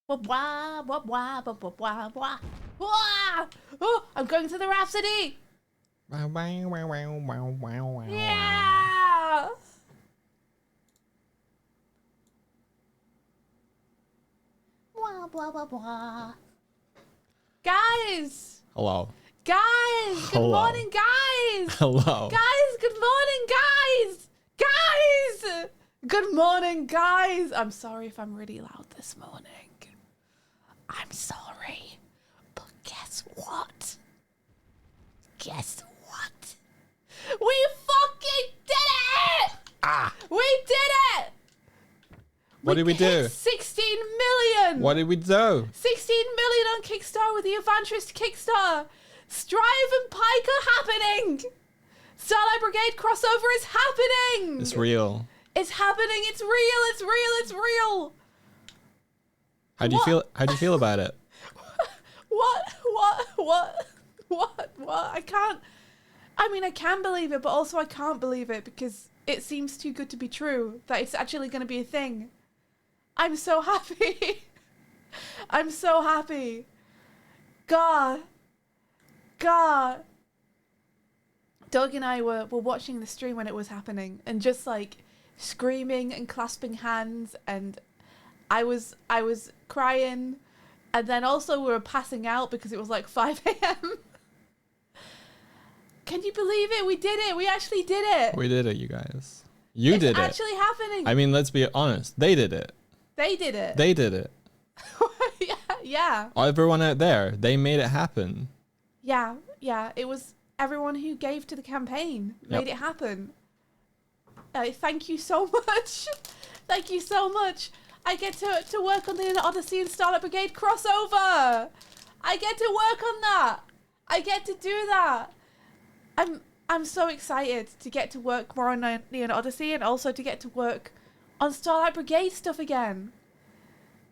Wah, wah, wah, wah, wah, wah, wah, wah. Wah! Oh, I'm going to the Rhapsody. Wow, wow, wow, wow, wow, wow, wow. Yeah. Wah, wah, wah, wah. Guys. Hello. Guys. Good Hello. morning, guys. Hello. Guys, good morning, guys. Guys. Good morning, guys. I'm sorry if I'm really loud this morning. I'm sorry. But guess what? Guess what? We fucking did it! Ah. We did it! What did we do? 16 million! What did we do? 16 million on Kickstarter with the Evantress Kickstarter. Strive and Pike are happening! Starlight Brigade crossover is happening! It's real. It's happening, it's real, it's real, it's real! How do you feel? How do you feel about it? What? I can't. I mean, I can believe it, but also I can't believe it because it seems too good to be true that it's actually going to be a thing. I'm so happy. I'm so happy. God. Doug and I were watching the stream when it was happening and just like screaming and clasping hands, and I was crying, and then also we were passing out because it was like 5 a.m. Can you believe it? We did it. We actually did it. We did it, you guys. You did it. It's actually happening. I mean, let's be honest. They did it. They did it. They did it. Yeah. Everyone out there, they made it happen. Yeah. It was everyone who gave to the campaign made it happen. Thank you so much. Thank you so much. I get to work on the Odyssey and Starlight Brigade crossover. I get to work on that. I get to do that. I'm so excited to get to work more on Neon Odyssey and also to get to work on Starlight Brigade stuff again.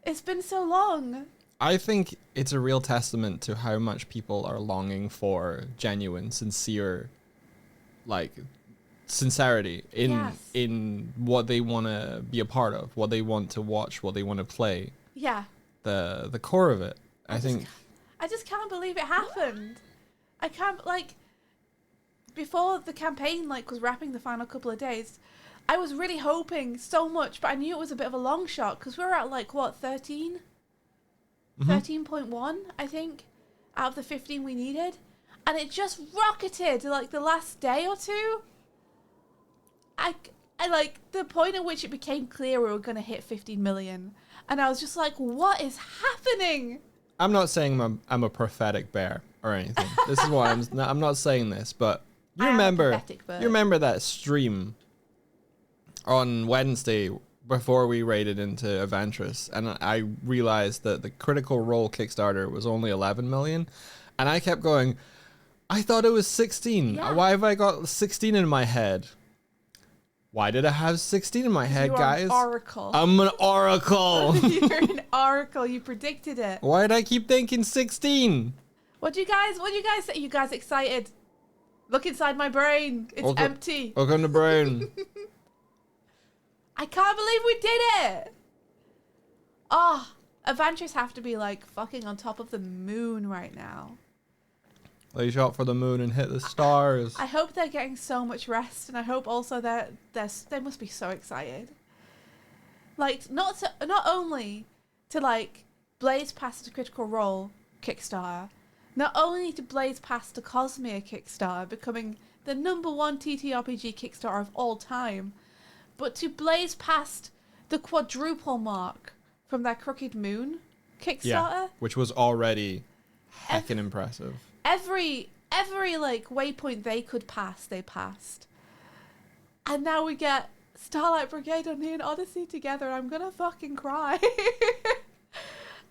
It's been so long. I think it's a real testament to how much people are longing for genuine, sincere, like, sincerity in what they want to be a part of, what they want to watch, what they want to play. Yeah. The core of it. I just can't believe it happened. I can't, like, before the campaign was wrapping the final couple of days, I was really hoping so much, but I knew it was a bit of a long shot because we were at 13? Mm-hmm. 13.1, I think, out of the 15 we needed. And it just rocketed the last day or two. I the point at which it became clear we were going to hit 15 million. And I was just like, what is happening? I'm not saying I'm a prophetic bear or anything. This is why I'm not saying this, but you remember that stream on Wednesday before we raided into Evantress, and I realized that the Critical Role Kickstarter was only 11 million, and I kept going, I thought it was 16. Yeah. Why have I got 16 in my head? Why did I have 16 in my head, guys? An oracle. I'm an oracle. You're an oracle. You predicted it. Why did I keep thinking 16? What do you guys say? You guys excited? Look inside my brain. It's empty. Welcome to brain. I can't believe we did it. Oh, Evantress have to be fucking on top of the moon right now. They shot for the moon and hit the stars. I hope they're getting so much rest, and I hope also that they must be so excited. Not only to blaze past the Critical Role Kickstarter, not only to blaze past the Cosmere Kickstarter, becoming the #1 TTRPG Kickstarter of all time, but to blaze past the quadruple mark from that Crooked Moon Kickstarter. Yeah, which was already heckin' impressive. Every waypoint they could pass, they passed. And now we get Starlight Brigade and Neon Odyssey together, and I'm gonna fucking cry.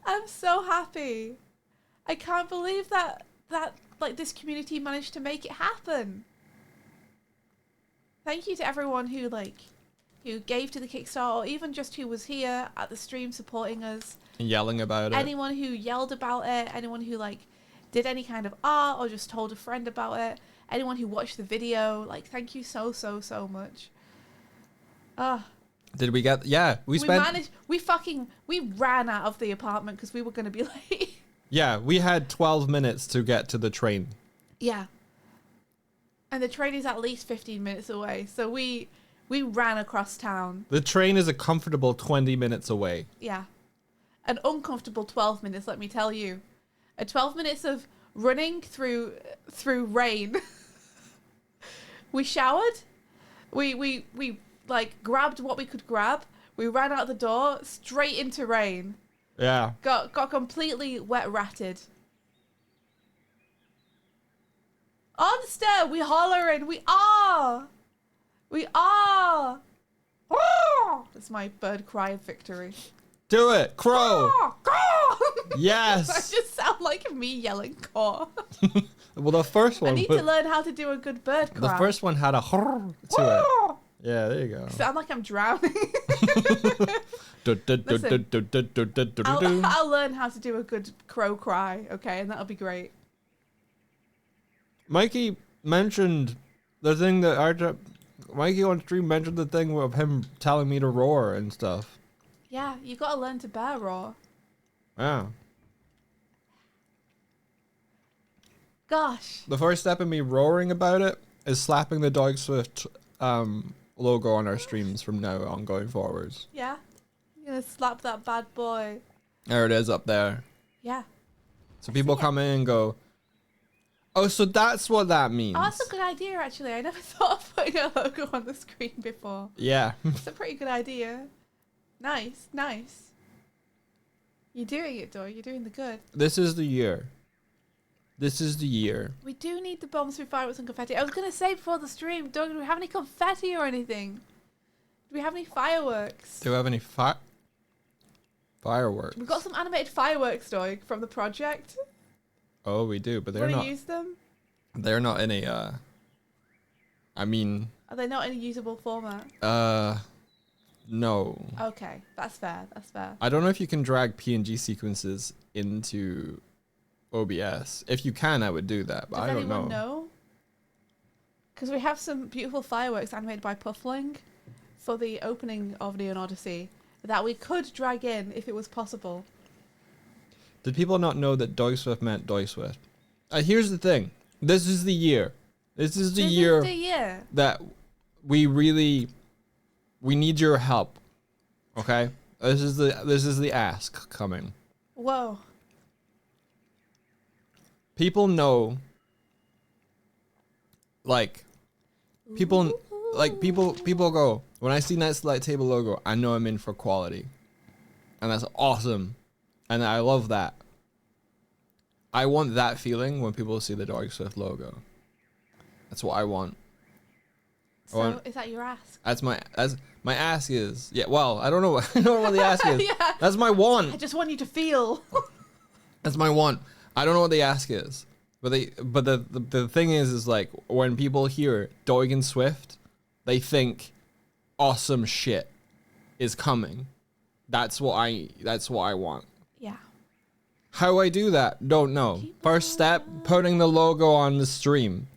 I'm so happy. I can't believe that this community managed to make it happen. Thank you to everyone who gave to the Kickstarter, or even just who was here at the stream supporting us. And yelling about it. Anyone who yelled about it, anyone who did any kind of art or just told a friend about it, anyone who watched the video, thank you so much. Did we get? Yeah, we spent. We ran out of the apartment because we were going to be late. Yeah, we had 12 minutes to get to the train. Yeah. And the train is at least 15 minutes away, so we ran across town. The train is a comfortable 20 minutes away. Yeah. An uncomfortable 12 minutes, let me tell you. 12 minutes of running through rain. We showered. We like grabbed what we could grab. We ran out the door straight into rain. Yeah. Got completely wet ratted. Onster, we hollering. We are. Oh! That's my bird cry of victory. Do it, crow. Yes. I just sound like me yelling caw. Well, the first one. I need to learn how to do a good bird cry. The first one had a to it. Yeah, there you go. Sound like I'm drowning. Listen, I'll learn how to do a good crow cry, okay, and that'll be great. Mikey mentioned the thing that Mikey on stream mentioned the thing of him telling me to roar and stuff. Yeah, you gotta learn to bear roar. Yeah. Gosh. The first step in me roaring about it is slapping the Dog Swift logo on our streams from now on going forwards. Yeah. You're gonna slap that bad boy. There it is up there. Yeah. So people come in and go, oh, so that's what that means. Oh, that's a good idea, actually. I never thought of putting a logo on the screen before. Yeah. It's a pretty good idea. Nice. You're doing it, Doy. You're doing the good. This is the year. We do need the bombs with fireworks and confetti. I was going to say before the stream, Doy, do we have any confetti or anything? Do we have any fireworks? Do we have any fireworks? We've got some animated fireworks, Doy, from the project. Oh, we do, but they're Want not. to use them? They're not in a. I mean. Are they not in a usable format? No. Okay, that's fair. I don't know if you can drag PNG sequences into OBS. If you can, I would do that, but I don't know. Does anyone know? Because we have some beautiful fireworks animated by Puffling for the opening of Neon Odyssey that we could drag in if it was possible. Did people not know that Dog Swift meant Dog Swift? Here's the thing. This is the year. This is the year that we need your help. Okay? This is the ask coming. Whoa. People know, people go, when I see Night's Light Table logo, I know I'm in for quality. And that's awesome. And I love that. I want that feeling when people see the Dog Swift logo. That's what I want. So is that your ask? That's my ask is, yeah, well, I don't know what the ask is. Yeah. That's my want. I just want you to feel. That's my want. I don't know what the ask is. But the thing is like when people hear Dog and Swift, they think awesome shit is coming. That's what I want. Yeah. How I do that? Don't know. First step, putting the logo on the stream.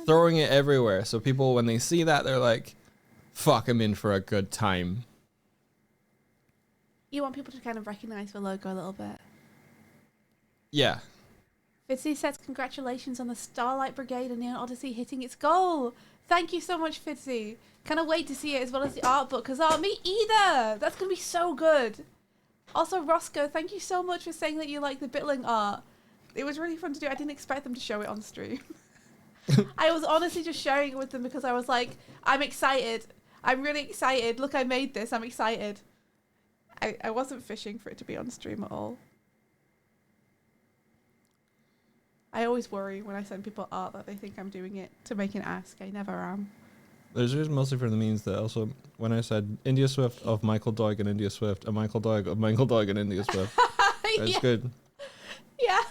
Throwing it everywhere. So people, when they see that, they're like, fuck, I'm in for a good time. You want people to kind of recognize the logo a little bit. Yeah. Fitzy says, congratulations on the Starlight Brigade and Neon Odyssey hitting its goal. Thank you so much, Fitzy. Cannot wait to see it as well as the art book. Because me either. That's going to be so good. Also, Roscoe, thank you so much for saying that you like the Bitling art. It was really fun to do. I didn't expect them to show it on stream. I was honestly just sharing it with them because I was like, I'm excited. I'm really excited. Look, I made this. I'm excited. I wasn't fishing for it to be on stream at all. I always worry when I send people art that they think I'm doing it to make an ask. I never am. There's just mostly for the memes that also, when I said India Swift of Michael Doig and India Swift, and Michael Doig of Michael Doig and India Swift. It's yeah. good. Yeah.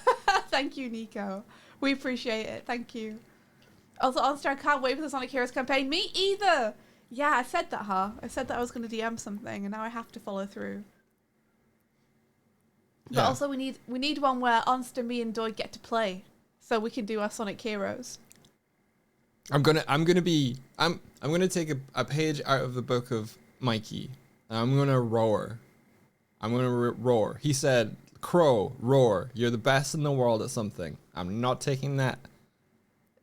Thank you, Nico. We appreciate it. Thank you. Also, Onstar, I can't wait for the Sonic Heroes campaign. Me either. Yeah, I said that, huh? I said that I was going to DM something, and now I have to follow through. But Yeah. also, we need one where Onster, me, and Doig get to play, so we can do our Sonic Heroes. I'm gonna take a page out of the book of Mikey, and I'm gonna roar. I'm gonna roar. He said, "Crow, roar. You're the best in the world at something." I'm not taking that.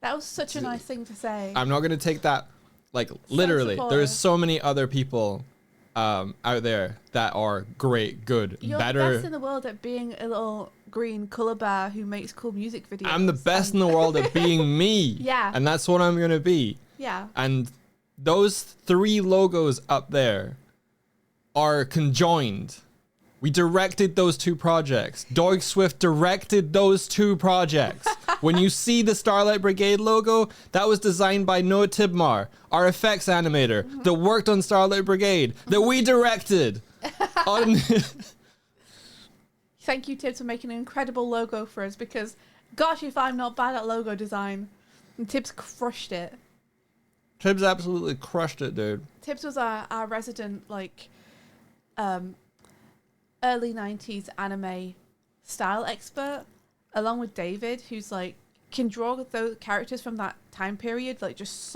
That was such a nice thing to say. I'm not gonna take that. Like literally, there's so many other people out there that are great, good, You're better. the best in the world at being a little green colour bear who makes cool music videos. I'm the best in the world at being me. Yeah. And that's what I'm gonna be. Yeah. And those 3 logos up there are conjoined. We directed those 2 projects. Doig Swift directed those 2 projects. When you see the Starlight Brigade logo, that was designed by Noah Tibmar, our effects animator, that worked on Starlight Brigade, that we directed. Thank you, Tibbs, for making an incredible logo for us, because, gosh, if I'm not bad at logo design, and Tibbs crushed it. Tibbs absolutely crushed it, dude. Tibbs was our resident, like, early 90s anime style expert, along with David, who's like can draw those characters from that time period like just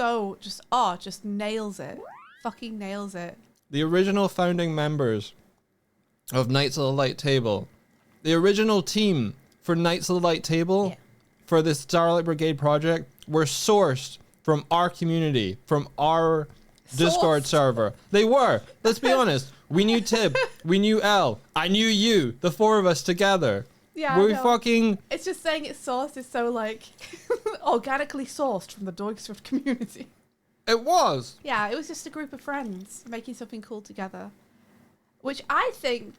nails it. Fucking nails it. The original founding members of Knights of the Light Table, the original team for Knights of the Light Table for this Starlight Brigade project were sourced from our community, from our Discord server. They were. Let's be honest. We knew Tib. We knew Elle. I knew you. The 4 of us together. Yeah. We fucking... It's just saying it's sourced is so, like, organically sourced from the Doig Swift community. It was. Yeah, it was just a group of friends making something cool together. Which I think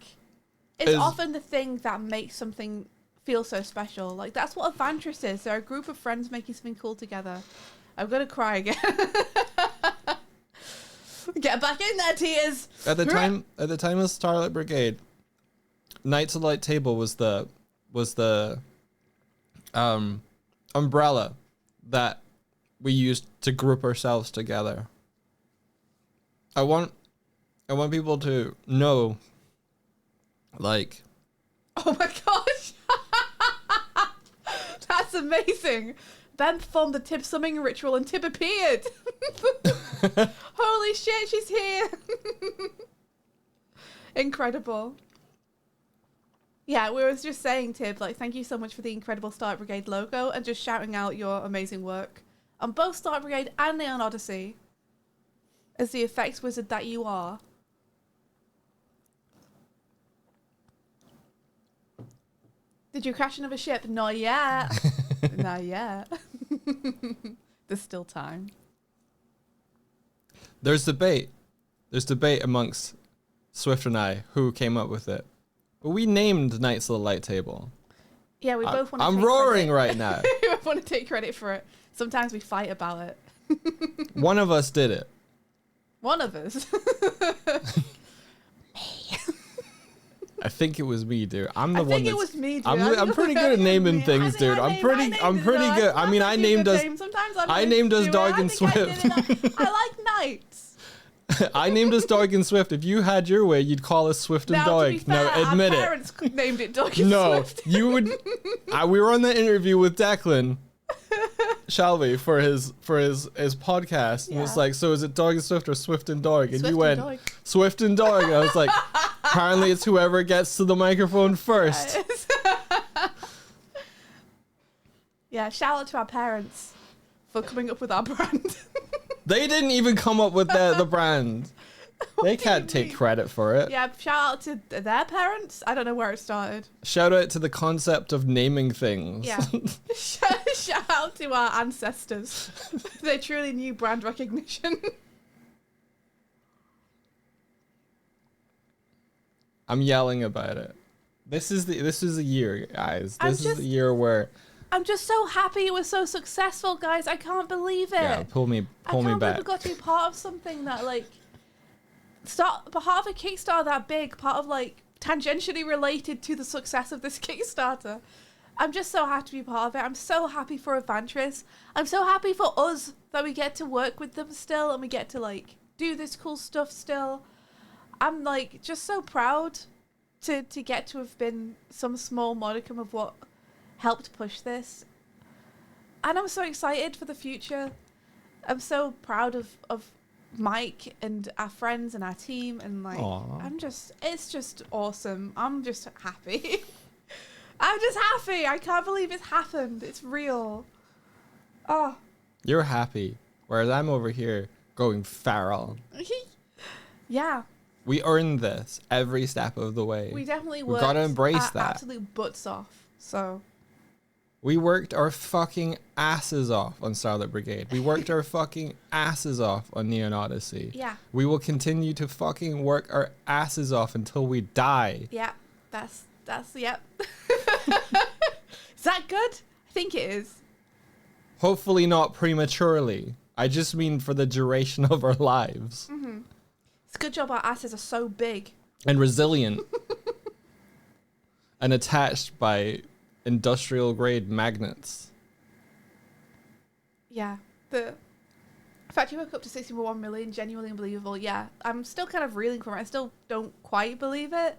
is often the thing that makes something feel so special. Like, that's what Avantris is. They're a group of friends making something cool together. I'm going to cry again. Get back in there, tears. At the time of Starlight Brigade, Knights of the Light Table was the umbrella that we used to group ourselves together. I want people to know, like, oh my gosh, that's amazing. Ben performed the Tib summoning ritual and Tib appeared. Holy shit, she's here. Incredible. Yeah, we were just saying, Tib, like, thank you so much for the incredible Starlight Brigade logo and just shouting out your amazing work on both Starlight Brigade and on Odyssey as the effects wizard that you are. Did you crash another ship? Not yet. Not yet. There's still time. There's debate. There's debate amongst Swift and I who came up with it. But we named Knights of the Light Table. Yeah, we both want to I'm take roaring credit. right now. We both want to take credit for it. Sometimes we fight about it. One of us did it. One of us. I think it was me, dude. I'm the one. I think it was me, dude. I'm pretty good at naming things, dude. I'm pretty good. I mean, I named us. I named us Dog and Swift. I like Knights. I named us Dog and Swift. If you had your way, you'd call us Swift and Now, to Dog. be fair, No, admit our it. parents named it Dog and No, Swift. you would. We were on the interview with Declan, shall we, for his podcast, and it's like, so is it Dog and Swift or Swift and Dog? And Swift you went Dog. Swift and Dog. And I was like, apparently it's whoever gets to the microphone first. Yeah, shout out to our parents for coming up with our brand. They didn't even come up with the brand. They can't take credit for it. Yeah, shout out to their parents. I don't know where it started. Shout out to the concept of naming things. Yeah. Shout out to our ancestors. They truly knew brand recognition. I'm yelling about it. This is the year, guys. This is the year where I'm just so happy it was so successful, guys. I can't believe it. Yeah, pull me back. I can't believe we got to be part of something that, like, part of a Kickstarter that big, part of, like, tangentially related to the success of this Kickstarter. I'm just so happy to be part of it. I'm so happy for Avantris. I'm so happy for us that we get to work with them still and we get to, like, do this cool stuff still. I'm, like, just so proud to get to have been some small modicum of what helped push this. And I'm so excited for the future. I'm so proud of Mike and our friends and our team, and like it's just awesome. I'm just happy. I'm just happy. I can't believe it's happened. It's real. Oh. You're happy, whereas I'm over here going feral. Yeah. We earned this every step of the way. We definitely worked. We gotta embrace that. Absolute butts off. So. We worked our fucking asses off on Starlight Brigade. We worked our fucking asses off on Neon Odyssey. Yeah. We will continue to fucking work our asses off until we die. Yeah. That's yep. Is that good? I think it is. Hopefully not prematurely. I just mean for the duration of our lives. Mm-hmm. It's a good job our asses are so big. And resilient. And attached by industrial grade magnets. Yeah. The fact you woke up to 61 million, genuinely unbelievable. Yeah. I'm still kind of reeling from it. I still don't quite believe it.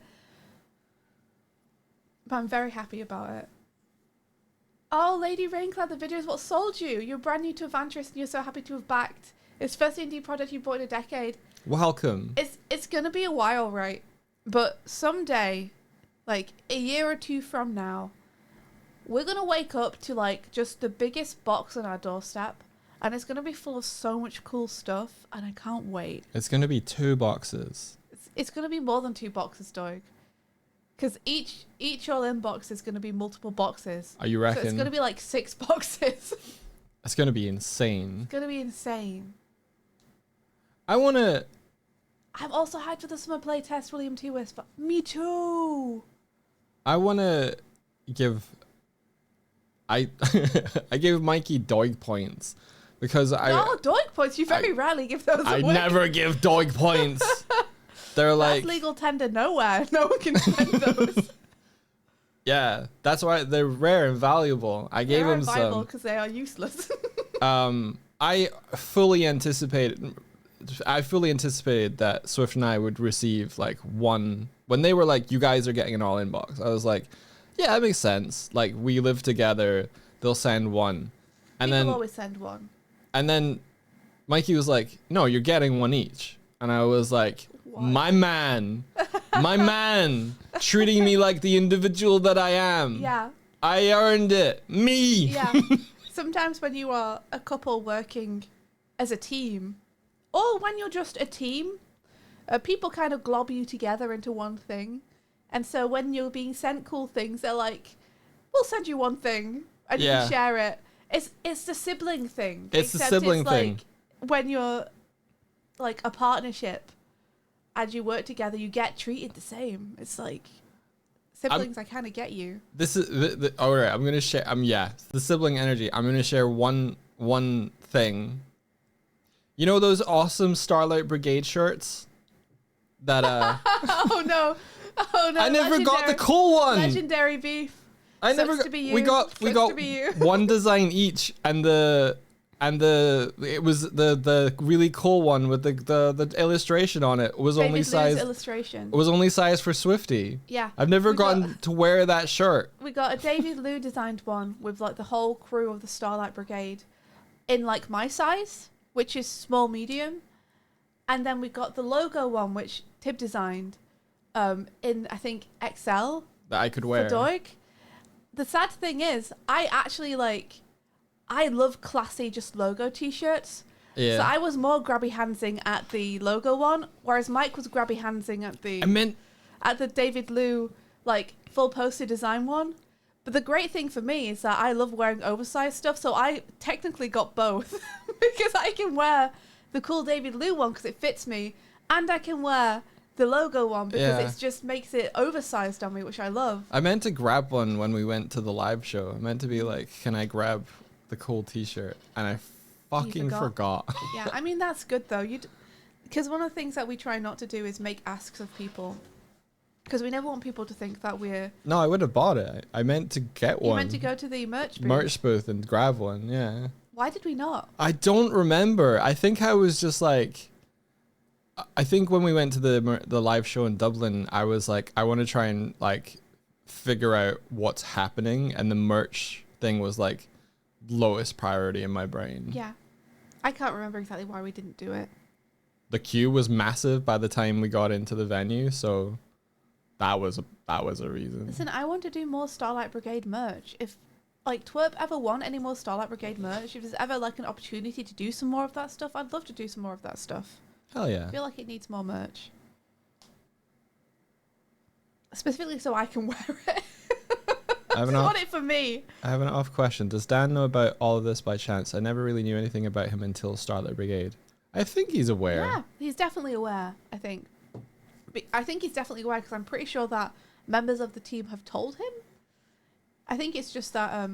But I'm very happy about it. Oh, Lady Raincloud, the video is what sold you. You're brand new to Evantress and you're so happy to have backed. It's the first indie product you bought in a decade. Welcome. It's going to be a while, right? But someday, like a year or two from now, we're going to wake up to like just the biggest box on our doorstep. And it's going to be full of so much cool stuff. And I can't wait. It's going to be 2 boxes. It's going to be more than 2 boxes, Doig. Because each all-in box is going to be multiple boxes. Are you reckon? So it's going to be like 6 boxes. It's going to be insane. It's going to be insane. I'm also hyped for the summer playtest, William T. Whisper. Me too. I want to give... I gave Mikey Doig points. Because Doig points? You very rarely give those away. I never give Doig points. They're like... That's legal tender nowhere. No one can spend those. Yeah, that's why they're rare and valuable. I gave him some... because they are useless. I fully anticipated that Swift and I would receive like one... When they were like, you guys are getting an all-in box, I was like, yeah, that makes sense. Like, we live together, they'll send one. And People always send one. And then Mikey was like, no, you're getting one each. And I was like... My man, treating me like the individual that I am. Yeah. I earned it. Me. Yeah. Sometimes when you are a couple working as a team, or when you're just a team, people kind of glob you together into one thing. And so when you're being sent cool things, they're like, we'll send you one thing and you can share it. It's the sibling thing. It's the sibling thing. Like when you're like a partnership. As you work together, you get treated the same. It's like siblings. I kind of get you. This is all right. I'm gonna share. The sibling energy. I'm gonna share one thing. You know those awesome Starlight Brigade shirts? That oh no! I never got the cool one. Legendary beef. I never got. We got one design each, and it was the really cool one with the illustration on it was only size illustration. It was only size for Swifty. Yeah. I've never gotten to wear that shirt. We got a David Liu designed one with like the whole crew of the Starlight Brigade in like my size, which is small medium. And then we got the logo one which Tib designed in I think XL that I could wear. For Doig. The sad thing is I love classy just logo t-shirts. Yeah. So I was more grabby handsing at the logo one, whereas Mike was grabby handsing at the David Liu like full poster design one. But the great thing for me is that I love wearing oversized stuff, so I technically got both because I can wear the cool David Liu one because it fits me, and I can wear the logo one because it just makes it oversized on me, which I love. I meant to grab one when we went to the live show. I meant to be like, can I grab the cool t-shirt, and I fucking forgot. Yeah, I mean that's good though. Because one of the things that we try not to do is make asks of people, because we never want people to think that we're... No, I would have bought it. I meant to get one. You meant to go to the merch booth and grab one. Yeah. Why did we not? I don't remember. I think I was just like... I think when we went to the live show in Dublin, I was like, I want to try and like figure out what's happening, and the merch thing was like lowest priority in my brain. Yeah. I can't remember exactly why we didn't do it. the queue was massive by the time we got into the venue, so that was a reason. Listen, I want to do more Starlight Brigade merch. If like Twerp ever want any more Starlight Brigade merch, if there's ever like an opportunity to do some more of that stuff, I'd love to do some more of that stuff. Hell yeah. I feel like it needs more merch. Specifically so I can wear it. I want it for me. I have an off question. Does Dan know about all of this by chance? I never really knew anything about him until Starlight Brigade. I think he's aware. Yeah, he's definitely aware, I think. I think he's definitely aware because I'm pretty sure that members of the team have told him. I think it's just that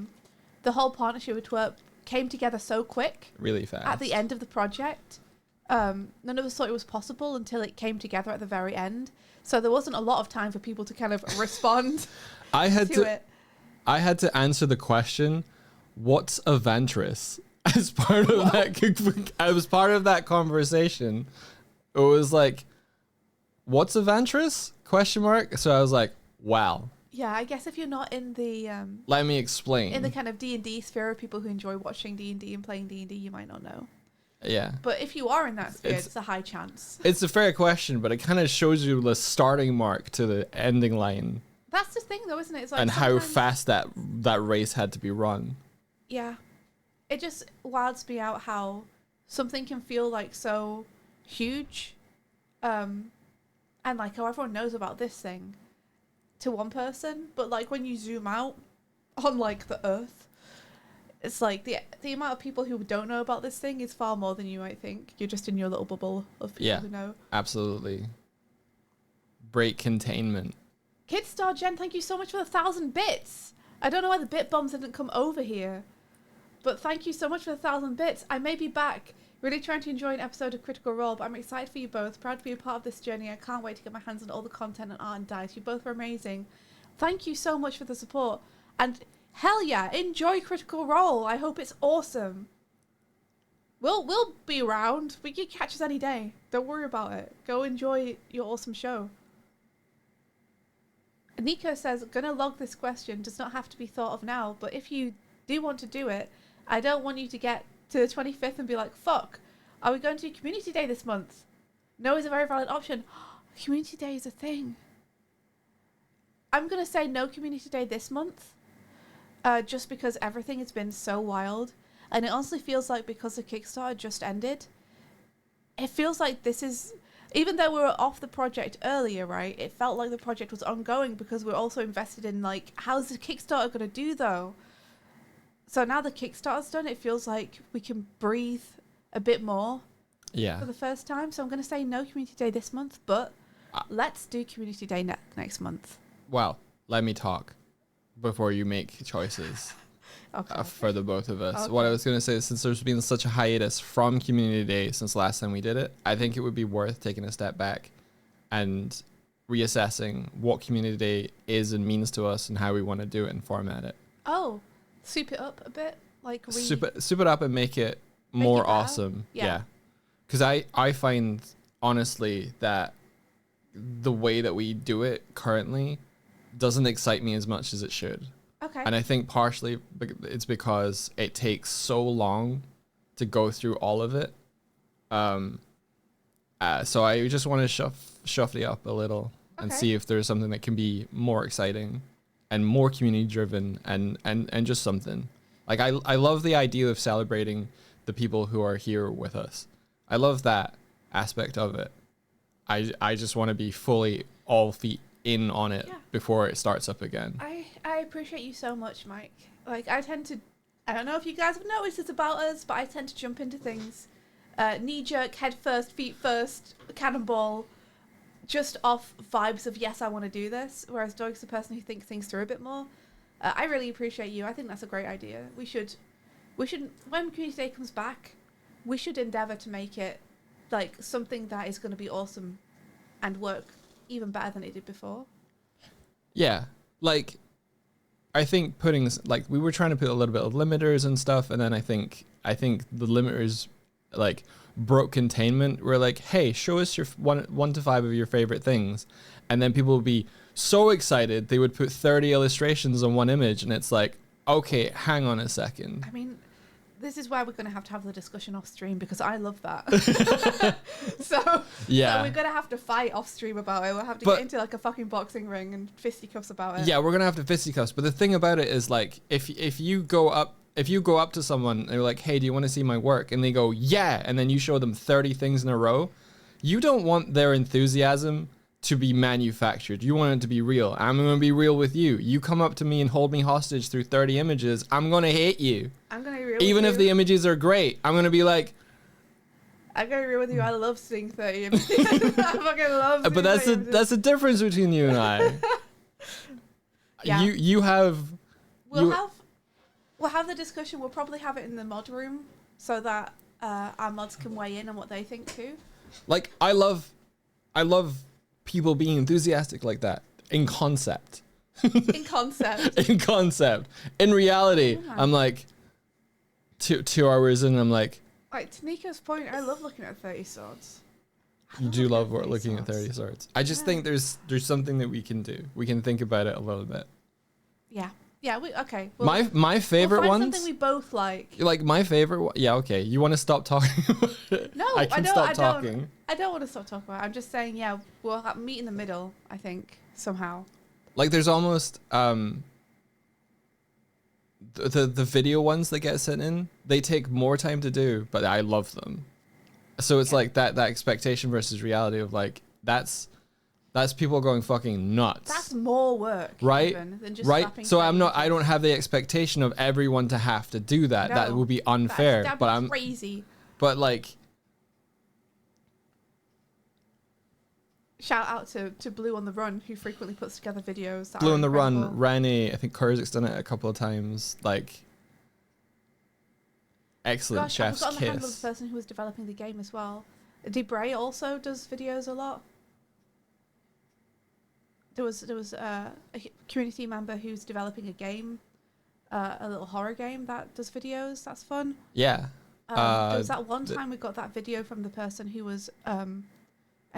the whole partnership with Twerp came together so quick. Really fast. At the end of the project. None of us thought it was possible until it came together at the very end. So there wasn't a lot of time for people to kind of respond to it. I had to answer the question, what's a Ventress? As part of that, I was part of that conversation. It was like, what's a Ventress? Question mark. So I was like, wow. Yeah, I guess if you're not in the let me explain. In the kind of D&D sphere of people who enjoy watching D&D and playing D&D, you might not know. Yeah. But if you are in that sphere, it's a high chance. It's a fair question, but it kind of shows you the starting mark to the ending line. That's the thing, though, isn't it? It's like and how fast that race had to be run. Yeah. It just wilds me out how something can feel like so huge, and like how everyone knows about this thing to one person, but like when you zoom out on like the Earth, it's like the amount of people who don't know about this thing is far more than you might think. You're just in your little bubble of people who know. Absolutely. Break containment. Kidstar Jen, thank you so much for the 1,000 bits. I don't know why the bit bombs didn't come over here, but thank you so much for the 1,000 bits. I may be back, really trying to enjoy an episode of Critical Role, but I'm excited for you both. Proud to be a part of this journey. I can't wait to get my hands on all the content and art and dice. You both are amazing. Thank you so much for the support. And hell yeah, enjoy Critical Role. I hope it's awesome. We'll be around. We can catch us any day. Don't worry about it. Go enjoy your awesome show. Nico says, gonna log this question. Does not have to be thought of now, but if you do want to do it, I don't want you to get to the 25th and be like, fuck, are we going to do Community Day this month? No is a very valid option. Community Day is a thing. I'm going to say no Community Day this month, just because everything has been so wild. And it honestly feels like because the Kickstarter just ended, it feels like this is, even though we were off the project earlier, right, it felt like the project was ongoing because we're also invested in, like, how's the Kickstarter going to do, though? So now the Kickstarter's done, it feels like we can breathe a bit more for the first time. So I'm going to say no Community Day this month, but let's do Community Day next month. Well, let me talk before you make choices for the both of us. Okay. What I was going to say is, since there's been such a hiatus from Community Day since last time we did it, I think it would be worth taking a step back and reassessing what Community Day is and means to us and how we want to do it and format it. Oh, soup it up a bit, like soup it up and make it more awesome. Yeah, because I find honestly that the way that we do it currently doesn't excite me as much as it should. Okay. And I think partially it's because it takes so long to go through all of it. So I just want to shuffle it up a little and see if there's something that can be more exciting and more community driven and just something. Like I love the idea of celebrating the people who are here with us. I love that aspect of it. I just want to be fully all feet in on it before it starts up again. I appreciate you so much, Mike. Like I don't know if you guys have noticed this about us, but I tend to jump into things knee jerk, head first, feet first, cannonball, just off vibes of yes, I want to do this. Whereas Doig's the person who thinks things through a bit more. I really appreciate you. I think that's a great idea. We should when Community Day comes back, we should endeavor to make it like something that is going to be awesome and work even better than it did before. Yeah, like I think we were trying to put a little bit of limiters and stuff, and then I think the limiters like broke containment. We're like, hey, show us your 1 to 5 of your favorite things, and then people would be so excited they would put 30 illustrations on one image, and it's like, okay, hang on a second. I mean, This is where we're going to have the discussion off stream because I love that. so we're going to have to fight off stream about it. We'll have to get into like a fucking boxing ring and fisticuffs about it. Yeah, we're going to have to fisticuffs. But the thing about it is like if you go up to someone and they're like, hey, do you want to see my work? And they go, yeah. And then you show them 30 things in a row. You don't want their enthusiasm to be manufactured. You want it to be real. I'm going to be real with you. You come up to me and hold me hostage through 30 images. I'm going to hate you. I'm going to be real Even with if you. the images are great. I'm going to be like... I'm going to be real with you. I love seeing 30 images. I fucking love seeing But that's the difference between you and I. Yeah. You have... We'll have the discussion. We'll probably have it in the mod room so that our mods can weigh in on what they think too. Like, I love people being enthusiastic like that in concept. In concept. In concept. In reality, I'm like 2 hours in, I'm like... Like, to Nico's point, I love looking at 30 swords. You do love looking at 30 swords. I just think there's something that we can do. We can think about it a little bit. Yeah. Yeah, okay. My favorite we'll find ones... something we both like. Like, my favorite... Yeah, okay. You want to stop talking about it? No, I can stop talking. I don't want to stop talking about it. I'm just saying, yeah, we'll meet in the middle, I think, somehow. Like, there's almost... The video ones that get sent in, they take more time to do, but I love them. So it's like that expectation versus reality of like, that's people going fucking nuts. That's more work, right? Even, than just right. So I don't have the expectation of everyone to have to do that. No, that would be unfair. That'd but be I'm crazy. But like, shout out to Blue on the Run, who frequently puts together videos. That Blue on the incredible. Run, Rani, I think Kurzik's done it a couple of times. Like, excellent. Gosh, Chef's I've forgotten the handle of kiss. the person who was developing the game as well. Debray also does videos a lot. There was a community member who's developing a game, a little horror game that does videos. That's fun. Yeah. There was that one time we got that video from the person who was, and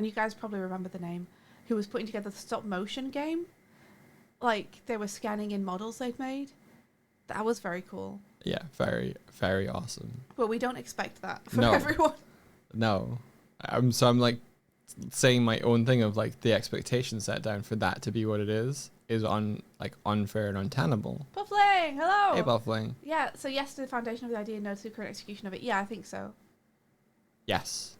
you guys probably remember the name, who was putting together the stop motion game. Like, they were scanning in models they'd made. That was very cool. Yeah, very, very awesome. But we don't expect that from No. everyone. No. I'm like saying my own thing of like the expectation set down for that to be what it is unfair and untenable. Buffling, hello. Hey, Buffling. Yeah, so yes to the foundation of the idea, no to the current execution of it. Yeah, I think so. Yes.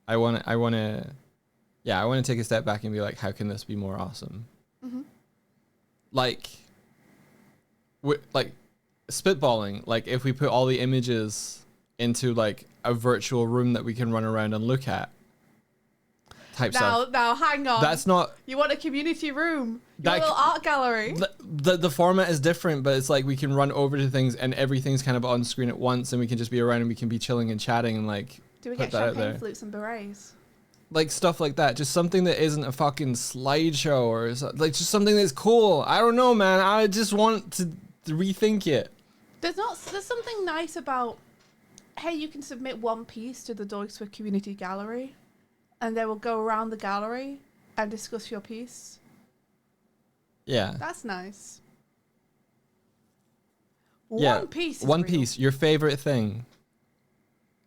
I want to take a step back and be like, how can this be more awesome? Mm-hmm. Like spitballing, like if we put all the images into like a virtual room that we can run around and look at type stuff. Now, hang on. That's not... You want a community room. You want a little art gallery. The format is different, but it's like we can run over to things and everything's kind of on screen at once and we can just be around and we can be chilling and chatting and like... Do we get champagne flutes and berets? Like stuff like that. Just something that isn't a fucking slideshow or like just something that's cool. I don't know, man. I just want to rethink it. There's something nice about, hey, you can submit one piece to the Deutsche Community Gallery and they will go around the gallery and discuss your piece. Yeah. That's nice. Yeah. One piece. One piece. Your favorite thing.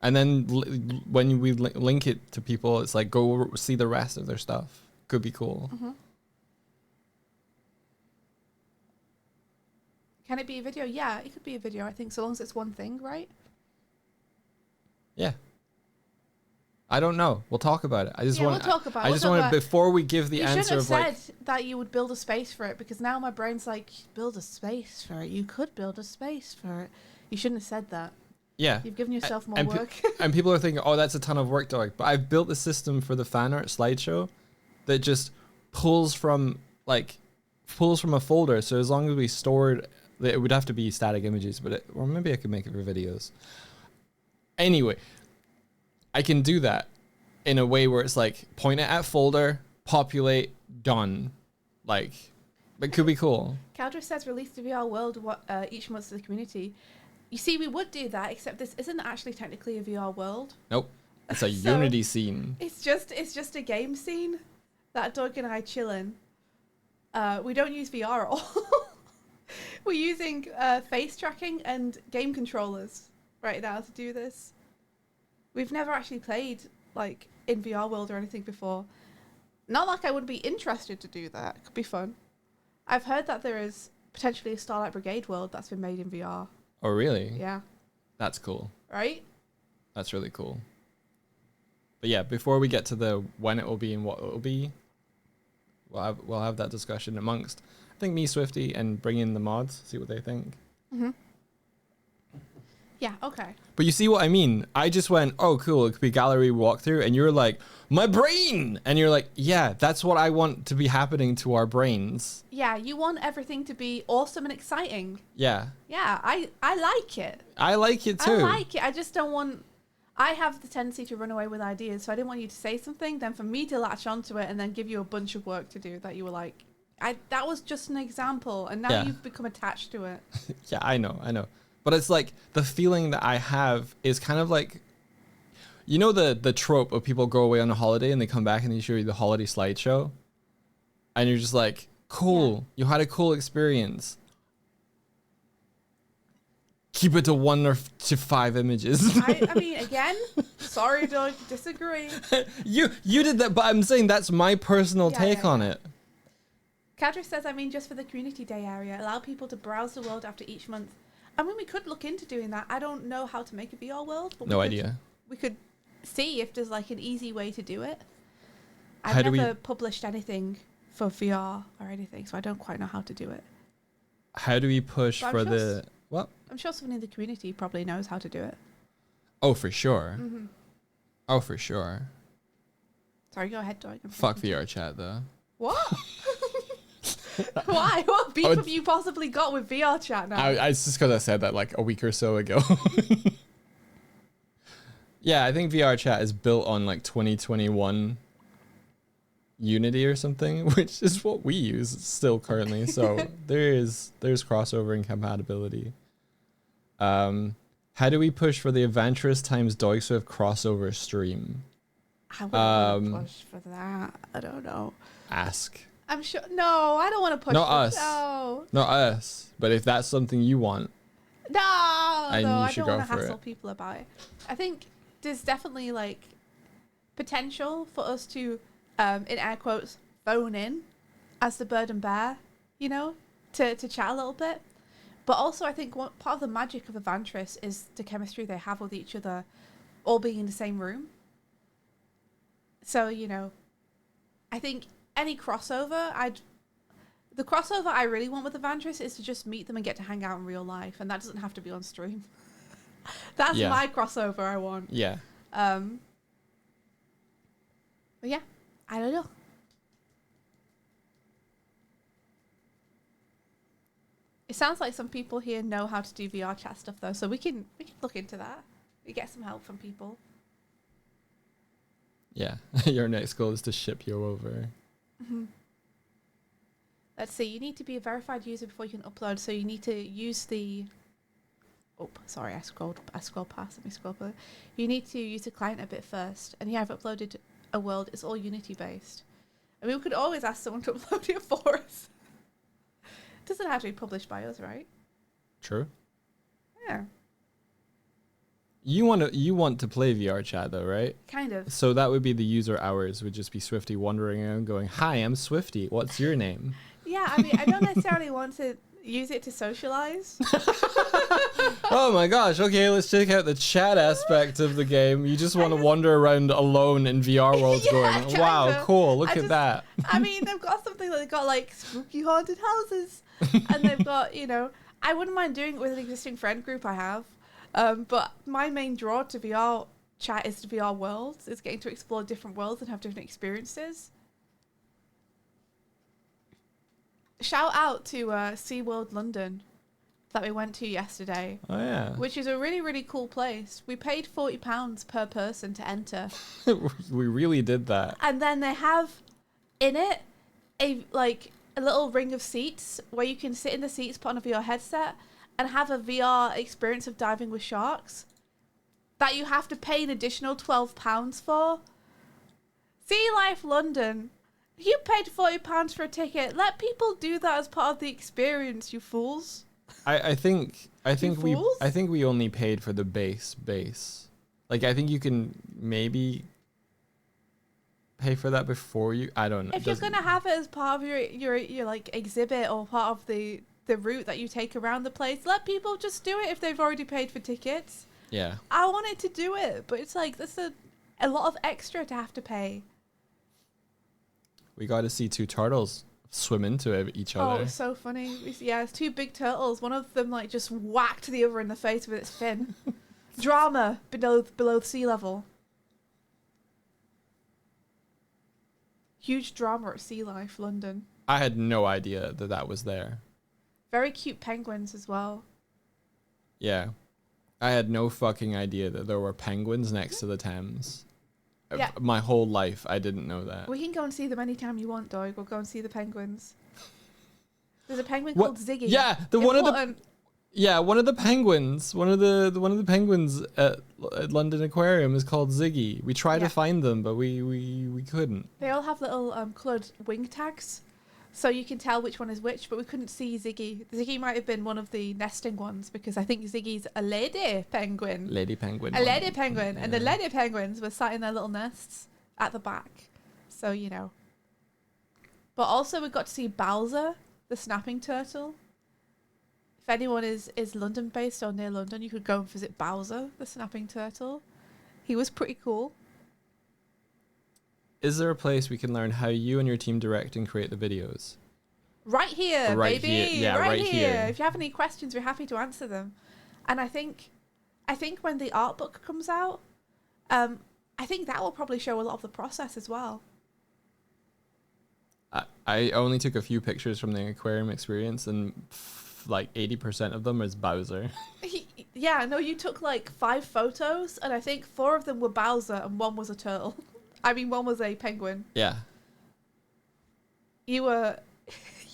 And then when we link it to people, it's like, go see the rest of their stuff. Could be cool. Mm-hmm. Can it be a video? Yeah, it could be a video, I think, so long as it's one thing, right? Yeah. I don't know. We'll talk about it. I just want. We'll talk about it. I just want to, before we give the answer of like. You shouldn't have said that you would build a space for it, because now my brain's like, build a space for it. You could build a space for it. You shouldn't have said that. Yeah. You've given yourself more work. And people are thinking, oh, that's a ton of work, dog. But I've built a system for the fan art slideshow that just pulls from a folder. So as long as we stored, it would have to be static images, or maybe I could make it for videos. Anyway, I can do that in a way where it's like, point it at folder, populate, done. Like, it could be cool. Caldra says release the VR world each month to the community. You see, we would do that, except this isn't actually technically a VR world. Nope. It's a Unity scene. It's just a game scene that Doug and I chill in. We don't use VR at all. We're using face tracking and game controllers right now to do this. We've never actually played like in VR World or anything before. Not like I would be interested to do that. It could be fun. I've heard that there is potentially a Starlight Brigade world that's been made in VR. Oh, really? Yeah. That's cool. Right? That's really cool. But yeah, before we get to the when it will be and what it will be, we'll have that discussion amongst, I think, me, Swifty, and bring in the mods, see what they think. Mm-hmm. Yeah, okay. But you see what I mean? I just went, oh, cool, it could be gallery walkthrough, and you're like, my brain! And you're like, yeah, that's what I want to be happening to our brains. Yeah, you want everything to be awesome and exciting. Yeah. Yeah, I like it. I like it too. I like it. I just don't want... I have the tendency to run away with ideas, so I didn't want you to say something, then for me to latch onto it and then give you a bunch of work to do that you were like, that was just an example, and now you've become attached to it. Yeah, I know. But it's like, the feeling that I have is kind of like, you know the trope of people go away on a holiday and they come back and they show you the holiday slideshow? And you're just like, cool, you had a cool experience. Keep it to 1 or to 5 images. I mean, again, sorry to disagree. You did that, but I'm saying that's my personal take on it. Kadri says, I mean, just for the community day area, allow people to browse the world after each month. I mean, we could look into doing that. I don't know how to make a VR world. But no idea. We could see if there's like an easy way to do it. I've never published anything for VR or anything, so I don't quite know how to do it. How do we push for the... What? I'm sure someone in the community probably knows how to do it. Oh, for sure. Mm-hmm. Oh, for sure. Sorry, go ahead, Doug. Fuck VR chat, though. What? Why? What beef have you possibly got with VR chat now? It's just because I said that like a week or so ago. Yeah, I think VR chat is built on like 2021 Unity or something, which is what we use still currently. So there's crossover and compatibility. How do we push for the Adventurous times Dog Swift crossover stream? I wouldn't push for that. I don't know. Ask. I'm sure. No, I don't want to push. Not us. No. Not us. But if that's something you want, no, I don't want to hassle hassle people about it. I think there's definitely like potential for us to, in air quotes, phone in as the bird and bear, you know, to chat a little bit. But also, I think part of the magic of Adventurous is the chemistry they have with each other, all being in the same room. So, you know, I think any crossover, the crossover I really want with Adventurous is to just meet them and get to hang out in real life, and that doesn't have to be on stream. That's my crossover I want. Yeah. But yeah, I don't know. It sounds like some people here know how to do VR chat stuff though, so we can look into that. We get some help from people. Yeah, your next goal is to ship you over. Mm-hmm. Let's see, you need to be a verified user before you can upload, so you need to use the... Oh, sorry, I scrolled past. Let me scroll further. You need to use the client a bit first. And here I've uploaded a world. It's all Unity based. I mean, we could always ask someone to upload it for us. It doesn't have to be published by us, right? True. Yeah. You want to play VR chat though, right? Kind of. So that would be the user hours, would just be Swifty wandering around going, "Hi, I'm Swifty. What's your name?" Yeah, I mean, I don't necessarily want to use it to socialize. Oh my gosh, okay, let's check out the chat aspect of the game. You just want to wander around alone in VR worlds going, wow, cool, look at that. I mean, they've got something that they've got like spooky haunted houses. And they've got, you know, I wouldn't mind doing it with an existing friend group I have. But my main draw to VR chat is to VR worlds. It's getting to explore different worlds and have different experiences. Shout out to SeaWorld London that we went to yesterday. Oh, yeah. Which is a really, really cool place. We paid £40 per person to enter. We really did that. And then they have in it a little ring of seats where you can sit in the seats, put on a VR headset, and have a VR experience of diving with sharks that you have to pay an additional £12 for. Sea Life London. You paid £40 for a ticket. Let people do that as part of the experience, you fools. I think fools? we only paid for the base. Like, I think you can maybe pay for that before you. I don't know. If you're gonna have it as part of your like exhibit or part of the route that you take around the place, let people just do it if they've already paid for tickets. Yeah. I wanted to do it, but it's like there's a lot of extra to have to pay. We got to see two turtles swim into each other. Oh, it's so funny. Yeah, it's two big turtles. One of them like just whacked the other in the face with its fin. Drama below sea level. Huge drama at Sea Life, London. I had no idea that was there. Very cute penguins as well. Yeah. I had no fucking idea that there were penguins next to the Thames. Yeah. My whole life, I didn't know that. We can go and see them anytime you want, Doig. We'll go and see the penguins. There's a penguin called Ziggy. Yeah, one of the penguins. One of the penguins at London Aquarium is called Ziggy. We tried to find them, but we couldn't. They all have little coloured wing tags, so you can tell which one is which. But we couldn't see Ziggy. Ziggy might have been one of the nesting ones because I think Ziggy's a lady penguin. Lady penguin. A lady penguin, and the lady penguins were sat in their little nests at the back. So you know. But also we got to see Bowser, the snapping turtle. If anyone is London based or near London, you could go and visit Bowser, the snapping turtle. He was pretty cool. Is there a place we can learn how you and your team direct and create the videos? Right here, right baby. Here. Yeah, right here. If you have any questions, we're happy to answer them. And I think when the art book comes out, I think that will probably show a lot of the process as well. I only took a few pictures from the aquarium experience, and like 80% of them is Bowser. Yeah, no, you took like 5 photos, and I think 4 of them were Bowser and 1 was a turtle. I mean, 1 was a penguin. Yeah. You were,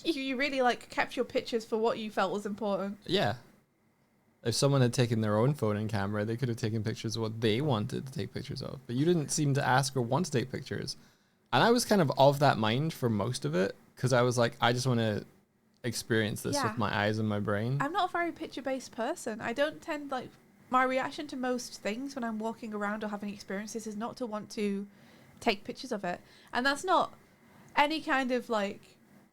you really like kept your pictures for what you felt was important. Yeah. If someone had taken their own phone and camera, they could have taken pictures of what they wanted to take pictures of. But you didn't seem to ask or want to take pictures. And I was kind of that mind for most of it, because I was like, I just want to experience this with my eyes and my brain. I'm not a very picture-based person. I don't tend, like, my reaction to most things when I'm walking around or having experiences is not to want to take pictures of it. And that's not any kind of, like,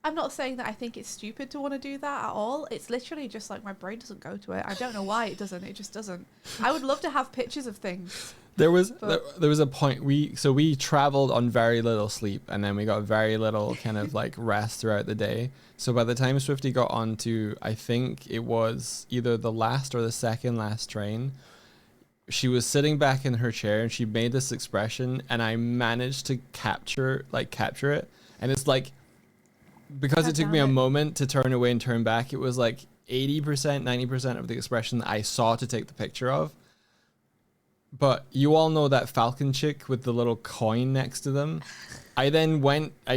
I'm not saying that I think it's stupid to want to do that at all. It's literally just like my brain doesn't go to it. I don't know why it doesn't. It just doesn't. I would love to have pictures of things. There was a point we traveled on very little sleep, and then we got very little kind of like rest throughout the day. So by the time Swifty got onto, I think it was either the last or the second last train, she was sitting back in her chair and she made this expression, and I managed to capture it. And it's like, because it took me a moment to turn away and turn back, it was like 80%, 90% of the expression that I saw to take the picture of. But you all know that falcon chick with the little coin next to them. I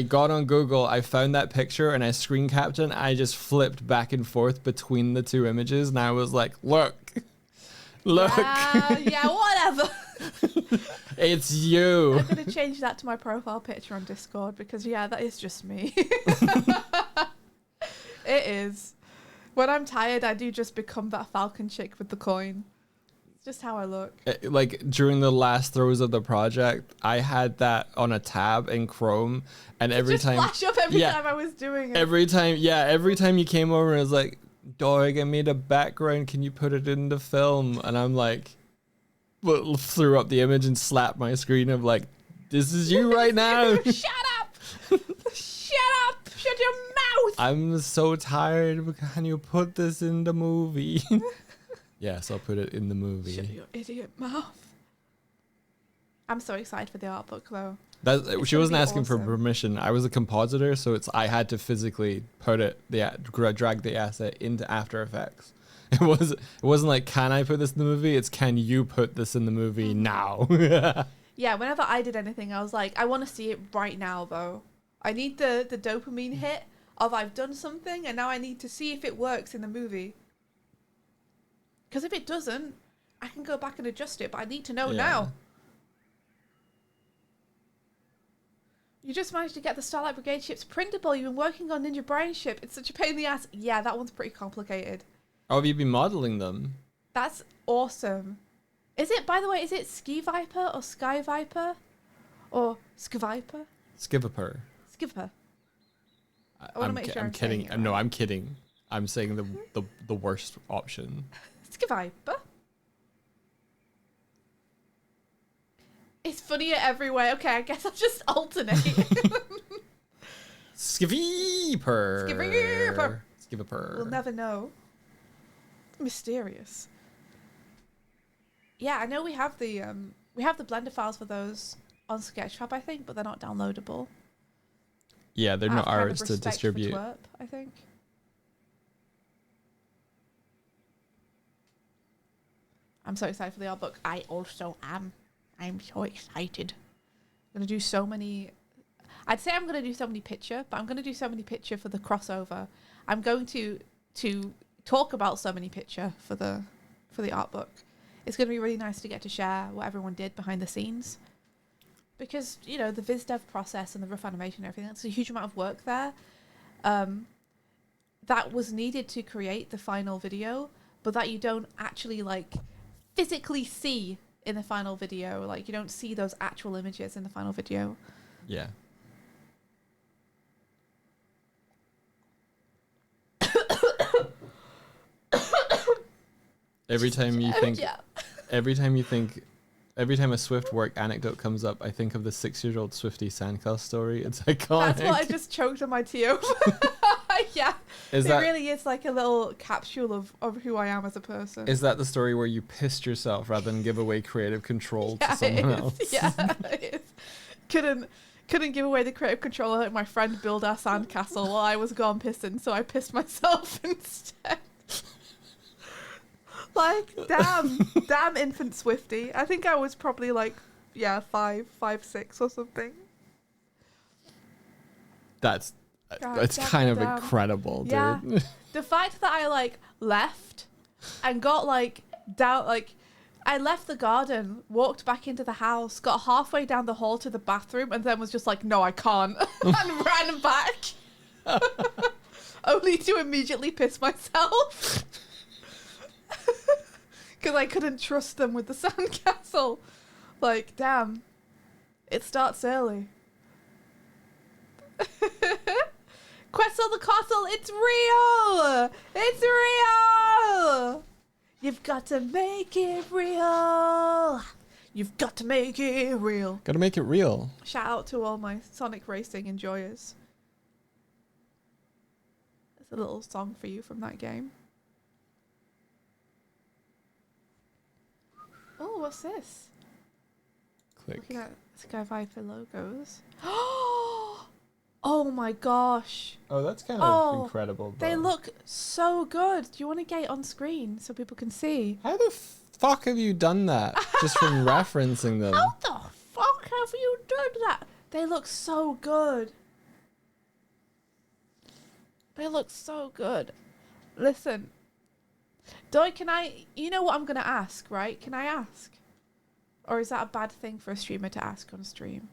got on Google, I found that picture and I screen capped it, and I just flipped back and forth between the two images, and I was like, look. Yeah, whatever. It's you. I'm going to change that to my profile picture on Discord, because that is just me. It is. When I'm tired, I do just become that falcon chick with the coin. It's just how I look. Like during the last throes of the project, I had that on a tab in Chrome, and every time flash up every time I was doing it. Every time you came over and it was like, Doig, I made a background, can you put it in the film? And I'm like, threw up the image and slapped my screen of like, this is you right now. Shut up! Shut up! Shut your mouth! I'm so tired. Can you put this in the movie? Yes, I'll put it in the movie. Shut your idiot mouth. I'm so excited for the art book though. She wasn't asking for permission. I was a compositor, so I had to physically drag the asset into After Effects. It wasn't like, can I put this in the movie? It's, can you put this in the movie now? Yeah, whenever I did anything, I was like, I want to see it right now though. I need the dopamine hit of I've done something, and now I need to see if it works in the movie. Because if it doesn't, I can go back and adjust it, but I need to know now. You just managed to get the Starlight Brigade ships printable. You've been working on Ninja Brian's ship. It's such a pain in the ass. Yeah, that one's pretty complicated. Oh, have you been modeling them? That's awesome. Is it, by the way, is it Ski Viper or Sky Viper? Or Skiviper? Skiviper. Skiviper. I want to make sure I'm kidding. Right. No, I'm kidding. I'm saying the worst option. Skiviper. It's funnier everywhere. Okay, I guess I'll just alternate. Skiviper. Skiviper. Skiviper. We'll never know. Mysterious. Yeah, I know we have the Blender files for those on Sketchfab, I think, but they're not downloadable. Yeah, they're not ours to distribute. Twerp, I think. I'm so excited for the art book. I also am. I'm so excited. I'm gonna do so many. I'd say I'm gonna do so many picture, but I'm gonna do so many picture for the crossover. I'm going to talk about so many picture for the art book. It's gonna be really nice to get to share what everyone did behind the scenes. Because, you know, the viz dev process and the rough animation and everything, that's a huge amount of work there. That was needed to create the final video, but that you don't actually, like, physically see in the final video. Like, you don't see those actual images in the final video. Yeah. Every time a Swift anecdote comes up, I think of the 6-year-old Swifty Sandcastle story. It's iconic. That's what I just choked on my tea over. Yeah. It really is like a little capsule of who I am as a person. Is that the story where you pissed yourself rather than give away creative control to someone else? Yeah, it is. Couldn't give away the creative control. I let my friend build our sandcastle while I was gone pissing, so I pissed myself instead. Like, damn infant Swifty. I think I was probably like, 5, 6 or something. That's kind of incredible, dude. Yeah. The fact that I like left and got like down, like I left the garden, walked back into the house, got halfway down the hall to the bathroom, and then was just like, no, I can't, and ran back, only to immediately piss myself. Because I couldn't trust them with the sandcastle. Like, damn. It starts early. Quest on the castle, it's real! It's real! You've got to make it real. You've got to make it real. Gotta make it real. Shout out to all my Sonic Racing enjoyers. There's a little song for you from that game. Oh, what's this? Click. Looking at Sky Viper logos. Oh my gosh. Oh, that's kind of incredible, bro. They look so good. Do you want to get it on screen so people can see? How the fuck have you done that? Just from referencing them. How the fuck have you done that? They look so good. They look so good. Listen. You know what I'm going to ask, right? Can I ask? Or is that a bad thing for a streamer to ask on stream?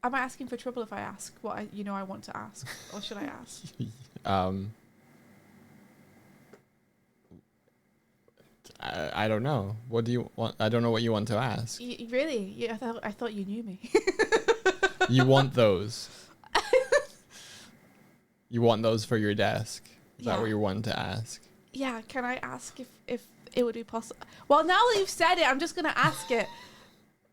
Am I asking for trouble if I ask what I want to ask? Or should I ask? I don't know. What do you want? I don't know what you want to ask. Really? Yeah, I thought you knew me. You want those? You want those for your desk? Is that what you want to ask? Yeah, can I ask if it would be possible? Well, now that you've said it, I'm just going to ask it.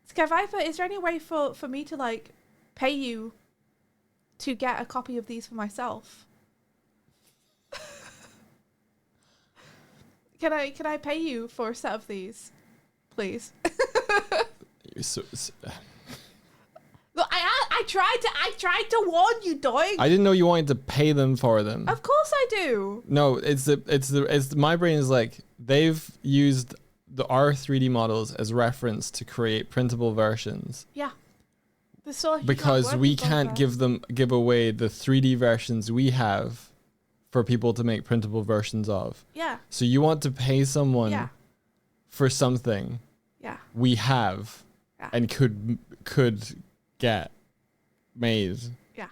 Sky Viper, is there any way for me to, like, pay you to get a copy of these for myself? Can I pay you for a set of these, please? Look, I tried to warn you, Doig. I didn't know you wanted to pay them for them. Of course I do. No, my brain is like, they've used our 3D models as reference to create printable versions. Yeah. Because we can't give away the 3D versions we have for people to make printable versions of. Yeah. So you want to pay someone for something we have and could get made. Yeah.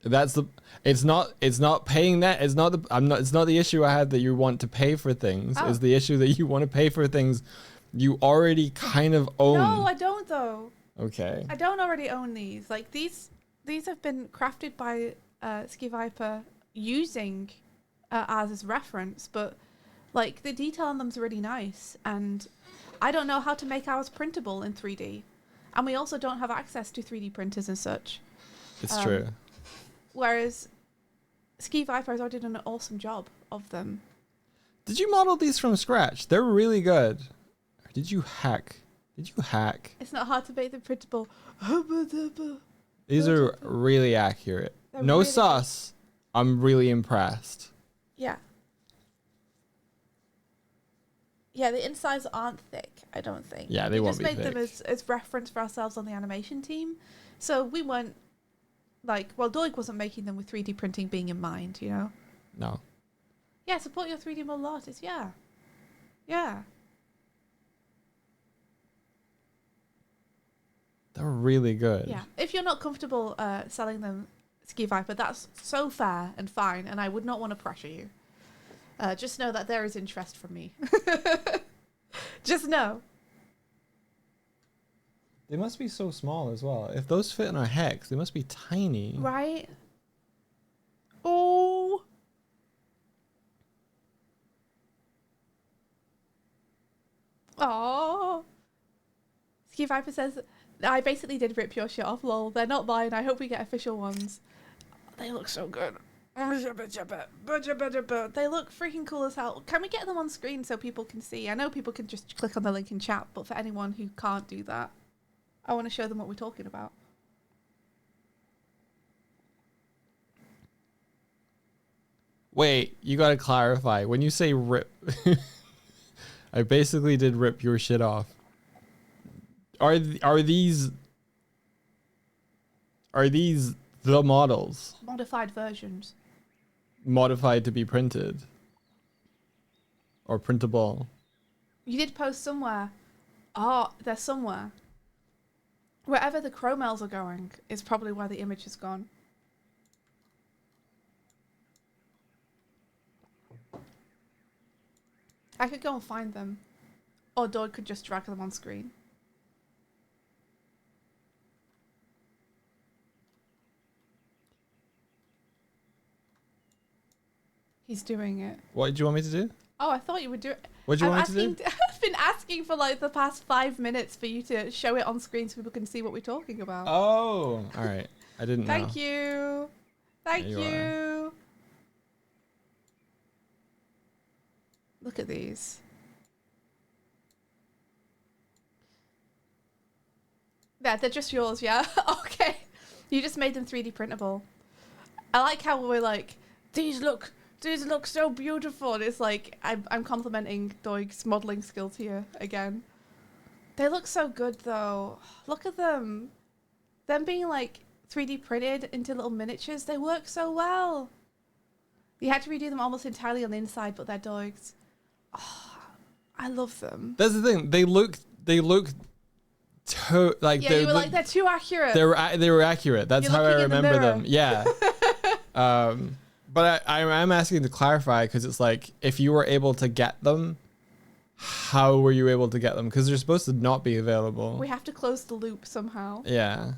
That's the. It's not paying that. It's not the. I'm not. It's not the issue I have that you want to pay for things. Oh. It's the issue that you want to pay for things you already kind of own. No, I don't though. Okay. I don't already own these. Like these have been crafted by Ski Viper using ours as reference, but like the detail on them's really nice, and I don't know how to make ours printable in 3D, and we also don't have access to 3D printers and such. It's true. Whereas Ski Viper has already done an awesome job of them. Did you model these from scratch? They're really good. Or did you hack? It's not hard to make them printable. These are really accurate. They're No really sus. I'm really impressed. Yeah. Yeah, the insides aren't thick, I don't think. Yeah, they won't be thick. We thick. just made them as reference for ourselves on the animation team. So we weren't Doig wasn't making them with 3D printing being in mind, you know? No. Yeah, support your 3D model artists, yeah. Yeah. They're really good. Yeah. If you're not comfortable selling them Ski Viper, that's so fair and fine, and I would not want to pressure you. Just know that there is interest from me. Just know. They must be so small as well. If those fit in our hex, they must be tiny. Right? Oh. Oh. Ski Viper says, I basically did rip your shit off, lol. They're not mine. I hope we get official ones. They look so good. They look freaking cool as hell. Can we get them on screen so people can see? I know people can just click on the link in chat, but for anyone who can't do that, I want to show them what we're talking about. Wait, you gotta clarify. When you say rip, I basically did rip your shit off. Are these the models? Modified versions. Modified to be printed? Or printable? You did post somewhere. Oh, they're somewhere. Wherever the chromels are going is probably where the image has gone. I could go and find them. Or Doig could just drag them on screen. He's doing it. What do you want me to do? Oh, I thought you would do it. What do you want me to do? I've been asking for like the past 5 minutes for you to show it on screen so people can see what we're talking about. Oh, all right. I didn't know. Thank you. Thank you. Look at these. Yeah, they're just yours, yeah? Okay. You just made them 3D printable. I like how we're like, these look so beautiful. And it's like, I'm complimenting Doig's modelling skills here again. They look so good though. Look at them. Them being like 3D printed into little miniatures, they work so well. You had to redo them almost entirely on the inside, but they're Doig's. Oh, I love them. That's the thing. They look like yeah, you were like, they're too accurate. They were accurate. That's how I remember them. Yeah. But I'm asking to clarify because it's like, if you were able to get them, how were you able to get them? Because they're supposed to not be available. We have to close the loop somehow. Yeah.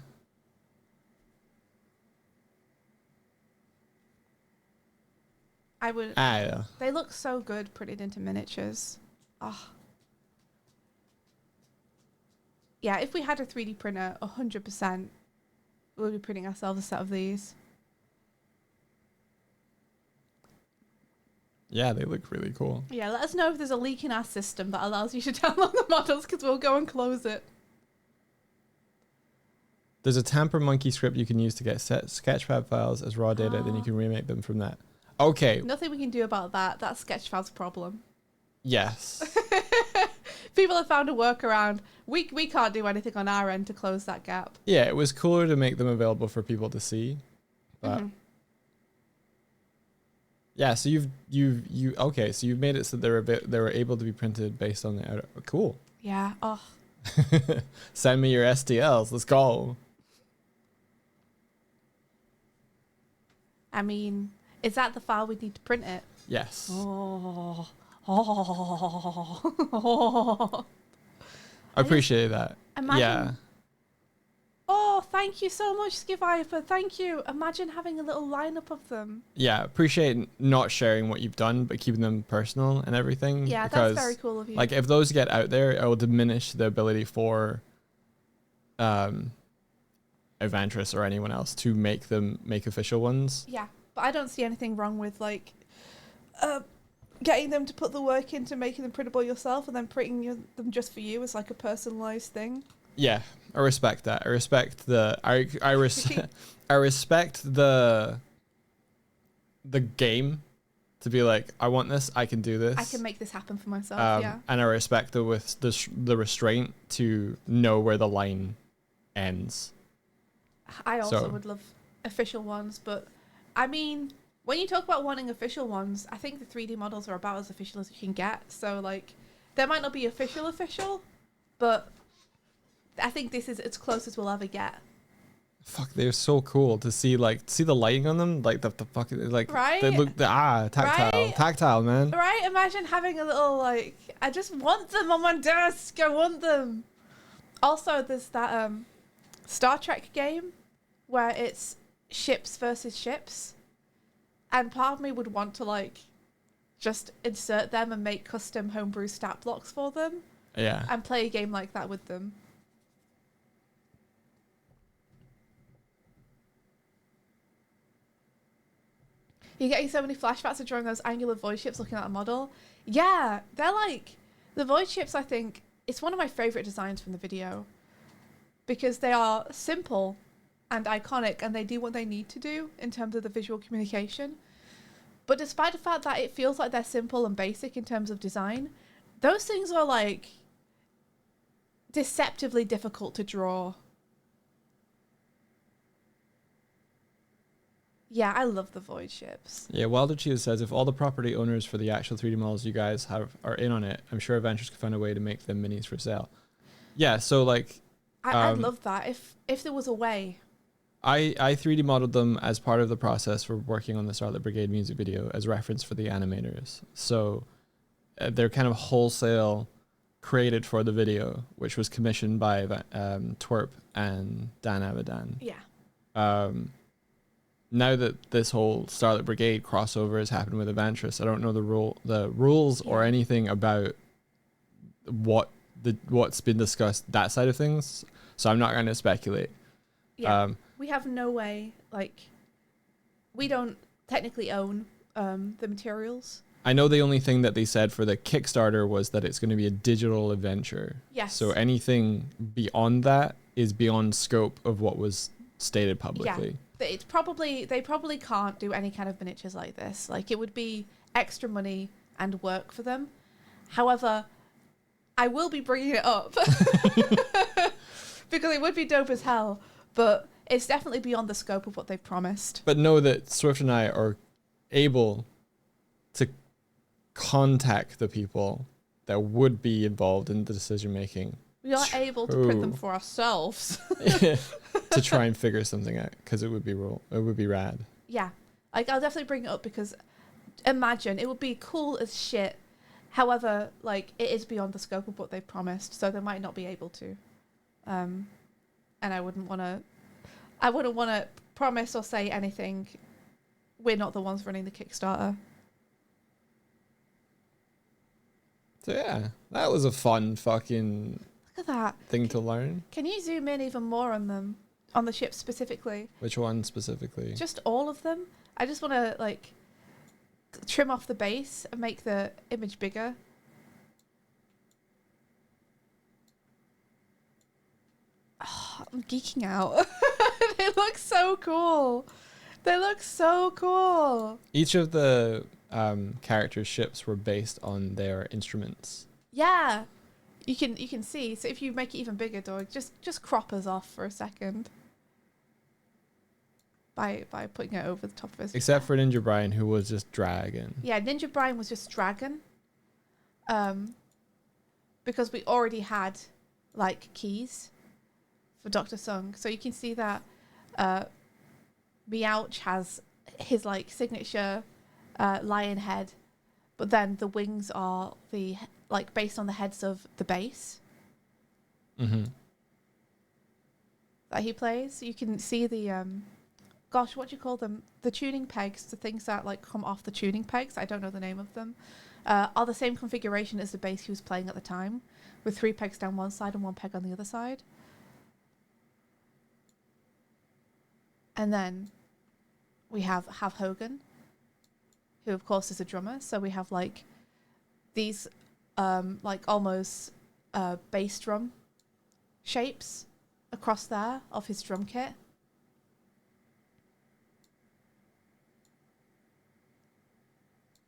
I would. Yeah. They look so good printed into miniatures. Oh. Yeah, if we had a 3D printer, 100%, we'll be printing ourselves a set of these. Yeah, they look really cool. Yeah, let us know if there's a leak in our system that allows you to download the models, because we'll go and close it. There's a Tamper Monkey script you can use to get set Sketchfab files as raw data, then you can remake them from that. Okay. Nothing we can do about that. That's Sketchfab's problem. Yes. People have found a workaround. We can't do anything on our end to close that gap. Yeah, it was cooler to make them available for people to see, but yeah. So you've made it so they were able to be printed based on the outer. Cool. Yeah. Oh. Send me your STLs. Let's go. I mean, is that the file we need to print it? Yes. Oh. I appreciate that. Imagine, yeah. Oh, thank you so much, Skiviper. Thank you. Imagine having a little lineup of them. Yeah, appreciate not sharing what you've done, but keeping them personal and everything. Yeah, because, that's very cool of you. Like, if those get out there, it will diminish the ability for Evantris or anyone else to make official ones. Yeah, but I don't see anything wrong with, like, getting them to put the work into making them printable yourself and then printing them just for you as, like, a personalized thing. Yeah, I respect that. I respect the I respect the game to be like, I want this, I can do this. I can make this happen for myself. Yeah. And I respect the restraint to know where the line ends. I also would love official ones, but I mean, when you talk about wanting official ones, I think the 3D models are about as official as you can get. So like, there might not be official, but I think this is as close as we'll ever get. Fuck, they're so cool to see the lighting on them, like the fucking like right? They look tactile, man. Right? Imagine having a little like, I just want them on my desk. I want them. Also, there's that Star Trek game where it's ships versus ships, and part of me would want to like just insert them and make custom homebrew stat blocks for them. Yeah. And play a game like that with them. You're getting so many flashbacks of drawing those angular void ships looking at a model. Yeah, they're like... The void ships, I think, it's one of my favourite designs from the video. Because they are simple and iconic and they do what they need to do in terms of the visual communication. But despite the fact that it feels like they're simple and basic in terms of design, those things are like deceptively difficult to draw. Yeah, I love the void ships. Yeah, Wilder Cheese says, if all the property owners for the actual 3D models you guys are in on it, I'm sure Adventures could find a way to make them minis for sale. Yeah, so like... I'd love that, if there was a way. I 3D modeled them as part of the process for working on the Starlight Brigade music video as reference for the animators. So they're kind of wholesale created for the video, which was commissioned by Twerp and Dan Avidan. Yeah. Now that this whole Starlight Brigade crossover has happened with Evantris, I don't know the rules or anything about what's been discussed, that side of things. So I'm not going to speculate. Yeah, we have no way, like, we don't technically own the materials. I know the only thing that they said for the Kickstarter was that it's going to be a digital adventure. Yes. So anything beyond that is beyond scope of what was stated publicly. Yeah. They probably can't do any kind of miniatures like this. Like, it would be extra money and work for them. However, I will be bringing it up because it would be dope as hell, but it's definitely beyond the scope of what they've promised. But know that Swift and I are able to contact the people that would be involved in the decision making. We are able to print them for ourselves. To try and figure something out, because it would be rad. Yeah, like, I'll definitely bring it up because imagine, it would be cool as shit. However, like, it is beyond the scope of what they've promised, so they might not be able to. And I wouldn't want to promise or say anything. We're not the ones running the Kickstarter. So yeah, that was a fun fucking Look at that thing to learn. Can you zoom in even more on them, on the ship specifically? Which one specifically? Just all of them. I just want to like trim off the base and make the image bigger. Oh, I'm geeking out. They look so cool. They look so cool. Each of the characters' ships were based on their instruments. Yeah, you can see. So if you make it even bigger, dog, just crop us off for a second. By putting it over the top of his. Except for Ninja Brian, who was just dragon. Yeah, Ninja Brian was just dragon. Because we already had like keys for Dr. Sung, so you can see that Meowch has his like signature lion head, but then the wings are the like based on the heads of the base that he plays. You can see the gosh, what do you call them? The tuning pegs, the things that like come off the tuning pegs. I don't know the name of them. Are the same configuration as the base he was playing at the time, with 3 pegs down one side and 1 peg on the other side. And then we have Hogan, who of course is a drummer. So we have like these like almost bass drum shapes across there of his drum kit.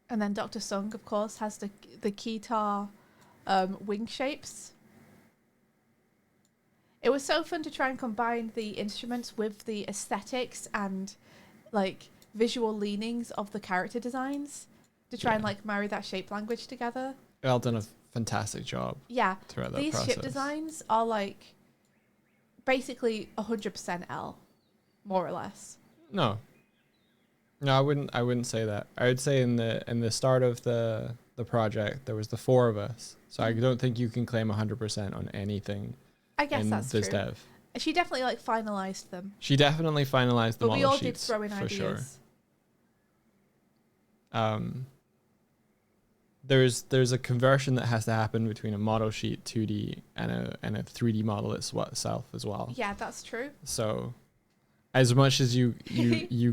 And then Dr. Sung, of course, has the guitar wing shapes. It was so fun to try and combine the instruments with the aesthetics and like visual leanings of the character designs to try and like marry that shape language together. Well done, a fantastic job. Yeah, throughout that these process. ship designs are like basically 100% L, more or less. No, I wouldn't say that. I would say in the start of the project there was the 4 of us, so I don't think you can claim 100% on anything. I guess that's true. Dev. She definitely like finalized them. She definitely finalized the model sheets. But we all did sheets, throw in for ideas. Sure. There's a conversion that has to happen between a model sheet 2D and a 3D model itself as well. Yeah, that's true. So as much as you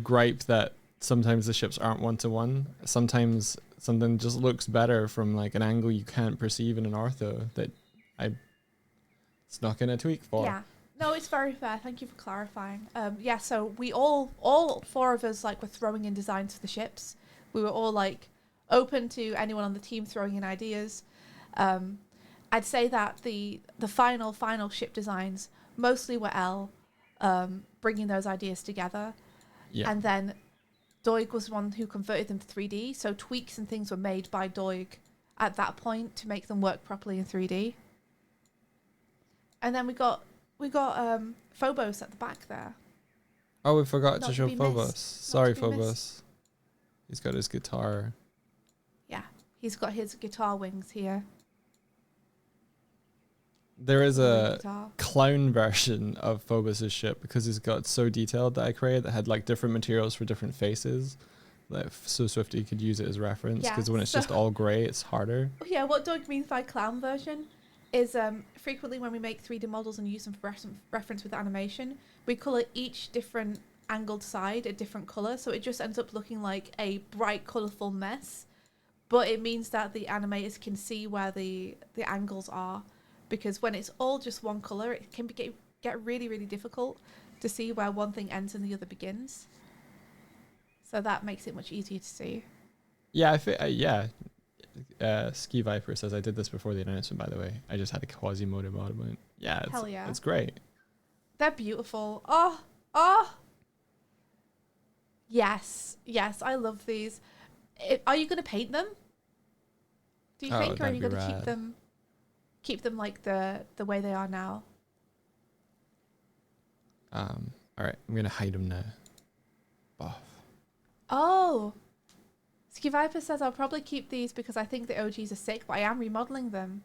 gripe that sometimes the ships aren't 1-to-1, sometimes something just looks better from like an angle you can't perceive in an ortho that it's not going to tweak for. Yeah. No, it's very fair. Thank you for clarifying. Yeah, so we all 4 of us like were throwing in designs for the ships. We were all like open to anyone on the team throwing in ideas. I'd say that the final ship designs mostly were L, bringing those ideas together. Yeah. And then Doig was one who converted them to 3D, so tweaks and things were made by Doig at that point to make them work properly in 3D. And then we got Phobos at the back there. Oh, we forgot to show Phobos. Missed. Sorry, Phobos. He's got his guitar. Yeah, he's got his guitar wings here. There is a clown version of Phobos' ship because it's got so detailed that I created that had like different materials for different faces. So Swifty could use it as reference because when it's just all grey, it's harder. Yeah, what Doug means by clown version is frequently when we make 3D models and use them for reference with animation, we colour each different angled side a different colour, so it just ends up looking like a bright, colourful mess. But it means that the animators can see where the angles are, because when it's all just one colour, it can get really, really difficult to see where one thing ends and the other begins. So that makes it much easier to see. Yeah, Ski Viper says I did this before the announcement, by the way. I just had a Quasimodo moment. Yeah, hell yeah. It's great. They're beautiful. Oh. Yes, I love these. Are you going to paint them? Do you think, or are you going to keep them like the way they are now? All right, I'm going to hide them now. Boff. Oh. Ski Viper says I'll probably keep these because I think the OGs are sick, but I am remodeling them.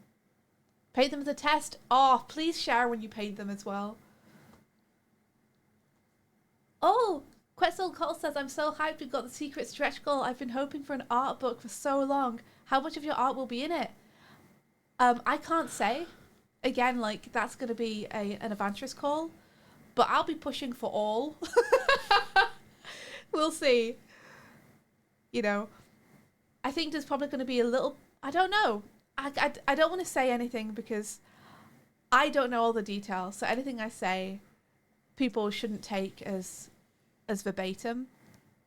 Paint them as a test. Oh, please share when you paint them as well. Oh, Quetzal Cole says, I'm so hyped we've got the secret stretch goal. I've been hoping for an art book for so long. How much of your art will be in it? I can't say. Again, like, that's going to be an Avantris call. But I'll be pushing for all. We'll see. You know, I think there's probably going to be a little... I don't know. I don't want to say anything because I don't know all the details. So anything I say, people shouldn't take as verbatim.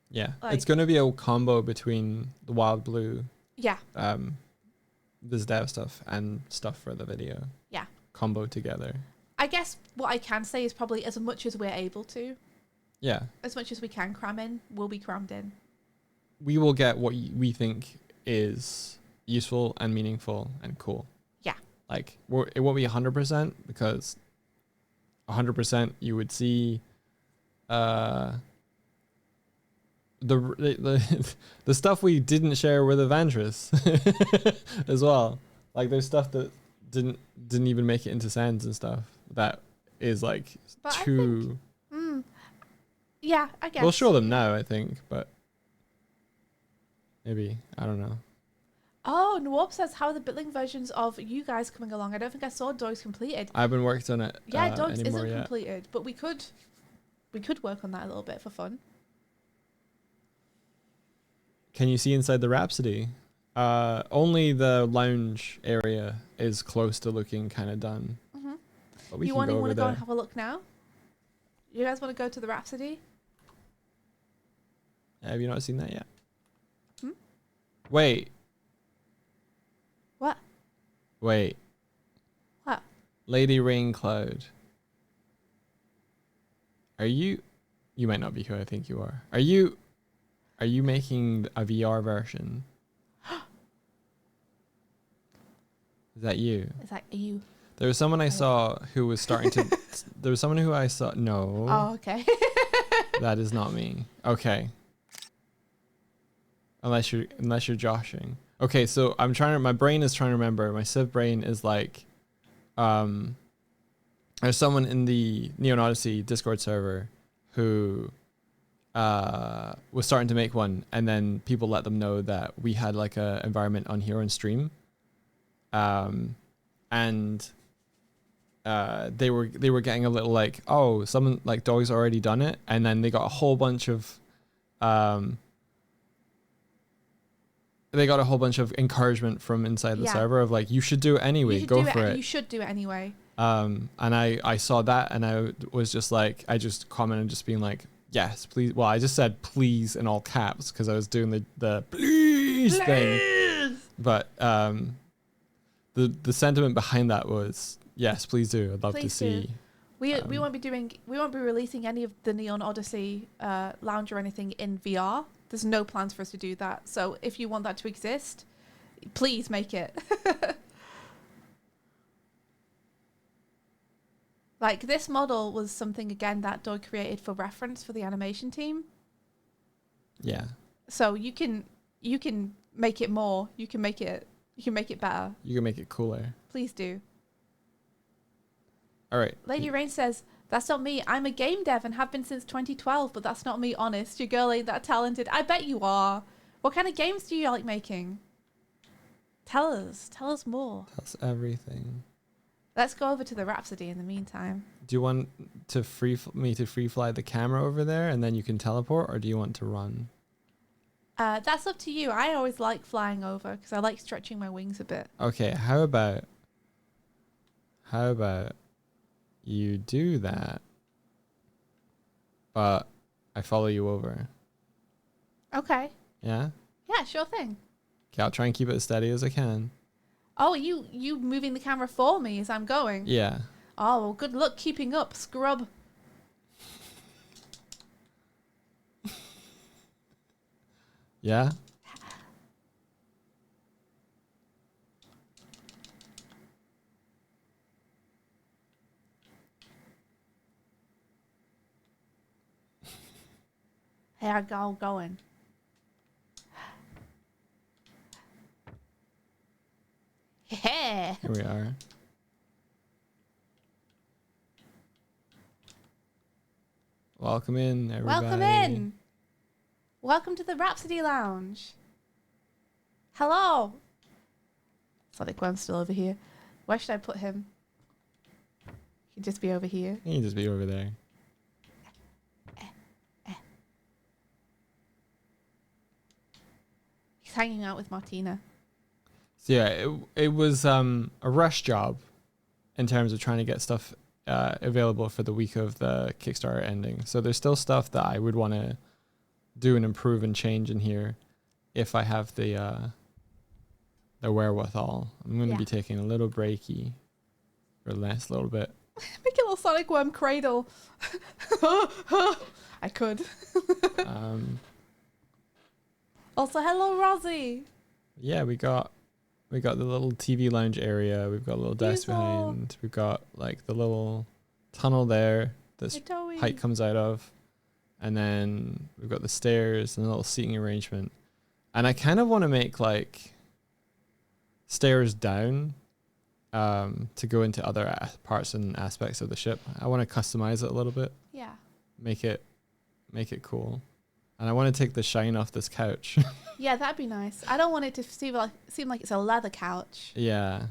Yeah, like, it's going to be a combo between the Wild Blue, this dev stuff and stuff for the video. Yeah, combo together. I guess what I can say is probably as much as we're able to. Yeah, as much as we can cram in, will be crammed in. We will get what we think is useful and meaningful and cool. Yeah, like it won't be 100% because 100% you would see the stuff we didn't share with Evandris as well. Like there's stuff that didn't even make it into Sends and stuff that is like but too. Yeah, I guess We'll show them now, I think, but maybe I don't know. Oh, Nwarp says, how are the building versions of you guys coming along? I don't think I saw Dogs completed. I haven't worked on it. Yeah, Dogs isn't yet. Completed, but we could work on that a little bit for fun. Can you see inside the Rhapsody? Only the lounge area is close to looking kind of done. Mm-hmm. But we you want to go and have a look now? You guys want to go to the Rhapsody? Have you not seen that yet? Wait. What? Wait. What? Lady Raincloud. Are you... You might not be who I think you are. Are you making a VR version? Is that you? Is that you? There was someone I saw who was starting to... There was someone who I saw... No. Oh, okay. That is not me. Okay. Unless you're joshing. Okay, so my brain is trying to remember. My Civ brain is like, there's someone in the Neon Odyssey Discord server who was starting to make one, and then people let them know that we had like a environment on here on stream. And they were getting a little like, oh, someone like Dog's already done it, and then they got a whole bunch of encouragement from inside the server of like, you should do it anyway, go for it. You should do it anyway. And I saw that, and I was just like, I just commented just being like, yes, please. Well, I just said please in all caps because I was doing the please thing. But the sentiment behind that was, yes, please do. I'd love to see. We won't be releasing any of the Neon Odyssey lounge or anything in VR. There's no plans for us to do that. So if you want that to exist, please make it. Like this model was something again that Doug created for reference for the animation team. Yeah. So you can make it more. You can make it better. You can make it cooler. Please do. All right. Lady Rain says, that's not me. I'm a game dev and have been since 2012, but that's not me, honest. Your girl ain't that talented. I bet you are. What kind of games do you like making? Tell us. Tell us more. Tell us everything. Let's go over to the Rhapsody in the meantime. Do you want to free fly the camera over there and then you can teleport, or do you want to run? That's up to you. I always like flying over because I like stretching my wings a bit. Okay, how about you do that, but I follow you over. Okay. Yeah? Yeah, sure thing. Okay, I'll try and keep it as steady as I can. Oh, you moving the camera for me as I'm going? Yeah. Oh, well, good luck keeping up, scrub. Yeah? Hey, I go going. Yeah. Here we are. Welcome in, everybody. Welcome in. Welcome to the Rhapsody Lounge. Hello. Sonic Worm's still over here. Where should I put him? He'd just be over here. He can just be over there. He's hanging out with Martina. So yeah, it was a rush job in terms of trying to get stuff available for the week of the Kickstarter ending. So there's still stuff that I would want to do and improve and change in here if I have the wherewithal. I'm going to be taking a little breaky for the last little bit. Make a little Sonic Worm cradle. I could. Also, hello, Rosie. Yeah, we got the little TV lounge area. We've got a little desk behind. We've got like the little tunnel there that height comes out of. And then we've got the stairs and a little seating arrangement. And I kind of want to make like stairs down to go into other parts and aspects of the ship. I want to customize it a little bit. Yeah. Make it cool. And I want to take the shine off this couch. Yeah, that'd be nice. I don't want it to seem like it's a leather couch. Yeah.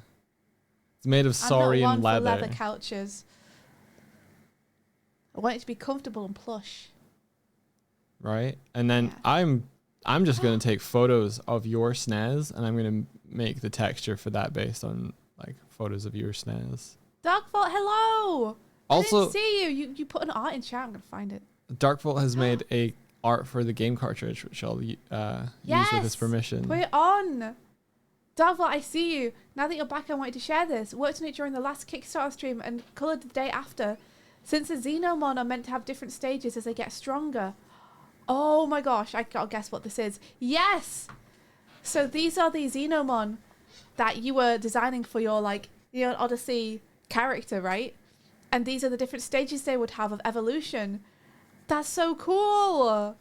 It's made of saurian leather. For leather couches. I want it to be comfortable and plush. Right? And then I'm just going to take photos of your SNES and I'm going to make the texture for that based on like photos of your SNES. Darkvault, hello. Also, I didn't see you. You put an art in chat. I'm going to find it. Darkvault has made a art for the game cartridge, which I'll use with his permission. Put it on. Darkvault, I see you. Now that you're back, I wanted to share this. Worked on it during the last Kickstarter stream and coloured the day after. Since the Xenomon are meant to have different stages as they get stronger. Oh my gosh, I gotta guess what this is. Yes! So these are the Xenomon that you were designing for your Odyssey character, right? And these are the different stages they would have of evolution. That's so cool!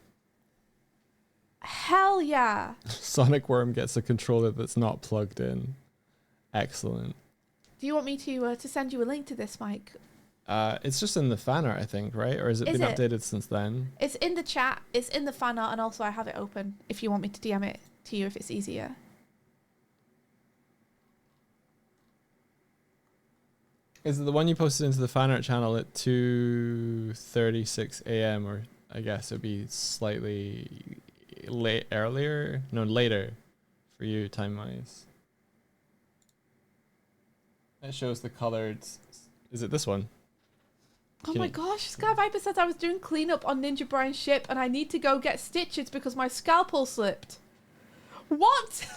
Hell yeah! Sonic Worm gets a controller that's not plugged in. Excellent. Do you want me to send you a link to this, Mike? It's just in the fan art, I think, right? Or has it been updated since then? It's in the chat, it's in the fan art, and also I have it open if you want me to DM it to you if it's easier. Is it the one you posted into the fan art channel at 2:36 a.m. or I guess it'd be slightly later for you time-wise? It shows the colored... Is it this one? Oh my gosh, Sky Viper says I was doing cleanup on Ninja Brian's ship and I need to go get stitches because my scalpel slipped. What?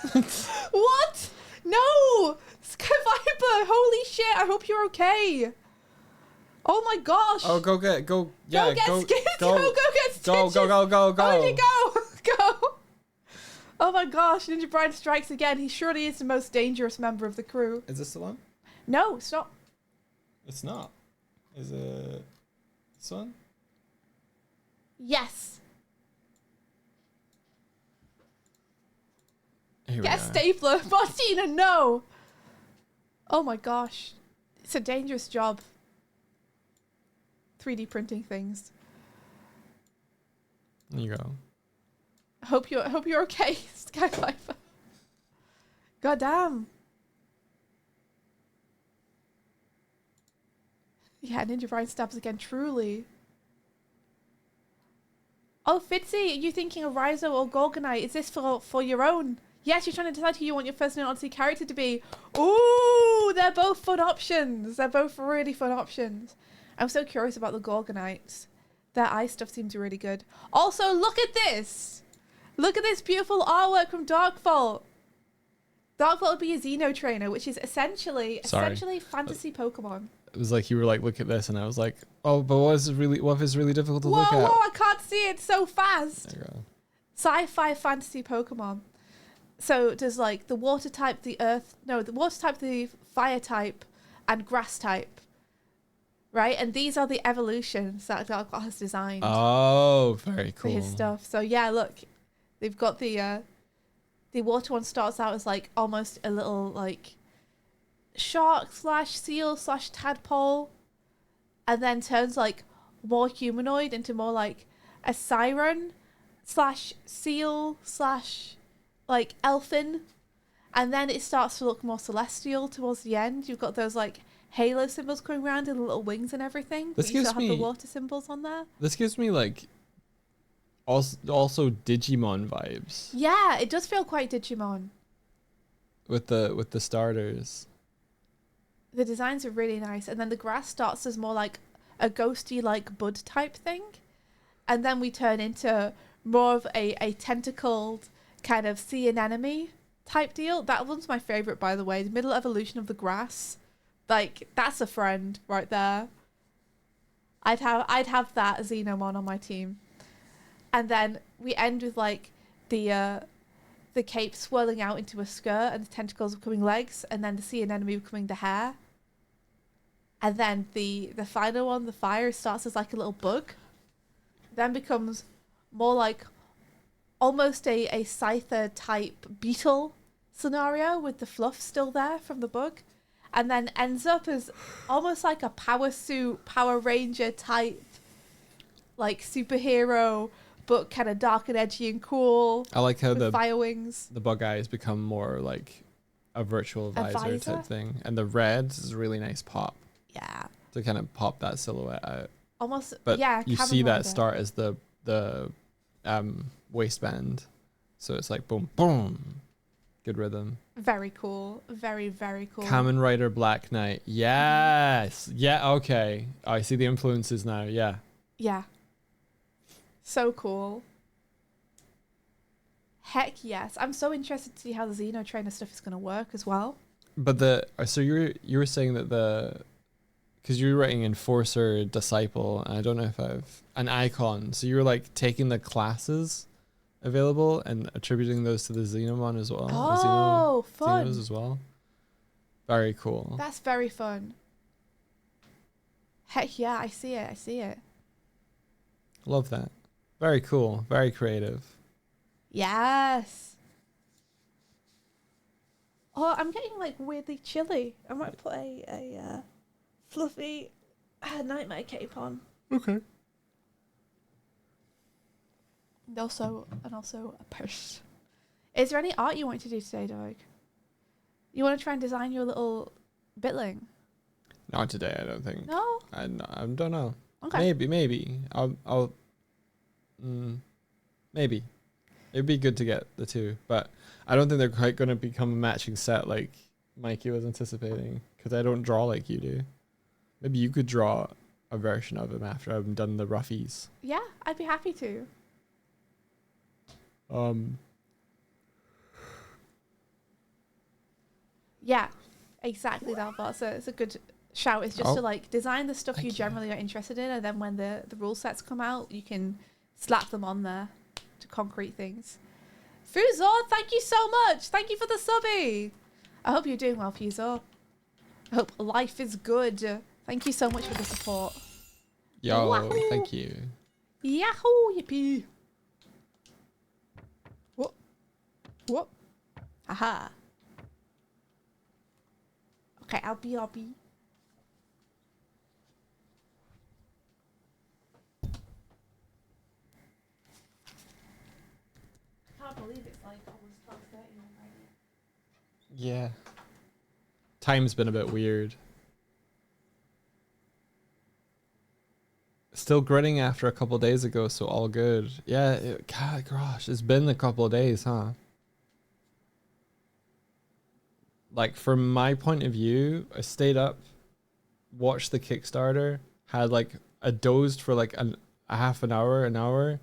What? No! Sky Viper, holy shit, I hope you're okay. Oh my gosh. Oh, go get stitches. Go. Where did you go? Go. Oh my gosh, Ninja Brian strikes again. He surely is the most dangerous member of the crew. Is this the one? No, it's not. It's not. Is it this one? Yes. Get a stapler. Martina, no. Oh my gosh. It's a dangerous job. 3D printing things. There you go. Hope you're okay, Skylifer. God damn. Yeah, Ninja Brian stabs again, truly. Oh, Fitzy, are you thinking of Rhizo or Gorgonite? Is this for your own? Yes, you're trying to decide who you want your first Odyssey character to be. Ooh, they're both fun options. They're both really fun options. I'm so curious about the Gorgonites. Their eye stuff seems really good. Also, look at this. Look at this beautiful artwork from Darkvault. Darkvault would be a Xeno trainer, which is essentially fantasy Pokemon. It was like you were like, look at this, and I was like, oh, but what if it's really difficult to look at? Whoa, I can't see it so fast. There you go. Sci-fi fantasy Pokemon. So there's like the water type, the water type, the fire type, and grass type. Right? And these are the evolutions that Darkvault has designed. Oh, very cool. For his stuff. So yeah, look. They've got the water one starts out as like almost a little like shark / seal / tadpole, and then turns like more humanoid into more like a siren / seal / like elfin, and then it starts to look more celestial towards the end. You've got those like halo symbols coming around and the little wings and everything. This gives me have the water symbols on there. This gives me like also Digimon vibes. Yeah, it does feel quite Digimon. With the starters. The designs are really nice, and then the grass starts as more like a ghosty like bud type thing, and then we turn into more of a tentacled kind of sea anemone type deal. That one's my favorite, by the way. The middle evolution of the grass, like that's a friend right there. I'd have that Xenomon on my team, and then we end with like the cape swirling out into a skirt and the tentacles becoming legs, and then the sea anemone becoming the hair. And then the final one, the fire, starts as like a little bug. then becomes more like almost a Scyther type beetle scenario with the fluff still there from the book, and then ends up as almost like a power suit, Power Ranger type, like superhero, but kind of dark and edgy and cool. I like how the fire wings. The bug eyes become more like a virtual visor type thing, and the red is a really nice pop. Yeah. To kind of pop that silhouette out. Almost. But yeah. You see that start as the waistband, so it's like boom, boom, good rhythm. Very cool. Very, very cool. Kamen Rider Black Knight. Yes. Yeah. Okay. I see the influences now. Yeah. Yeah. So cool. Heck yes. I'm so interested to see how the Xeno Trainer stuff is going to work as well. But so you were saying that because you were writing Enforcer, Disciple, and I don't know if I've an Icon. So you were like taking the classes available and attributing those to the Xenomon as well. Oh, fun. Xenos as well. Very cool. That's very fun. Heck yeah, I see it. I see it. Love that. Very cool. Very creative. Yes. Oh, I'm getting like weirdly chilly. I might put a fluffy nightmare cape on. Okay. And also a purse. Is there any art you want to do today, Doug? You want to try and design your little bitling? Not today, I don't think. No? I don't know. Okay. Maybe. Maybe. It'd be good to get the two, but I don't think they're quite going to become a matching set like Mikey was anticipating, because I don't draw like you do. Maybe you could draw a version of him after I've done the roughies. Yeah, I'd be happy to. Yeah, exactly that, but so it's a good shout. It's just to like design the stuff you generally are interested in, and then when the rule sets come out, you can slap them on there to concrete things. Fuzor, thank you so much. Thank you for the subby. I hope you're doing well, Fuzor. I hope life is good. Thank you so much for the support. Yo, Wahoo. Thank you. Yahoo, yippee. Whoop. Whoop. Haha. Okay, I'll be. I can't believe it's like almost 12:30 already. Yeah. Time's been a bit weird. Still grinning after a couple days ago, so all good. Yeah, God, gosh, it's been a couple of days, huh? Like, from my point of view, I stayed up, watched the Kickstarter, had like a dozed for like a half an hour,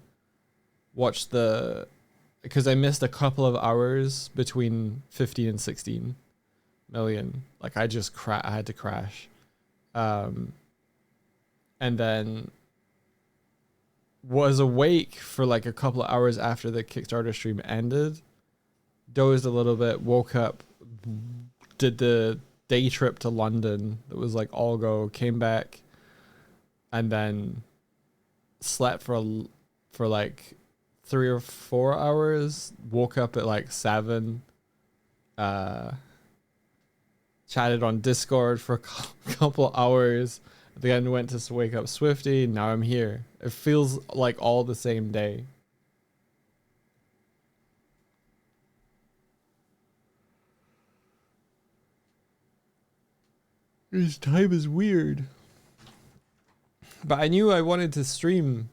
watched because I missed a couple of hours between 15 and 16 million. Like, I had to crash. And then was awake for like a couple of hours after the Kickstarter stream ended, dozed a little bit, woke up, did the day trip to London that was like all go, came back, and then slept for like 3 or 4 hours, woke up at like 7, chatted on Discord for a couple hours, then went to wake up Swifty. Now I'm here. It feels like all the same day. This time is weird. But I knew I wanted to stream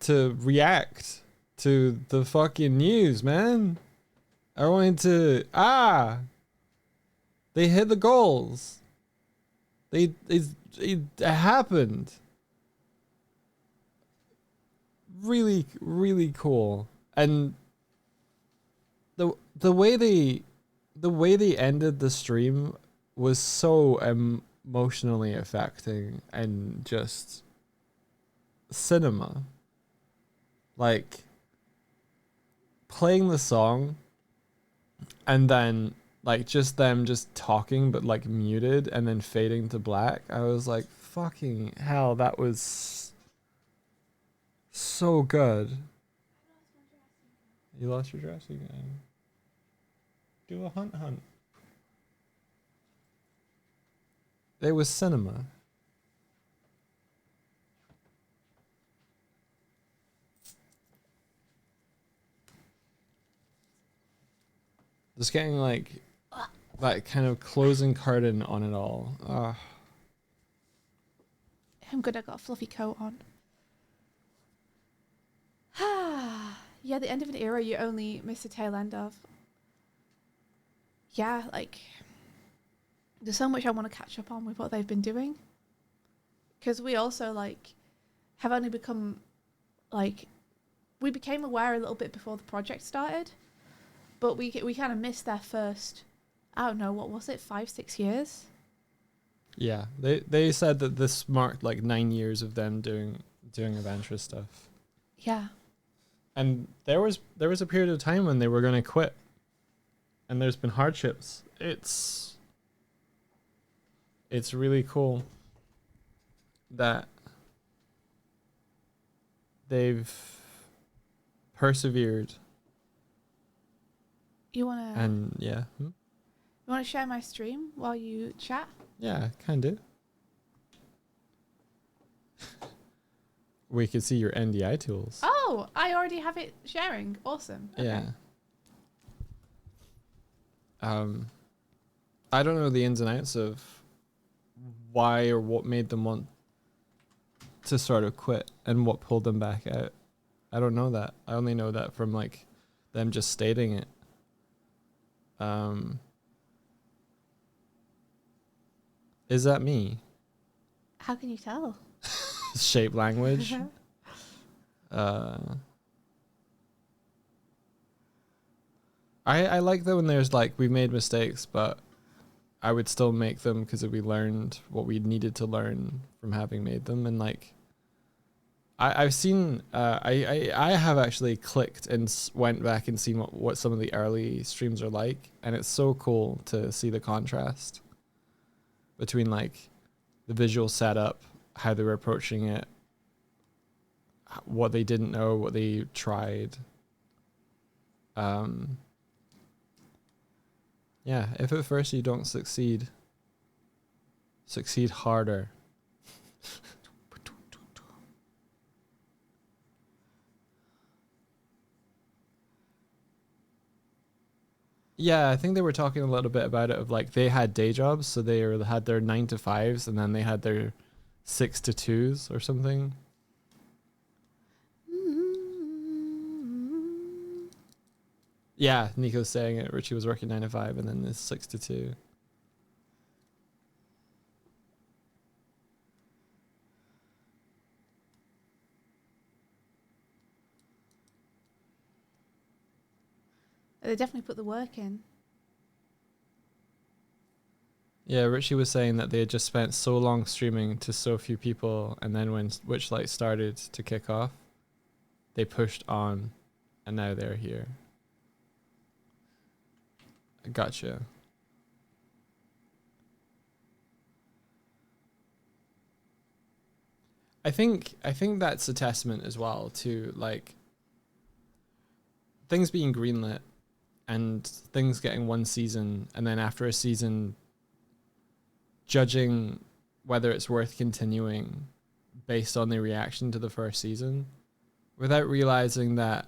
to react to the fucking news, man. I wanted to they hit the goals. It happened. Really, really cool. And the way they ended the stream was so emotionally affecting and just cinema. Like, playing the song and then like just them just talking but like muted and then fading to black. I was like, fucking hell, that was so good. You lost your dress again. Do a hunt. It was cinema. Just getting like that kind of closing curtain on it all. I'm good. I got a fluffy coat on. Yeah, the end of an era you only miss the tail end of. Yeah, like there's so much I want to catch up on with what they've been doing. Because we also like have only become like we became aware a little bit before the project started, but we kind of missed their first. I don't know, what was it, 5-6 years? Yeah, they said that this marked like 9 years of them doing adventurous stuff. Yeah. And there was a period of time when they were going to quit, and there's been hardships. It's really cool that they've persevered. You wanna? And yeah. You wanna share my stream while you chat? Yeah, can do. We can see your NDI tools. Oh, I already have it sharing. Awesome. Okay. Yeah. I don't know the ins and outs of why or what made them want to sort of quit and what pulled them back out. I don't know that. I only know that from like them just stating it. Is that me? How can you tell? Shape language. I like that when there's like we've made mistakes, but I would still make them because we learned what we needed to learn from having made them. And like I've seen I have actually clicked and went back and seen what some of the early streams are like, and it's so cool to see the contrast between like the visual setup, how they were approaching it, what they didn't know, what they tried. Yeah, if at first you don't succeed harder. Yeah, I think they were talking a little bit about it of like they had day jobs, so they had their 9 to 5s and then they had their 6 to 2s or something. Yeah, Nico's saying it. Richie was working 9 to 5 and then this 6 to 2. They definitely put the work in. Yeah, Richie was saying that they had just spent so long streaming to so few people, and then when Witchlight started to kick off, they pushed on, and now they're here. Gotcha. I think that's a testament as well to like things being greenlit and things getting one season, and then after a season judging whether it's worth continuing based on the reaction to the first season, without realizing that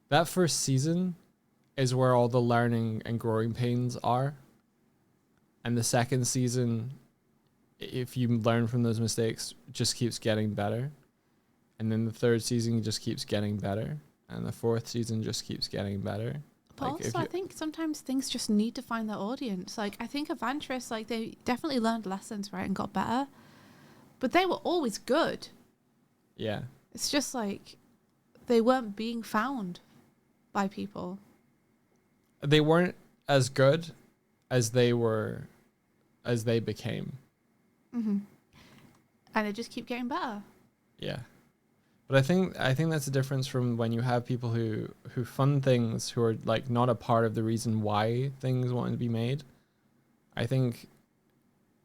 that first season is where all the learning and growing pains are. And the second season, if you learn from those mistakes, just keeps getting better. And then the third season just keeps getting better. And the fourth season just keeps getting better. But like also, I think sometimes things just need to find their audience. Like, I think Adventurous, like, they definitely learned lessons, right, and got better. But they were always good. Yeah. It's just, like, they weren't being found by people. They weren't as good as they became. Mm-hmm. And they just keep getting better. Yeah. But I think that's a difference from when you have people who fund things who are like not a part of the reason why things want to be made. I think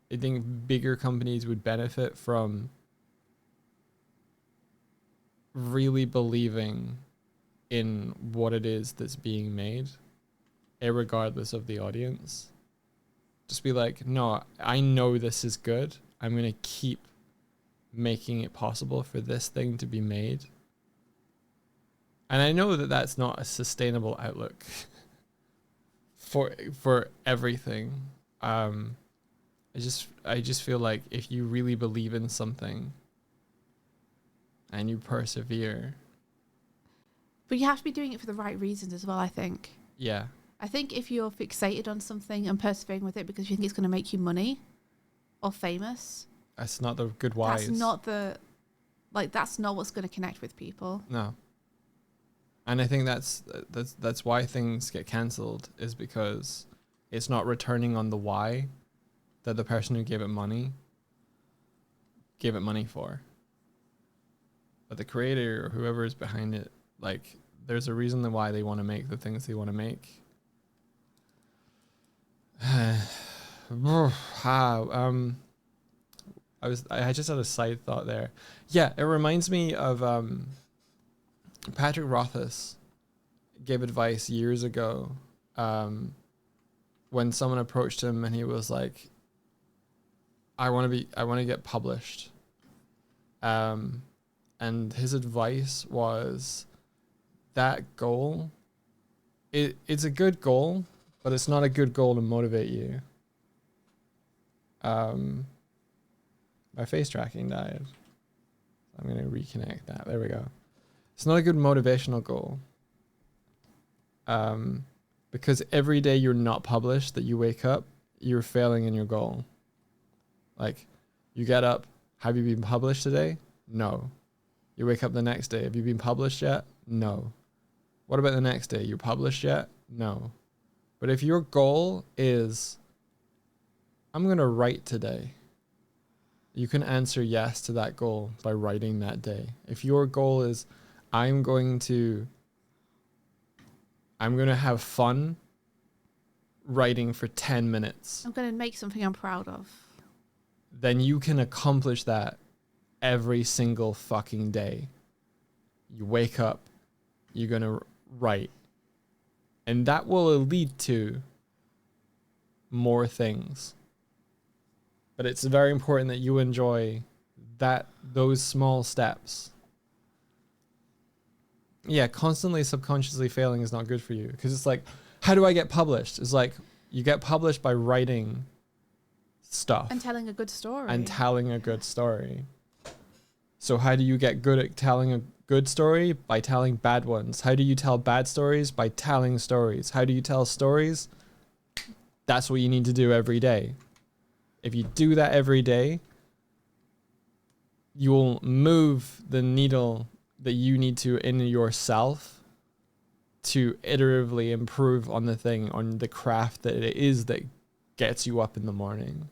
bigger companies would benefit from really believing in what it is that's being made, irregardless of the audience. Just be like, no, I know this is good. I'm going to keep making it possible for this thing to be made. And I know that that's not a sustainable outlook for everything. I just feel like if you really believe in something and you persevere. But you have to be doing it for the right reasons as well, I think. Yeah. I think if you're fixated on something and persevering with it because you think it's going to make you money or famous, that's not the good wise. That's not what's going to connect with people. No. And I think that's why things get cancelled, is because it's not returning on the why that the person who gave it money for. But the creator or whoever is behind it, like, there's a reason why they want to make the things they want to make. I just had a side thought there. Yeah, it reminds me of Patrick Rothfuss gave advice years ago when someone approached him and he was like, I want to get published. And his advice was that goal, it's a good goal, but it's not a good goal to motivate you. My face tracking died. I'm going to reconnect that. There we go. It's not a good motivational goal. Because every day you're not published, that you wake up, you're failing in your goal. Like, you get up, have you been published today? No. You wake up the next day, have you been published yet? No. What about the next day? You're published yet? No. But if your goal is, I'm going to write today, you can answer yes to that goal by writing that day. If your goal is, I'm going to have fun writing for 10 minutes. I'm going to make something I'm proud of. Then you can accomplish that every single fucking day. You wake up, you're going to write. And that will lead to more things. But it's very important that you enjoy those small steps. Yeah, constantly subconsciously failing is not good for you, because it's like, how do I get published? It's like, you get published by writing stuff. And telling a good story. So how do you get good at telling a good story? By telling bad ones. How do you tell bad stories? By telling stories. How do you tell stories? That's what you need to do every day. If you do that every day, you will move the needle that you need to in yourself to iteratively improve on the craft that it is that gets you up in the morning.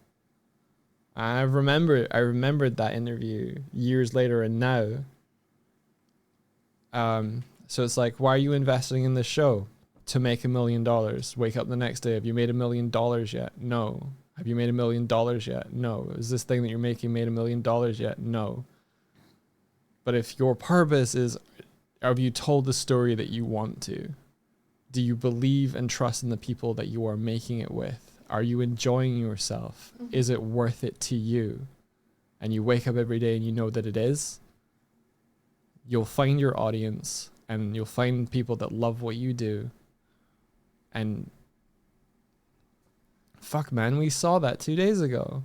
I remembered that interview years later and now. So it's like, why are you investing in this show? To make $1 million. Wake up the next day. Have you made $1 million yet? No. Have you made $1 million yet? No. Is this thing that you're making made $1 million yet? No. But if your purpose is, have you told the story that you want to? Do you believe and trust in the people that you are making it with? Are you enjoying yourself? Mm-hmm. Is it worth it to you? And you wake up every day and you know that it is. You'll find your audience and you'll find people that love what you do. And fuck, man, we saw that 2 days ago.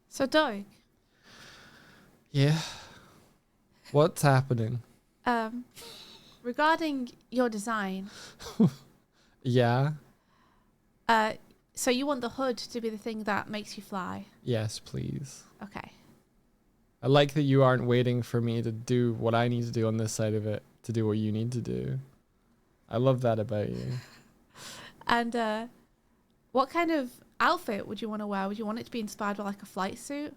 So, Doug. Yeah. What's happening? Regarding your design. Yeah. So you want the hood to be the thing that makes you fly? Yes, please. Okay. I like that you aren't waiting for me to do what I need to do on this side of it to do what you need to do. I love that about you. And what kind of outfit would you want to wear? Would you want it to be inspired by like a flight suit?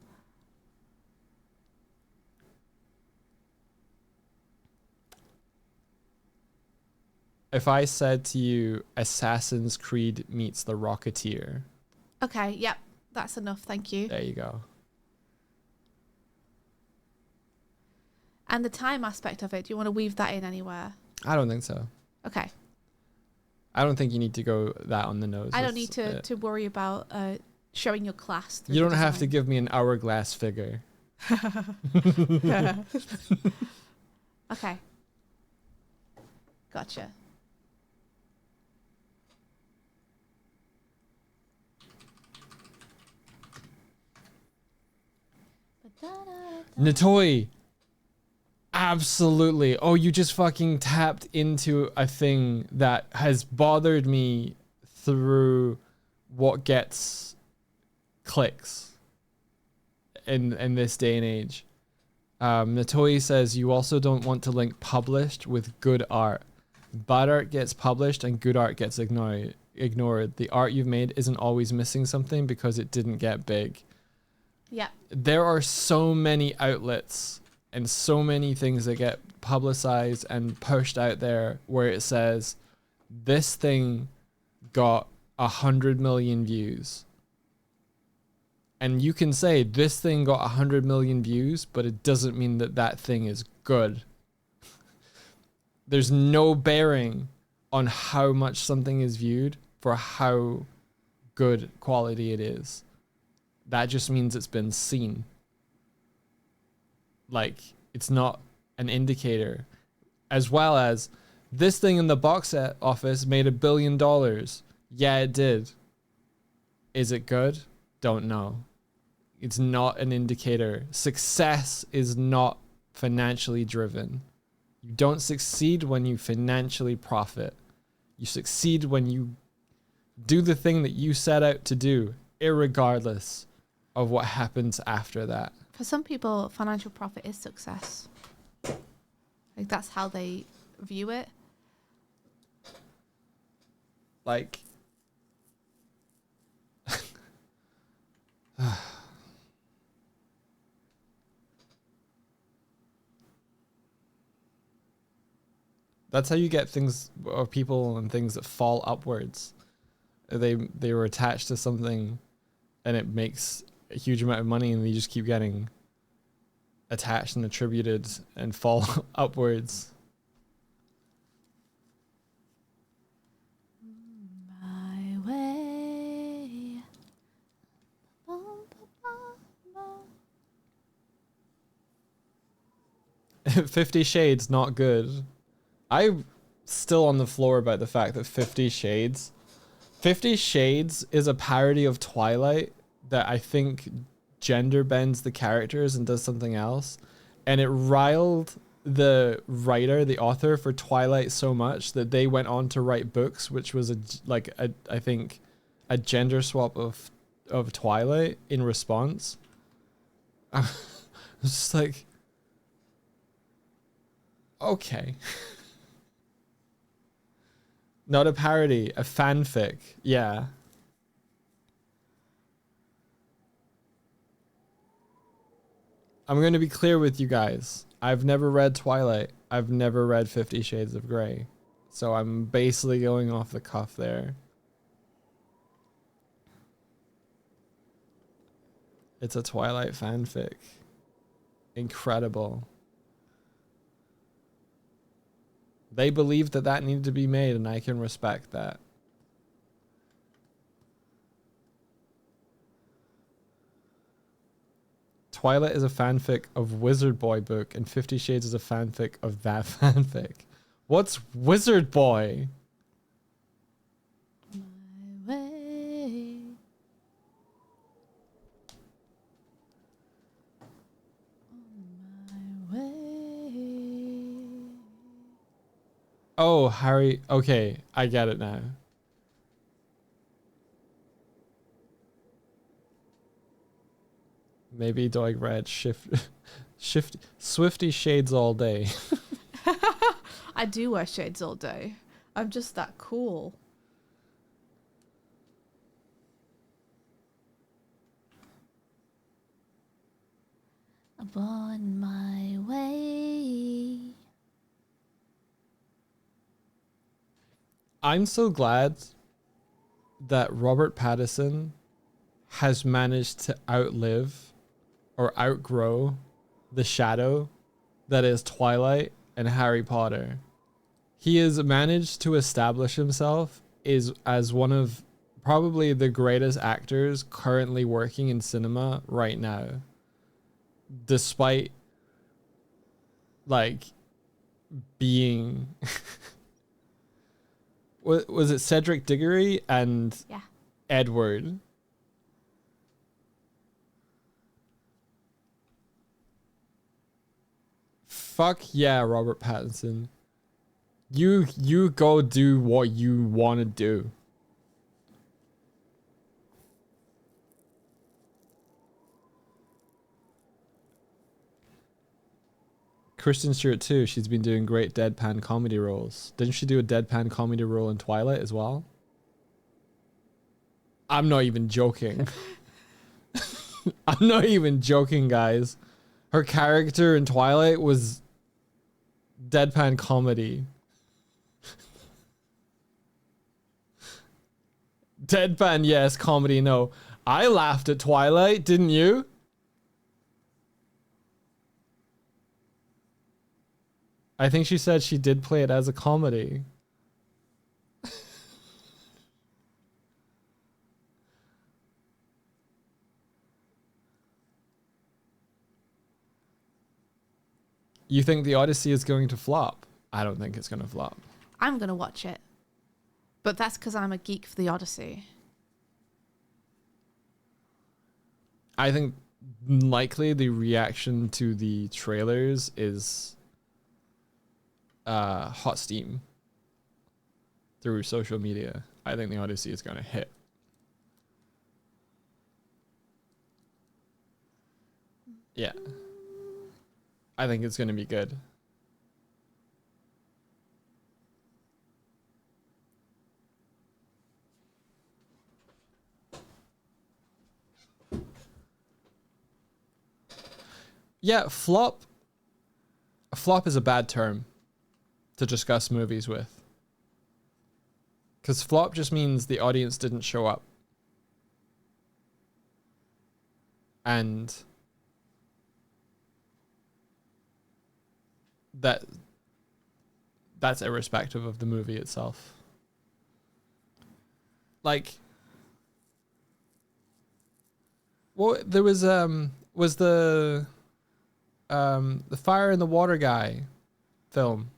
If I said to you, Assassin's Creed meets The Rocketeer. Okay, yep. That's enough, thank you. There you go. And the time aspect of it, do you want to weave that in anywhere? I don't think so. Okay. I don't think you need to go that on the nose. I don't need to worry about showing your class. You don't have to give me an hourglass figure. Okay. Gotcha. Natoi! Absolutely. Oh, you just fucking tapped into a thing that has bothered me through what gets clicks in this day and age. Natoi says you also don't want to link published with good art. Bad art gets published and good art gets ignored. The art you've made isn't always missing something because it didn't get big. Yeah. There are so many outlets and so many things that get publicized and pushed out there where it says this thing got 100 million views. And you can say this thing got 100 million views, but it doesn't mean that that thing is good. There's no bearing on how much something is viewed for how good quality it is. That just means it's been seen. Like, it's not an indicator. As well as, this thing in the box set office made $1 billion. Yeah, it did. Is it good? Don't know. It's not an indicator. Success is not financially driven. You don't succeed when you financially profit. You succeed when you do the thing that you set out to do, irregardless of what happens after that. For some people, financial profit is success. Like, that's how they view it. Like, that's how you get things or people and things that fall upwards. They were attached to something and it makes a huge amount of money and they just keep getting attached and attributed and fall upwards. My way. 50 Shades, not good. I'm still on the floor about the fact that 50 Shades is a parody of Twilight that I think gender bends the characters and does something else. And it riled the writer, the author for Twilight so much that they went on to write books, which was I think a gender swap of Twilight in response. I was just like, okay. Not a parody, a fanfic. Yeah. I'm going to be clear with you guys. I've never read Twilight. I've never read 50 Shades of Grey. So I'm basically going off the cuff there. It's a Twilight fanfic. Incredible. They believed that that needed to be made, and I can respect that. Twilight is a fanfic of Wizard Boy book, and 50 Shades is a fanfic of that fanfic. What's Wizard Boy? My way. On my way. Oh, Harry. Okay, I get it now. Maybe Doig read Swifty Shades all day. I do wear shades all day. I'm just that cool. On my way. I'm so glad that Robert Pattinson has managed to outlive or outgrow the shadow that is Twilight and Harry Potter. He has managed to establish himself as one of probably the greatest actors currently working in cinema right now, despite like being was it Cedric Diggory and Edward? Fuck yeah, Robert Pattinson. You go do what you want to do. Kristen Stewart too. She's been doing great deadpan comedy roles. Didn't she do a deadpan comedy role in Twilight as well? I'm not even joking. I'm not even joking, guys. Her character in Twilight was deadpan comedy. Deadpan, yes. Comedy, no. I laughed at Twilight, didn't you? I think she said she did play it as a comedy. You think the Odyssey is going to flop? I don't think it's going to flop. I'm going to watch it. But that's because I'm a geek for the Odyssey. I think likely the reaction to the trailers is hot steam through social media. I think the Odyssey is going to hit. Yeah. I think it's going to be good. Yeah, flop. A flop is a bad term to discuss movies with. Because flop just means the audience didn't show up. And that's irrespective of the movie itself. Like, well, there was the Fire and the Water guy film.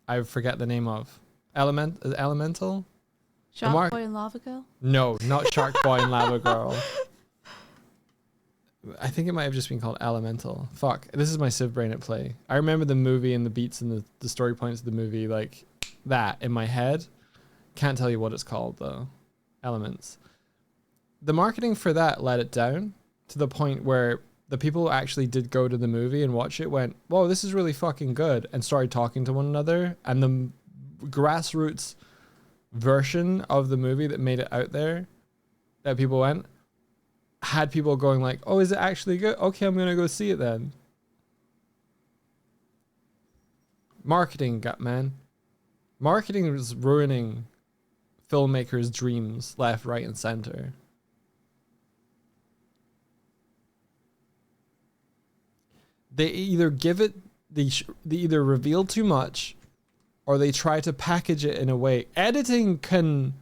I forget the name of. Elemental? Shark Boy and Lava Girl? No, not Shark Boy and Lava Girl. I think it might have just been called Elemental. Fuck, this is my Civ brain at play. I remember the movie and the beats and the story points of the movie like that in my head. Can't tell you what it's called though. Elements. The marketing for that let it down to the point where the people who actually did go to the movie and watch it went, whoa, this is really fucking good, and started talking to one another. And the grassroots version of the movie that made it out there, that people went, had people going like, oh, is it actually good? Okay, I'm going to go see it then. Marketing, man. Marketing is ruining filmmakers' dreams left, right, and center. They either they either reveal too much, or they try to package it in a way. Editing can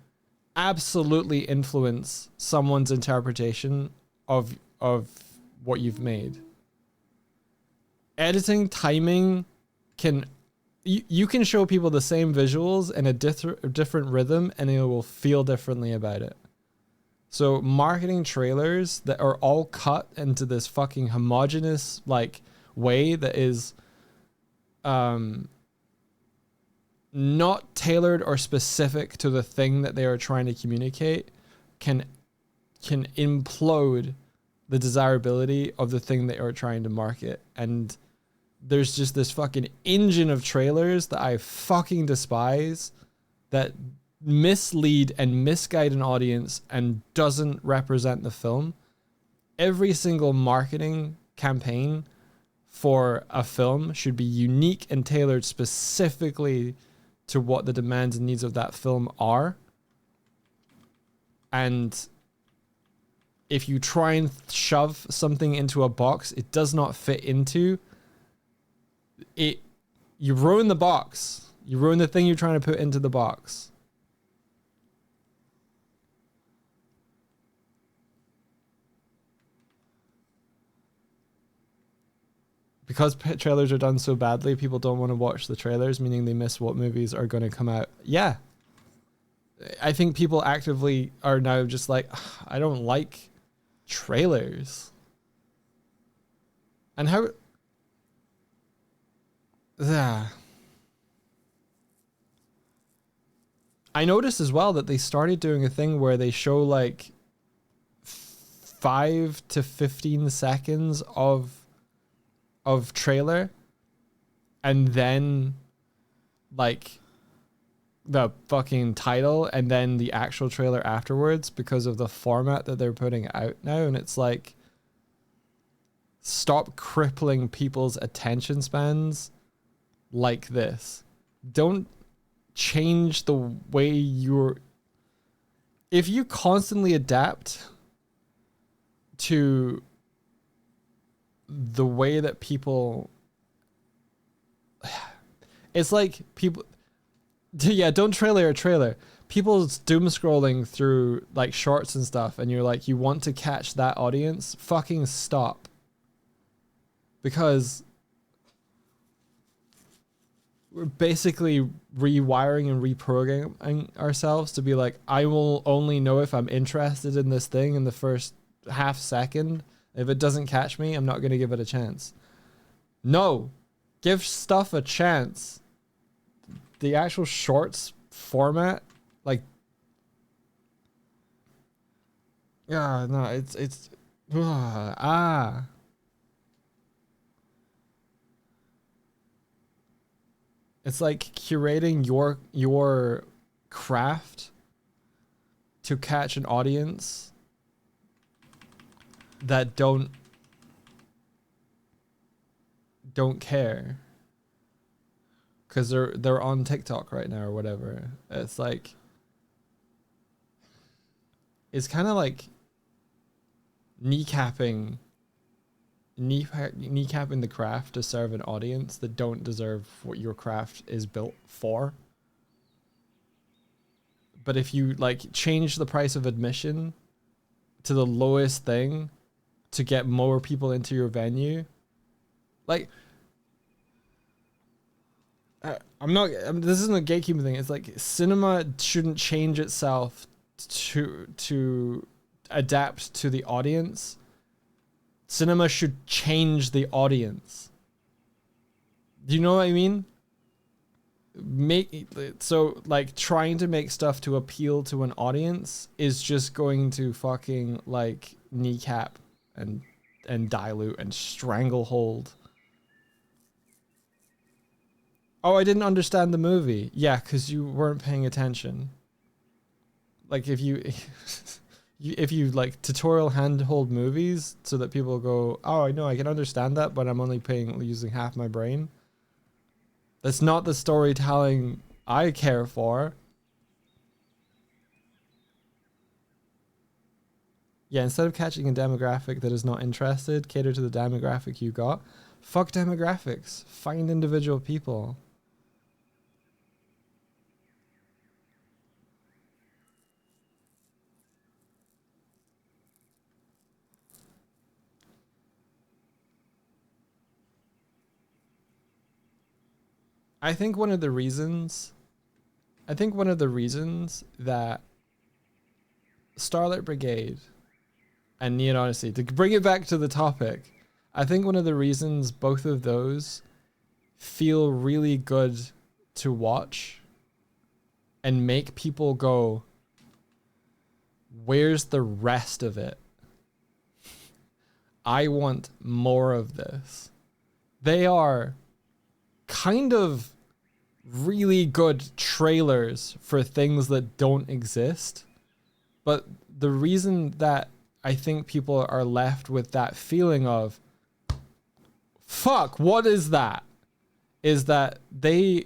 absolutely influence someone's interpretation of what you've made. Editing, timing can... You can show people the same visuals in a different rhythm, and they will feel differently about it. So marketing trailers that are all cut into this fucking homogenous like way that is not tailored or specific to the thing that they are trying to communicate can implode the desirability of the thing they are trying to market. And there's just this fucking engine of trailers that I fucking despise that mislead and misguide an audience and doesn't represent the film. Every single marketing campaign for a film should be unique and tailored specifically to what the demands and needs of that film are. And if you try and shove something into a box it does not fit into, you ruin the box. You ruin the thing you're trying to put into the box. Because trailers are done so badly, people don't want to watch the trailers, meaning they miss what movies are going to come out. Yeah. I think people actively are now just like, I don't like trailers. And how... Yeah. I noticed as well that they started doing a thing where they show like 5 to 15 seconds of trailer and then like the fucking title and then the actual trailer afterwards because of the format that they're putting out now. And it's like, stop crippling people's attention spans like this. Don't change the way if you constantly adapt to the way that people, it's like people, yeah, don't trailer a trailer. People's doom scrolling through like shorts and stuff and you're like, you want to catch that audience? Fucking stop. Because we're basically rewiring and reprogramming ourselves to be like, I will only know if I'm interested in this thing in the first half second. If it doesn't catch me, I'm not going to give it a chance. No, give stuff a chance. The actual shorts format, like, yeah, no, it's It's like curating your craft to catch an audience that don't care because they're on TikTok right now or whatever. It's like, it's kind of like kneecapping the craft to serve an audience that don't deserve what your craft is built for. But if you like change the price of admission to the lowest thing to get more people into your venue, like, this isn't a gatekeeping thing. It's like cinema shouldn't change itself to adapt to the audience. Cinema should change the audience. Do you know what I mean? So like trying to make stuff to appeal to an audience is just going to fucking like kneecap and dilute and stranglehold. Oh, I didn't understand the movie. Yeah, because you weren't paying attention. Like if you if you like tutorial handhold movies so that people go, oh, I know, I can understand that, but I'm only using half my brain. That's not the storytelling I care for. Yeah, instead of catching a demographic that is not interested, cater to the demographic you got. Fuck demographics. Find individual people. I think one of the reasons that Starlight Brigade and Neon Odyssey, to bring it back to the topic, I think one of the reasons both of those feel really good to watch and make people go, where's the rest of it? I want more of this. They are kind of really good trailers for things that don't exist. But the reason that I think people are left with that feeling of, fuck, what is that? Is that they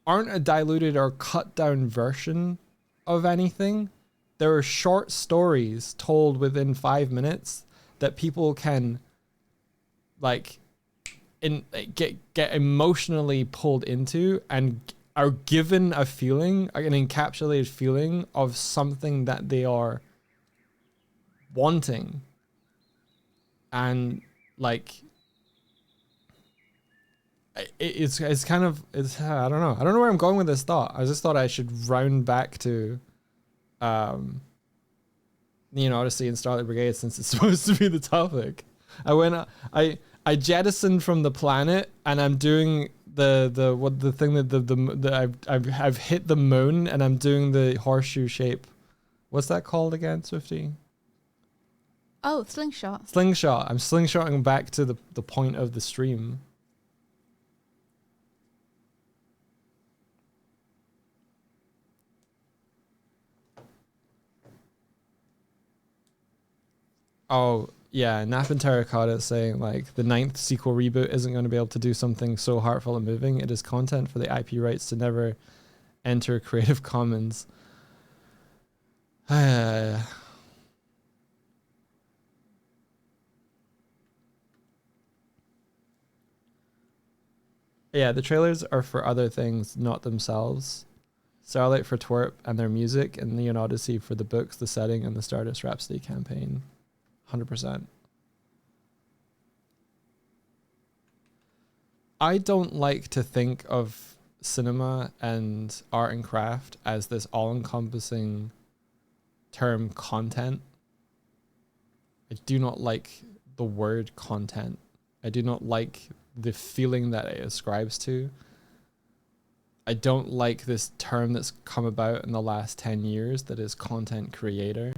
aren't a diluted or cut down version of anything. there are short stories told within 5 minutes that people can like get emotionally pulled into and are given a feeling, an encapsulated feeling of something that they are wanting. And like it's kind of, it's, I don't know where I'm going with this thought. I just thought I should round back to Odyssey and Starlight Brigade, since it's supposed to be the topic. I jettisoned from the planet, and I'm doing the thing that I've hit the moon, and I'm doing the horseshoe shape. What's that called again, Swifty? Oh, slingshot. Slingshot. I'm slingshotting back to the point of the stream. Oh, yeah, Nap and Terracotta is saying, like, the 9th sequel reboot isn't going to be able to do something so heartful and moving. It is content for the IP rights to never enter Creative Commons. Yeah, the trailers are for other things, not themselves. Starlight for twerp and their music, and Neon Odyssey for the books, the setting, and the Stardust Rhapsody campaign. 100%. I don't like to think of cinema and art and craft as this all-encompassing term content. I do not like the word content. I do not like the feeling that it ascribes to. I don't like this term that's come about in the last 10 years that is content creator.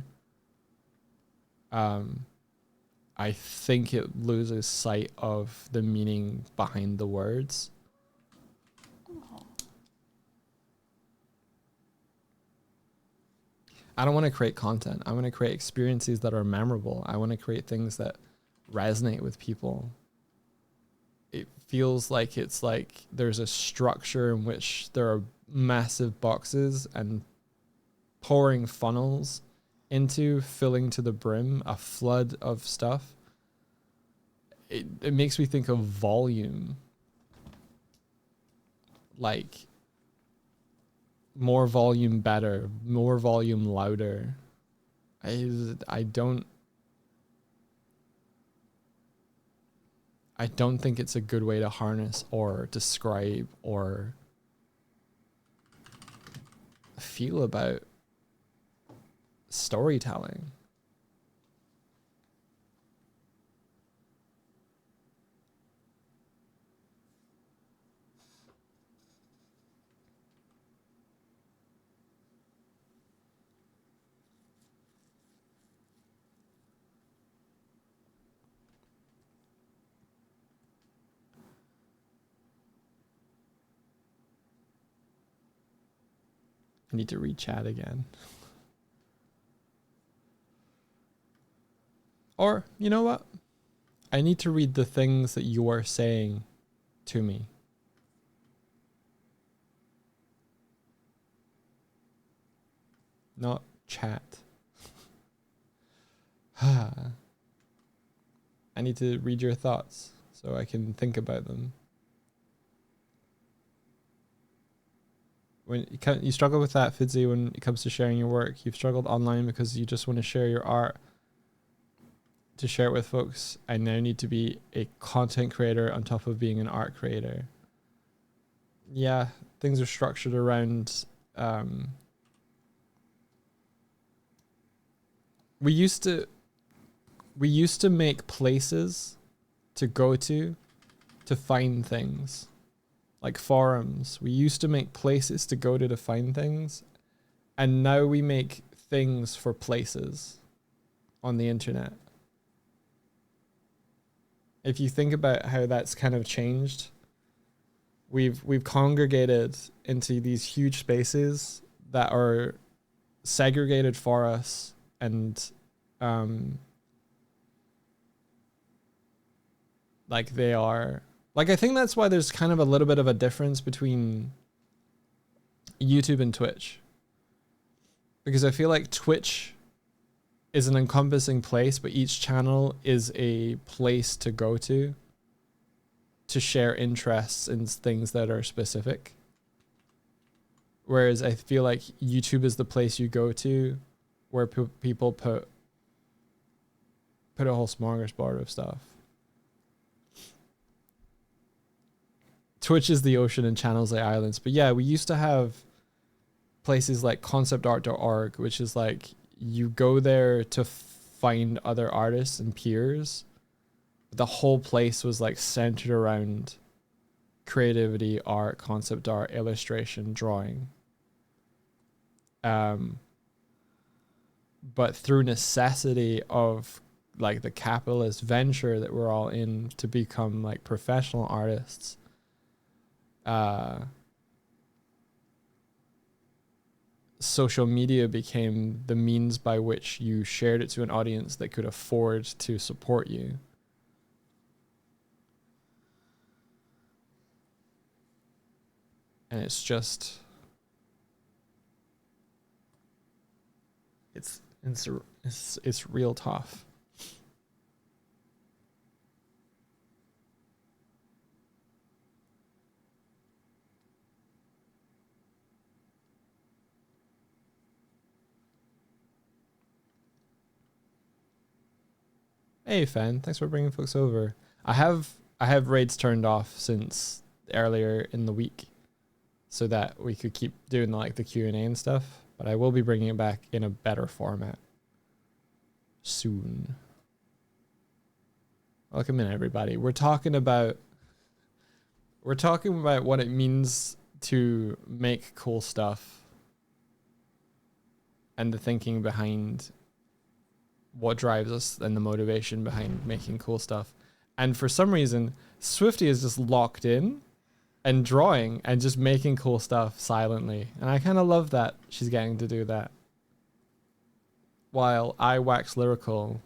I think it loses sight of the meaning behind the words. I don't want to create content. I want to create experiences that are memorable. I want to create things that resonate with people. It feels like it's like there's a structure in which there are massive boxes and pouring funnels into, filling to the brim, a flood of stuff. It makes me think of volume. Like, more volume better, more volume louder. I don't think it's a good way to harness or describe or feel about storytelling. I need to read chat again. Or, you know what? I need to read the things that you are saying to me. Not chat. I need to read your thoughts so I can think about them. When you struggle with that, Fidzi, when it comes to sharing your work, you've struggled online because you just want to share your art, to share it with folks. I now need to be a content creator on top of being an art creator. Yeah, things are structured around. We used to make places to go to find things. Like forums. We used to make places to go to find things. And now we make things for places on the internet. If you think about how that's kind of changed, we've congregated into these huge spaces that are segregated for us, and like they are, like, I think that's why there's kind of a little bit of a difference between YouTube and Twitch. because I feel like Twitch is an encompassing place, but each channel is a place to go to share interests in things that are specific. Whereas I feel like YouTube is the place you go to where people put a whole smorgasbord of stuff. Twitch is the ocean and channels like islands. But yeah, we used to have places like conceptart.org, which is like you go there to find other artists and peers. The whole place was like centered around creativity, art, concept art, illustration, drawing. But through necessity of like the capitalist venture that we're all in to become like professional artists, social media became the means by which you shared it to an audience that could afford to support you. And it's just, it's real tough. Hey Fen, thanks for bringing folks over. I have raids turned off since earlier in the week, so that we could keep doing like the Q&A and stuff. But I will be bringing it back in a better format soon. Welcome in, everybody. We're talking about what it means to make cool stuff and the thinking behind what drives us and the motivation behind making cool stuff. And for some reason, Swifty is just locked in and drawing and just making cool stuff silently. And I kind of love that she's getting to do that, while I wax lyrical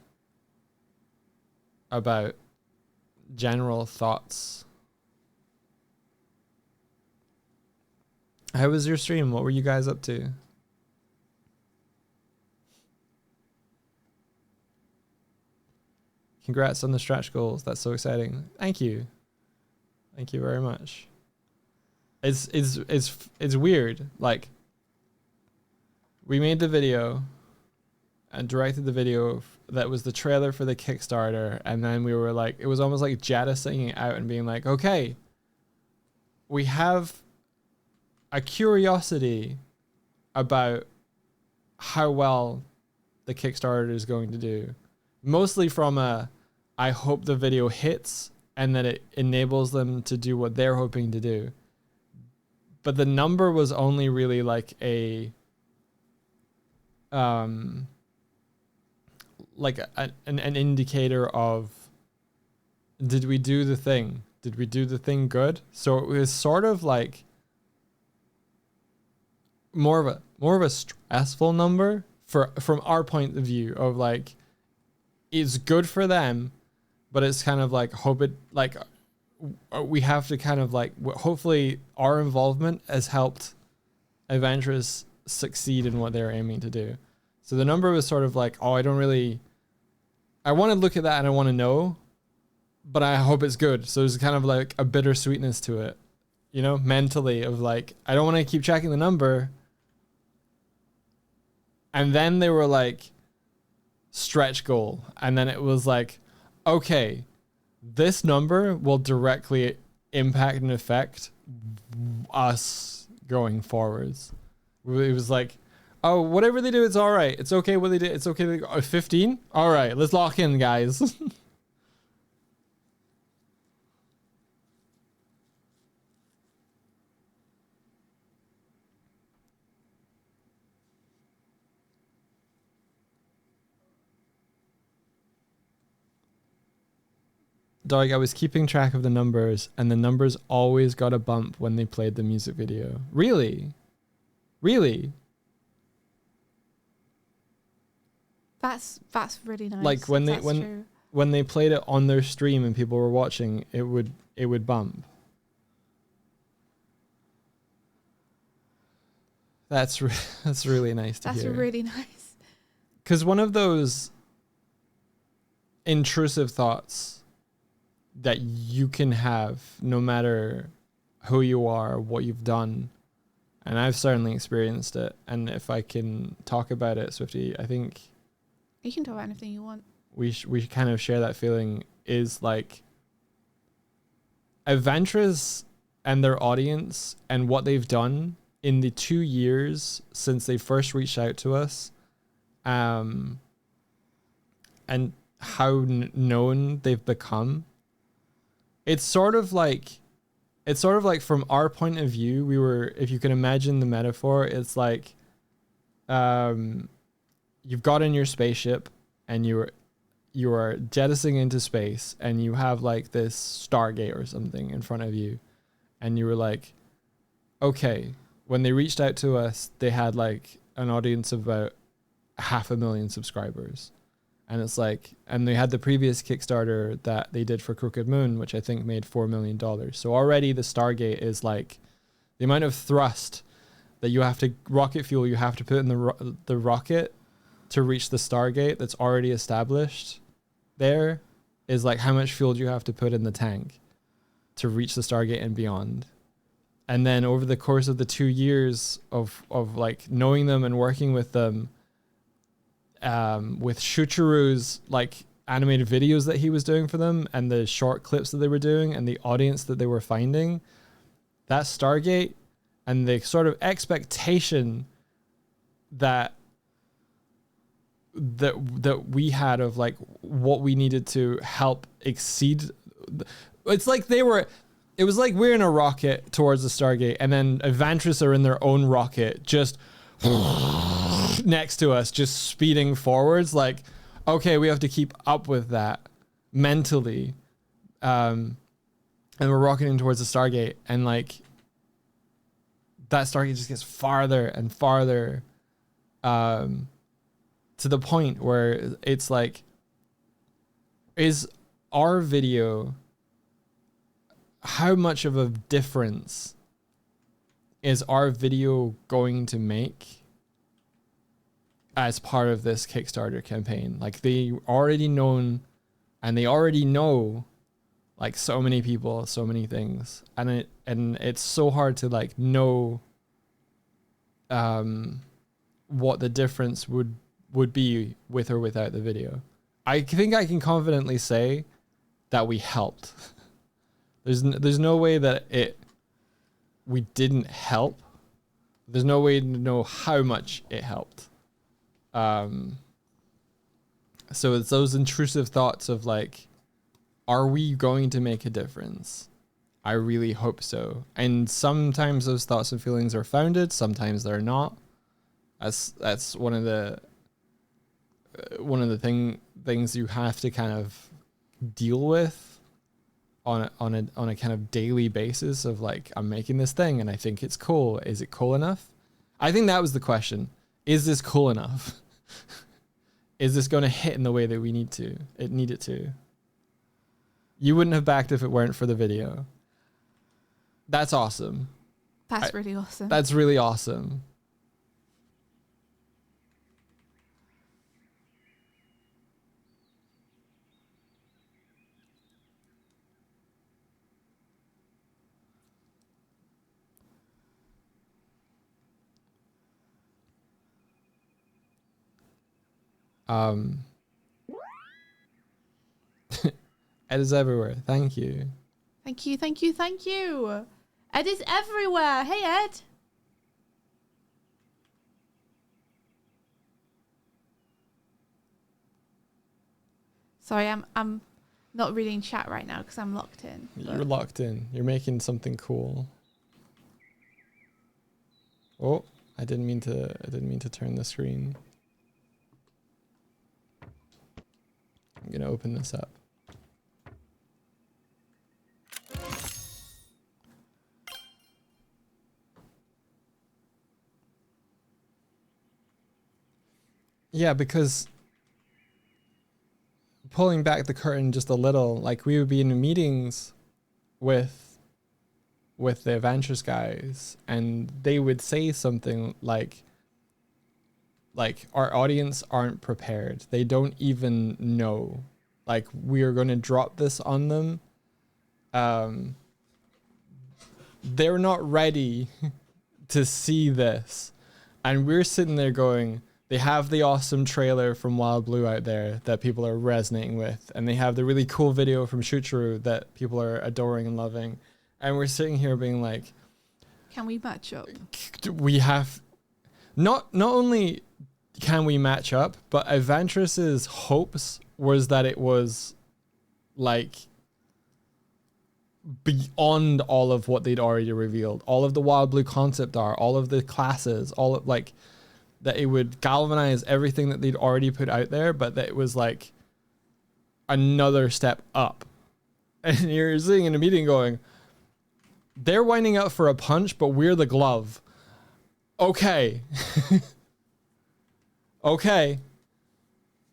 about general thoughts. How was your stream? What were you guys up to? Congrats on the stretch goals. That's so exciting. Thank you. Thank you very much. It's weird. Like, we made the video and directed the video that was the trailer for the Kickstarter, and then we were like, it was almost like jettisoning it out and being like, okay, we have a curiosity about how well the Kickstarter is going to do. Mostly from I hope the video hits and that it enables them to do what they're hoping to do. But the number was only really like an indicator of, did we do the thing? Did we do the thing good? So it was sort of like more of a stressful number from our point of view of like, it's good for them, but it's kind of like, hope it, like, we have to kind of like, hopefully our involvement has helped Adventurous succeed in what they're aiming to do. So the number was sort of like, oh, I want to look at that and I want to know, but I hope it's good. So there's kind of like a bittersweetness to it, you know, mentally, of like, I don't want to keep checking the number. And then they were like, stretch goal. And then it was like, okay, this number will directly impact and affect us going forwards. It was like, oh, whatever they do, it's all right. It's okay what they did. It's okay. 15? All right, let's lock in, guys. Dog, I was keeping track of the numbers, and the numbers always got a bump when they played the music video. Really? Really? That's really nice. Like when they played it on their stream and people were watching, it would bump. That's really nice to hear. That's really nice. Because one of those intrusive thoughts that you can have no matter who you are, what you've done, and I've certainly experienced it, and if I can talk about it, Swifty, I think you can talk about anything you want. We kind of share that feeling, is like Adventurers and their audience and what they've done in the 2 years since they first reached out to us, and how known they've become. It's sort of like from our point of view, we were, if you can imagine the metaphor, it's like you've got in your spaceship and you are jettisoning into space, and you have like this Stargate or something in front of you, and you were like, okay, when they reached out to us, they had like an audience of about 500,000 subscribers. And it's like, and they had the previous Kickstarter that they did for Crooked Moon, which I think made $4 million. So already the Stargate is like the amount of thrust that you have to, rocket fuel you have to put in the rocket to reach the Stargate that's already established there, is like how much fuel do you have to put in the tank to reach the Stargate and beyond. And then over the course of the 2 years of like knowing them and working with them, with Shuchiru's like animated videos that he was doing for them, and the short clips that they were doing, and the audience that they were finding, that Stargate and the sort of expectation that we had of like what we needed to help exceed. It's like it was like we're in a rocket towards the Stargate, and then Adventurers are in their own rocket just next to us, just speeding forwards. Like, okay, we have to keep up with that mentally. And we're rocketing towards the Stargate, and like that Stargate just gets farther and farther, to the point where it's like, is our video, how much of a difference is our video going to make as part of this Kickstarter campaign? Like, they already known, and they already know like so many people, so many things, and it's so hard to like know what the difference would be with or without the video. I think I can confidently say that we helped. There's no way that we didn't help. There's no way to know how much it helped. So it's those intrusive thoughts of like, are we going to make a difference? I really hope so. And sometimes those thoughts and feelings are founded, sometimes they're not. That's one of the things you have to kind of deal with on a kind of daily basis of like, I'm making this thing and I think it's cool. Is it cool enough? I think that was the question. Is this cool enough? Is this going to hit in the way that we need it to? You wouldn't have backed if it weren't for the video. That's awesome. That's really awesome. That's really awesome. Ed is everywhere. Thank you. Thank you, thank you, thank you. Ed is everywhere. Hey, Ed. Sorry, I'm not reading chat right now because I'm locked in. You're locked in. You're making something cool. Oh, I didn't mean to turn the screen. I'm gonna open this up. Yeah, because pulling back the curtain just a little, like we would be in meetings with with the Adventures guys, and they would say something like our audience aren't prepared. They don't even know. Like, we are going to drop this on them. They're not ready to see this. And we're sitting there going, they have the awesome trailer from Wild Blue out there that people are resonating with. And they have the really cool video from Shoochuru that people are adoring and loving. And we're sitting here being like, can we match up? We have... Not only can we match up, but Adventress's hopes was that it was like beyond all of what they'd already revealed, all of the Wild Blue concept art, all of the classes, all of like that it would galvanize everything that they'd already put out there, but that it was like another step up. And you're sitting in a meeting going, they're winding up for a punch, but we're the glove. Okay. Okay.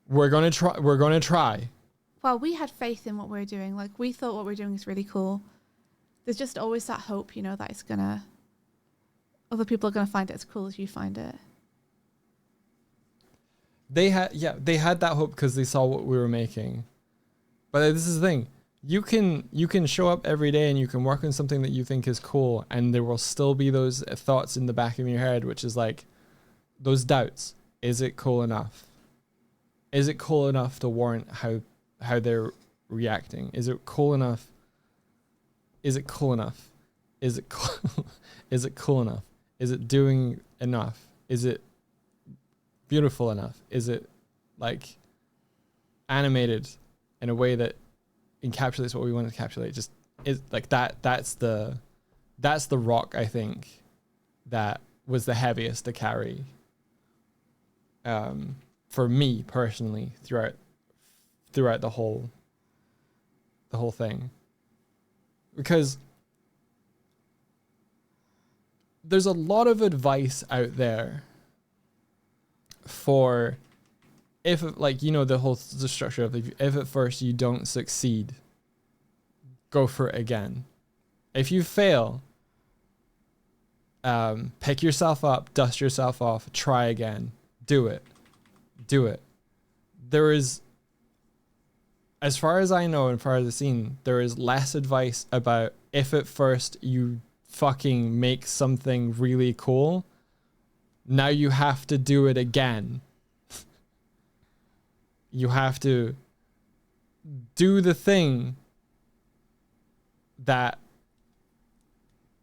We're going to try. Well, we had faith in what we were doing. Like, we thought what we were doing is really cool. There's just always that hope, you know, that it's gonna... Other people are going to find it as cool as you find it. They had that hope because they saw what we were making. But this is the thing. You can show up every day and you can work on something that you think is cool, and there will still be those thoughts in the back of your head, which is like those doubts. Is it cool enough? Is it cool enough to warrant how they're reacting? Is it cool enough? Is it cool enough? Is it cool? Is it cool enough? Is it doing enough? Is it beautiful enough? Is it like animated in a way that encapsulates what we want to encapsulate? Just is like that. That's the rock, I think, that was the heaviest to carry. For me personally, throughout the whole thing, because there's a lot of advice out there for if, like, you know, the structure of if at first you don't succeed, go for it again. If you fail, pick yourself up, dust yourself off, try again. Do it. There is, as far as I know and far as I've seen, there is less advice about if at first you fucking make something really cool, now you have to do it again. You have to do the thing that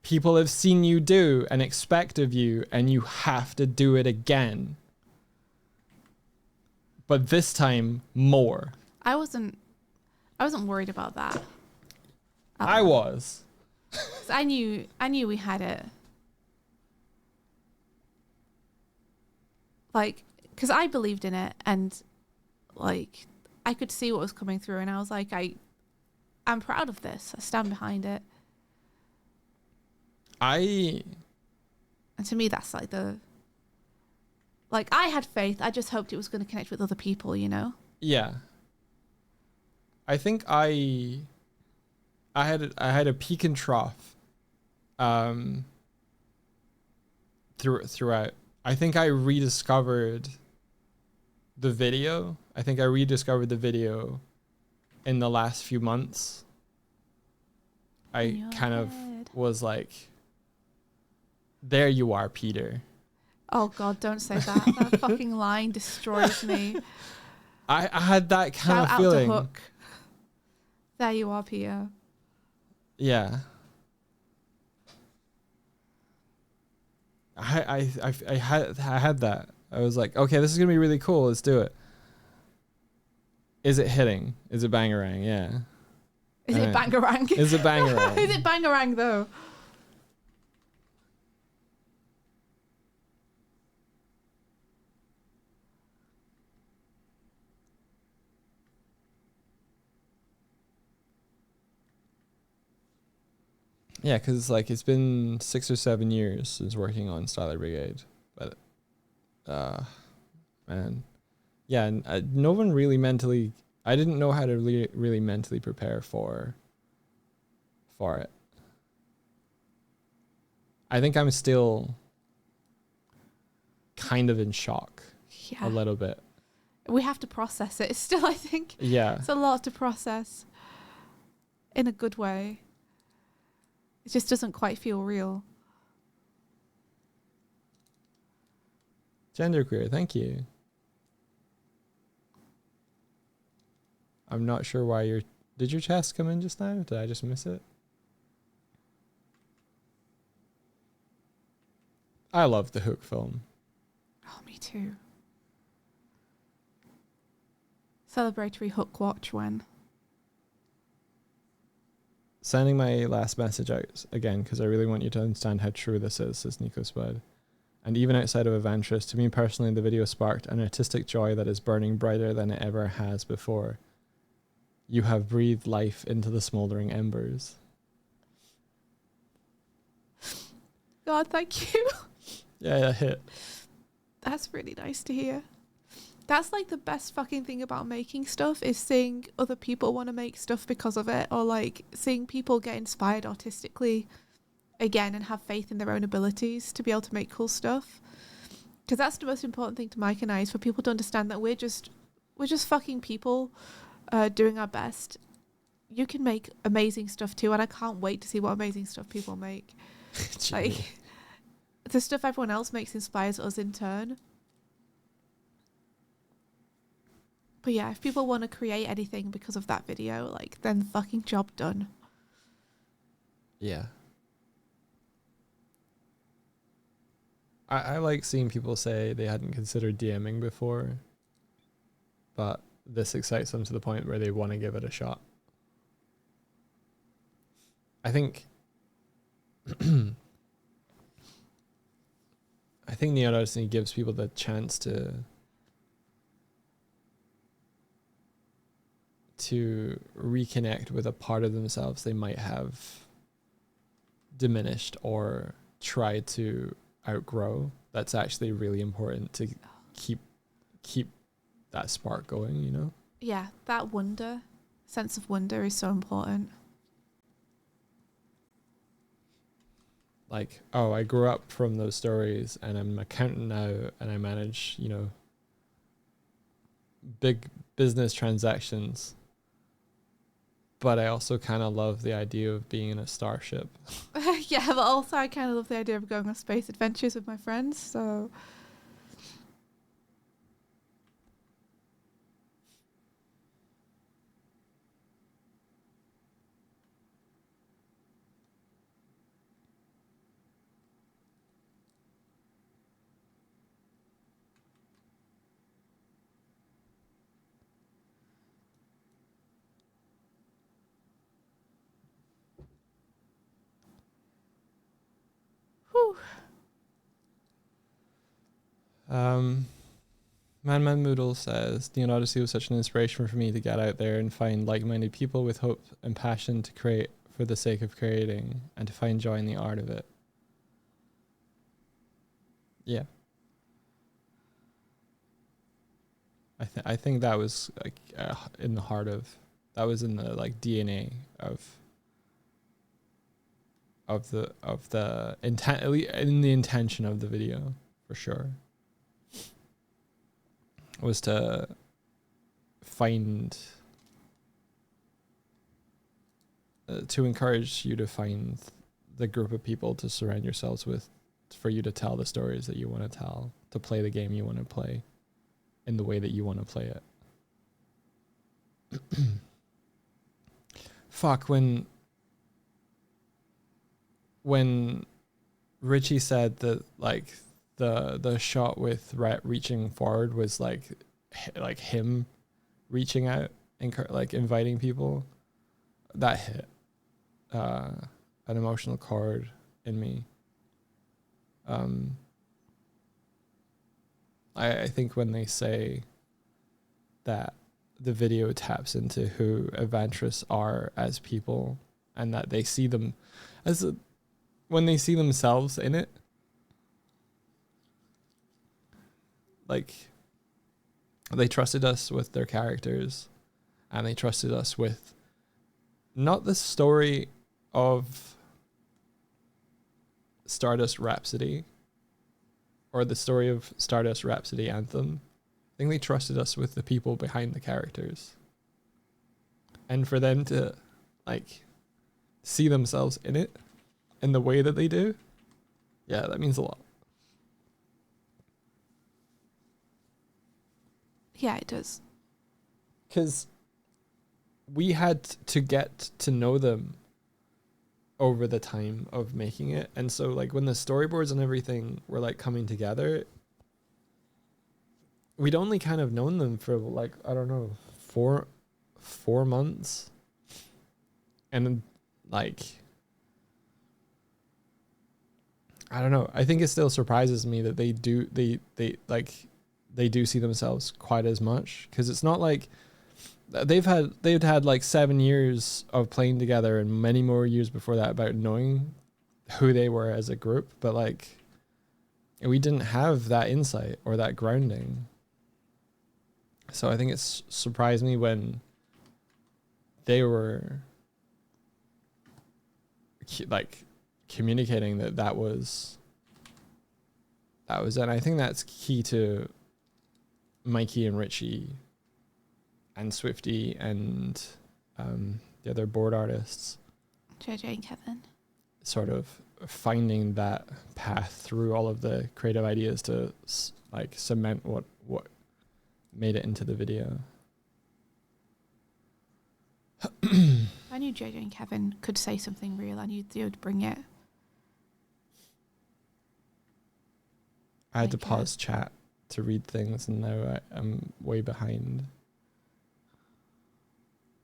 people have seen you do and expect of you, and you have to do it again. But this time, more. I wasn't worried about that. I was. I knew we had it. Like, because I believed in it, and like I could see what was coming through, and I was like, I'm proud of this. I stand behind it. And to me, that's like I had faith. I just hoped it was going to connect with other people, you know? Yeah. I think I had a peak and trough throughout. I think I rediscovered the video. In the last few months. I kind of was like, there you are, Peter. Oh God, don't say that. That fucking line destroys me. I had that kind of feeling. Out to Hook. There you are, Peter. Yeah. I had that. I was like, okay, this is gonna be really cool. Let's do it. Is it hitting? Is it bangarang? Yeah. Is it bangarang? Is it bangarang? Is it bangarang though? Yeah, because like it's been 6 or 7 years since working on Starlight Brigade, but man, yeah, and no one really mentally. I didn't know how to really mentally prepare for it. I think I'm still kind of in shock. Yeah. A little bit. We have to process it still, I think. Yeah. It's a lot to process in a good way. It just doesn't quite feel real. Genderqueer, thank you. I'm not sure why did your chest come in just now? Did I just miss it? I love the Hook film. Oh, me too. Celebratory Hook watch when? Sending my last message out again, because I really want you to understand how true this is, says Nico Spud. And even outside of Evantris, to me personally, the video sparked an artistic joy that is burning brighter than it ever has before. You have breathed life into the smoldering embers. God, thank you. Yeah, that hit. That's really nice to hear. That's like the best fucking thing about making stuff, is seeing other people want to make stuff because of it, or like seeing people get inspired artistically again and have faith in their own abilities to be able to make cool stuff. Because that's the most important thing to Mike and I, is for people to understand that we're just fucking people doing our best. You can make amazing stuff too, and I can't wait to see what amazing stuff people make. Like, the stuff everyone else makes inspires us in turn. But yeah, if people want to create anything because of that video, like, then fucking job done. Yeah. I like seeing people say they hadn't considered DMing before, but this excites them to the point where they want to give it a shot. I think I think the Odyssey gives people the chance to reconnect with a part of themselves they might have diminished or tried to outgrow. That's actually really important to keep that spark going, you know? Yeah, that sense of wonder is so important. Like, oh, I grew up from those stories and I'm an accountant now and I manage, you know, big business transactions. But I also kind of love the idea of being in a starship. Yeah, but also I kind of love the idea of going on space adventures with my friends, so... Whew. Man Moodle says, the Odyssey was such an inspiration for me to get out there and find like-minded people with hope and passion to create for the sake of creating and to find joy in the art of it. Yeah. I think that was like in the heart of, that was in the like DNA of the intent, in the intention of the video, for sure, was to find to encourage you to find the group of people to surround yourselves with, for you to tell the stories that you want to tell, to play the game you want to play in the way that you want to play it. Fuck, when Richie said that like the shot with Rhett reaching forward was like him reaching out and like inviting people, that hit an emotional chord in me. I think when they say that the video taps into who Evantris are as people, and that they see them as when they see themselves in it, like they trusted us with their characters, and they trusted us with not the story of Stardust Rhapsody, or the story of Stardust Rhapsody Anthem, I think they trusted us with the people behind the characters. And for them to, like, see themselves in it in the way that they do, yeah, that means a lot. Yeah, it does. Because we had to get to know them over the time of making it. And so, like, when the storyboards and everything were, like, coming together, we'd only kind of known them for, like, I don't know, four months. And, like, I don't know. I think it still surprises me that they do see themselves quite as much, because it's not like they'd had like 7 years of playing together and many more years before that about knowing who they were as a group, but like we didn't have that insight or that grounding. So I think it's surprised me when they were like communicating that was it. And I think that's key to Mikey and Richie and Swifty and the other board artists, JJ and Kevin, sort of finding that path through all of the creative ideas to like cement what made it into the video. I knew JJ and Kevin could say something real. I knew they would bring it. I had to pause chat to read things, and now I'm way behind.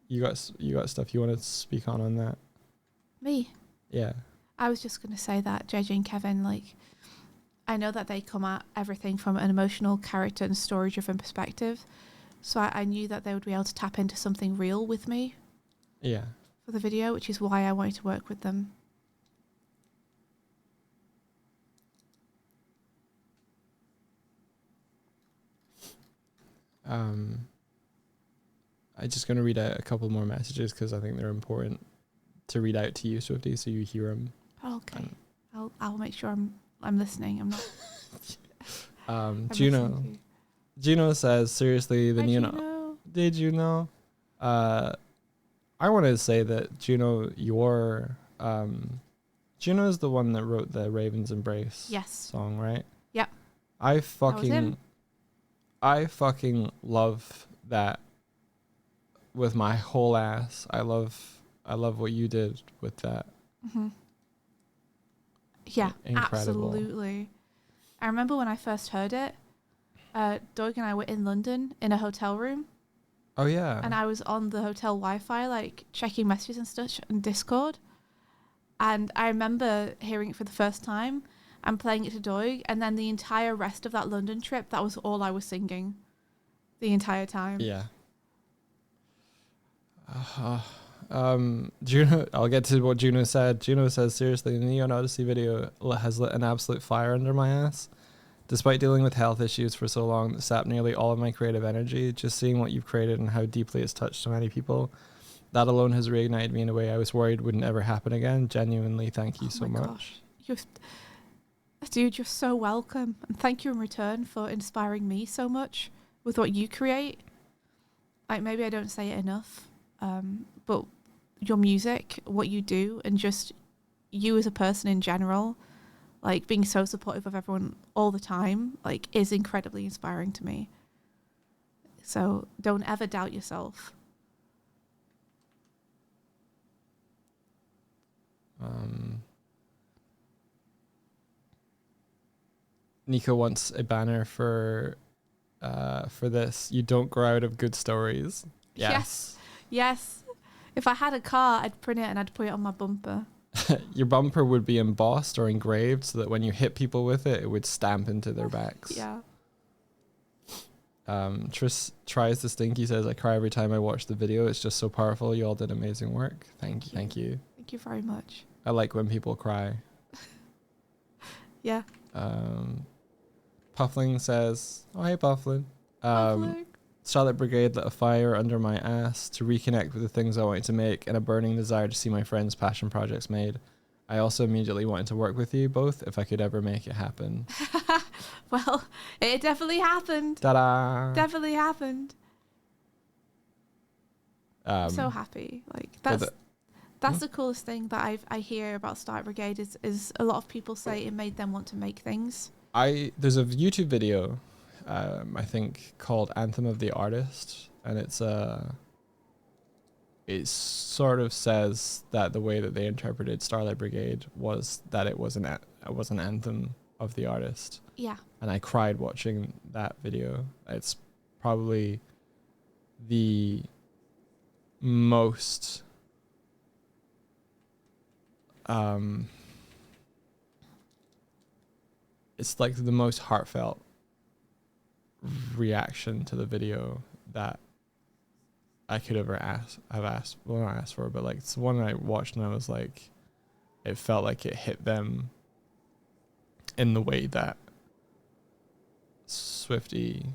You got stuff you want to speak on that? Me? Yeah. I was just going to say that JJ and Kevin, like, I know that they come at everything from an emotional, character and story-driven perspective. So I knew that they would be able to tap into something real with me. Yeah. For the video, which is why I wanted to work with them. I'm just going to read out a couple more messages because I think they're important to read out to you, Swifty, so you hear them. Okay. I'll make sure I'm listening. I'm not. Juno says, seriously, the new. Juno. Did you know? I want to say that Juno, Juno is the one that wrote the Raven's Embrace song, right? Yep. I fucking love that with my whole ass. I love what you did with that. Mm-hmm. Yeah, incredible. Absolutely. I remember when I first heard it, Doug and I were in London in a hotel room. Oh, yeah. And I was on the hotel Wi-Fi, like, checking messages and stuff on Discord. And I remember hearing it for the first time and playing it to Doig. And then the entire rest of that London trip, that was all I was singing the entire time. Yeah. Juno, I'll get to what Juno said. Juno says, seriously, the Neon Odyssey video has lit an absolute fire under my ass. Despite dealing with health issues for so long that sapped nearly all of my creative energy, just seeing what you've created and how deeply it's touched so many people, that alone has reignited me in a way I was worried wouldn't ever happen again. Genuinely, thank you so much. Dude, you're so welcome. And thank you in return for inspiring me so much with what you create. Like, maybe I don't say it enough, but your music, what you do, and just you as a person in general, like, being so supportive of everyone all the time, like, is incredibly inspiring to me. So don't ever doubt yourself. Nico wants a banner for this. You don't grow out of good stories. Yes. If I had a car, I'd print it and I'd put it on my bumper. Your bumper would be embossed or engraved so that when you hit people with it, it would stamp into their backs. Yeah. Tris tries the stinky says, I cry every time I watch the video. It's just so powerful. You all did amazing work. Thank you. Thank you very much. I like when people cry. Yeah. Puffling says, oh, hey, Puffling. Puffling. Starlight Brigade lit a fire under my ass to reconnect with the things I wanted to make and a burning desire to see my friends' passion projects made. I also immediately wanted to work with you both if I could ever make it happen. Well, it definitely happened. Ta-da! Definitely happened. I'm so happy. Like that's the coolest thing that I hear about Starlight Brigade is a lot of people say it made them want to make things. There's a YouTube video, I think called Anthem of the Artist, and it sort of says that the way that they interpreted Starlight Brigade was that it was an anthem of the artist. Yeah. And I cried watching that video. It's probably the most it's like the most heartfelt reaction to the video that I could ever have asked. Well, not asked for, but like it's the one I watched and I was like, it felt like it hit them in the way that Swifty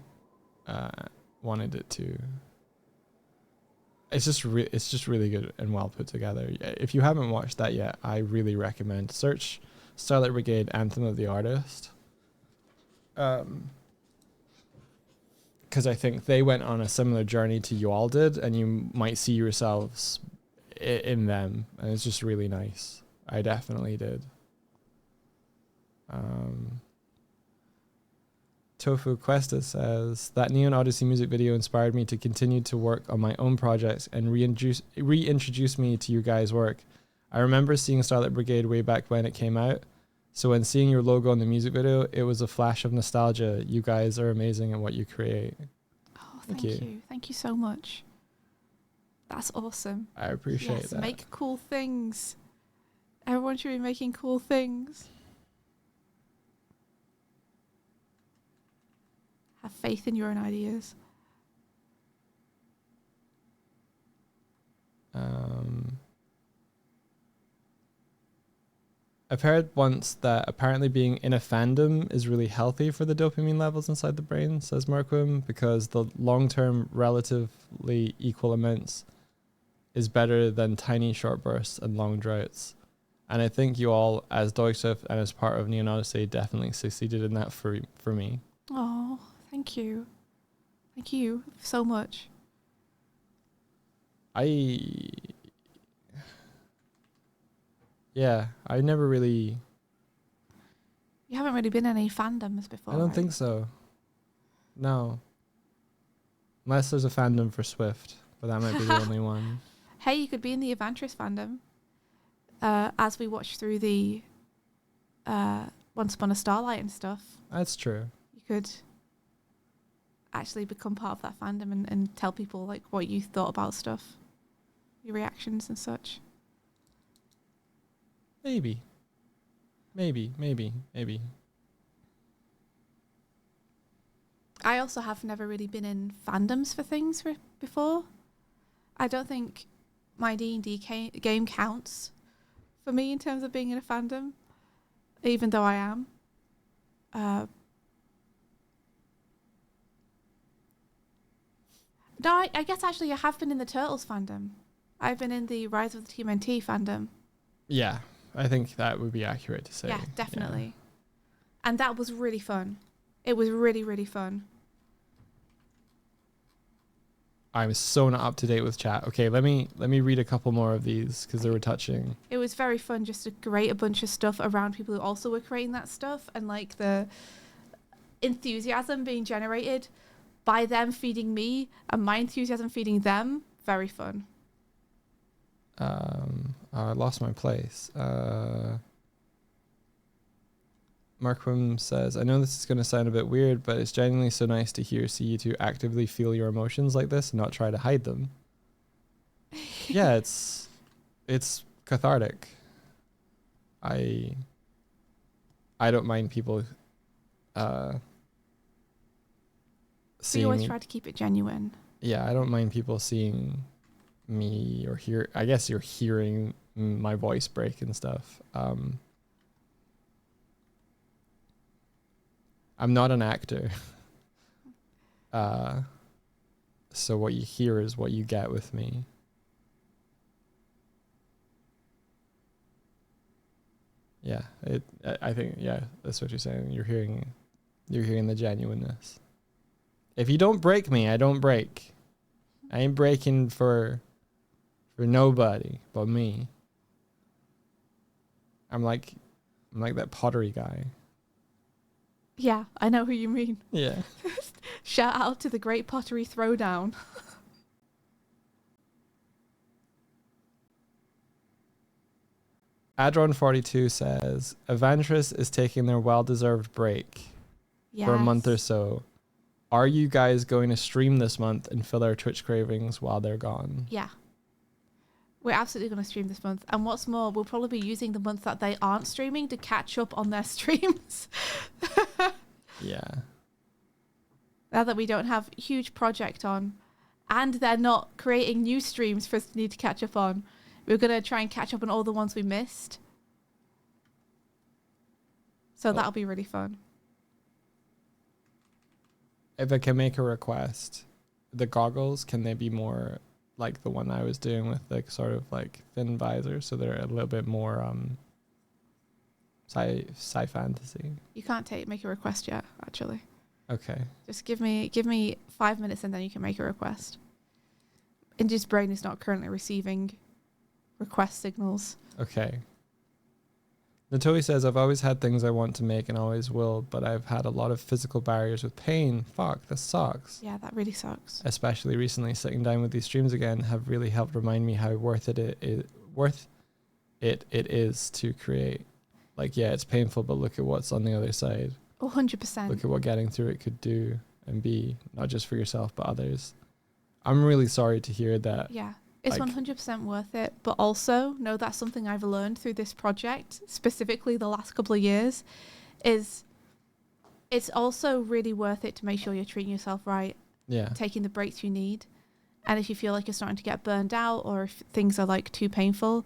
wanted it to. It's just really good and well put together. If you haven't watched that yet, I really recommend search Starlight Brigade Anthem of the Artist. Because I think they went on a similar journey to you all did, and you might see yourselves in them, and it's just really nice. I definitely did. Tofu Questa says that Neon Odyssey music video inspired me to continue to work on my own projects and reintroduce me to you guys' work. I remember seeing Starlight Brigade way back when it came out, so when seeing your logo in the music video, it was a flash of nostalgia. You guys are amazing at what you create. Oh, thank you. Thank you so much. That's awesome. I appreciate that. Make cool things. Everyone should be making cool things. Have faith in your own ideas. I've heard once that apparently being in a fandom is really healthy for the dopamine levels inside the brain, says Marquim, because the long-term relatively equal amounts is better than tiny short bursts and long droughts. And I think you all, as Deutschiff and as part of Neon Odyssey, definitely succeeded in that for me. Oh, thank you. Thank you so much. I never really... You haven't really been in any fandoms before, I don't right? think so. No. Unless there's a fandom for Swift, but that might be the only one. Hey, you could be in the Evantris fandom. As we watch through the Once Upon a Starlight and stuff. That's true. You could actually become part of that fandom and tell people like what you thought about stuff. Your reactions and such. Maybe. I also have never really been in fandoms for things before. I don't think my D&D game counts for me in terms of being in a fandom, even though I am. No, I guess actually I have been in the Turtles fandom. I've been in the Rise of the TMNT fandom. Yeah, I think that would be accurate to say. Yeah, definitely. Yeah. And that was really fun. It was really, really fun. I'm so not up to date with chat. Okay, let me read a couple more of these because they were touching. It was very fun just to create a bunch of stuff around people who also were creating that stuff, and like the enthusiasm being generated by them feeding me and my enthusiasm feeding them. Very fun. I lost my place. Marquim says, I know this is going to sound a bit weird, but it's genuinely so nice to see you two actively feel your emotions like this and not try to hide them. Yeah, it's cathartic. I don't mind people seeing we always me. try to keep it genuine. Yeah, I don't mind people seeing me or I guess you're hearing my voice break and stuff. I'm not an actor. So what you hear is what you get with me. Yeah, I think, yeah, that's what you're saying. You're hearing the genuineness. If you don't break me, I don't break. I ain't breaking for nobody but me. I'm like that pottery guy. Yeah, I know who you mean. Yeah. Shout out to the Great Pottery Throwdown. Adron42 says, Evantris is taking their well-deserved break for a month or so. Are you guys going to stream this month and fill our Twitch cravings while they're gone? Yeah. We're absolutely going to stream this month. And what's more, we'll probably be using the month that they aren't streaming to catch up on their streams. Yeah. Now that we don't have a huge project on and they're not creating new streams for us to need to catch up on, we're going to try and catch up on all the ones we missed. So that'll be really fun. If I can make a request, the goggles, can they be more like the one I was doing with the sort of like thin visor, so they're a little bit more sci fantasy? You can't make a request yet, actually. Okay. Just give me 5 minutes and then you can make a request. Indy's brain is not currently receiving request signals. Okay. Natoi says, I've always had things I want to make and always will, but I've had a lot of physical barriers with pain. Fuck, that sucks. Yeah, that really sucks. Especially recently, sitting down with these streams again have really helped remind me how worth it is to create. Like, yeah, it's painful, but look at what's on the other side. 100%. Look at what getting through it could do and be, not just for yourself, but others. I'm really sorry to hear that. Yeah. It's 100% worth it, but also know that's something I've learned through this project, specifically the last couple of years, is it's also really worth it to make sure you're treating yourself right. Yeah. Taking the breaks you need. And if you feel like you're starting to get burned out or if things are like too painful,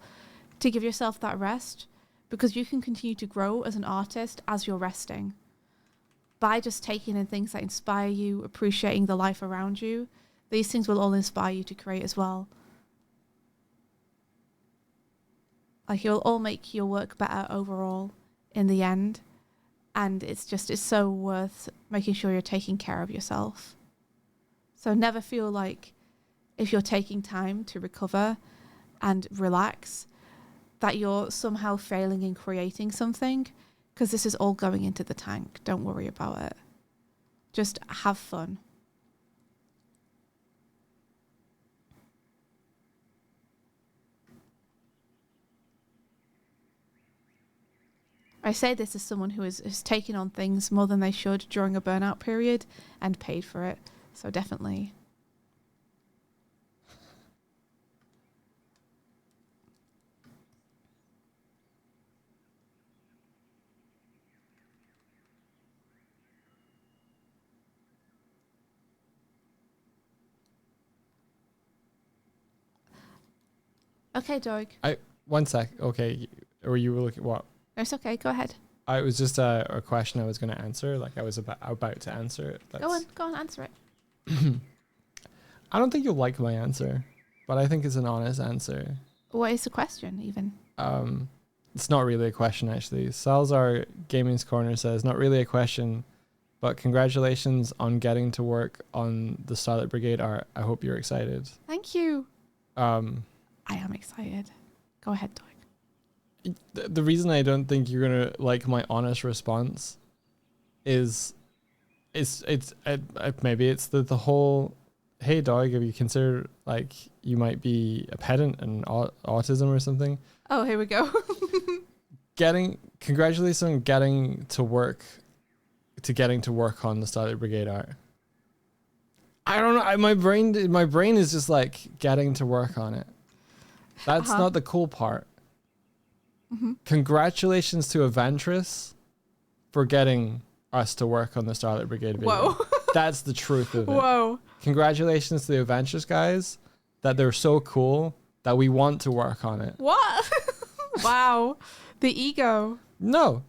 to give yourself that rest, because you can continue to grow as an artist as you're resting. By just taking in things that inspire you, appreciating the life around you, these things will all inspire you to create as well. Like, it will all make your work better overall in the end. And it's so worth making sure you're taking care of yourself. So never feel like if you're taking time to recover and relax, that you're somehow failing in creating something, because this is all going into the tank. Don't worry about it. Just have fun. I say this as someone who has taken on things more than they should during a burnout period and paid for it. So definitely. Okay, Doig. One sec. Okay. Or you were looking what? It's okay. Go ahead. It was just a question I was going to answer. Like, I was about to answer it. Go on, answer it. I don't think you'll like my answer, but I think it's an honest answer. What is the question, even? It's not really a question, actually. Salzar Gaming's Corner says, not really a question, but congratulations on getting to work on the Starlight Brigade art. I hope you're excited. Thank you. I am excited. Go ahead, Doig. The reason I don't think you're gonna like my honest response is maybe it's the whole, hey dog, have you considered like you might be a pedant and autism or something? Oh, here we go. Congratulations on getting to work on the Starlight Brigade art. I don't know. My brain is just like getting to work on it. That's not the cool part. Mm-hmm. Congratulations to Evantris for getting us to work on the Starlight Brigade video. Whoa. That's the truth of it. Whoa. Congratulations to the Evantris guys that they're so cool that we want to work on it. What? Wow. The ego. No,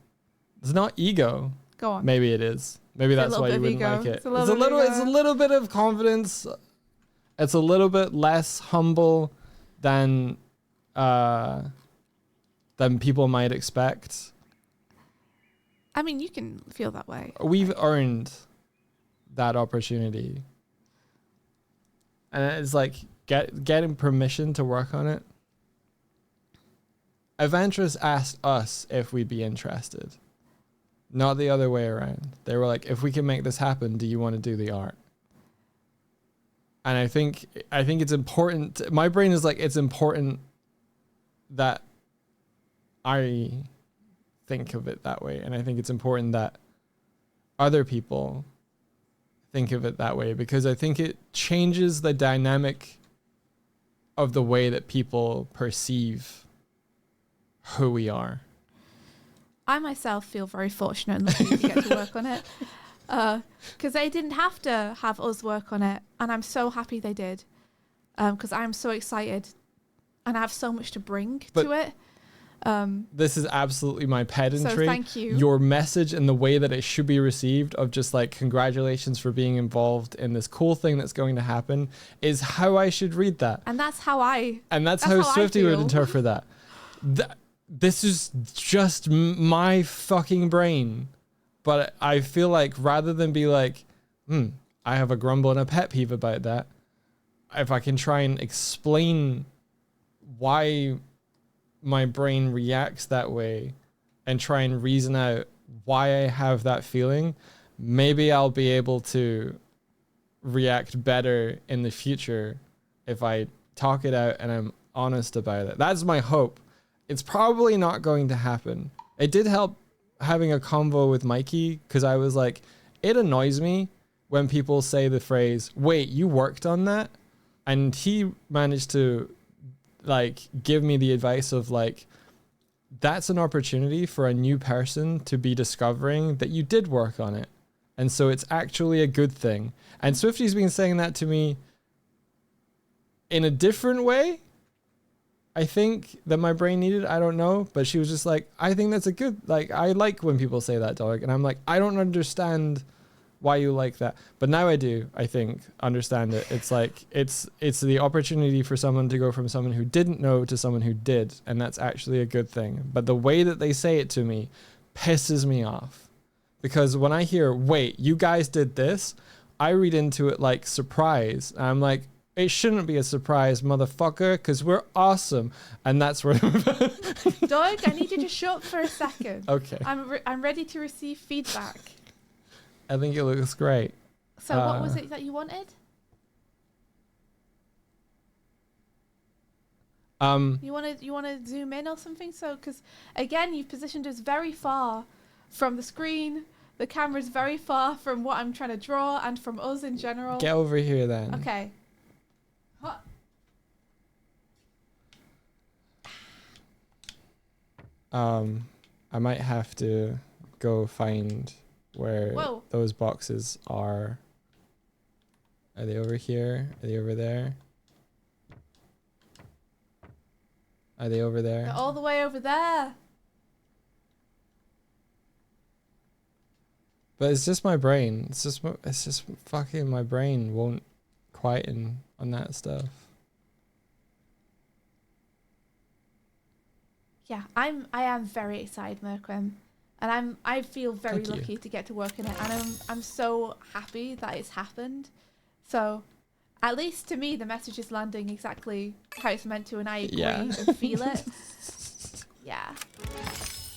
it's not ego. Go on. Maybe it is. Maybe that's why you wouldn't like it. It's a little bit of confidence. It's a little bit less humble than people might expect. I mean, you can feel that way. We've earned that opportunity. And it's like getting permission to work on it. Adventurous asked us if we'd be interested. Not the other way around. They were like, if we can make this happen, do you want to do the art? And I think it's important. My brain is like, it's important that I think of it that way. And I think it's important that other people think of it that way, because I think it changes the dynamic of the way that people perceive who we are. I myself feel very fortunate and lucky to get to work on it, because they didn't have to have us work on it, and I'm so happy they did, because I'm so excited and I have so much to bring to it. This is absolutely my pedantry. So thank you. Your message and the way that it should be received of just like, congratulations for being involved in this cool thing that's going to happen, is how I should read that. And that's how that's how Swifty would interpret that. This is just my fucking brain. But I feel like rather than be like, I have a grumble and a pet peeve about that, if I can try and explain why my brain reacts that way and try and reason out why I have that feeling, maybe I'll be able to react better in the future if I talk it out and I'm honest about it. That's my hope. It's probably not going to happen. It did help having a convo with Mikey, because I was like, it annoys me when people say the phrase, wait, you worked on that? And he managed to like give me the advice of like, that's an opportunity for a new person to be discovering that you did work on it. And so it's actually a good thing. And Swifty's been saying that to me in a different way, I think, that my brain needed. I don't know. But she was just like, I think that's a good, like, I like when people say that, dog. And I'm like, I don't understand why you like that. But now I do, I think, understand it. It's like, it's the opportunity for someone to go from someone who didn't know to someone who did. And that's actually a good thing. But the way that they say it to me pisses me off. Because when I hear, wait, you guys did this, I read into it like surprise. And I'm like, it shouldn't be a surprise, motherfucker, because we're awesome. And that's where... Doug, I need you to shut up for a second. Okay. I'm ready to receive feedback. I think it looks great. So what was it that you wanted? You want to zoom in or something? So, because again, you've positioned us very far from the screen. The camera's very far from what I'm trying to draw and from us in general. Get over here then. Okay. I might have to go find where those boxes are. Are they over here? Are they over there? Are they over there? They're all the way over there. But it's just my brain. It's just fucking my brain won't quieten on that stuff. Yeah, I am very excited, Merquim, and I feel very lucky to get to work in it, and I'm so happy that it's happened. So, at least to me, the message is landing exactly how it's meant to, and I agree and feel it. Yeah.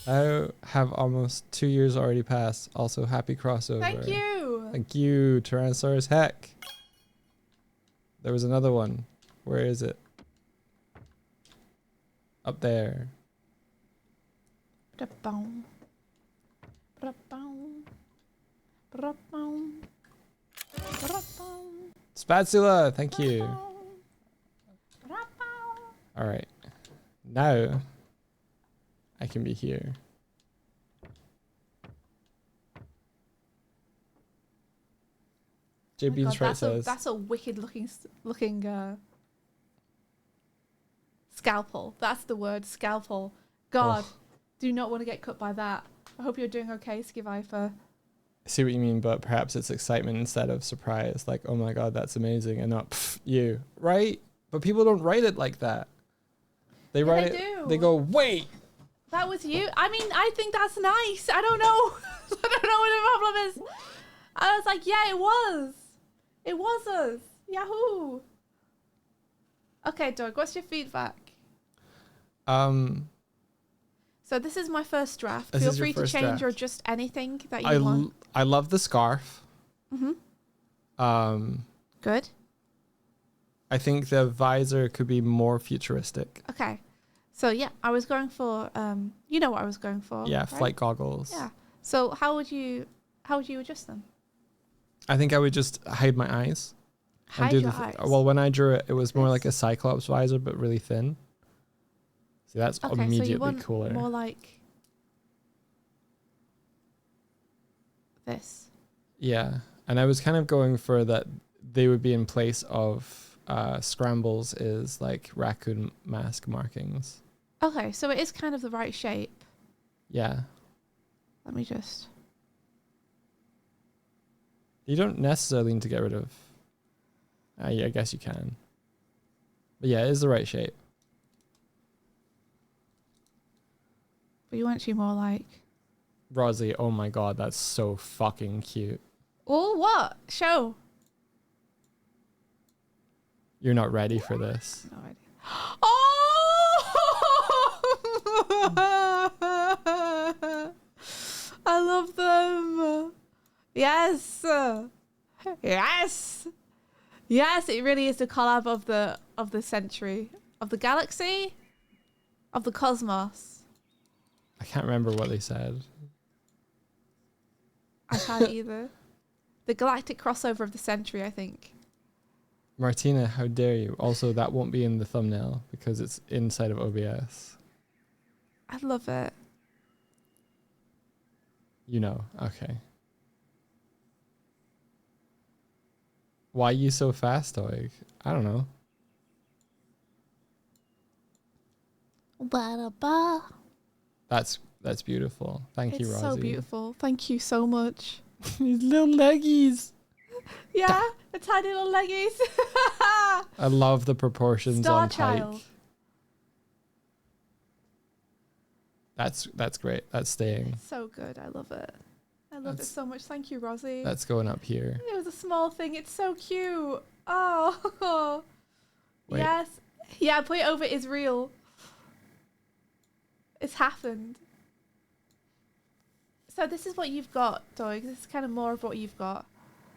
I have almost 2 years already passed. Also, happy crossover. Thank you. Thank you, Tyrannosaurus Heck. There was another one. Where is it? Up there. Spatula, thank you. All right. Now I can be here. J. Beans right says that's a wicked looking scalpel. That's the word, scalpel. God, do not want to get cut by that. I hope you're doing okay, Skivifer. I see what you mean, but perhaps it's excitement instead of surprise. Like, oh my God, that's amazing, and not you, right? But people don't write it like that. They write it. They go, wait. That was you. I mean, I think that's nice. I don't know. I don't know what the problem is. I was like, yeah, it was. It was us. Yahoo. Okay, Doug, what's your feedback? So this is my first draft. Feel free to change or adjust anything that you want. I love the scarf. Good. I think the visor could be more futuristic. Okay. So yeah, I was going for you know what I was going for. Yeah, right? flight goggles. Yeah. So how would you adjust them? I think I would just hide my eyes. Hide your eyes. Well, when I drew it, it was more like a Cyclops visor, but really thin. See, that's immediately so you want cooler. More like this. Yeah, and I was kind of going for that. They would be in place of scrambles is like raccoon mask markings. Okay, so it is kind of the right shape. Yeah. Let me just. You don't necessarily need to get rid of. I guess you can. But yeah, it is the right shape. But you want to more like. Rosie, oh my god, that's so fucking cute. Oh, what? Show. You're not ready for this. No idea. Oh! I love them. Yes. Yes. Yes, it really is the collab of the century, of the galaxy, of the cosmos. I can't remember what they said. I can't either. The galactic crossover of the century, I think. Martina, how dare you? Also, that won't be in the thumbnail because it's inside of OBS. I love it. You know, okay. Why you so fast, Doig? I don't know. That's beautiful. Thank you, Rosie. It's so beautiful. Thank you so much. His little leggies. Yeah, the tiny little leggies. I love the proportions on Starchild. Tyke. That's great. That's staying. It's so good. I love it. I love it so much. Thank you, Rosie. That's going up here. It was a small thing. It's so cute. Oh. Wait. Yes. Yeah, put it over is real. It's happened. So this is what you've got, Doig. This is kind of more of what you've got.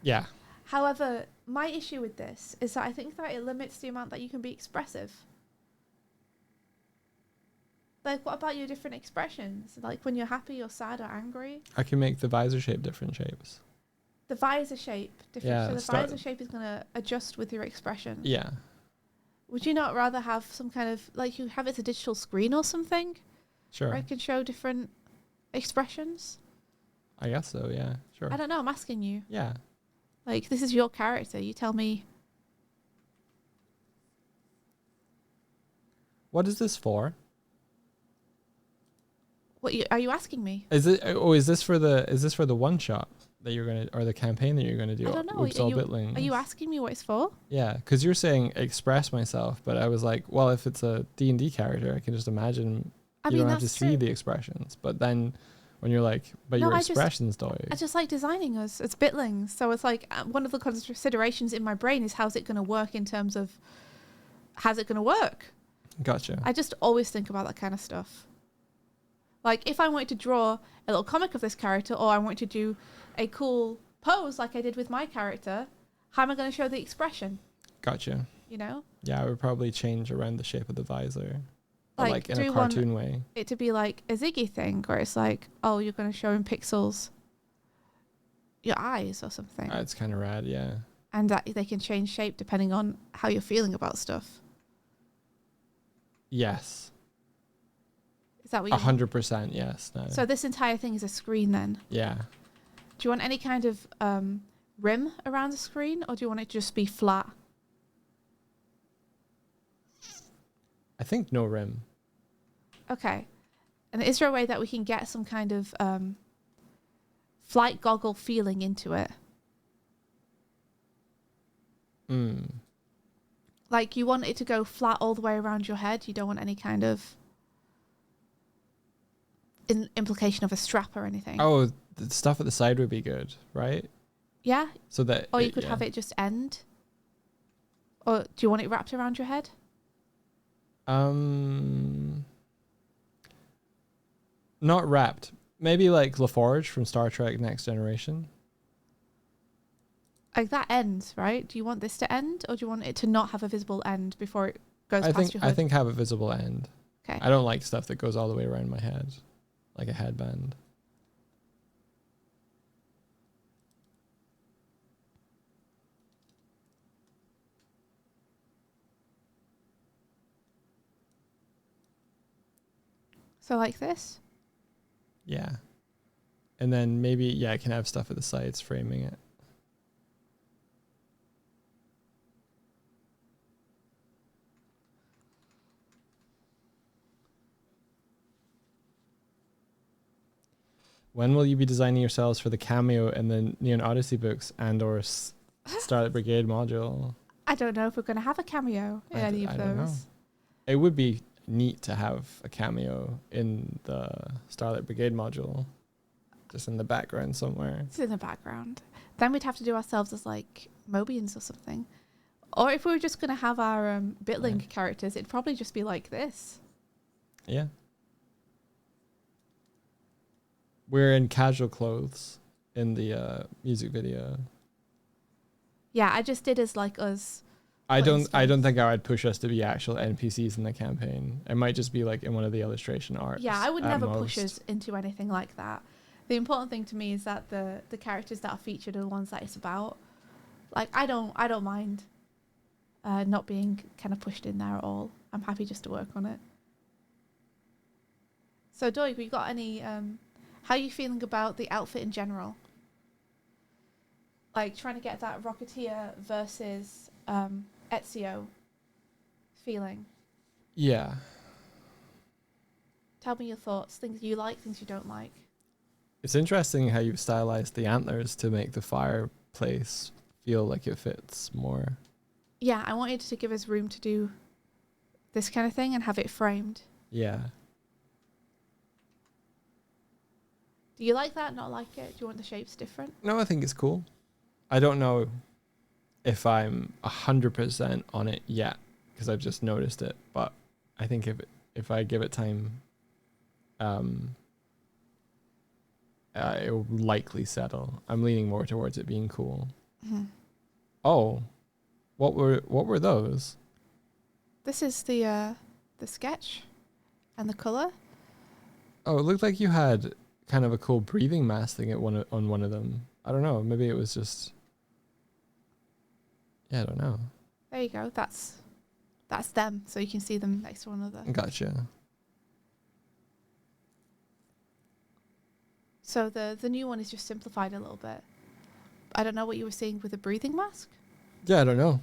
Yeah. However, my issue with this is that I think that it limits the amount that you can be expressive. Like, what about your different expressions? Like, when you're happy, or sad, or angry? I can make the visor shape different shapes. The visor shape different. Yeah, so the visor shape is going to adjust with your expression. Yeah. Would you not rather have some kind of, like, you have it as a digital screen or something? Sure. Where it can show different expressions? I guess so, yeah. Sure. I don't know. I'm asking you. Yeah. Like, this is your character. You tell me. What is this for? Are you asking me? Is this for the one shot that you're gonna, or the campaign that you're gonna do? I don't know. Oops, all Bitlings? Are you asking me what it's for? Yeah, because you're saying express myself, but I was like, well, if it's a D&D character, I can just imagine you don't have to see the expressions. But then when you're like, but your expressions do. I just like designing us as Bitlings. So it's like one of the considerations in my brain is how's it going to work in terms of how's it going to work? Gotcha. I just always think about that kind of stuff. Like, if I wanted to draw a little comic of this character, or I want to do a cool pose like I did with my character, how am I going to show the expression? Gotcha. You know? Yeah, I would probably change around the shape of the visor. Like in a cartoon way. It to be like a Ziggy thing, where it's like, oh, you're going to show in pixels your eyes or something. It's kind of rad, yeah. And that they can change shape depending on how you're feeling about stuff. Yes. Is that what you 100% yes. No. So this entire thing is a screen then? Yeah. Do you want any kind of rim around the screen, or do you want it to just be flat? I think no rim. Okay. And is there a way that we can get some kind of flight goggle feeling into it? Like, you want it to go flat all the way around your head. You don't want any kind of implication of a strap or anything. Oh, the stuff at the side would be good, right? Yeah. So that. Or you could have it just end. Or do you want it wrapped around your head? Not wrapped. Maybe like LaForge from Star Trek Next Generation. Like that ends, right? Do you want this to end, or do you want it to not have a visible end before it goes past your hood? I think have a visible end. Okay. I don't like stuff that goes all the way around my head, like a headband. So like this? Yeah. And then maybe, I can have stuff at the sides framing it. When will you be designing yourselves for the cameo in the Neon Odyssey books and or Starlight Brigade module? I don't know if we're going to have a cameo in any of those. Know. It would be neat to have a cameo in the Starlight Brigade module. Just in the background somewhere. It's in the background. Then we'd have to do ourselves as like Mobians or something. Or if we were just going to have our BitLink characters, it'd probably just be like this. Yeah. We're in casual clothes in the music video. Yeah, I just did as like us. I don't think I would push us to be actual NPCs in the campaign. It might just be like in one of the illustration arcs. Yeah, I would never push us into anything like that. The important thing to me is that the characters that are featured are the ones that it's about. Like I don't mind not being kind of pushed in there at all. I'm happy just to work on it. So Doig, we got any how are you feeling about the outfit in general? Like trying to get that Rocketeer versus Ezio feeling. Yeah. Tell me your thoughts, things you like, things you don't like. It's interesting how you've stylized the antlers to make the fireplace feel like it fits more. Yeah, I wanted to give us room to do this kind of thing and have it framed. Yeah. Do you like that? Not like it? Do you want the shapes different? No, I think it's cool. I don't know if I'm 100% on it yet because I've just noticed it, but I think if I give it time, it will likely settle. I'm leaning more towards it being cool. Mm-hmm. Oh, what were those? This is the sketch and the color. Oh, it looked like you had kind of a cool breathing mask thing on one of them. I don't know. Maybe it was just. Yeah, I don't know. There you go. That's them, so you can see them next to one another. Gotcha. So the new one is just simplified a little bit. I don't know what you were saying with the breathing mask. Yeah, I don't know.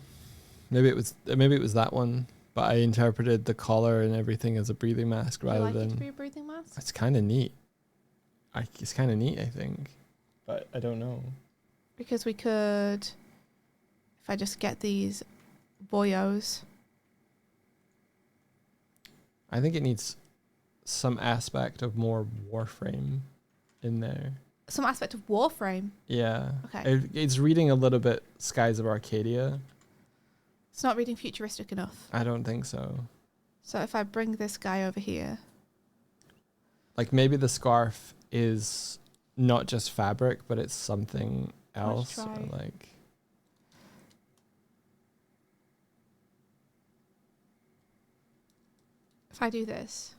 Maybe it was that one, but I interpreted the collar and everything as a breathing mask rather than. It to be a breathing mask? It's kind of neat. It's kind of neat, I think, but I don't know. Because we could, if I just get these boyos. I think it needs some aspect of more Warframe in there. Some aspect of Warframe? Yeah. Okay. It's reading a little bit Skies of Arcadia. It's not reading futuristic enough. I don't think so. So if I bring this guy over here. Like maybe the scarf is not just fabric, but it's something else. Or like. If I do this.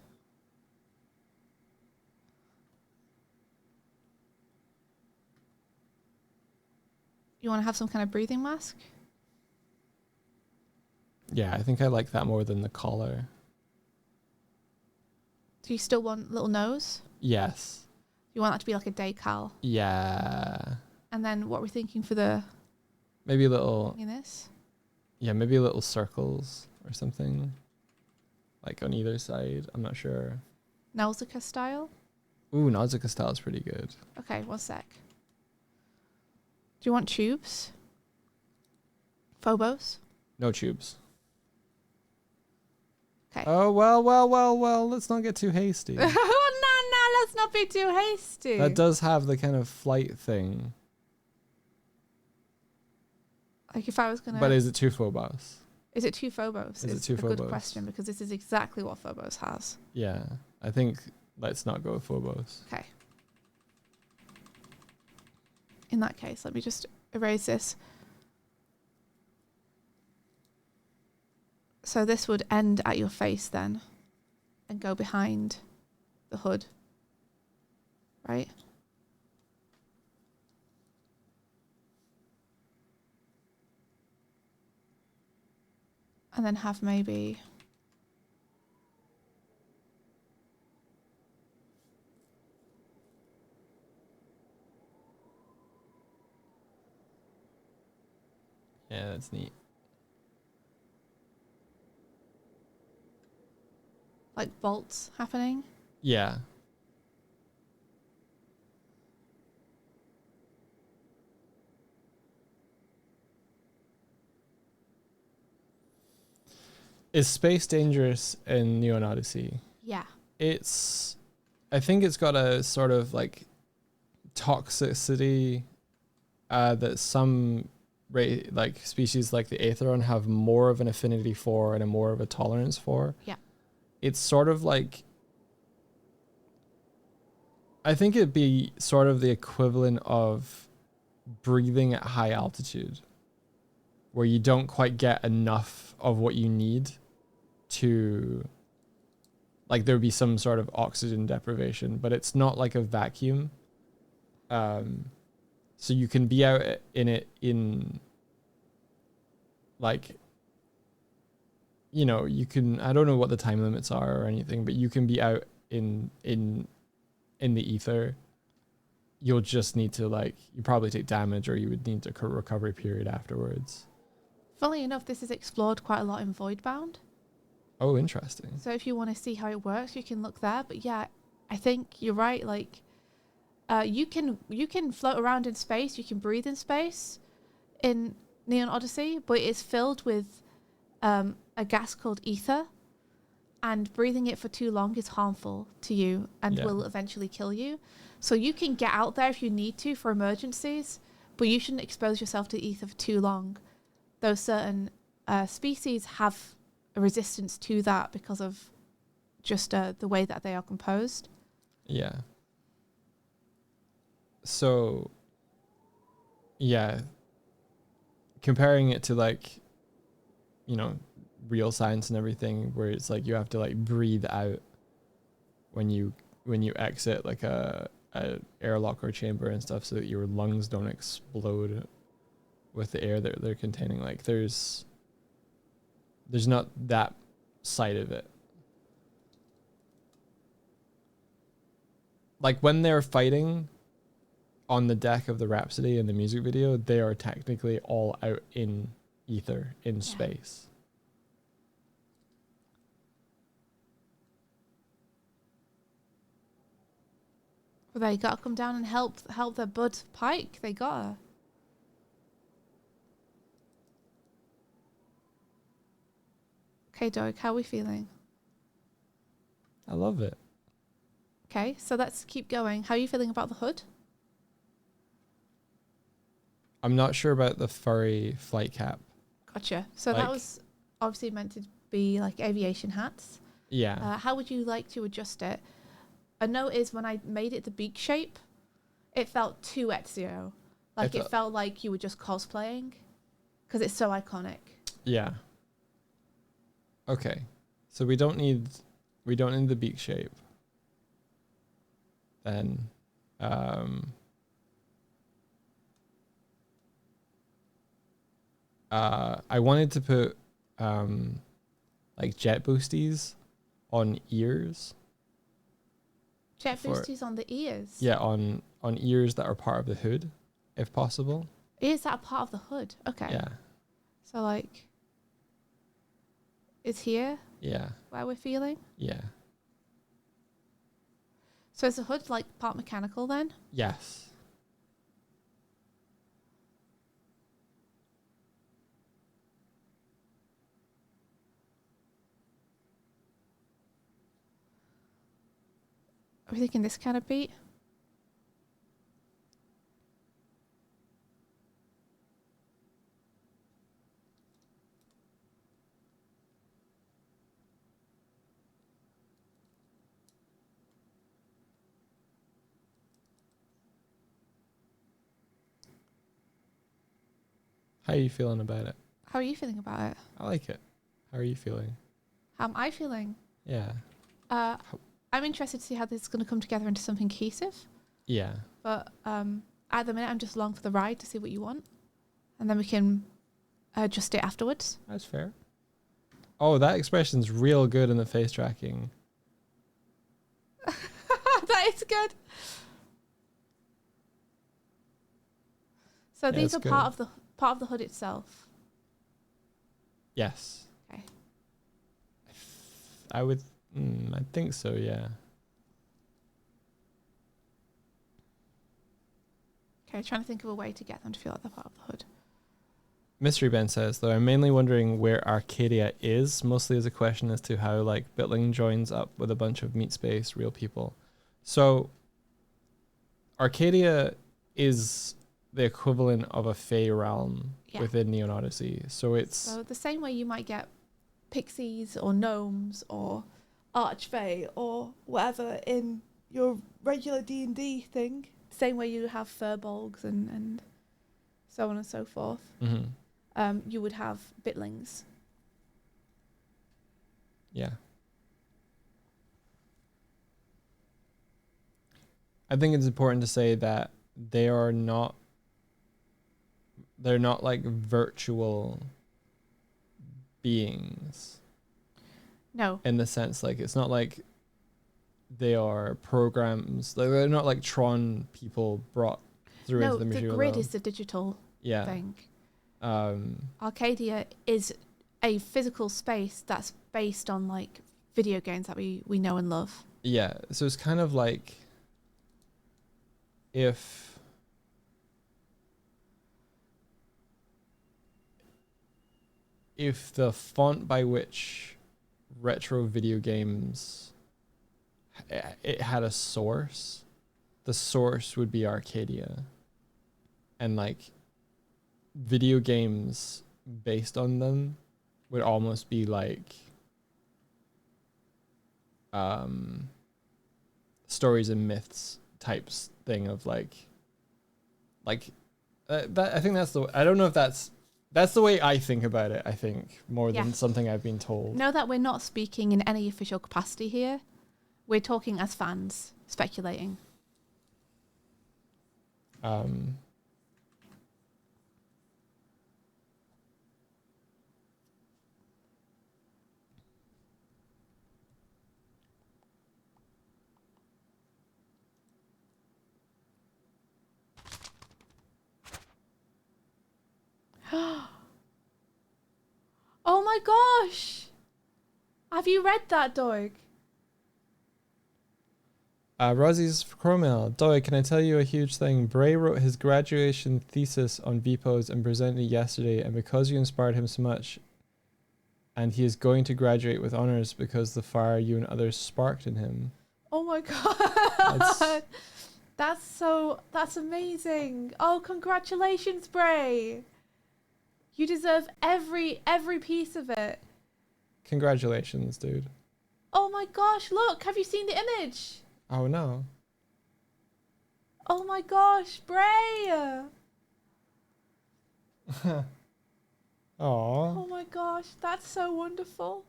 You want to have some kind of breathing mask? Yeah, I think I like that more than the collar. Do you still want little nose? Yes. You want that to be like a decal? Yeah. And then what we're thinking for the... Maybe a little... In this? Yeah, maybe little circles or something. Like on either side. I'm not sure. Nausicaa style? Ooh, Nausicaa style is pretty good. Okay, one sec. Do you want tubes? Phobos? No tubes. Okay. Oh, well. Let's not get too hasty. Oh, no, let's not be too hasty. That does have the kind of flight thing. Like if I was gonna. But is it too Phobos? Is it too Phobos? Is it too a Phobos? Good question, because this is exactly what Phobos has. Yeah, I think let's not go with Phobos. Okay. In that case, let me just erase this. So this would end at your face then and go behind the hood, right? And then have maybe... Yeah, that's neat. like bolts happening. Yeah. Is space dangerous in Neon Odyssey? Yeah. I think it's got a sort of like toxicity that some like species like the Aetheron have more of an affinity for and a more of a tolerance for. Yeah. It's sort of like, I think it'd be sort of the equivalent of breathing at high altitude, where you don't quite get enough of what you need to, like, there'd be some sort of oxygen deprivation, but it's not like a vacuum. So you can be out in it in, like, you know, you can, I don't know what the time limits are or anything, but you can be out in the ether. You'll just need to, like, you probably take damage, or you would need a recovery period afterwards. Funnily enough, this is explored quite a lot in Voidbound. Oh, interesting. So if you want to see how it works, you can look there. But yeah, I think you're right. Like, you can float around in space. You can breathe in space in Neon Odyssey, but it's filled with a gas called ether, and breathing it for too long is harmful to you and will eventually kill you. So you can get out there if you need to for emergencies, but you shouldn't expose yourself to ether for too long. Those certain species have a resistance to that because of just the way that they are composed. Yeah. So, yeah, comparing it to, like, you know, real science and everything, where it's like you have to, like, breathe out when you exit, like, a airlock or chamber and stuff, so that your lungs don't explode with the air that they're containing. Like, there's not that side of it. Like, when they're fighting on the deck of the Rhapsody in the music video, they are technically all out in ether, in space. Well, they gotta come down and help their bud Pike. They gotta. Okay, Doig, how are we feeling? I love it. Okay, so let's keep going. How are you feeling about the hood? I'm not sure about the furry flight cap. Gotcha. So like, that was obviously meant to be like aviation hats. Yeah. How would you like to adjust it? A note is when I made it the beak shape, it felt too Ezio. Like, it felt like you were just cosplaying because it's so iconic. Yeah. Okay. So we don't need the beak shape. Then I wanted to put like jet boosties on ears. Jet boosties on the ears? Yeah, on ears that are part of the hood, if possible. Ears that are part of the hood? Okay. Yeah. So, like, is here? Yeah. Where we're feeling? Yeah. So is the hood, like, part mechanical then? Yes. Are we thinking this kind of beat? How are you feeling about it? How are you feeling about it? I like it. How are you feeling? How am I feeling? Yeah. I'm interested to see how this is going to come together into something cohesive. Yeah. But at the minute, I'm just along for the ride to see what you want. And then we can adjust it afterwards. That's fair. Oh, that expression's real good in the face tracking. That is good. So Yeah, these are good. part of the hood itself. Yes. Okay. I would. I think so. Yeah. Okay, trying to think of a way to get them to feel like they're part of the hood. Mystery Ben says, though, I'm mainly wondering where Arcadia is, mostly as a question as to how, like, Bitling joins up with a bunch of meat space real people. So, Arcadia is the equivalent of a Fey realm within Neon Odyssey. So the same way you might get pixies or gnomes or archfey or whatever in your regular D&D thing. Same way you have furbolgs and so on and so forth. Mm-hmm. You would have bitlings. Yeah. I think it's important to say that they're not like virtual beings. No. In the sense, like, it's not like they are programs. Like, they're not like Tron people brought through into the material. No, the grid is the digital thing. Arcadia is a physical space that's based on, like, video games that we know and love. Yeah, so it's kind of like if the font by which retro video games it had a source, the source would be Arcadia, and like video games based on them would almost be like stories and myths types thing of like that. I think that's the, I don't know if that's the way I think about it. I think more than something I've been told. Know that we're not speaking in any official capacity here. We're talking as fans, speculating. Oh my gosh! Have you read that, Doig? Rosie's Cromwell. Doy, can I tell you a huge thing? Bray wrote his graduation thesis on VPOs and presented it yesterday, and because you inspired him so much, and he is going to graduate with honors because the fire you and others sparked in him. Oh my god! That's amazing. Oh, congratulations, Bray. You deserve every piece of it. Congratulations, dude. Oh my gosh, look, have you seen the image? Oh no. Oh my gosh, Bray. Aww. Oh my gosh, that's so wonderful.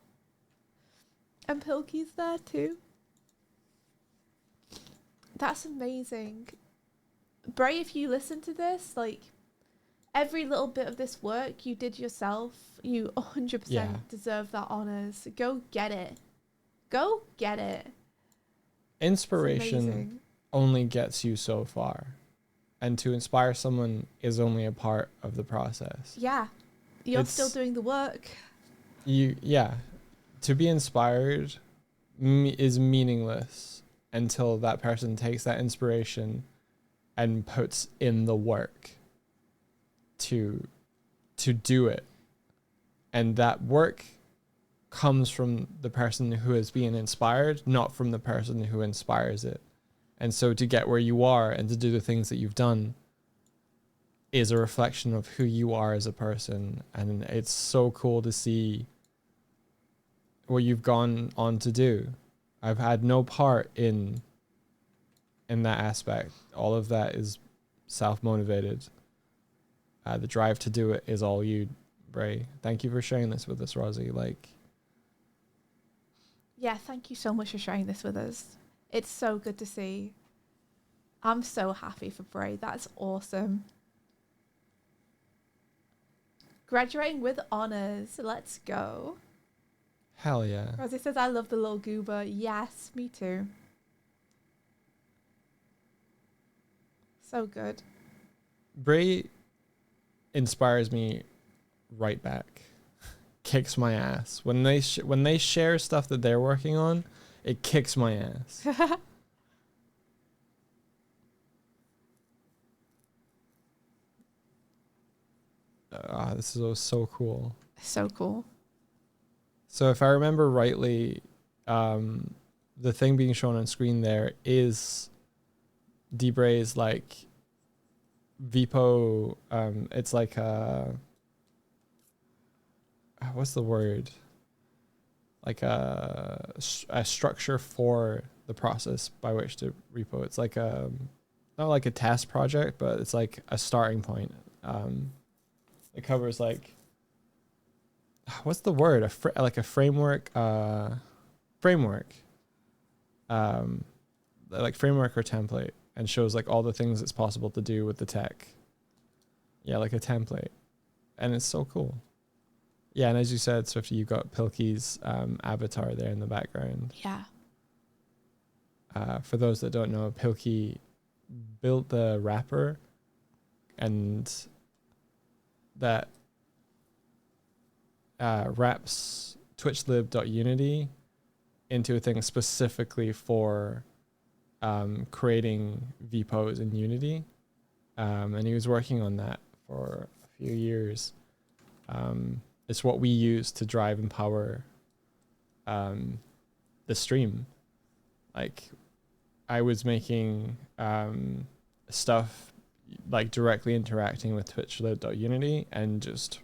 And Pilky's there too. That's amazing. Bray, if you listen to this, like, every little bit of this work you did yourself, you 100% deserve that honors. Go get it. Go get it. Inspiration only gets you so far. And to inspire someone is only a part of the process. Yeah. You're still doing the work. To be inspired is meaningless until that person takes that inspiration and puts in the work to do it. And that work comes from the person who is being inspired, not from the person who inspires it. And so to get where you are and to do the things that you've done is a reflection of who you are as a person. And it's so cool to see what you've gone on to do. I've had no part in that aspect. All of that is self-motivated. The drive to do it is all you, Bray. Thank you for sharing this with us, Rosie. Yeah, thank you so much for sharing this with us. It's so good to see. I'm so happy for Bray. That's awesome. Graduating with honors. Let's go. Hell yeah. Rosie says, I love the little goober. Yes, me too. So good. Bray inspires me right back. Kicks my ass. When they share stuff that they're working on, it kicks my ass. This is so cool. So cool. So if I remember rightly, the thing being shown on screen there is Debray's like Vipo. It's like what's the word? Like a structure for the process by which to repo. It's like not like a test project, but it's like a starting point. It covers like, what's the word? Like a framework. Like framework or template, and shows like all the things it's possible to do with the tech. Yeah, like a template, and it's so cool. Yeah, and as you said, Swifty, you've got Pilkey's avatar there in the background. Yeah. For those that don't know, Pilkey built the wrapper, and that wraps twitchlib.unity into a thing specifically for creating VPOs in Unity. And he was working on that for a few years. It's what we use to drive and power the stream. Like, I was making stuff like directly interacting with twitchlib.unity and just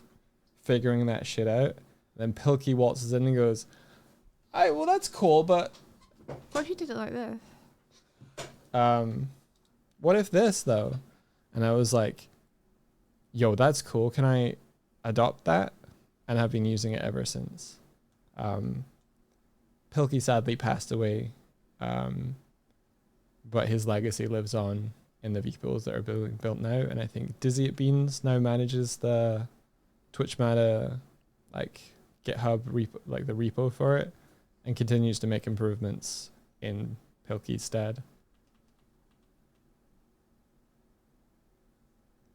figuring that shit out. Then Pilkey waltzes in and goes, well, that's cool, but what if you did it like this? What if this though? And I was like, yo, that's cool. Can I adopt that? And I've been using it ever since. Pilkey sadly passed away, but his legacy lives on in the vehicles that are being built now. And I think Dizzy at Beans now manages the Twitch Meta, like GitHub repo, like the repo for it, and continues to make improvements in Pilkey's stead.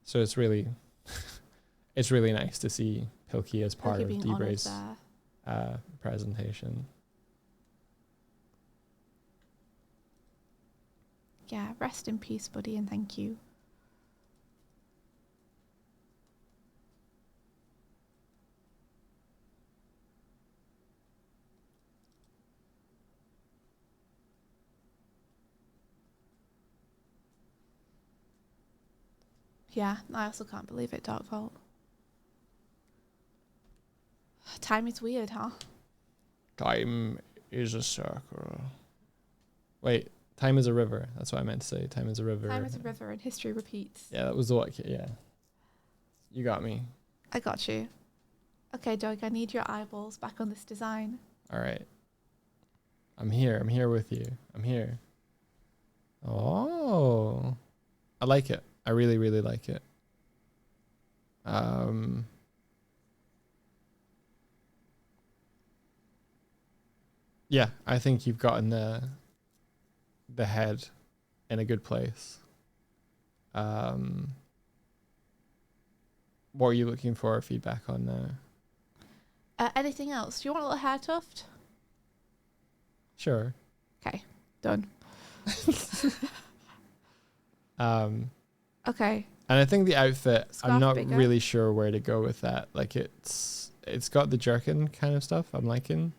So it's really, it's really nice to see Pilkey as part of Debray's presentation. Yeah, rest in peace, buddy, and thank you. Yeah, I also can't believe it, Dark Vault. Time is weird, huh? Time is a circle. Wait, time is a river. That's what I meant to say. Time is a river. Time is a river and history repeats. Yeah, that was the one. Yeah. You got me. I got you. Okay, Doug, I need your eyeballs back on this design. All right. I'm here. I'm here with you. I'm here. Oh. I like it. I really, really like it. Yeah, I think you've gotten the head in a good place. What are you looking for feedback on now? Anything else? Do you want a little hair tuft? Sure. Okay, done. Okay. And I think the outfit, Scarf I'm not bigger. really sure where to go with that. Like it's it's got the jerkin kind of stuff I'm liking.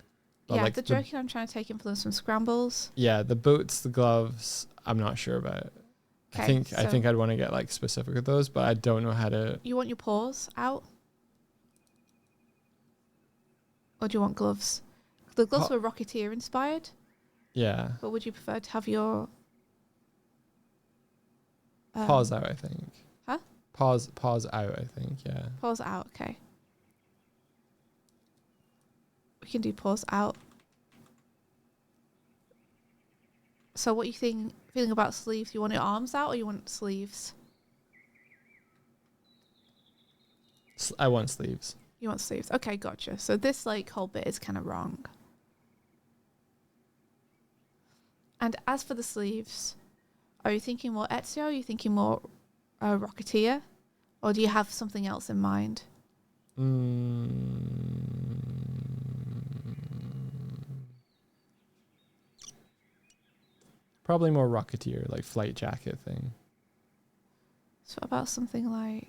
But yeah, like the jerkin, I'm trying to take influence from scrambles. Yeah, the boots, the gloves, I'm not sure about. I think I'd want to get like specific with those, but I don't know how to. You want your paws out? Or do you want gloves? The gloves were Rocketeer inspired. Yeah. But would you prefer to have your paws out, I think. Huh? Paws out, I think, yeah. Paws out, okay. We can do paws out. So what are you feeling about sleeves? You want your arms out or you want sleeves? I want sleeves. You want sleeves. Okay, gotcha. So this like whole bit is kind of wrong. And as for the sleeves, are you thinking more Ezio? Are you thinking more Rocketeer? Or do you have something else in mind? Probably more Rocketeer, like flight jacket thing. So what about something like...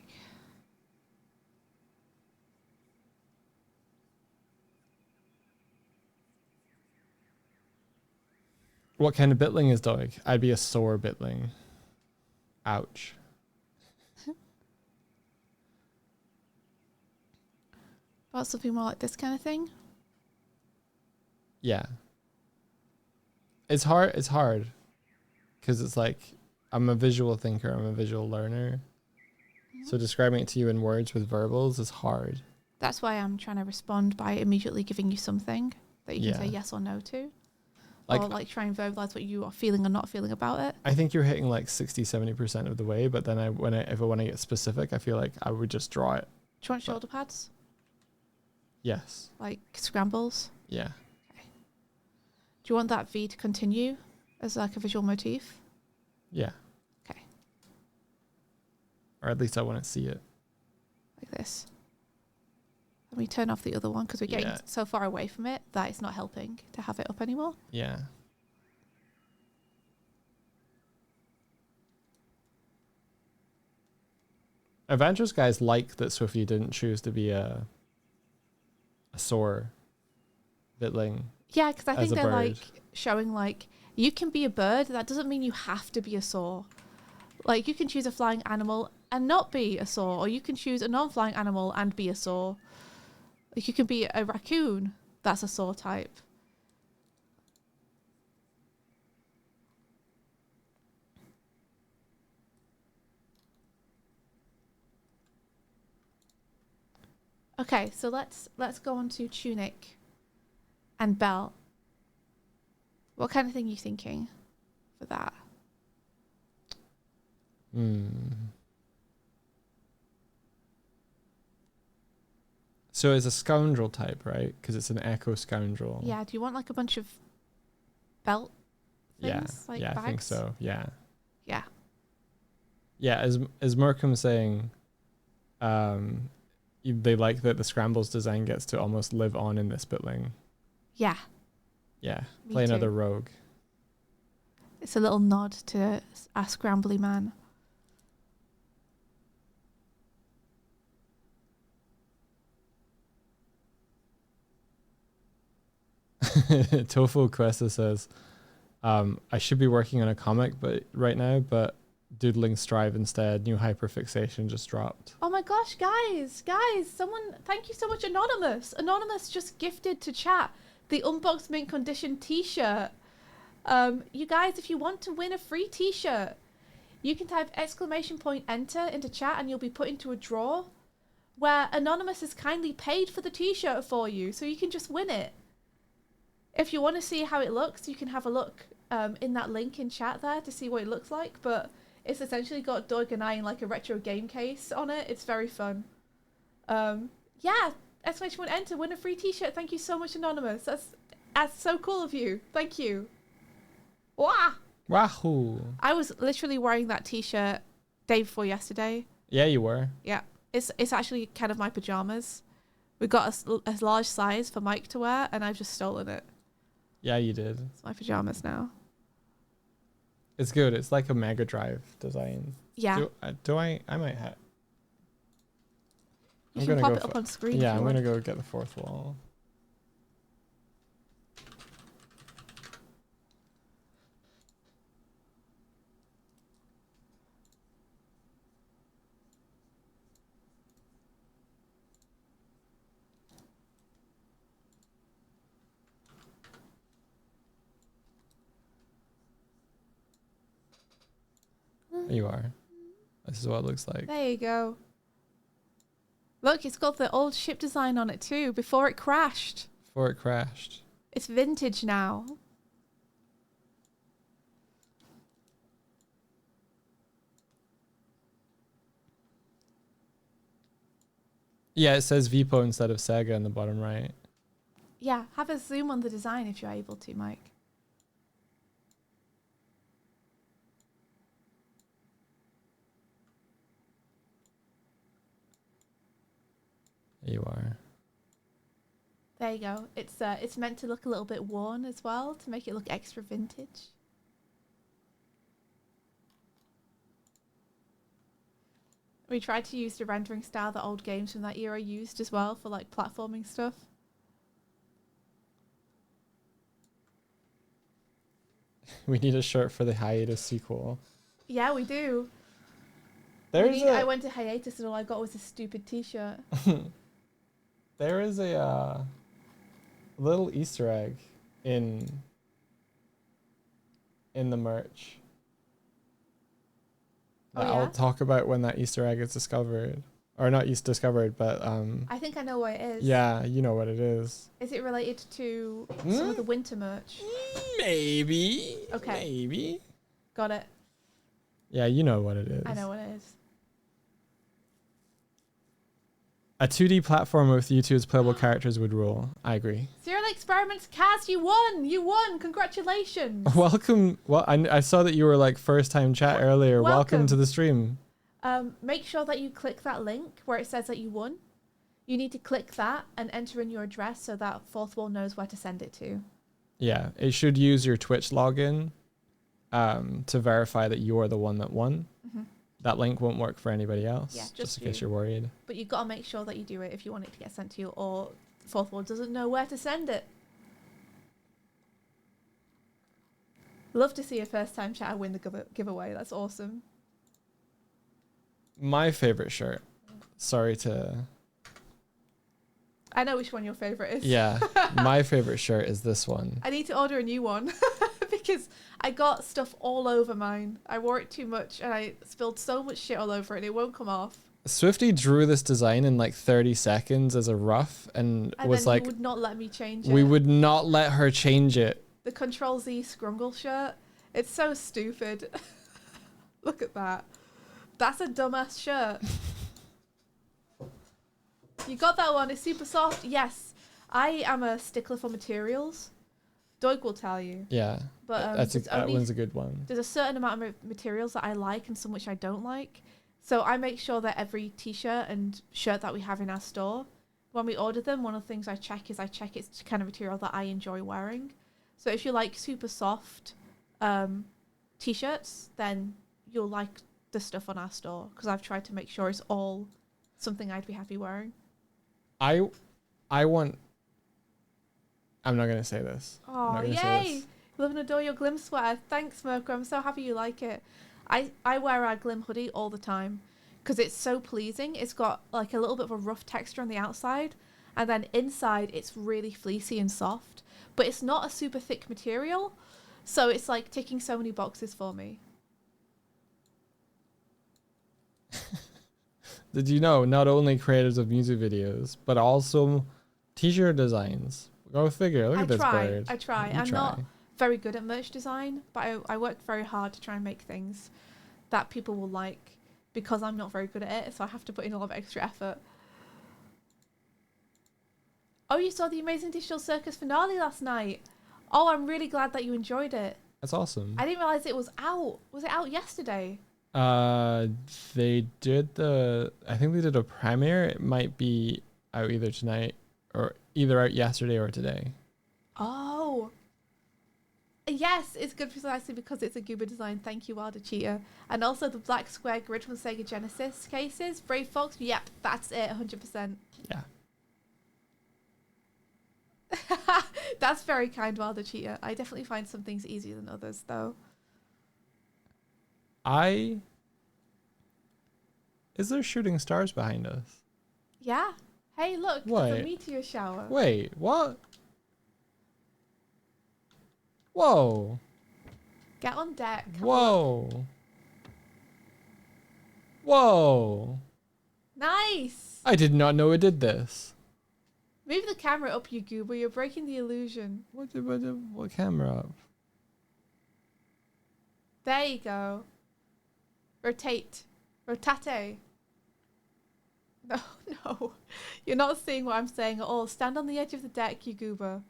What kind of bitling is Doig? I'd be a sore bitling. Ouch. About something more like this kind of thing? Yeah. It's hard because it's like I'm a visual thinker, I'm a visual learner. So describing it to you in words with verbals is hard. That's why I'm trying to respond by immediately giving you something that you can say yes or no to. Or like try and verbalize what you are feeling or not feeling about it. I think you're hitting like 60-70% of the way, but then if I want to get specific, I feel like I would just draw it. Do you want shoulder pads? Yes. Like scrambles? Yeah. Okay. Do you want that V to continue as like a visual motif? Yeah. Okay. Or at least I want to see it. Like this. Let me turn off the other one because we're getting so far away from it that it's not helping to have it up anymore. Yeah. Avengers guys like that Swifty didn't choose to be a sore bitling. Yeah, because I think they're like showing like you can be a bird. That doesn't mean you have to be a saw. Like you can choose a flying animal and not be a saw, or you can choose a non-flying animal and be a saw. Like you can be a raccoon. That's a saw type. Okay, so let's go on to tunic and belt. What kind of thing are you thinking for that? So it's a scoundrel type, right? Because it's an echo scoundrel. Yeah, do you want like a bunch of belt things? Yeah, like yeah, bags? I think so. Yeah. Yeah. Yeah, as Markham saying, they like that the scrambles design gets to almost live on in this bitling. Yeah. Yeah, play another rogue. It's a little nod to a scrambly man. Tofu Questa says, I should be working on a comic right now, but doodling Strive instead. New hyperfixation just dropped. Oh my gosh, guys, thank you so much, Anonymous. Anonymous just gifted to chat the Unboxed Mint Condition t-shirt. You guys, if you want to win a free t-shirt, you can type !enter into chat and you'll be put into a draw where Anonymous has kindly paid for the t-shirt for you, so you can just win it. If you want to see how it looks, you can have a look in that link in chat there to see what it looks like, but it's essentially got Doug and I in like a retro game case on it. It's very fun. Yeah, !enter, win a free t-shirt. Thank you so much, Anonymous. That's so cool of you. Thank you. Wah! Wahoo! I was literally wearing that t-shirt day before yesterday. Yeah, you were. Yeah, it's actually kind of my pajamas. We got a large size for Mike to wear, and I've just stolen it. Yeah, you did. It's my pajamas now. It's good. It's like a Mega Drive design. Yeah. I might have. You should pop it up on screen. Yeah, I'm gonna go get the fourth wall. There you are. This is what it looks like. There you go. Look, it's got the old ship design on it too, before it crashed. Before it crashed. It's vintage now. Yeah, it says Vipo instead of Sega in the bottom right. Yeah, have a zoom on the design if you're able to, Mike. There you are. There you go. It's meant to look a little bit worn as well, to make it look extra vintage. We tried to use the rendering style that old games from that era used as well for like platforming stuff. We need a shirt for the hiatus sequel. Yeah, we do. I went to hiatus and all I got was a stupid t-shirt. There is a little Easter egg in the merch. Oh, yeah? I'll talk about when that Easter egg is discovered. Or not discovered, but I think I know what it is. yeah, you know what it is. Is it related to some of the winter merch? Maybe. Okay. Maybe. Got it. Yeah, you know what it is. I know what it is. A 2D platformer with you two as playable characters would rule. I agree. Serial Experiments, Kaz, you won! You won! Congratulations! Welcome. Well, I saw that you were like first time chat earlier. Welcome to the stream. Make sure that you click that link where it says that you won. You need to click that and enter in your address so that Fourth Wall knows where to send it to. Yeah, it should use your Twitch login to verify that you're the one that won. Mm-hmm. That link won't work for anybody else, yeah, just in case you're worried. But you've got to make sure that you do it if you want it to get sent to you, or Fourth Wall doesn't know where to send it. Love to see a first-time chatter win the giveaway. That's awesome. My favorite shirt. Sorry to... I know which one your favorite is. Yeah, my favorite shirt is this one. I need to order a new one because I got stuff all over mine. I wore it too much and I spilled so much shit all over it and it won't come off. Swifty drew this design in like 30 seconds as a rough and was then like... he would not let me change it. We would not let her change it. The Control-Z Scrungle shirt. It's so stupid. Look at that. That's a dumbass shirt. You got that one. It's super soft. Yes. I am a stickler for materials. Doig will tell you. Yeah. But that one's a good one. There's a certain amount of materials that I like and some which I don't like. So I make sure that every t-shirt and shirt that we have in our store, when we order them, one of the things I check is it's the kind of material that I enjoy wearing. So if you like super soft t-shirts, then you'll like the stuff on our store because I've tried to make sure it's all something I'd be happy wearing. I want... I'm not going to say this. Oh, yay! Love and adore your Glim sweater. Thanks, Mirko. I'm so happy you like it. I wear our Glim hoodie all the time because it's so pleasing. It's got like a little bit of a rough texture on the outside and then inside it's really fleecy and soft, but it's not a super thick material. So it's like ticking so many boxes for me. Did you know not only creators of music videos, but also t-shirt designs? Go figure. Look at this bird. I try. I'm not very good at merch design, but I work very hard to try and make things that people will like because I'm not very good at it, so I have to put in a lot of extra effort. Oh, you saw the Amazing Digital Circus finale last night. Oh, I'm really glad that you enjoyed it. That's awesome. I didn't realize it was out. Was it out yesterday? They did I think they did a premiere. It might be out either tonight or either out yesterday or today. Oh. Yes, it's good precisely because it's a goober design. Thank you, Wilder Cheetah. And also the black square grid from Sega Genesis cases. Brave Fox, yep, that's it, 100%. Yeah. That's very kind, Wilder Cheetah. I definitely find some things easier than others, though. Is there shooting stars behind us? Yeah. Hey, look, there's a meteor shower. Wait, what? Whoa. Get on deck. Whoa. Whoa. Nice. I did not know it did this. Move the camera up, you goober. You're breaking the illusion. What camera up? There you go. Rotate. Rotate. No, no. You're not seeing what I'm saying at all. Stand on the edge of the deck, you goober.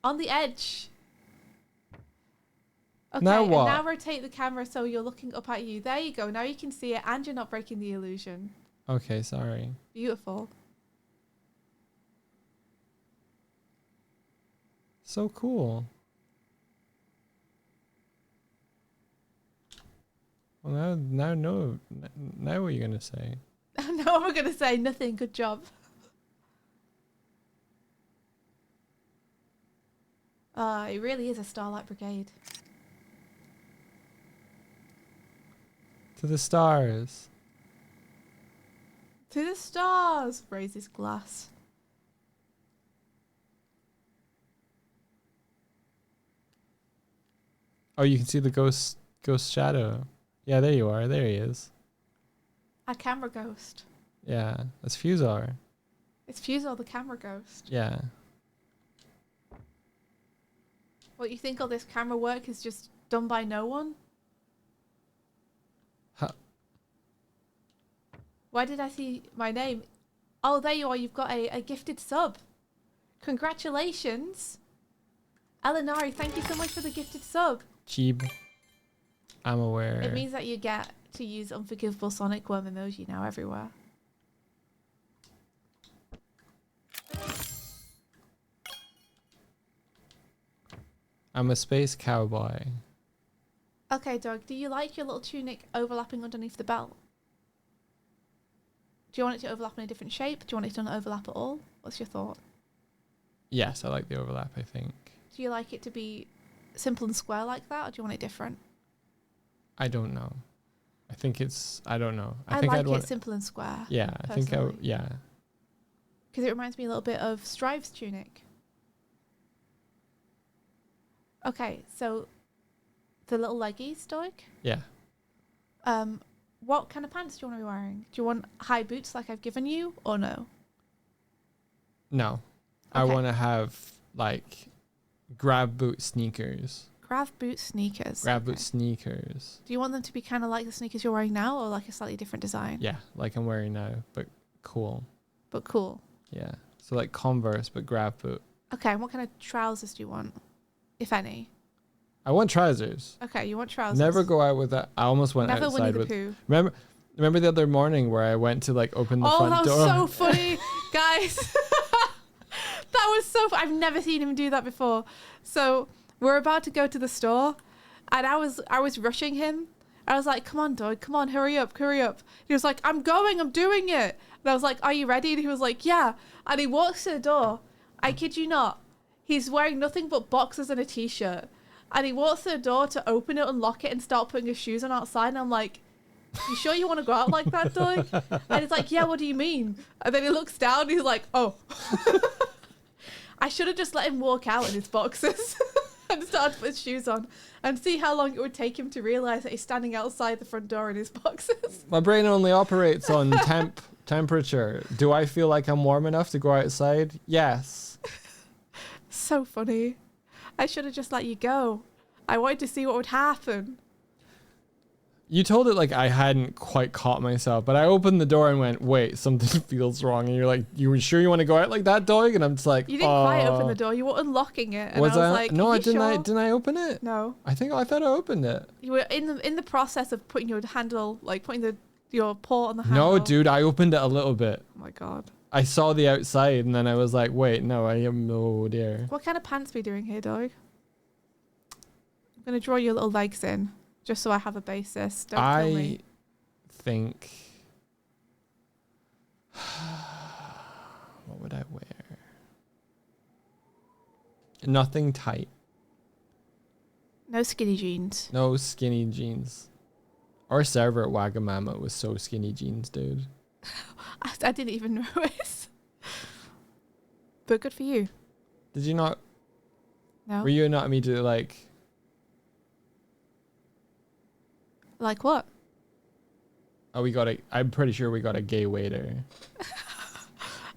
On the edge. Okay, now what? And now rotate the camera so you're looking up at you. There you go. Now you can see it and you're not breaking the illusion. Okay, sorry. Beautiful. So cool. Well, now what are you going to say? No, I'm going to say nothing. Good job. It really is a Starlight Brigade. To the stars. To the stars. Raises glass. Oh, you can see the ghost shadow. Yeah, there you are. There he is. A camera ghost. Yeah, that's Fusar. It's Fusar, the camera ghost. Yeah. What, you think all this camera work is just done by no one? Huh. Why did I see my name? Oh, there you are. You've got a gifted sub. Congratulations. Elinari, thank you so much for the gifted sub. Cheeb. I'm aware. It means that you get to use Unforgivable Sonic Worm emoji now everywhere. I'm a space cowboy. Okay, Doug, do you like your little tunic overlapping underneath the belt? Do you want it to overlap in a different shape? Do you want it to not overlap at all? What's your thought? Yes, I like the overlap, I think. Do you like it to be simple and square like that, or do you want it different? I don't know. I think it's... I don't know. I think like I'd it want... simple and square. Yeah, I think I... Yeah. Because it reminds me a little bit of Strive's tunic. Okay, so the little leggies, Stoic? Yeah. What kind of pants do you want to be wearing? Do you want high boots like I've given you, or no? No. Okay. I want to have, like, grab boot sneakers. Grab boot sneakers. Grab boot sneakers. Do you want them to be kind of like the sneakers you're wearing now, or like a slightly different design? Yeah, like I'm wearing now, but cool. But cool. Yeah. So like Converse, but grab boot. Okay, and what kind of trousers do you want, if any? I want trousers. Okay, you want trousers. Never go out with that. I almost went Never outside Winnie with... the Pooh. Remember the other morning where I went to like open the front door? Oh, that was so funny, guys. That was so I've never seen him do that before. So we're about to go to the store, and I was rushing him. I was like, come on, Doug, come on, hurry up, hurry up. He was like, I'm doing it. And I was like, are you ready? And he was like, yeah. And he walks to the door. I kid you not. He's wearing nothing but boxers and a t-shirt. And he walks to the door to open it, unlock it, and start putting his shoes on outside. And I'm like, you sure you want to go out like that, Doug? And he's like, yeah, what do you mean? And then he looks down and he's like, oh. I should have just let him walk out in his boxers and start to put his shoes on and see how long it would take him to realise that he's standing outside the front door in his boxers. My brain only operates on temperature. Do I feel like I'm warm enough to go outside? Yes. So funny. I should have just let you go. I wanted to see what would happen. You told it like I hadn't quite caught myself, but I opened the door and went, wait, something feels wrong. And you're like, you were sure you want to go out like that, Doig? And I'm just like, you didn't quite open the door. You were unlocking it. And was I was like, no, I didn't. Sure? Didn't I open it? No. I thought I opened it. You were in the process of putting your handle, like putting your paw on the handle. No, dude, I opened it a little bit. Oh my God. I saw the outside and then I was like, wait, no, I am, oh dear. What kind of pants are we doing here, Doig? gonna draw your little legs in, just so I have a basis. Don't kill me. I think. What would I wear? Nothing tight. No skinny jeans. No skinny jeans. Our server at Wagamama was so skinny jeans, dude. I didn't even notice. But good for you. Did you not? No. Were you not immediately like? Like what? Oh, I'm pretty sure we got a gay waiter.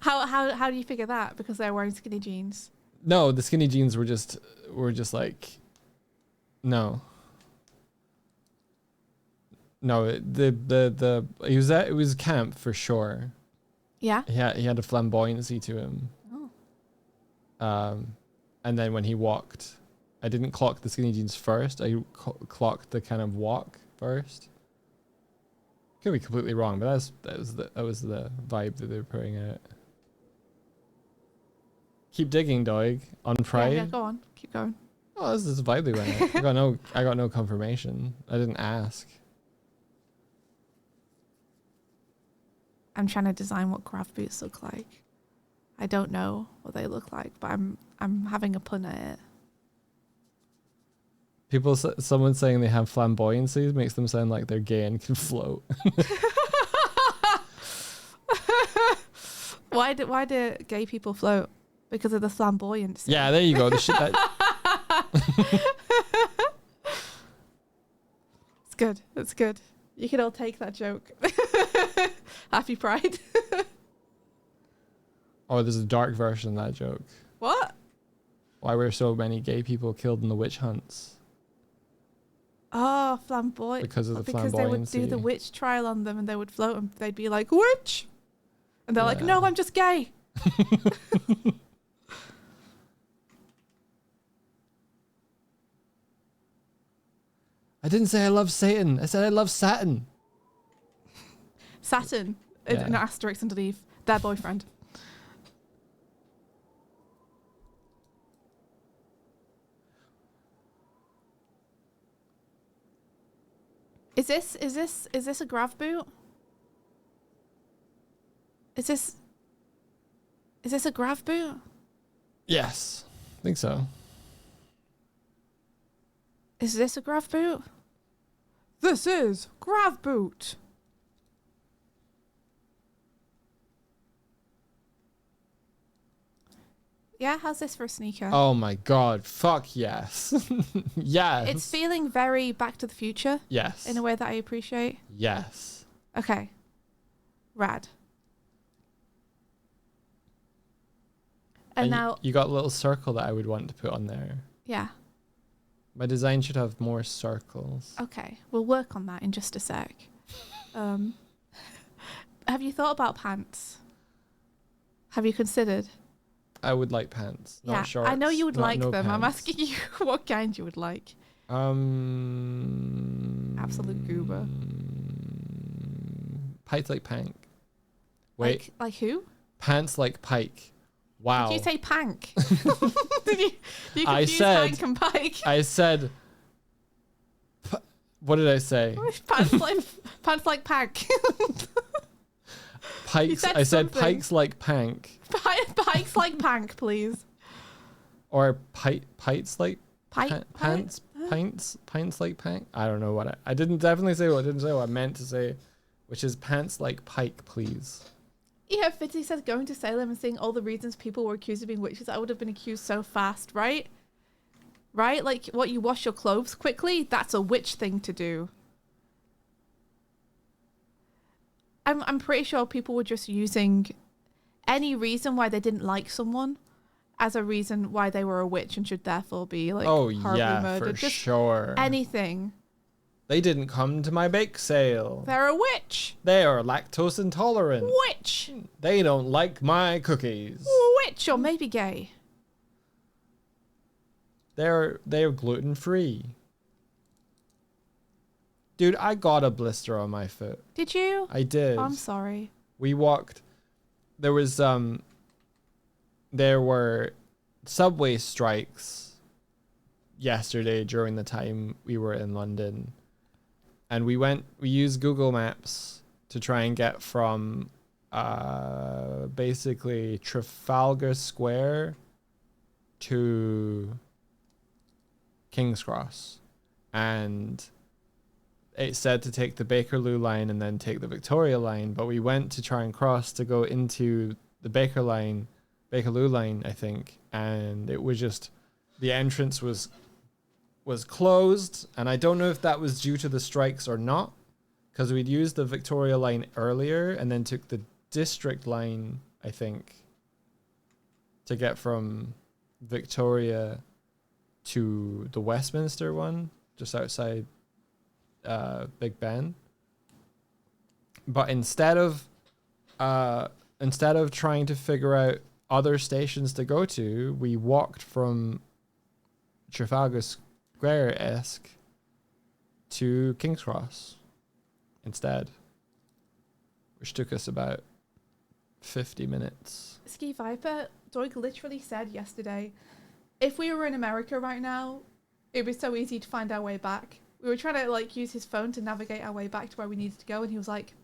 How do you figure that? Because they're wearing skinny jeans. No, the skinny jeans were just like, no. No, it was camp for sure. Yeah. He had a flamboyancy to him. Oh. And then when he walked, I didn't clock the skinny jeans first. I clocked the kind of walk first. Could be completely wrong, but that was the vibe that they were putting out. Keep digging, dog. On Pride. Yeah, go on. Keep going. Oh, this is the vibe they went out. I got no confirmation. I didn't ask. I'm trying to design what grav boots look like. I don't know what they look like, but I'm having a pun at it. Someone saying they have flamboyancy makes them sound like they're gay and can float. Why do gay people float? Because of the flamboyancy. Yeah, there you go. The shit that. It's good. It's good. You can all take that joke. Happy Pride. Oh, there's a dark version of that joke. What? Why were so many gay people killed in the witch hunts? Oh, flamboyant. Because of the because flamboyancy. they would do the witch trial on them and they would float and they'd be like, witch! And they're like, no, I'm just gay. I didn't say I love Satan. I said I love Saturn. Saturn. Yeah. An asterisk underneath. Their boyfriend. Is this a grav boot? Is this a grav boot? Yes, I think so. Is this a grav boot? This is grav boot. Yeah, how's this for a sneaker? Oh my god, fuck yes. Yes. It's feeling very Back to the Future. Yes. In a way that I appreciate. Yes. Okay. Rad. And now... You got a little circle that I would want to put on there. Yeah. My design should have more circles. Okay, we'll work on that in just a sec. Have you thought about pants? Have you considered? I would like pants, not shorts. I know you would like them. Pants. I'm asking you what kind you would like. Absolute goober. Pike's like Pank. Wait. Like who? Pants like Pike. Wow. Did you say Pank? Did you confuse Pank and Pike? I said... What did I say? Pants like Pank. Pikes. I said Pikes like Pank. Pikes like Pank, please. Or Pikes like Pints like Pank. I don't know what I didn't definitely say what I didn't say what I meant to say, which is pants like Pike, please. Yeah, Fitzy says going to Salem and seeing all the reasons people were accused of being witches. I would have been accused so fast, right? Right? Like, what, you wash your clothes quickly? That's a witch thing to do. I'm pretty sure people were just using any reason why they didn't like someone as a reason why they were a witch and should therefore be, like, horribly murdered. For sure. Anything. They didn't come to my bake sale. They're a witch. They are lactose intolerant. Witch. They don't like my cookies. Witch, or maybe gay. They're gluten free. Dude, I got a blister on my foot. Did you? I did. I'm sorry. We walked. There were subway strikes yesterday during the time we were in London, and we used Google Maps to try and get from basically Trafalgar Square to King's Cross, and it said to take the Bakerloo line and then take the Victoria line, but we went to try and cross to go into the Bakerloo line, I think, and it was just, the entrance was closed, and I don't know if that was due to the strikes or not, because we'd used the Victoria line earlier and then took the District line, I think, to get from Victoria to the Westminster one, just outside Big Ben. But instead of trying to figure out other stations to go to, we walked from Trafalgar Square-esque to King's Cross instead, which took us about 50 minutes. Ski Viper, Doig literally said yesterday, if we were in America right now, it'd be so easy to find our way back. We were trying to use his phone to navigate our way back to where we needed to go, and he was like,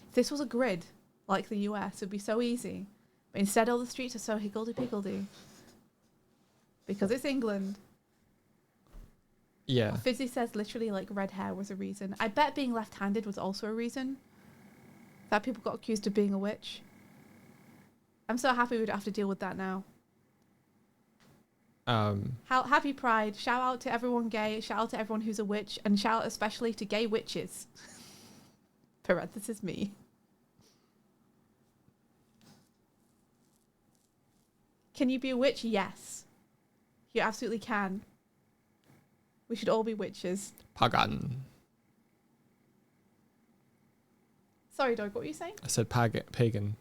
if this was a grid like the US, it'd be so easy. But instead all the streets are so higgledy-piggledy. Because it's England. Yeah. Fizzy says literally red hair was a reason. I bet being left-handed was also a reason. That people got accused of being a witch. I'm so happy we don't have to deal with that now. Happy Pride. Shout out to everyone gay. Shout out to everyone who's a witch. And shout out especially to gay witches. Parenthesis me. Can you be a witch? Yes. You absolutely can. We should all be witches. Pagan. Sorry, Doug, what were you saying? I said pagan. Pagan.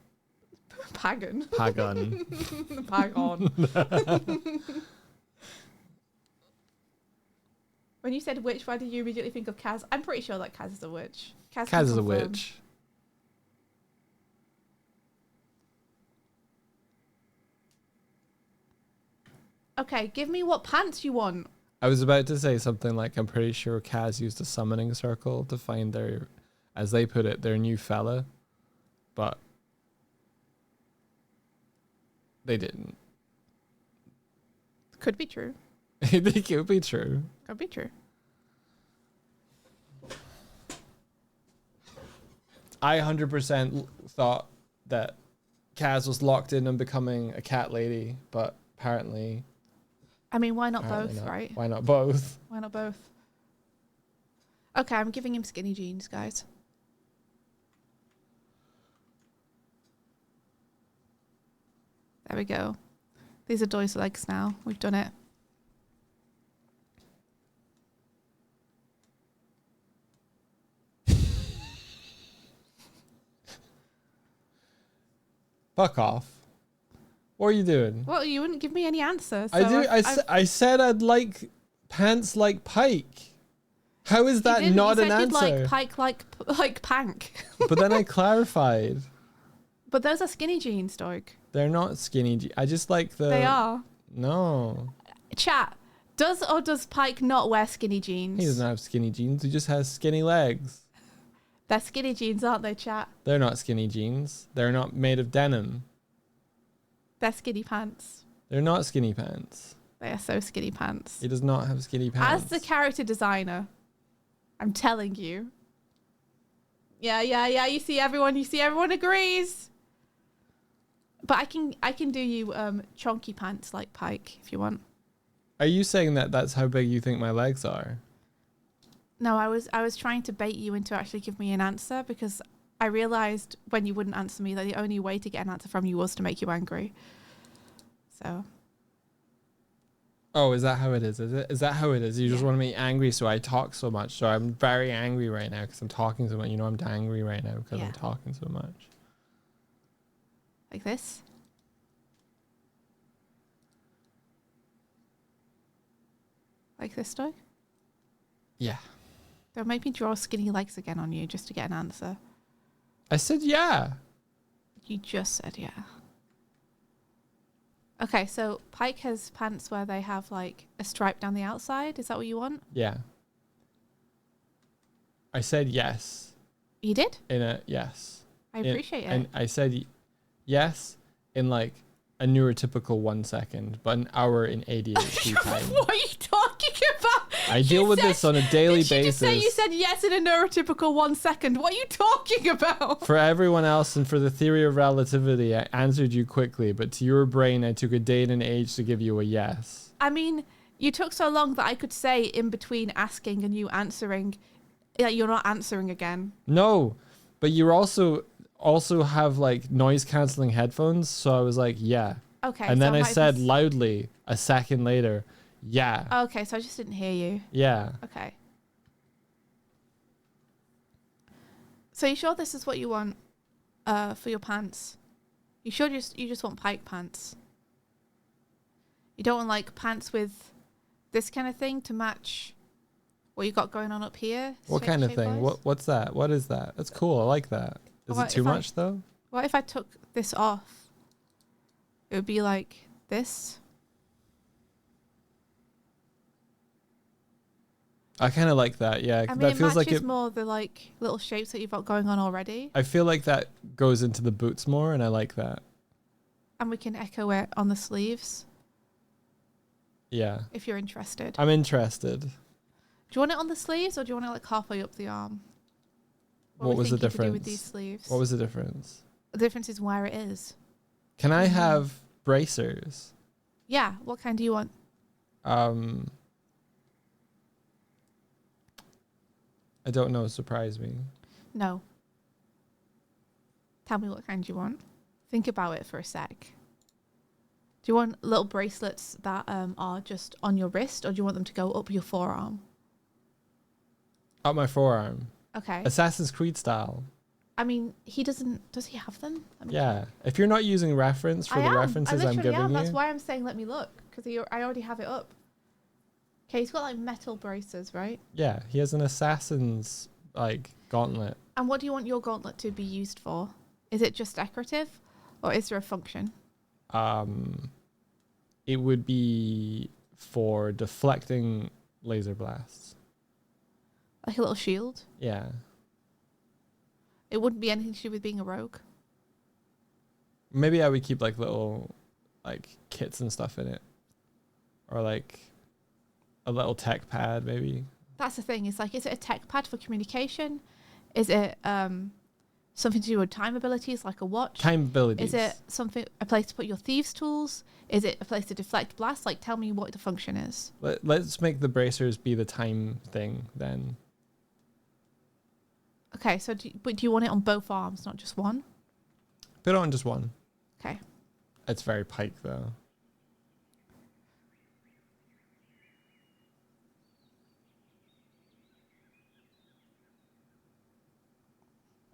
Pagan. Pagan. When you said witch, why did you immediately think of Kaz? I'm pretty sure that Kaz is a witch. Kaz is a witch. Okay, give me what pants you want. I was about to say something like, I'm pretty sure Kaz used a summoning circle to find their, as they put it, their new fella. But they didn't. Could be true. It could be true. Could be true. I 100% thought that Kaz was locked in on becoming a cat lady, but apparently... I mean, why not both, not. right? Why not both? Why not both? Okay, I'm giving him skinny jeans, guys. There we go. These are Doy's legs now. We've done it. Fuck off. What are you doing? Well, you wouldn't give me any answer. So I said I'd like pants like Pike. How is that not an answer? You'd like Pike like Pank. But then I clarified. But those are skinny jeans, Doig. They're not skinny jeans. I just like the... They are. No. Chat. Does Pike not wear skinny jeans? He doesn't have skinny jeans. He just has skinny legs. They're skinny jeans, aren't they, chat? They're not skinny jeans. They're not made of denim. They're skinny pants. They're not skinny pants. They are so skinny pants. He does not have skinny pants. As the character designer, I'm telling you. Yeah. You see everyone agrees. But I can do you chunky pants like Pike if you want. Are you saying that that's how big you think my legs are? No, I was trying to bait you into actually give me an answer because I realized when you wouldn't answer me that the only way to get an answer from you was to make you angry. So. Oh, is that how it is? Is that how it is? You just want to make me angry, so I talk so much. So I'm very angry right now because I'm talking so much. You know, I'm angry right now because I'm talking so much. Like this? Like this, Doug? Yeah. Don't make me draw skinny legs again on you just to get an answer. I said yeah. You just said yeah. Okay, so Pike has pants where they have like a stripe down the outside. Is that what you want? Yeah. I said yes. You did? Yes. I appreciate it. And I said yes in like a neurotypical 1 second, but an hour in ADHD time. What are you talking about? I deal with this on a daily basis. Did you just say you said yes in a neurotypical 1 second? What are you talking about? For everyone else and for the theory of relativity, I answered you quickly, but to your brain, I took a day and an age to give you a yes. I mean, you took so long that I could say in between asking and you answering, you're not answering again. No, but you also have like noise cancelling headphones, so I was like, yeah. Okay. And then I said loudly a second later, yeah. Okay, so I just didn't hear you. Yeah. Okay. So you sure this is what you want for your pants? You sure you just want Pike pants? You don't want like pants with this kind of thing to match what you got going on up here? What kind of thing? What's that? What is that? That's cool. I like that. Is it too much though? What if I took this off? It would be like this. I kind of like that, yeah. I mean, that feels like it matches more the like little shapes that you've got going on already. I feel like that goes into the boots more, and I like that. And we can echo it on the sleeves. Yeah. If you're interested. I'm interested. Do you want it on the sleeves, or do you want it like halfway up the arm? What was the difference? To do with these sleeves? What was the difference? The difference is where it is. Can I have bracers? Yeah. What kind do you want? I don't know. Surprise me. No. Tell me what kind you want. Think about it for a sec. Do you want little bracelets that are just on your wrist, or do you want them to go up your forearm? Up my forearm. Okay. Assassin's Creed style. I mean, does he have them? Yeah. If you're not using reference for the references I'm giving you. That's why I'm saying let me look, because I already have it up. Okay, he's got like metal braces, right? Yeah, he has an assassin's like gauntlet. And what do you want your gauntlet to be used for? Is it just decorative, or is there a function? It would be for deflecting laser blasts. Like a little shield? Yeah. It wouldn't be anything to do with being a rogue? Maybe I would keep like little like kits and stuff in it. Or like a little tech pad maybe. That's the thing. It's like, is it a tech pad for communication? Is it something to do with time abilities, like a watch? Time abilities. Is it a place to put your thieves' tools? Is it a place to deflect blasts? Like, tell me what the function is. Let's make the bracers be the time thing then. Okay, so do you want it on both arms, not just one? Put it on just one. Okay. It's very Pike though.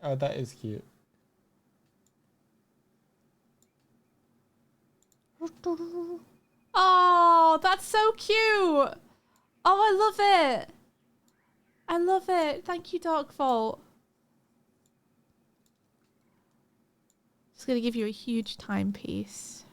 Oh, that is cute. Oh, that's so cute. Oh, I love it. I love it. Thank you, Darkvault. Just going to give you a huge timepiece.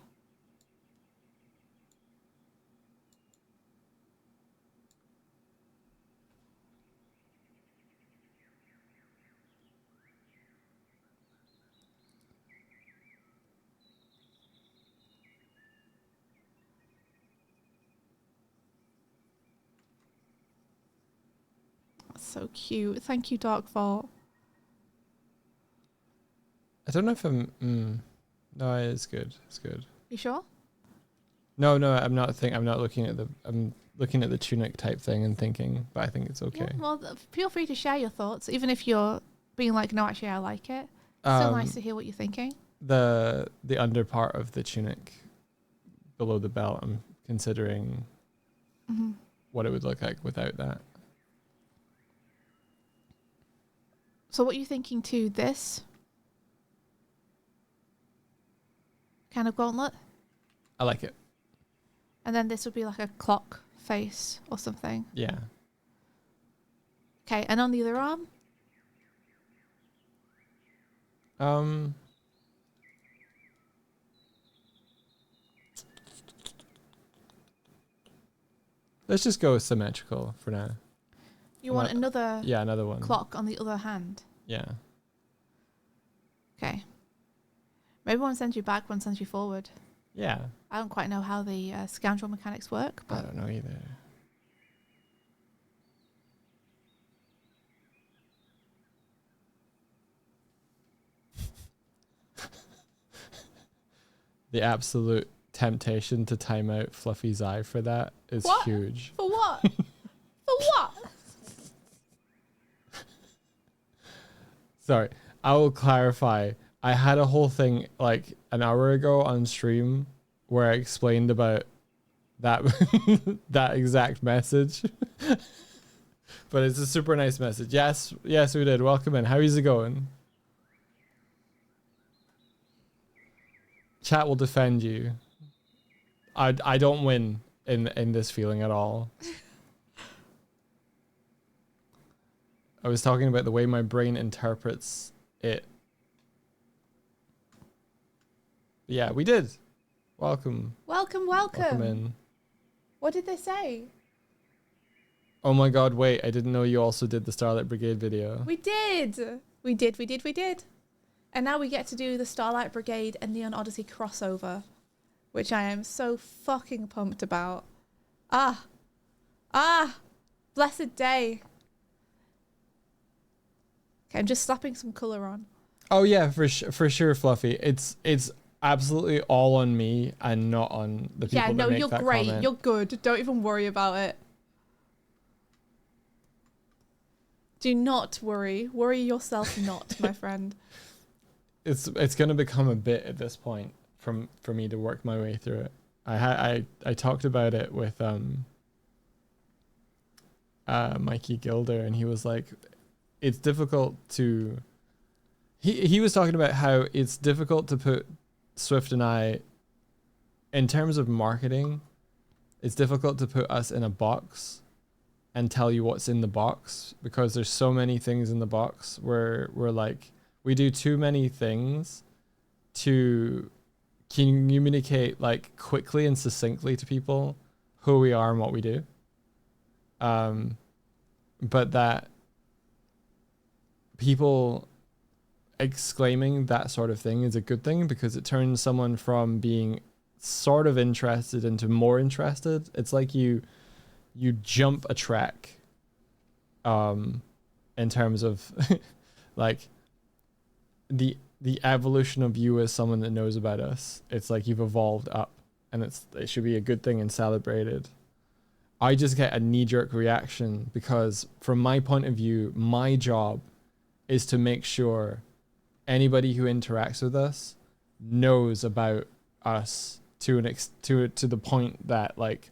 So cute. Thank you, Darkvault. I don't know if I'm. No, it's good. It's good. You sure? No, I'm not. I'm not looking at the. I'm looking at the tunic type thing and thinking, but I think it's okay. Yeah, well, feel free to share your thoughts, even if you're being like, no, actually, I like it. Still nice to hear what you're thinking. The under part of the tunic, below the belt, I'm considering what it would look like without that. So what are you thinking to this kind of gauntlet? I like it. And then this would be like a clock face or something. Yeah. Okay, and on the other arm? Let's just go symmetrical for now. You want another? Yeah, another one. Clock on the other hand. Yeah. Okay. Maybe one sends you back, one sends you forward. Yeah. I don't quite know how the scoundrel mechanics work, but I don't know either. The absolute temptation to time out Fluffy's eye for that is huge. For what? For what? Sorry, I will clarify. I had a whole thing like an hour ago on stream where I explained about that that exact message. But it's a super nice message. Yes, we did. Welcome in. How is it going? Chat will defend you. I don't win in this feeling at all. I was talking about the way my brain interprets it. Yeah, we did. Welcome. Welcome. Welcome in. What did they say? Oh my god, wait, I didn't know you also did the Starlight Brigade video. We did. We did. And now we get to do the Starlight Brigade and Neon Odyssey crossover, which I am so fucking pumped about. Blessed day. Okay, I'm just slapping some colour on. Oh yeah, for sure, Fluffy. It's absolutely all on me and not on the people that make that comment. Yeah, no, you're great. You're good. Don't even worry about it. Do not worry. Worry yourself not, my friend. It's going to become a bit at this point for me to work my way through it. I talked about it with Mikey Gilder, and he was like, it's difficult to... He was talking about how it's difficult to put Swift and I, in terms of marketing, it's difficult to put us in a box and tell you what's in the box, because there's so many things in the box where we're like, we do too many things to communicate like quickly and succinctly to people who we are and what we do. But that people exclaiming that sort of thing is a good thing, because it turns someone from being sort of interested into more interested. It's like you jump a track in terms of like the evolution of you as someone that knows about us. It's like you've evolved up, and it should be a good thing and celebrated. I just get a knee-jerk reaction because from my point of view, my job is to make sure anybody who interacts with us knows about us to the point that like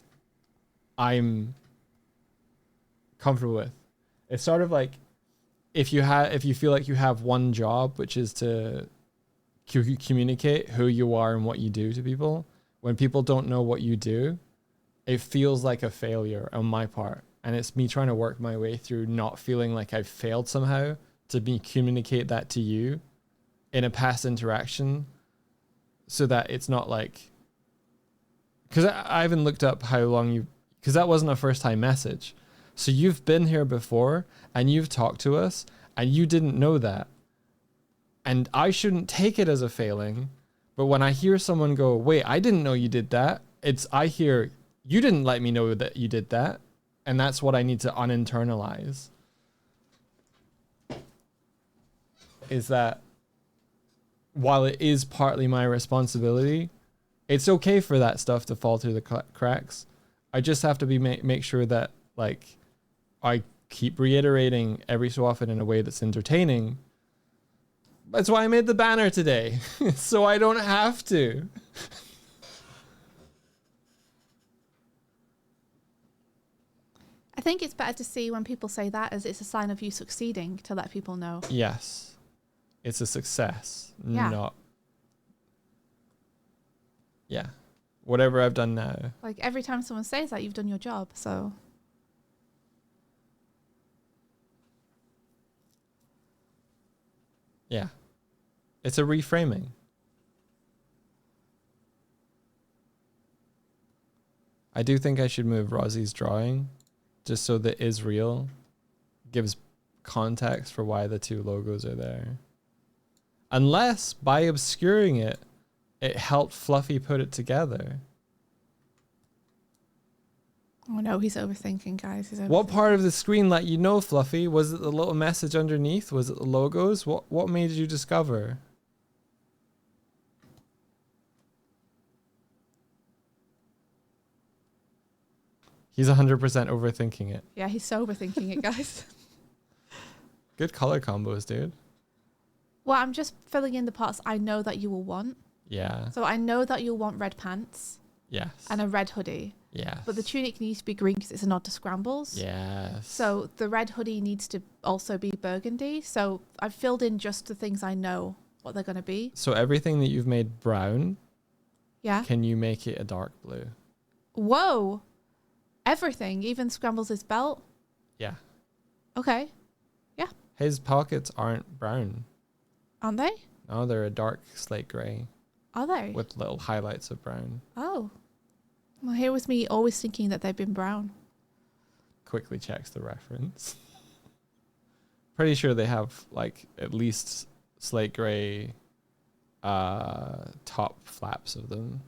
I'm comfortable with. It's sort of like if you feel like you have one job, which is to communicate who you are and what you do to people. When people don't know what you do, it feels like a failure on my part, and it's me trying to work my way through not feeling like I've failed somehow to communicate that to you in a past interaction, so that it's not like, because I haven't looked up how long because that wasn't a first time message. So you've been here before and you've talked to us and you didn't know that. And I shouldn't take it as a failing. But when I hear someone go, wait, I didn't know you did that. I hear, you didn't let me know that you did that. And that's what I need to uninternalize. Is that while it is partly my responsibility, it's okay for that stuff to fall through the cracks. I just have to make sure that like I keep reiterating every so often in a way that's entertaining. That's why I made the banner today, so I don't have to. I think it's better to see when people say that as it's a sign of you succeeding, to let people know. Yes. It's a success, yeah. Not... Yeah. Whatever I've done now. Like every time someone says that, you've done your job, so... Yeah. It's a reframing. I do think I should move Rosie's drawing just so that is real gives context for why the two logos are there. Unless by obscuring it, it helped Fluffy put it together. Oh no, he's overthinking, guys. What part of the screen let you know, Fluffy? Was it the little message underneath? Was it the logos? What made you discover? He's 100% overthinking it. Yeah, he's so overthinking it, guys. Good color combos, dude. Well, I'm just filling in the parts I know that you will want. Yeah. So I know that you'll want red pants. Yes. And a red hoodie. Yes. But the tunic needs to be green because it's a nod to Scrambles. Yes. So the red hoodie needs to also be burgundy. So I've filled in just the things I know what they're going to be. So everything that you've made brown, yeah. Can you make it a dark blue? Whoa. Everything, even Scrambles' belt? Yeah. Okay. Yeah. His pockets aren't brown. Aren't they? No, they're a dark slate grey. Are they? With little highlights of brown. Oh. Well, here was me always thinking that they've been brown. Quickly checks the reference. Pretty sure they have like at least slate grey top flaps of them.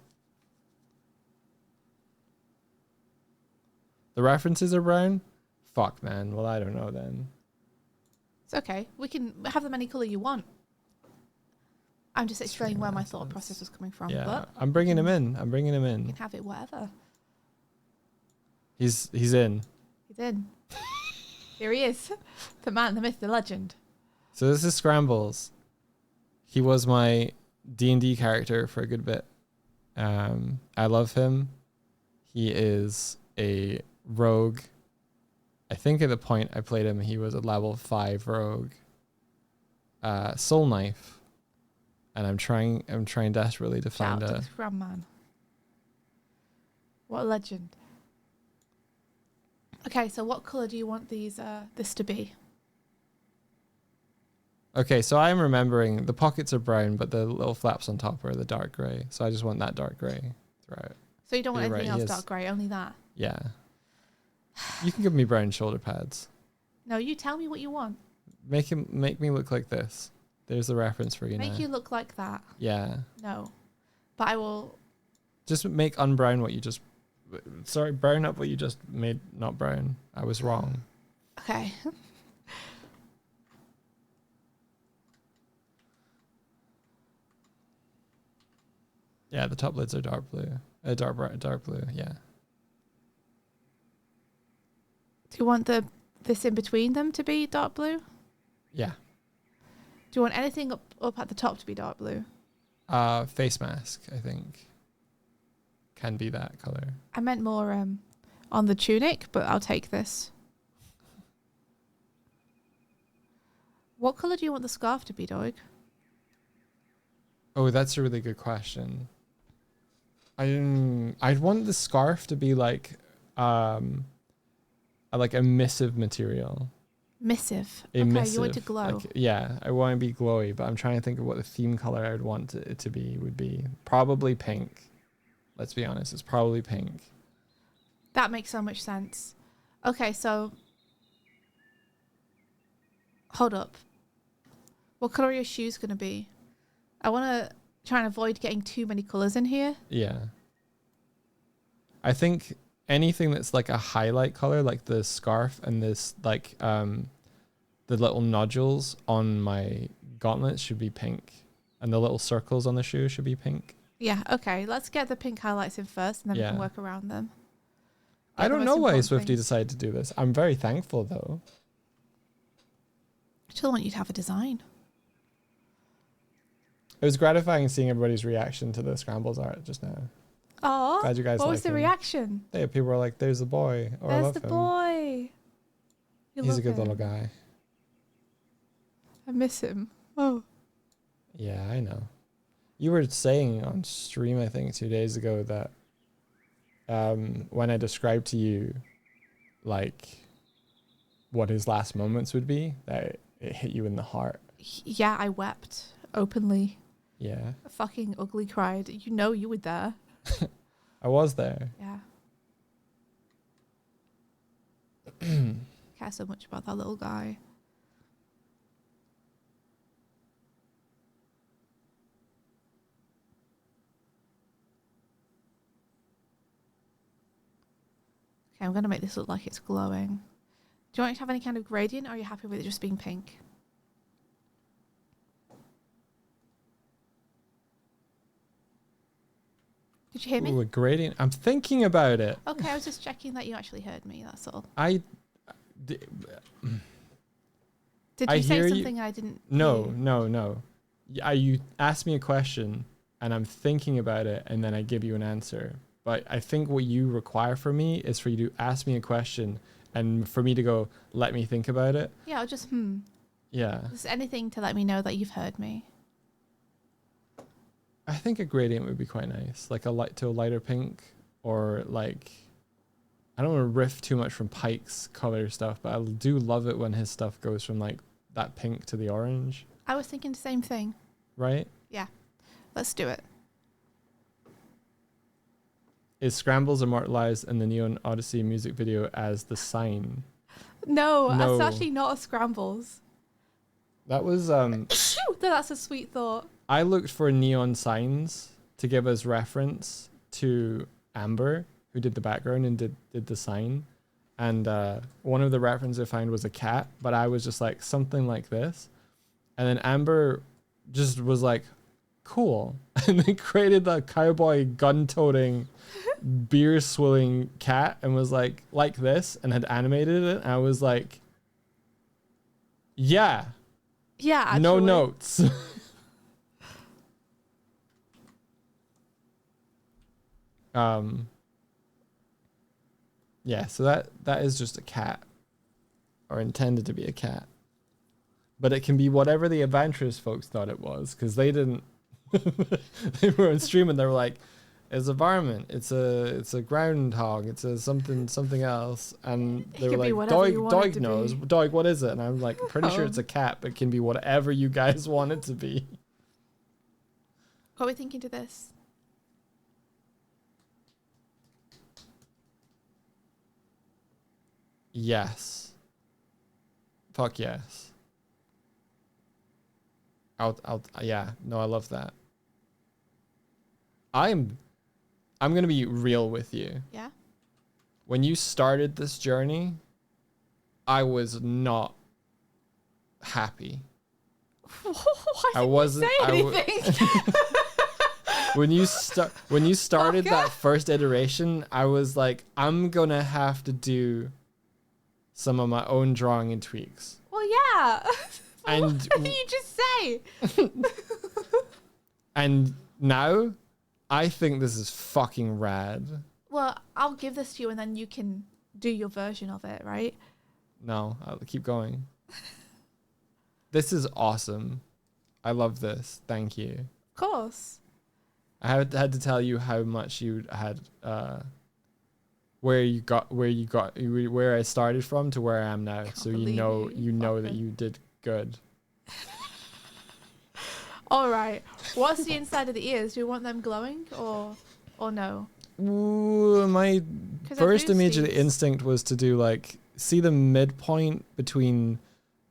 The references are brown? Fuck, man. Well, I don't know then. It's okay. We can have them any colour you want. I'm just explaining where my thought process was coming from. Yeah, but I'm bringing him in. You can have it whatever. He's in. He's in. Here he is. The man, the myth, the legend. So this is Scrambles. He was my D&D character for a good bit. I love him. He is a rogue. I think at the point I played him, he was a level 5 rogue. Soul Knife. And I'm trying desperately to find a Scram man. What a legend. Okay, so what colour do you want this to be? Okay, so I'm remembering the pockets are brown, but the little flaps on top are the dark grey. So I just want that dark grey throughout. So you don't want anything else dark grey, only that? Yeah. You can give me brown shoulder pads. No, you tell me what you want. Make me look like this. There's the reference for you now. Make you look like that. Yeah. No. But I will... Just make unbrown what you just... Sorry, brown up what you just made not brown. I was wrong. Okay. Yeah, the top lids are dark blue. Dark blue, yeah. Do you want this in between them to be dark blue? Yeah. Do you want anything up at the top to be dark blue? Face mask, I think. Can be that color. I meant more on the tunic, but I'll take this. What color do you want the scarf to be, Doig? Oh, that's a really good question. I'd want the scarf to be like a missive material. Missive. Missive. You want to glow. Like, yeah, I want to be glowy, but I'm trying to think of what the theme color I would want it to be would be. Probably pink. Let's be honest, it's probably pink. That makes so much sense. Okay, so hold up. What color are your shoes going to be? I want to try and avoid getting too many colors in here. Yeah. I think anything that's like a highlight color, like the scarf and this, like the little nodules on my gauntlets should be pink, and the little circles on the shoe should be pink. Yeah, okay. Let's get the pink highlights in first, and then we can work around them. I don't know why Swifty decided to do this. I'm very thankful, though. I still want you to have a design. It was gratifying seeing everybody's reaction to the Scrambles art just now. Oh, glad you guys. What was the reaction? People were like, "There's the boy," or "I love him." There's the boy. He's a good little guy. I miss him. Oh. Yeah, I know. You were saying on stream, I think 2 days ago, that when I described to you, like, what his last moments would be, that it hit you in the heart. Yeah, I wept openly. Yeah. I fucking ugly cried. You know you were there. I was there. Yeah. care so much about that little guy. Okay, I'm going to make this look like it's glowing. Do you want it to have any kind of gradient, or are you happy with it just being pink? Did you hear me? Ooh, a gradient. I'm thinking about it. Okay, I was just checking that you actually heard me, that's all. Did you say something I didn't hear? No. You asked me a question, and I'm thinking about it, and then I give you an answer. But I think what you require from me is for you to ask me a question and for me to go, let me think about it. Yeah, I'll just, Yeah. Just anything to let me know that you've heard me. I think a gradient would be quite nice. Like a lighter pink, or like, I don't want to riff too much from Pike's color stuff, but I do love it when his stuff goes from like that pink to the orange. I was thinking the same thing. Right? Yeah. Let's do it. Is Scrambles immortalized in the Neon Odyssey music video as the sign? No, that's actually not a Scrambles. That was That's a sweet thought. I looked for neon signs to give us reference to Amber, who did the background and did the sign. And one of the references I found was a cat, but I was just like, something like this. And then Amber just was like, cool. And they created the cowboy gun-toting, beer-swilling cat and was like this, and had animated it. And I was like, yeah. Yeah, actually. No notes. Yeah, so that is just a cat, or intended to be a cat, but it can be whatever the adventurous folks thought it was, because they didn't. They were on stream and they were like, "It's a varmint, it's a groundhog, it's a something else," and they were like, "Doig knows, Doig, what is it?" And I'm like, "Pretty sure it's a cat, but it can be whatever you guys want it to be." What are we thinking to this? Yes. Fuck yes. Yeah, no, I love that. I'm gonna be real with you. Yeah. When you started this journey, I was not happy. I wasn't. When you started that first iteration, I was like, I'm gonna have to do some of my own drawing and tweaks. Well, yeah. And what did you just say? And now, I think this is fucking rad. Well, I'll give this to you, and then you can do your version of it, right? No, I'll keep going. This is awesome. I love this. Thank you. Of course. I had to tell you how much you had, where I started from to where I am now. So you know that you did good. All right. What's the inside of the ears? Do you want them glowing or no? Ooh, my first immediate instinct was to do like, see the midpoint between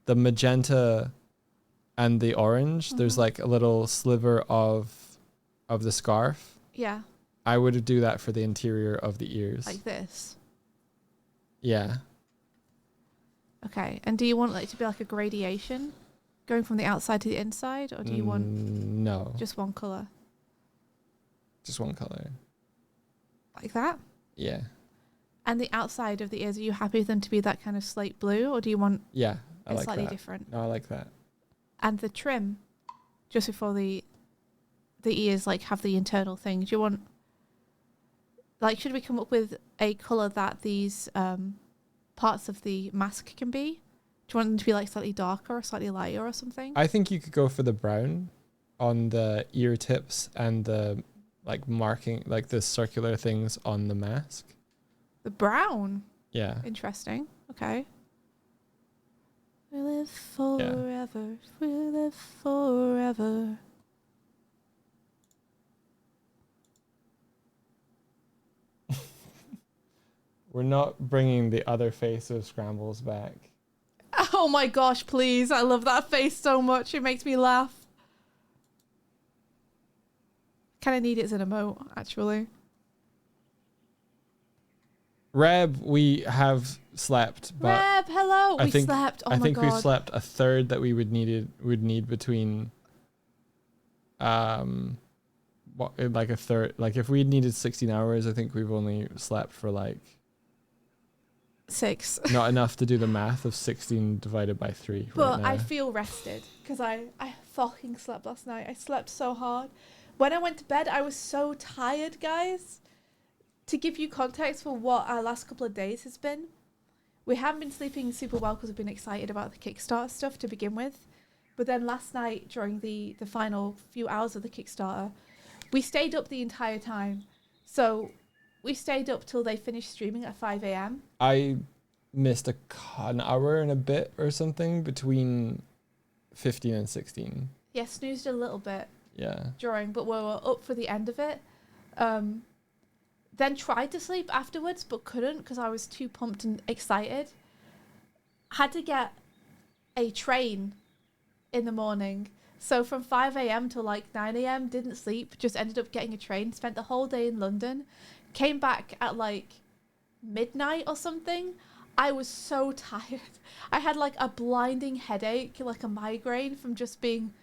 the magenta and the orange. Mm-hmm. There's like a little sliver of the scarf. Yeah. I would do that for the interior of the ears. Like this. Yeah. Okay. And do you want it to be like a gradation going from the outside to the inside, or do you want no, just one color? Just one color. Like that? Yeah. And the outside of the ears, are you happy with them to be that kind of slate blue, or do you want I like slightly that. different? No, I like that. And the trim, just before the ears like have the internal thing. Do you want, like, should we come up with a colour that these parts of the mask can be? Do you want them to be like slightly darker or slightly lighter or something? I think you could go for the brown on the ear tips and the like marking, like the circular things on the mask. The brown? Yeah. Interesting. Okay. We live forever. We live forever. We're not bringing the other face of Scrambles back. Oh my gosh, please. I love that face so much. It makes me laugh. Kind of need it as an emote, actually. Reb, we have slept. But Reb, hello. We slept. Oh my god. I think we've slept a third that we would need between like a third. Like if we needed 16 hours, I think we've only slept for like 6. Not enough to do the math of 16 divided by 3. But right now. I feel rested because I fucking slept last night. I slept so hard. When I went to bed, I was so tired, guys. To give you context for what our last couple of days has been, we haven't been sleeping super well because we've been excited about the Kickstarter stuff to begin with. But then last night, during the final few hours of the Kickstarter, we stayed up the entire time. So we stayed up till they finished streaming at 5 a.m. I missed an hour and a bit or something between 15 and 16. Yeah, snoozed a little bit. Yeah. During, but we were up for the end of it. Then tried to sleep afterwards, but couldn't because I was too pumped and excited. Had to get a train in the morning. So from 5 a.m. till like 9 a.m. didn't sleep, just ended up getting a train, spent the whole day in London, came back at like midnight or something. I was so tired. I had like a blinding headache, like a migraine from just being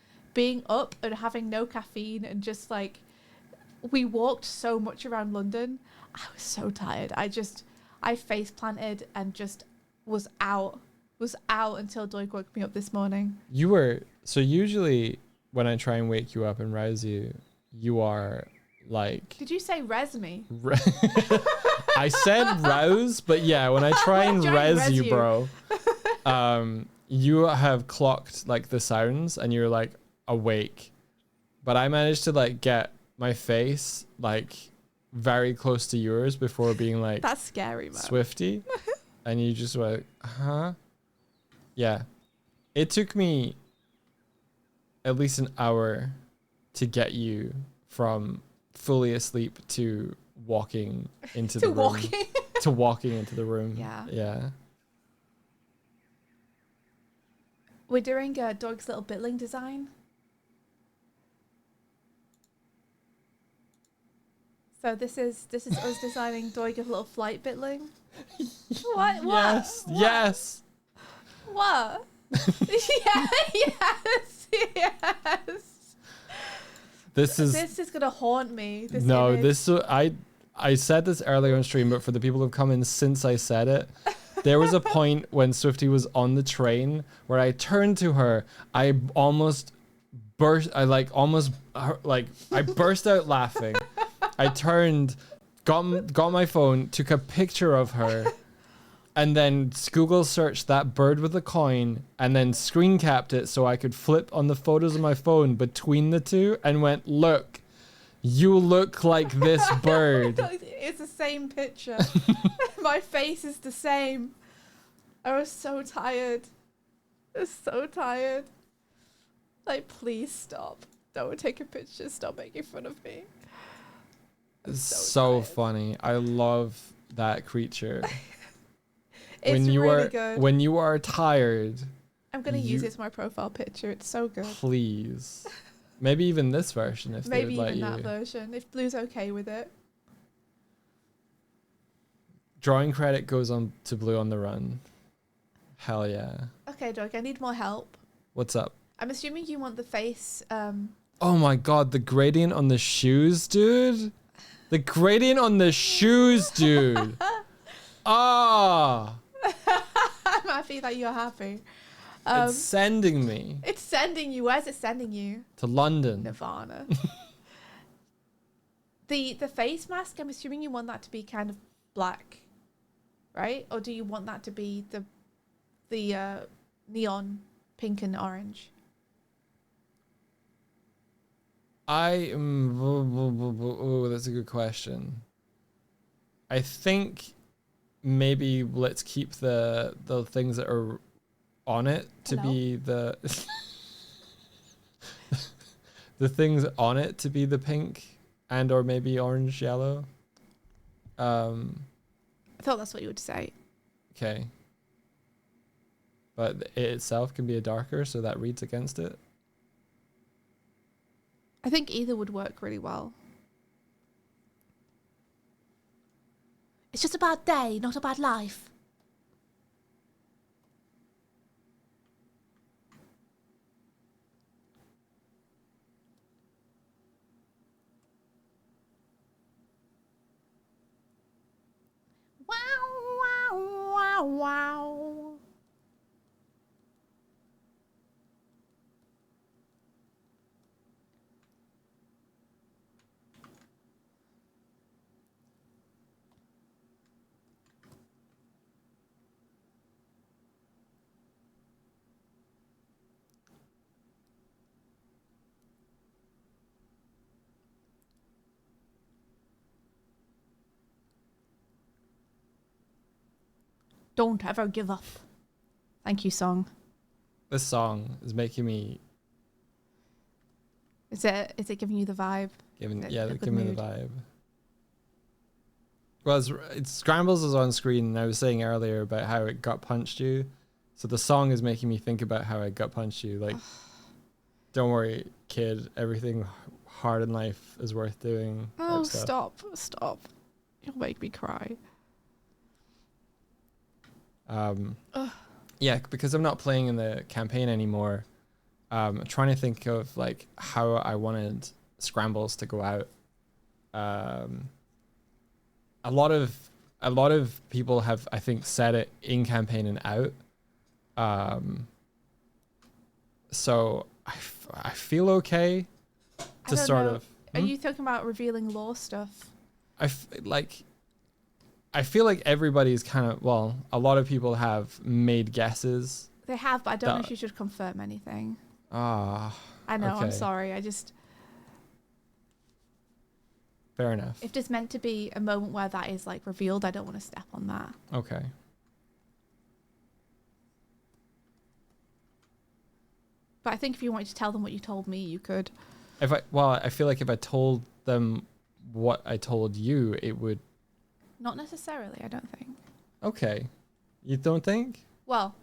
up and having no caffeine and just like, we walked so much around London. I was so tired. I face planted and just was out until Doig woke me up this morning. So usually when I try and wake you up and rouse you, you are like... Did you say res me? I said rouse, but yeah, when I try and res you, bro, you have clocked like the sounds and you're like awake. But I managed to like get my face like very close to yours before being like... That's scary, man. Swifty. And you just went, huh? Yeah. It took me at least an hour to get you from fully asleep to walking into the room. To walking into the room. Yeah. Yeah. We're doing Doig's little bitling design. So this is us designing Doig a little flight bitling. What? Yes. What? Yes. What? Yeah, yes. This is gonna haunt me. I said this earlier on stream, but for the people who've come in since I said it, there was a point when Swifty was on the train where I turned to her. I almost burst. I burst out laughing. I turned, got my phone, took a picture of her, and then Google searched that bird with a coin and then screen capped it so I could flip on the photos of my phone between the two and went, look, you look like this bird. It's the same picture. My face is the same. I was so tired. Like, please stop. Don't take a picture. Stop making fun of me. It's so funny. I love that creature. It's really good. When you are tired, I'm gonna use it as my profile picture. It's so good. Please, maybe even this version if maybe they would let even you. that version if Blue's okay with it. Drawing credit goes on to Blue on the Run. Hell yeah. Okay, Doug, I need more help. What's up? I'm assuming you want the face. Oh my god, the gradient on the shoes, dude. The gradient on the shoes, dude. Ah. I'm happy that you're happy. It's sending me. It's sending you. Where's it sending you? To London. Nirvana. The face mask, I'm assuming you want that to be kind of black, right? Or do you want that to be the neon pink and orange? Oh, that's a good question. I think maybe let's keep the things that are on it to be the the things on it to be the pink and or maybe orange yellow. I thought that's what you would say. Okay. But it itself can be a darker, so that reads against it. I think either would work really well. It's just a bad day, not a bad life. Wow, wow, wow, wow. Don't ever give up. Thank you, song. This song is making me... Is it giving you the vibe? Giving me mood? the vibe. Well, it's Scrambles is on screen, and I was saying earlier about how it gut punched you. So the song is making me think about how I gut punched you. Like, don't worry, kid. Everything hard in life is worth doing. Oh, stop. You'll make me cry. Yeah, because I'm not playing in the campaign anymore. I'm trying to think of like how I wanted Scrambles to go out. A lot of people have, I think, said it in campaign and out. So I feel okay to sort of. Are you talking about revealing lore stuff? I feel like everybody's kind of, well, a lot of people have made guesses. They have, but I don't know if you should confirm anything. I know, okay. I'm sorry. I just... Fair enough. If there's meant to be a moment where that is like revealed, I don't want to step on that. Okay. But I think if you wanted to tell them what you told me, you could. I feel like if I told them what I told you, it would... Not necessarily, I don't think. Okay. You don't think? Well,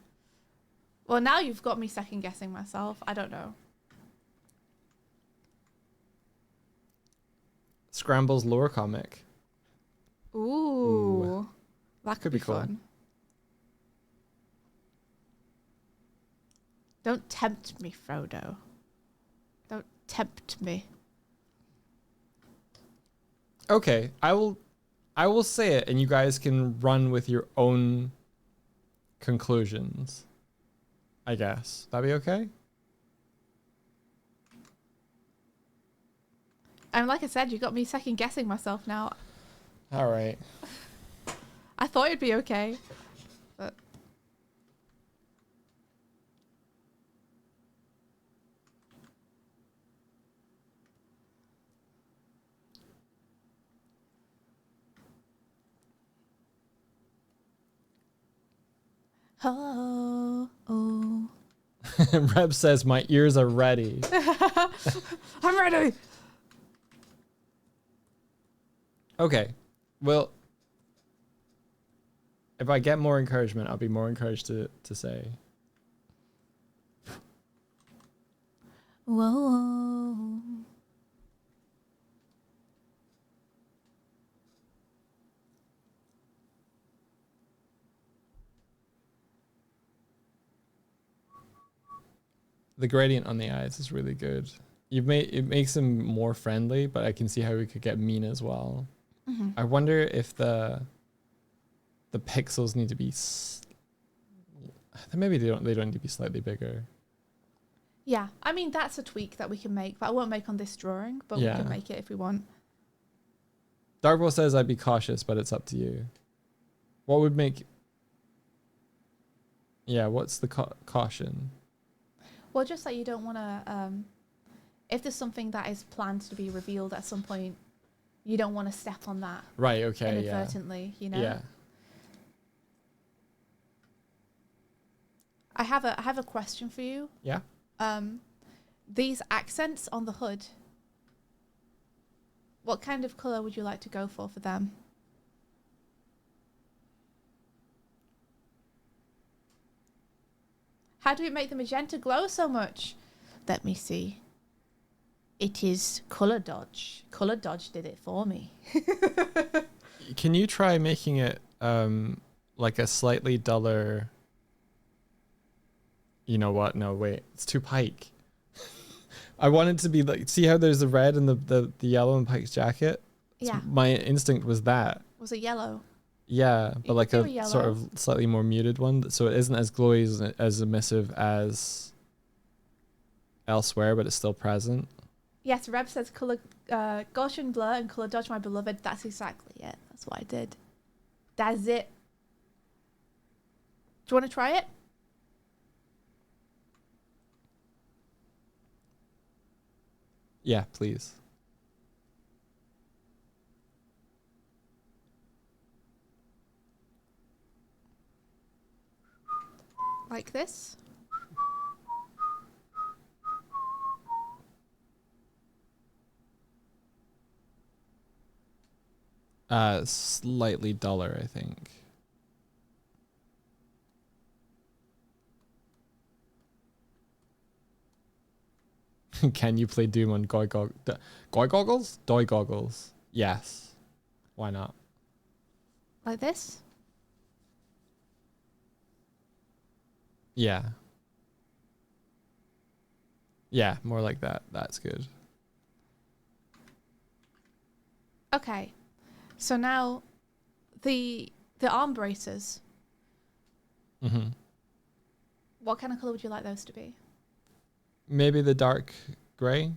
now you've got me second guessing myself. I don't know. Scrambles lore comic. Ooh. That could be cool. fun. Don't tempt me, Frodo. Don't tempt me. Okay, I will say it, and you guys can run with your own conclusions. I guess. That'd be okay? And like I said, you got me second guessing myself now. All right. I thought it'd be okay, but... Oh. Reb says my ears are ready. I'm ready. Okay. Well, if I get more encouragement, I'll be more encouraged to say. Whoa. The gradient on the eyes is really good. It makes them more friendly, but I can see how we could get mean as well. Mm-hmm. I wonder if the pixels need to be maybe they don't need to be slightly bigger. Yeah, I mean that's a tweak that we can make, but I won't make on this drawing, but yeah. We can make it if we want. Darkbull says I'd be cautious, but it's up to you. What would make... Yeah, what's the caution? Well, just that you don't want to... if there's something that is planned to be revealed at some point, you don't want to step on that. Right, okay, inadvertently, you know? Yeah. I have a question for you. Yeah? These accents on the hood, what kind of colour would you like to go for them? How do we make the magenta glow so much? Let me see. It is color dodge. Color dodge did it for me. Can you try making it like a slightly duller? You know what? No, wait. It's too Pike. I want it to be like, see how there's the red and the yellow in Pike's jacket? Yeah. My instinct was that. Was it yellow? Yeah, but like a yellow. Sort of slightly more muted one, so it isn't as glowy as emissive as elsewhere, but it's still present. Yes, Reb says color Gaussian blur and color dodge, my beloved. That's exactly it. That's what I did. That's it. Do you want to try it? Yeah, please. Like this? Slightly duller, I think. Can you play Doom on Goy goggles? Doy goggles. Yes. Why not? Like this? Yeah. Yeah, more like that. That's good. Okay. So now the arm braces. Mm-hmm. What kind of color would you like those to be? Maybe the dark gray.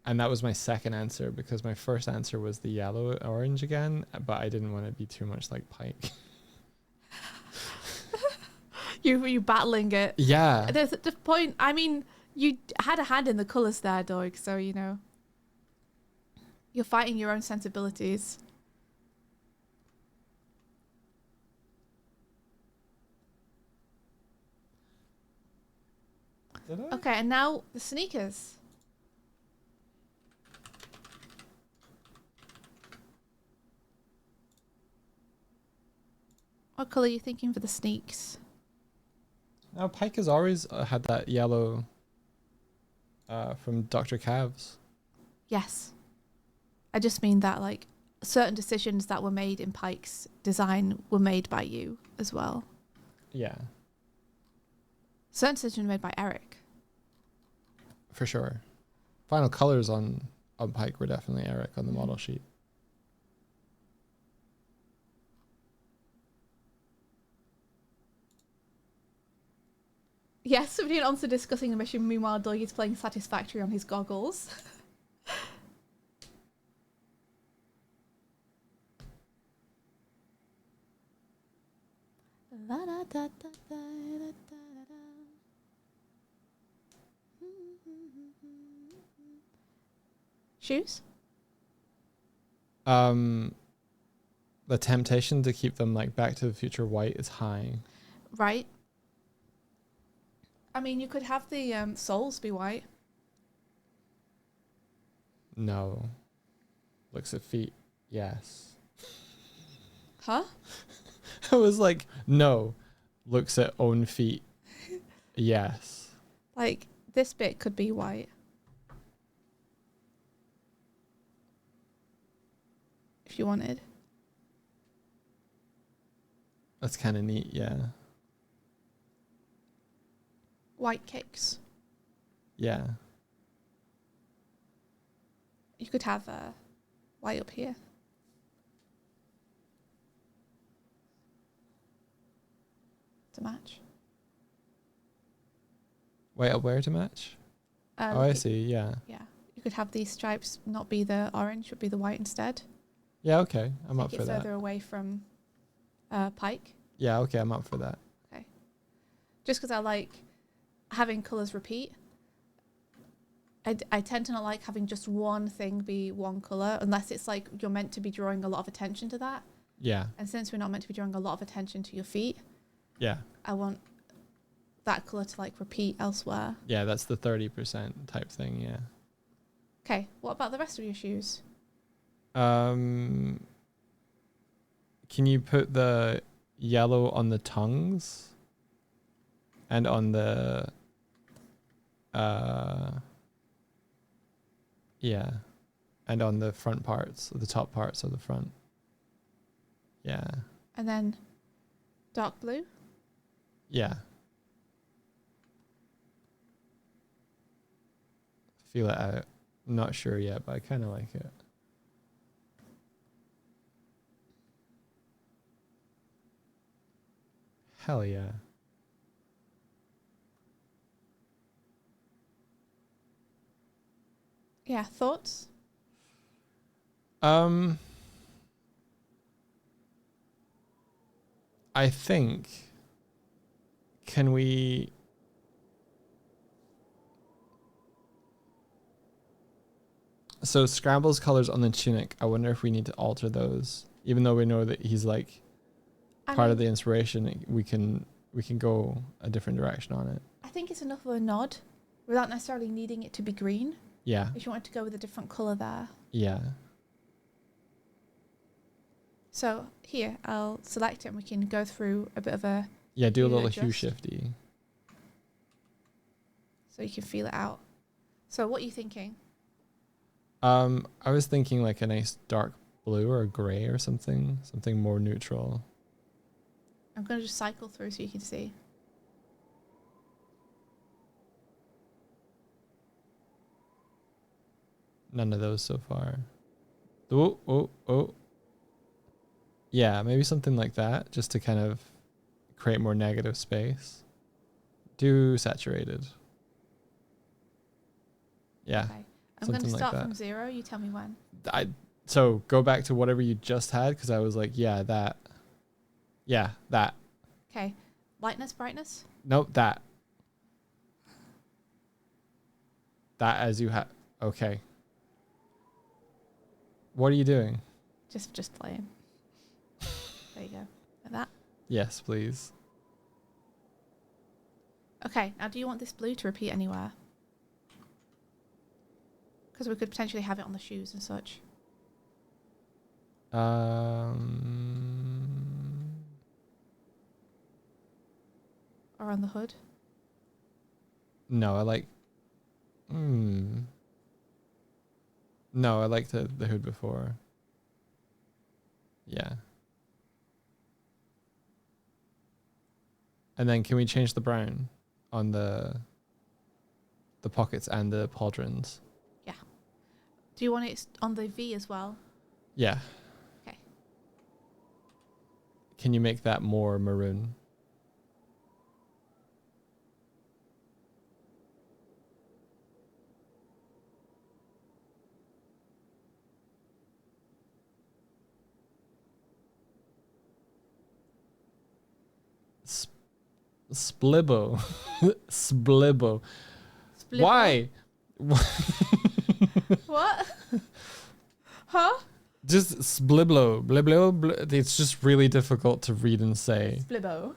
And that was my second answer because my first answer was the yellow orange again, but I didn't want to be too much like Pike. You battling it. Yeah. There's the point. I mean, you had a hand in the colors there, Doig. So you know, you're fighting your own sensibilities. Did I? Okay, and now the sneakers. What color are you thinking for the sneaks? Now Pike has always had that yellow from Dr. Cavs. Yes. I just mean that like certain decisions that were made in Pike's design were made by you as well. Yeah. Certain decisions were made by Eric. For sure. Final colors on Pike were definitely Eric on the model sheet. Yes, somebody else discussing the mission. Meanwhile, Doig is playing Satisfactory on his goggles. Shoes? The temptation to keep them like Back to the Future white is high. Right. I mean, you could have the soles be white. No. Looks at feet. Yes. Huh? I was like, no. Looks at own feet. Yes. Like, this bit could be white. If you wanted. That's kind of neat, yeah. White kicks. Yeah. You could have white up here. To match. Wait, where to match? Oh, I see, yeah. Yeah. You could have these stripes not be the orange, but be the white instead. Yeah, okay. I'm up Take for it that. further away from Pike. Yeah, okay, I'm up for that. Okay. Just because I like having colours repeat. I tend to not like having just one thing be one colour unless it's like you're meant to be drawing a lot of attention to that. Yeah. And since we're not meant to be drawing a lot of attention to your feet, Yeah. I want that colour to like repeat elsewhere. Yeah, that's the 30% type thing, yeah. Okay, what about the rest of your shoes? Can you put the yellow on the tongues? And on the... yeah. And on the front parts, the top parts of the front. Yeah. And then dark blue? Yeah. Feel it out. I'm not sure yet, but I kind of like it. Hell yeah. Yeah, thoughts? I think, can we... So Scrabble's colors on the tunic, I wonder if we need to alter those. Even though we know that he's like part of the inspiration, we can go a different direction on it. I think it's enough of a nod without necessarily needing it to be green. Yeah. If you wanted to go with a different colour there. Yeah. So here, I'll select it and we can go through a bit of a... Yeah, do a little hue shifty. So you can feel it out. So what are you thinking? I was thinking like a nice dark blue or grey or something. Something more neutral. I'm going to just cycle through so you can see. None of those so far. Oh. Yeah, maybe something like that, just to kind of create more negative space. Do saturated. Yeah. Okay. I'm going to start from 0. You tell me when. So go back to whatever you just had, because I was like, yeah, that. Yeah, that. Okay. Lightness, brightness? Nope, that. That as you have. Okay. What are you doing? Just playing. There you go. Like that? Yes, please. Okay, now do you want this blue to repeat anywhere? Because we could potentially have it on the shoes and such. Or on the hood? No, I like... No, I liked the hood before. Yeah. And then can we change the brown on the pockets and the pauldrons? Yeah. Do you want it on the V as well? Yeah. Okay. Can you make that more maroon? Splibbo. Splibbo. Why? What? Huh? Just sbliblo. Bliblo. It's just really difficult to read and say. Splibbo.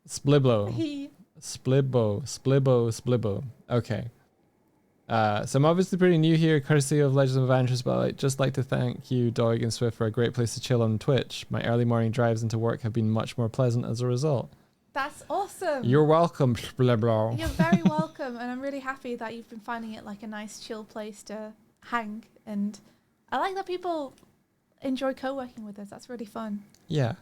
Spliblo. Splibbo. Okay. So I'm obviously pretty new here, courtesy of Legends of Adventures, but I'd just like to thank you, Doig and Swift, for a great place to chill on Twitch. My early morning drives into work have been much more pleasant as a result. That's awesome. You're welcome, Spliblo. You're very welcome, and I'm really happy that you've been finding it like a nice chill place to hang, and I like that people enjoy co-working with us. That's really fun. Yeah.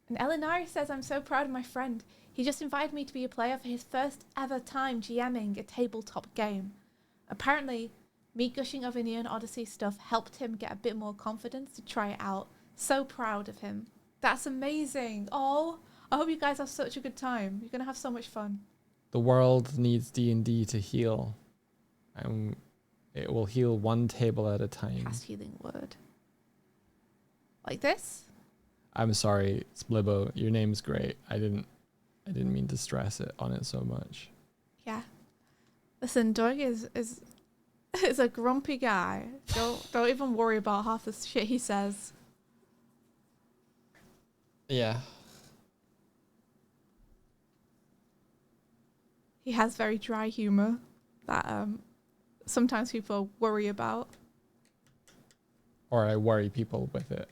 And Elinari says, I'm so proud of my friend. He just invited me to be a player for his first ever time GMing a tabletop game. Apparently, me gushing over Neon Odyssey stuff helped him get a bit more confidence to try it out. So proud of him. That's amazing. Oh, I hope you guys have such a good time. You're going to have so much fun. The world needs D&D to heal. And it will heal one table at a time. Cast healing word. Like this? I'm sorry, Splibbo. Your name's great. I didn't mean to stress it on it so much. Yeah. Listen, Doug is a grumpy guy. Don't even worry about half the shit he says. Yeah. He has very dry humor that sometimes people worry about. Or I worry people with it.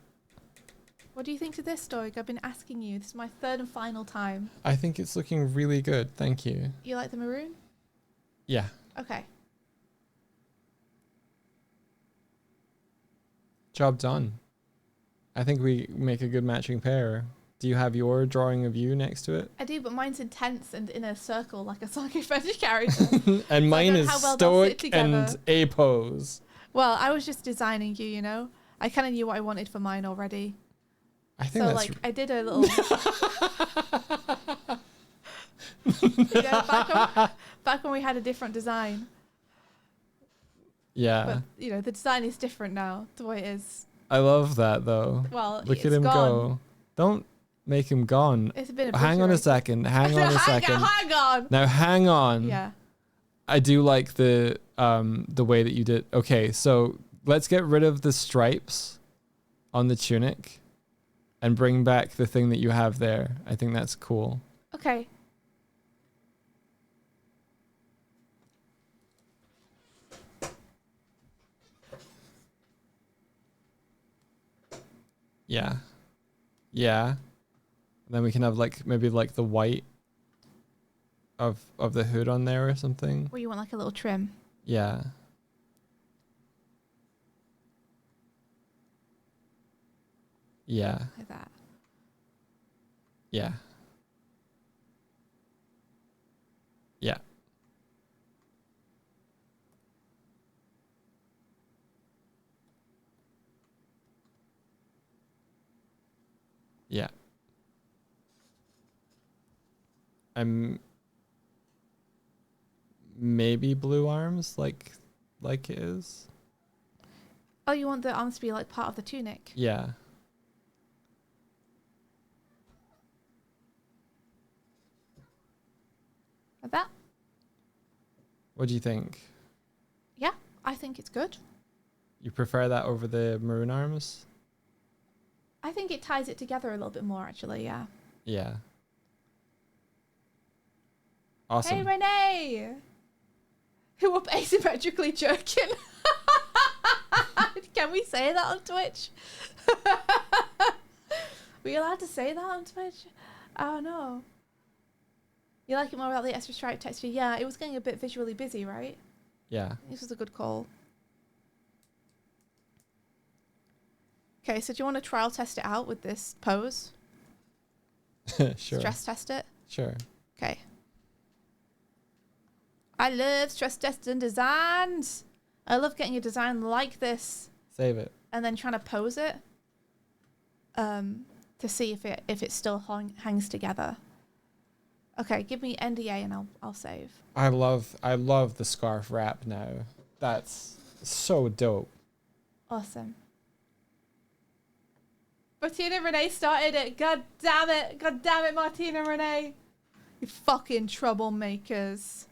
What do you think to this, Doig? I've been asking you. This is my third and final time. I think it's looking really good. Thank you. You like the maroon? Yeah. Okay. Job done. I think we make a good matching pair. Do you have your drawing of you next to it? I do, but mine's intense and in a circle like a Sonic Adventure character. And mine is well stoic and a pose. Well, I was just designing you, you know? I kind of knew what I wanted for mine already. I think so, that's... like, I did a little... back when we had a different design. Yeah. But, you know, the design is different now, the way it is. I love that, though. Well, look at him go. Don't make him gone. It's been a hang on a second. Hang on a second. Hang on. Now, hang on. Yeah. I do like the way that you did. Okay, so let's get rid of the stripes on the tunic and bring back the thing that you have there. I think that's cool. Okay. Yeah. Yeah. And then we can have like maybe like the white of the hood on there or something. Or you want like a little trim. Yeah. Yeah. Like that. Yeah. Yeah. Yeah. Maybe blue arms like it is. Oh, you want the arms to be like part of the tunic? Yeah. Like that? What do you think? Yeah, I think it's good. You prefer that over the maroon arms? I think it ties it together a little bit more, actually, yeah. Yeah. Awesome. Hey, Renee! Who up asymmetrically jerking? Can we say that on Twitch? Were you allowed to say that on Twitch? Oh, no. You like it more about the extra stripe texture? Yeah, it was getting a bit visually busy, right? Yeah. This was a good call. Okay, so do you want to trial test it out with this pose? Sure. Stress test it? Sure. Okay. I love stress testing designs. I love getting a design like this. Save it. And then trying to pose it. To see if it still hangs together. Okay, give me NDA and I'll save. I love the scarf wrap now. That's so dope. Awesome. Martina Renee started it. God damn it. God damn it, Martina Renee. You fucking troublemakers.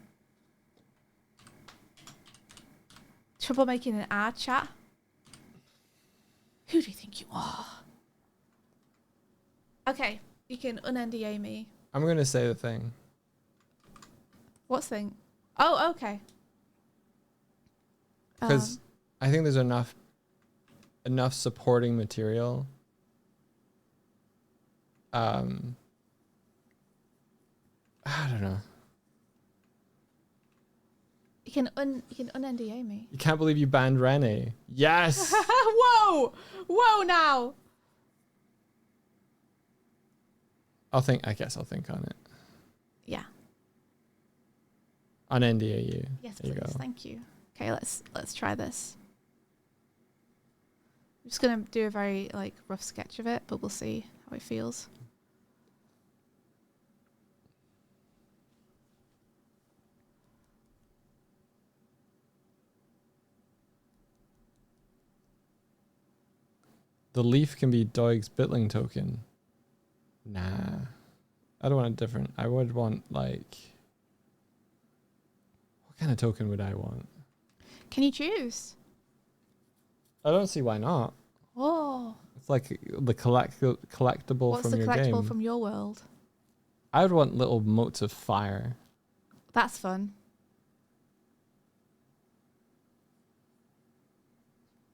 Troublemaking in our chat? Who do you think you are? Okay, you can un-NDA me. I'm going to say the thing. What thing? Oh, okay. Because I think there's enough supporting material. I don't know. You can un-NDA me. You can't believe you banned Renee. Yes. Whoa! Whoa now! I guess I'll think on it. Yeah. On NDA you. Yes, there please. You go. Thank you. Okay, let's try this. I'm just gonna do a very like rough sketch of it, but we'll see how it feels. The leaf can be Doig's Bitling token. Nah. I don't want a different. I would want like... What kind of token would I want? Can you choose? I don't see why not. Oh. It's like the collectible What's from the your collectible game. from your world? I would want little motes of fire. That's fun.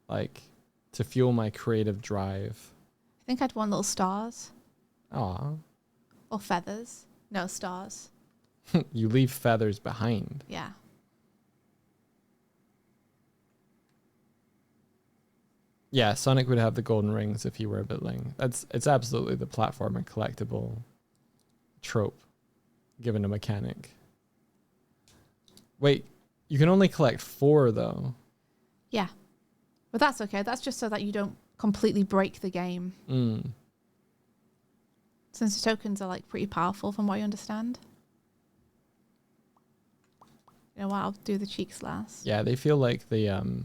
Like, to fuel my creative drive. I think I'd want little stars. Aw. Or feathers. No, stars. You leave feathers behind. Yeah. Yeah, Sonic would have the golden rings if he were a bitling. It's absolutely the platformer collectible trope, given a mechanic. Wait, you can only collect 4 though. Yeah. But that's okay. That's just so that you don't completely break the game. Since the tokens are like pretty powerful from what I understand. You know what? I'll do the cheeks last. Yeah, they feel like the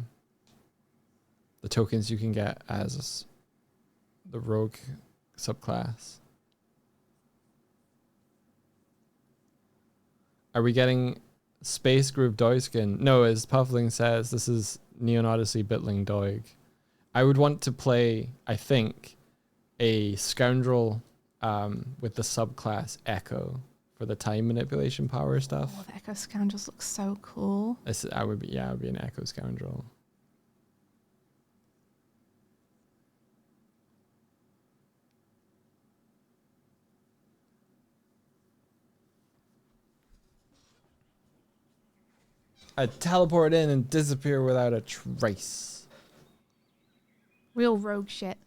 tokens you can get as the rogue subclass. Are we getting Space Groove Doiskin? No, as Puffling says, this is Neon Odyssey Bitling Doig. I would want to play, I think, a Scoundrel with the subclass Echo for the time manipulation power stuff. Oh, the Echo Scoundrels look so cool. I would be an Echo Scoundrel. I'd teleport in and disappear without a trace. Real rogue shit.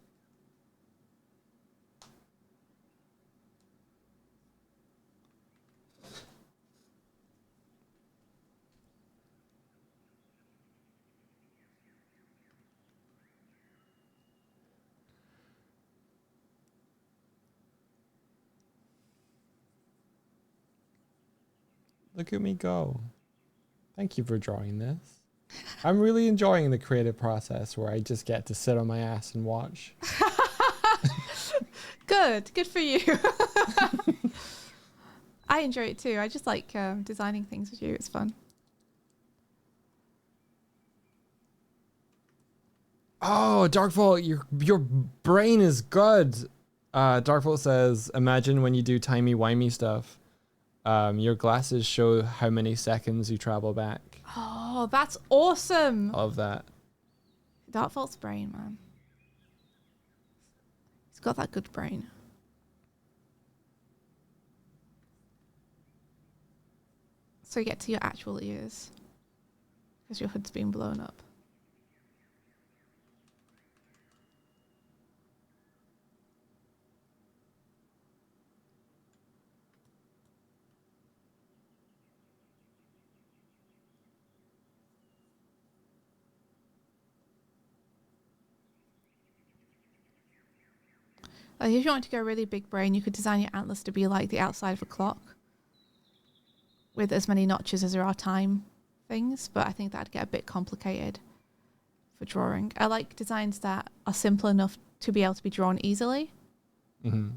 Look at me go. Thank you for drawing this. I'm really enjoying the creative process where I just get to sit on my ass and watch. Good for you. I enjoy it too. I just like designing things with you. It's fun. Oh, Darkvault, your brain is good. Darkvault says, imagine when you do timey-wimey stuff. Your glasses show how many seconds you travel back. Oh, that's awesome. Love that. Darkvault's brain, man. He's got that good brain. So you get to your actual ears. Because your hood's been blown up. Like if you want to go really big brain, you could design your antlers to be like the outside of a clock with as many notches as there are time things, but I think that'd get a bit complicated for drawing. I like designs that are simple enough to be able to be drawn easily. Mm-hmm.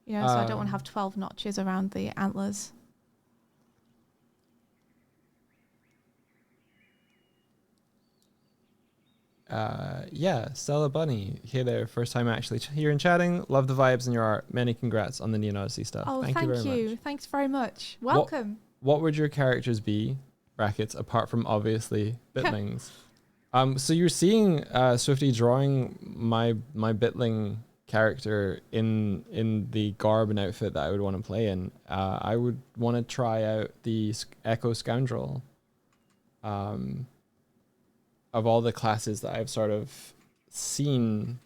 You know, so I don't want to have 12 notches around the antlers. Yeah, Stella Bunny, hey there, first time actually here in chatting. Love the vibes and your art. Many congrats on the Neon Odyssey stuff. Oh, thank you very much. Thanks very much. Welcome. What would your characters be, brackets, apart from obviously Bitlings? So you're seeing Swifty drawing my Bitling character in the garb and outfit that I would want to play in. I would want to try out the Echo Scoundrel. Of all the classes that I've sort of seen,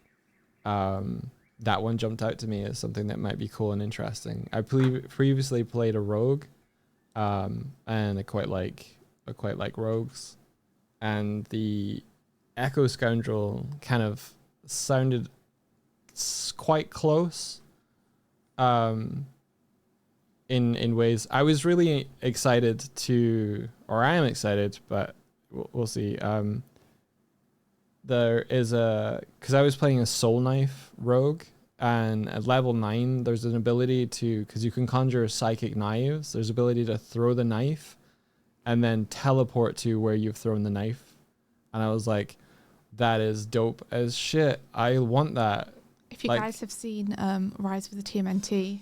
that one jumped out to me as something that might be cool and interesting. I previously played a rogue, and I quite like rogues, and the Echo Scoundrel kind of sounded quite close. In ways, I was really excited to, or I am excited, but we'll see. There is because I was playing a Soul Knife rogue, and at level 9 there's an ability to, because you can conjure psychic knives, there's ability to throw the knife and then teleport to where you've thrown the knife, and I was like, that is dope as shit. I want that. If you guys have seen Rise of the TMNT,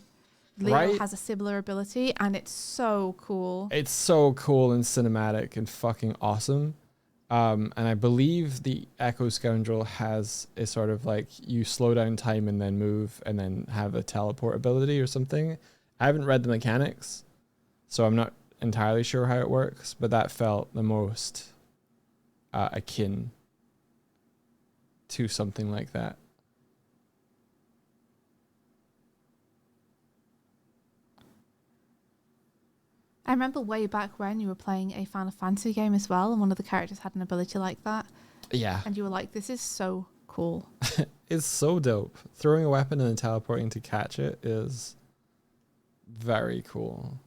Leo has a similar ability, and it's so cool. It's so cool and cinematic and fucking awesome. And I believe the Echo Scoundrel has a sort of like you slow down time and then move and then have a teleport ability or something. I haven't read the mechanics, so I'm not entirely sure how it works, but that felt the most akin to something like that. I remember way back when you were playing a Final Fantasy game as well, and one of the characters had an ability like that. Yeah. And you were like, this is so cool. It's so dope. Throwing a weapon and then teleporting to catch it is very cool.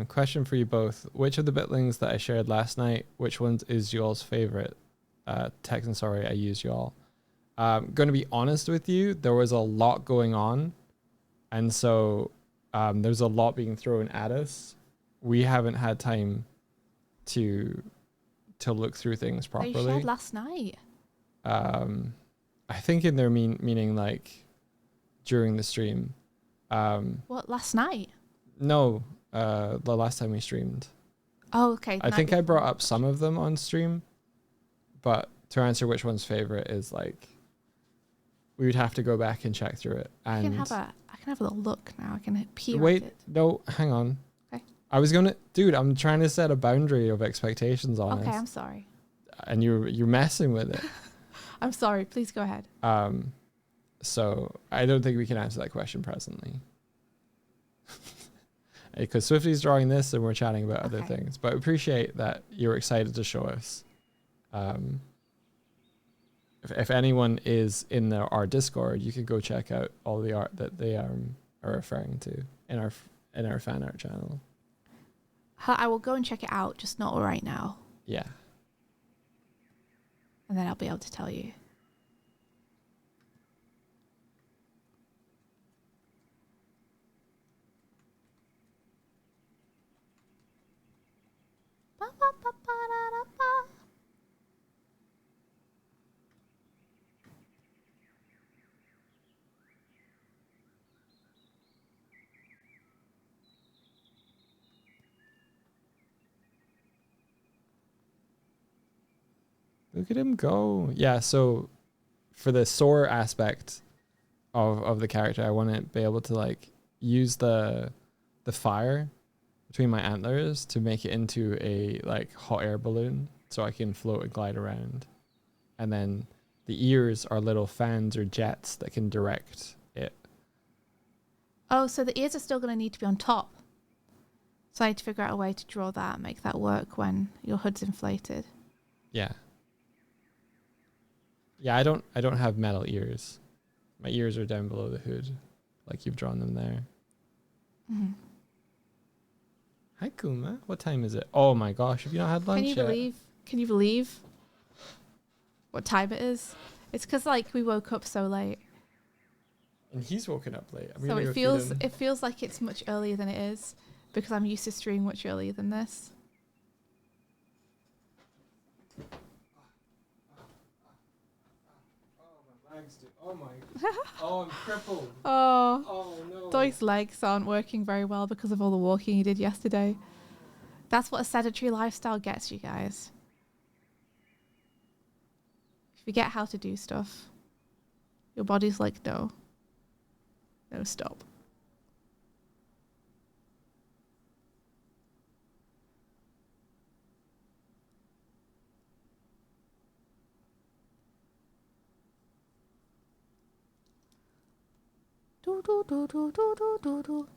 Question for you both. Which of the bitlings that I shared last night, which one is y'all's favorite? Texan, sorry, I used y'all. Going to be honest with you, there was a lot going on. And so there's a lot being thrown at us. We haven't had time to look through things properly. They shared last night. I think in their meaning like during the stream. What, last night? No, the last time we streamed. Oh, okay. I think I brought up some of them on stream, but to answer which one's favorite is like we would have to go back and check through it. And I can have a little look now. I can peer wait, at it. no, hang on. Okay. I was gonna, dude. I'm trying to set a boundary of expectations on us. Okay, I'm sorry. And you're messing with it. I'm sorry. Please go ahead. So I don't think we can answer that question presently. Because Swifty's drawing this and we're chatting about other things. But I appreciate that you're excited to show us. If anyone is in our Discord, you can go check out all the art that they are referring to in our fan art channel. I will go and check it out, just not right now. Yeah. And then I'll be able to tell you. Look at him go. Yeah, so for the soar aspect of the character, I want to be able to like use the fire between my antlers to make it into a like hot air balloon so I can float and glide around. And then the ears are little fans or jets that can direct it. Oh, so the ears are still going to need to be on top. So I need to figure out a way to draw that and make that work when your hood's inflated. Yeah. Yeah, I don't have metal ears. My ears are down below the hood, like you've drawn them there. Mm-hmm. Hi, Kuma. What time is it? Oh my gosh, have you not had lunch yet? Can you believe what time it is? It's because like we woke up so late. And he's woken up late. So it feels like it's much earlier than it is because I'm used to streaming much earlier than this. Oh my. Oh, I'm crippled. Oh no. Doig's legs aren't working very well because of all the walking he did yesterday. That's what a sedentary lifestyle gets you guys. You forget how to do stuff. Your body's like, no, stop. Do, do, do, do, do, do, do, do.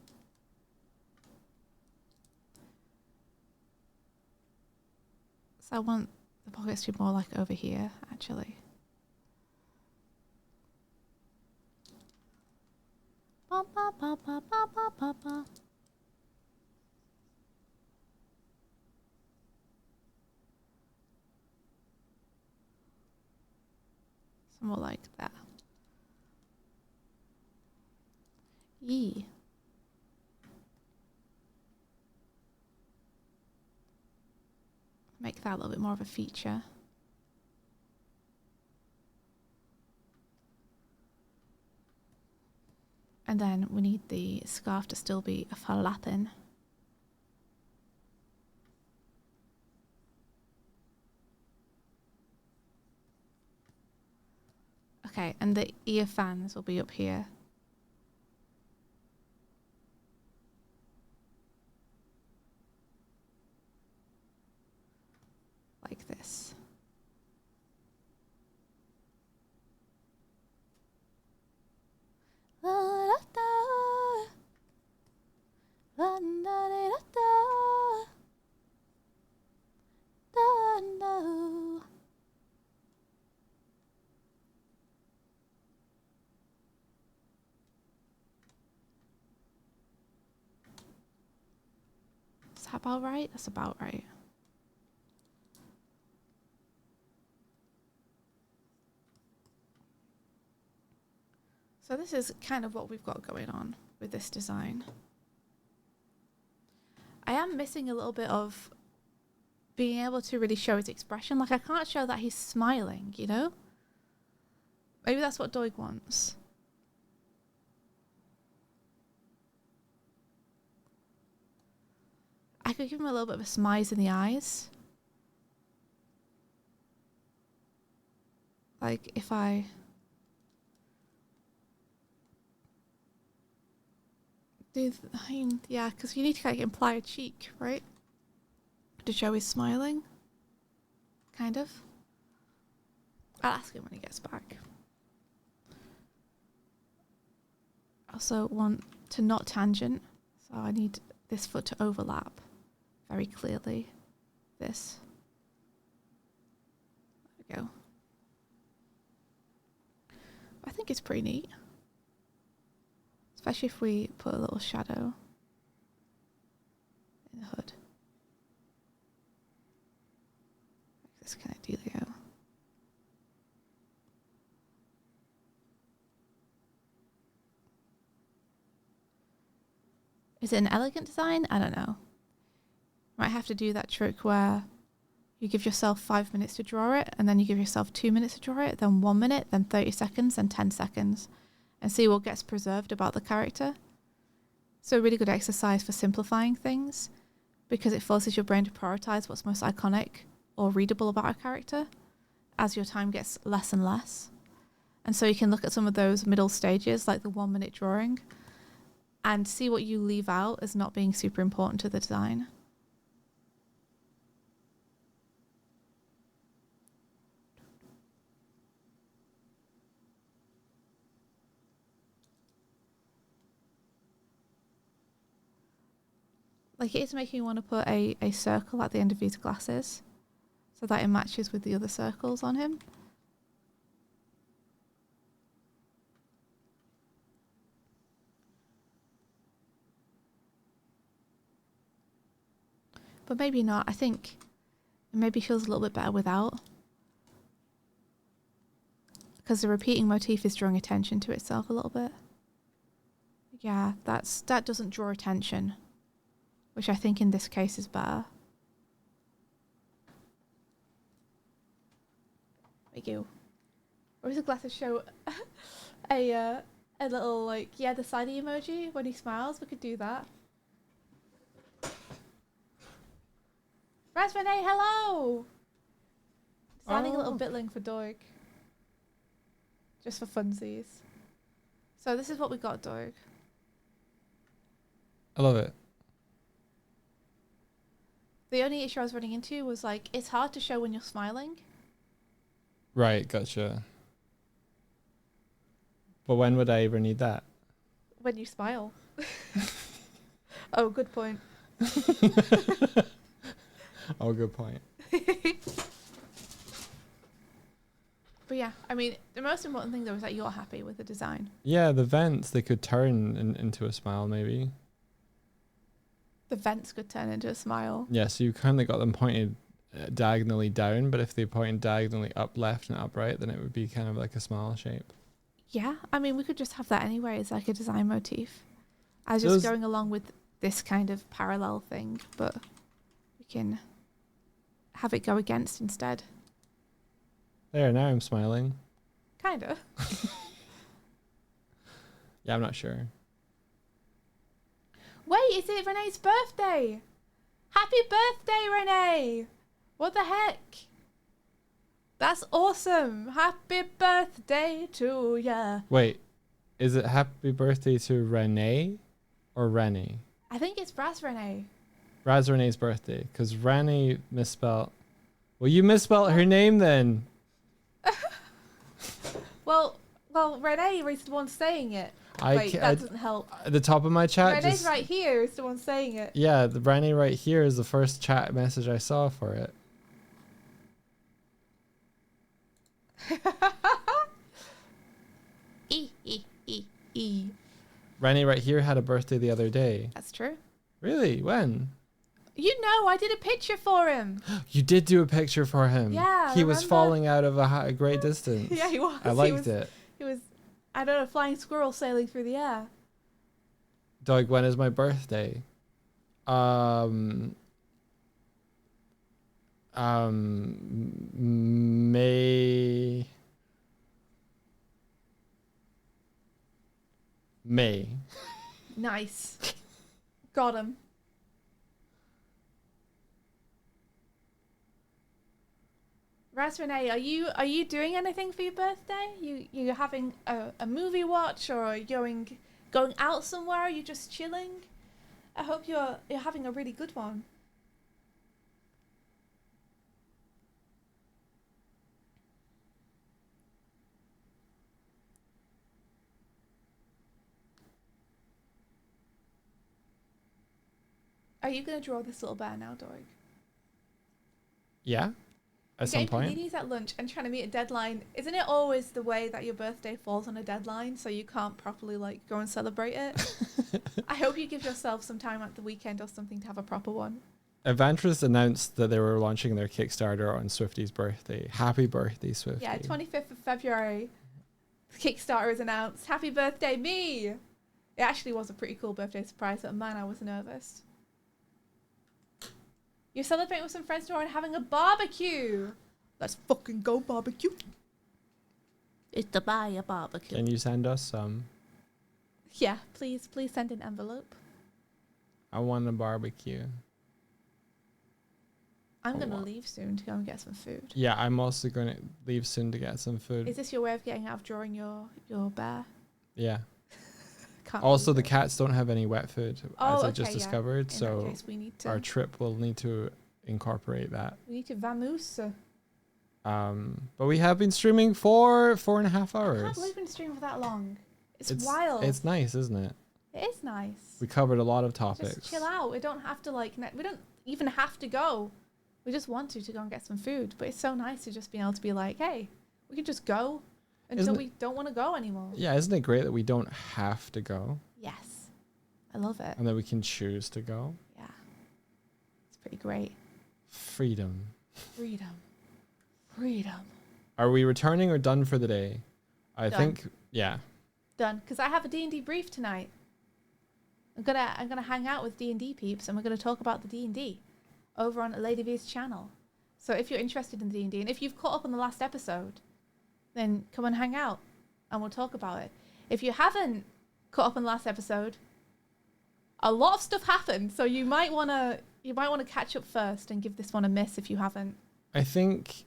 So I want the pockets to be more like over here, actually. Ba, ba, ba, ba, ba, ba, ba, ba. So more like that. Yee. Make that a little bit more of a feature. And then we need the scarf to still be flapping. Okay, and the ear fans will be up here. Like this. La, da, da. La, da, da, da. Da, no. Is that about right? That's about right. So this is kind of what we've got going on with this design. I am missing a little bit of being able to really show his expression. Like, I can't show that he's smiling, you know? Maybe that's what Doig wants. I could give him a little bit of a smize in the eyes. Like, if I... yeah, because you need to like imply a cheek, right? To show he's smiling. Kind of. I'll ask him when he gets back. I also want to not tangent, so I need this foot to overlap very clearly. This. There we go. I think it's pretty neat. Especially if we put a little shadow in the hood. Like this kind of dealio. Is it an elegant design? I don't know. Might have to do that trick where you give yourself 5 minutes to draw it, and then you give yourself 2 minutes to draw it, then 1 minute, then 30 seconds, then 10 seconds. And see what gets preserved about the character. So a really good exercise for simplifying things, because it forces your brain to prioritize what's most iconic or readable about a character as your time gets less and less. And so you can look at some of those middle stages, like the 1 minute drawing, and see what you leave out as not being super important to the design. Like, it is making me want to put a circle at the end of these glasses so that it matches with the other circles on him. But maybe not. I think it maybe feels a little bit better without. Because the repeating motif is drawing attention to itself a little bit. Yeah, that doesn't draw attention, which I think in this case is better. Thank you. Or does the glasses show a little, like, yeah, the sidey emoji when he smiles? We could do that. Raz Renee, hello! Designing a little bitling for Doig. Just for funsies. So this is what we got, Doig. I love it. The only issue I was running into was, like, it's hard to show when you're smiling. Right, gotcha. But when would I ever need that? When you smile. Oh, good point. Oh, good point. But yeah, I mean, the most important thing, though, is that you're happy with the design. Yeah, the vents, they could turn into a smile, maybe. The vents could turn into a smile. Yeah, so you kind of got them pointed diagonally down, but if they pointed diagonally up left and up right, then it would be kind of like a smile shape. Yeah, I mean, we could just have that anyway as like a design motif. I was just going along with this kind of parallel thing, but we can have it go against instead. There, now I'm smiling. Kind of. Yeah, I'm not sure. Wait, is it Renee's birthday? Happy birthday, Renee! What the heck? That's awesome. Happy birthday to ya. Wait, is it happy birthday to Renee or Rennie? I think it's Raz Renee. Raz Renee's birthday, because Rennie misspelled. Well, you misspelled her name then. Well, Renee is the one saying it. Wait, that doesn't help. At the top of my chat, Renee's right here is the one saying it. Yeah, the Rennie right here is the first chat message I saw for it. E. Rennie right here had a birthday the other day. That's true. Really? When? You know, I did a picture for him. You did do a picture for him. Yeah, he was falling out of a great distance. Yeah, he was. I liked it. He was, I don't know, a flying squirrel sailing through the air. Doug, when is my birthday? May. Nice. Got him. Raz Renee, are you doing anything for your birthday? You having a movie watch, or are you going out somewhere? Are you just chilling? I hope you're having a really good one. Are you gonna draw this little bear now, Doig? Yeah. At some point. Paninis at lunch and trying to meet a deadline. Isn't it always the way that your birthday falls on a deadline, so you can't properly like go and celebrate it? I hope you give yourself some time at the weekend or something to have a proper one. Adventurous announced that they were launching their Kickstarter on Swifty's birthday. Happy birthday, Swifty. Yeah, 25th of February. The Kickstarter is announced. Happy birthday, me! It actually was a pretty cool birthday surprise, but man, I was nervous. You're celebrating with some friends tomorrow and having a barbecue. Let's fucking go barbecue. It's to buy a barbecue. Can you send us some? Yeah, please send an envelope. I want a barbecue. I'm going to leave soon to go and get some food. Yeah, I'm also going to leave soon to get some food. Is this your way of getting out of drawing your bear? Yeah. Also, the cats don't have any wet food, as I just discovered. In so that case, we need to, our trip will need to incorporate that. We need to vamoose. But we have been streaming for 4.5 hours. I can't believe we've been streaming for that long. It's wild. It's nice, isn't it? It is nice. We covered a lot of topics. Just chill out. We don't have to we don't even have to go. We just want to go and get some food. But it's so nice to just be able to be like, hey, we can just go until we don't want to go anymore. Yeah, isn't it great that we don't have to go? Yes. I love it. And that we can choose to go. Yeah. It's pretty great. Freedom. Are we returning or done for the day? I think, yeah. Done. Because I have a D&D brief tonight. I'm gonna hang out with D&D peeps, and we're gonna talk about the D&D over on Lady V's channel. So if you're interested in D&D, and if you've caught up on the last episode, then come and hang out, and we'll talk about it. If you haven't caught up on the last episode, a lot of stuff happened, so you might wanna catch up first and give this one a miss if you haven't. I think,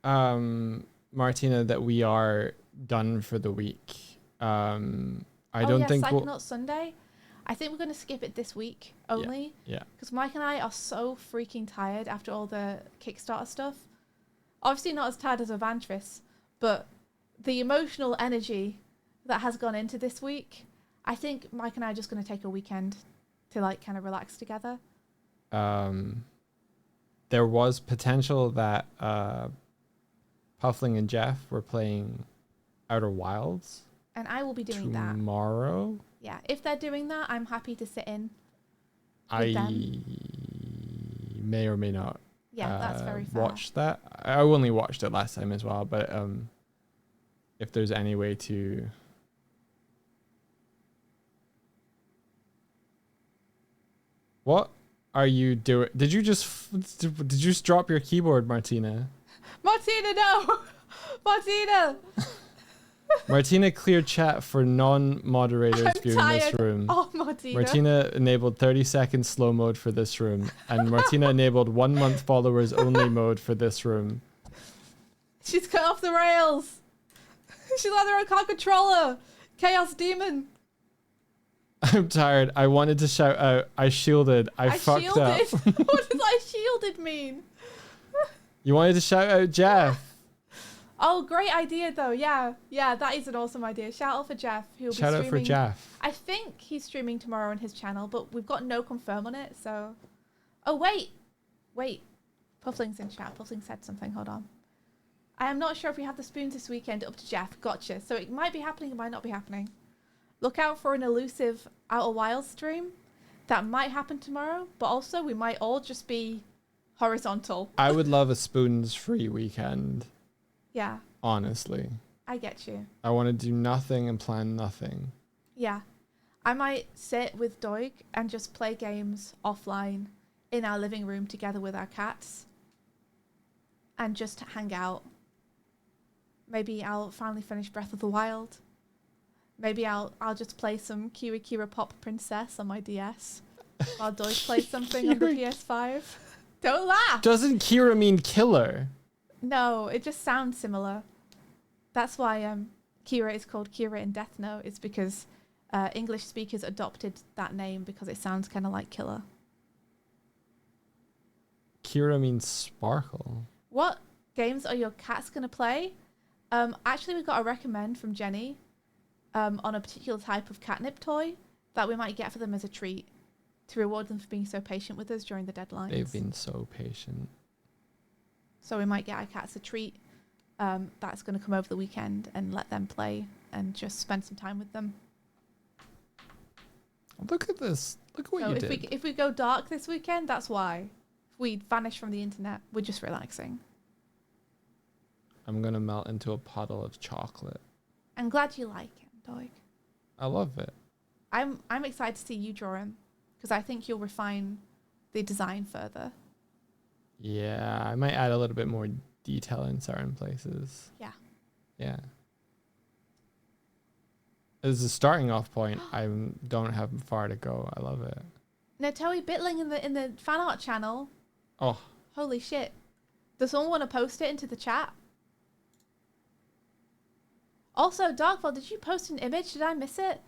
Martina, that we are done for the week. I don't think Psychonaut Sunday. I think we're going to skip it this week only. Yeah. Because Mike and I are so freaking tired after all the Kickstarter stuff. Obviously not as tired as Evantris, but the emotional energy that has gone into this week, I think Mike and I are just going to take a weekend to kind of relax together. There was potential that Puffling and Jeff were playing Outer Wilds. And I will be doing that. Tomorrow? Yeah, if they're doing that, I'm happy to sit in. I may or may not. Yeah, that's very fair. Watch that. I only watched it last time as well, but if there's any way to... What are you doing? Did you just drop your keyboard, Martina? Martina, no! Martina! Martina cleared chat for non-moderators I'm viewing tired. this room. Oh, Martina. Martina enabled 30-second slow mode for this room, and Martina enabled 1 month followers only mode for this room. She's cut off the rails. She's either a car controller. Chaos demon. I'm tired. I wanted to shout out. I shielded. I fucked shielded? up. What does I shielded mean? You wanted to shout out Jeff. Oh, great idea though. Yeah, that is an awesome idea. Shout out for Jeff. He'll Shout be out streaming. for Jeff. I think he's streaming tomorrow on his channel, but we've got no confirm on it. So, oh wait. Puffling's in chat. Puffling said something. Hold on. I am not sure if we have the spoons this weekend. Up to Jeff. Gotcha. So it might be happening. It might not be happening. Look out for an elusive Outer Wilds stream. That might happen tomorrow, but also we might all just be horizontal. I would love a spoons-free weekend. Yeah. Honestly. I get you. I want to do nothing and plan nothing. Yeah. I might sit with Doig and just play games offline in our living room together with our cats and just hang out. Maybe I'll finally finish Breath of the Wild. Maybe I'll just play some Kira Kira Pop Princess on my DS while Doig plays something on the PS5. Don't laugh! Doesn't Kira mean killer? No, it just sounds similar. That's why Kira is called Kira in Death Note. It's because English speakers adopted that name because it sounds kind of like killer. Kira means sparkle. What games are your cats going to play? Actually, we got a recommend from Jenny on a particular type of catnip toy that we might get for them as a treat to reward them for being so patient with us during the deadlines. They've been so patient. So we might get our cats a treat that's going to come over the weekend and let them play and just spend some time with them. Look at this. Look at what you did. If we go dark this weekend, that's why. If we vanish from the internet, we're just relaxing. I'm going to melt into a puddle of chocolate. I'm glad you like him, Doig. I love it. I'm excited to see you draw him because I think you'll refine the design further. Yeah, I might add a little bit more detail in certain places. Yeah. Yeah. As a starting off point, I don't have far to go. I love it. Natoe Bitling in the fan art channel. Oh. Holy shit. Does someone want to post it into the chat? Also, Darkvault, did you post an image? Did I miss it?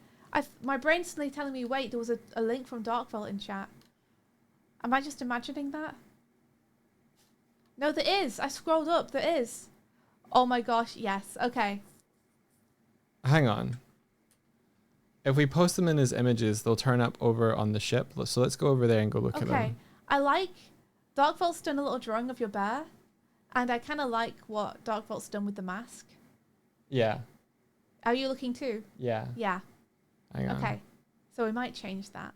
My brain's suddenly telling me, wait, there was a link from Darkvault in chat. Am I just imagining that? No, there is. I scrolled up. There is. Oh my gosh, yes. Okay. Hang on. If we post them in as images, they'll turn up over on the ship. So let's go over there and go look at them. Okay. I like... Darkvault's done a little drawing of your bear. And I kind of like what Darkvault's done with the mask. Yeah. Are you looking too? Yeah. Yeah. Hang on. Okay. So we might change that.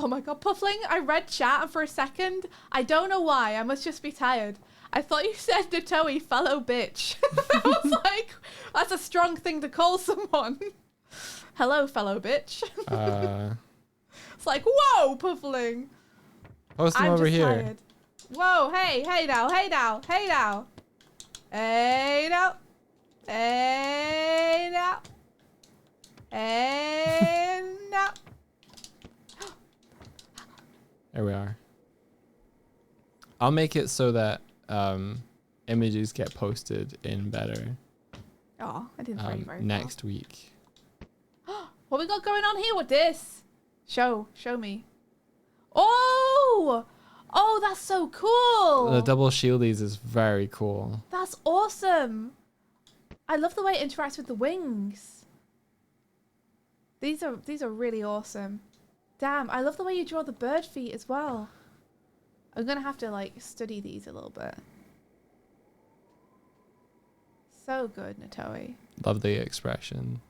Oh my god, Puffling, I read chat and for a second, I don't know why, I must just be tired. I thought you said Natoe, fellow bitch. I was like, that's a strong thing to call someone. Hello, fellow bitch. It's like, whoa, Puffling. Post them over here. Tired. Whoa, hey now. Hey now. Hey now. Hey now. Hey now. There we are. I'll make it so that images get posted in better. Oh, I didn't play very next week. What we got going on here with this? Show me. Oh, that's so cool. The double shieldies is very cool. That's awesome. I love the way it interacts with the wings. These are really awesome. Damn, I love the way you draw the bird feet as well. I'm gonna have to like study these a little bit. So good, Natoe. Love the expression.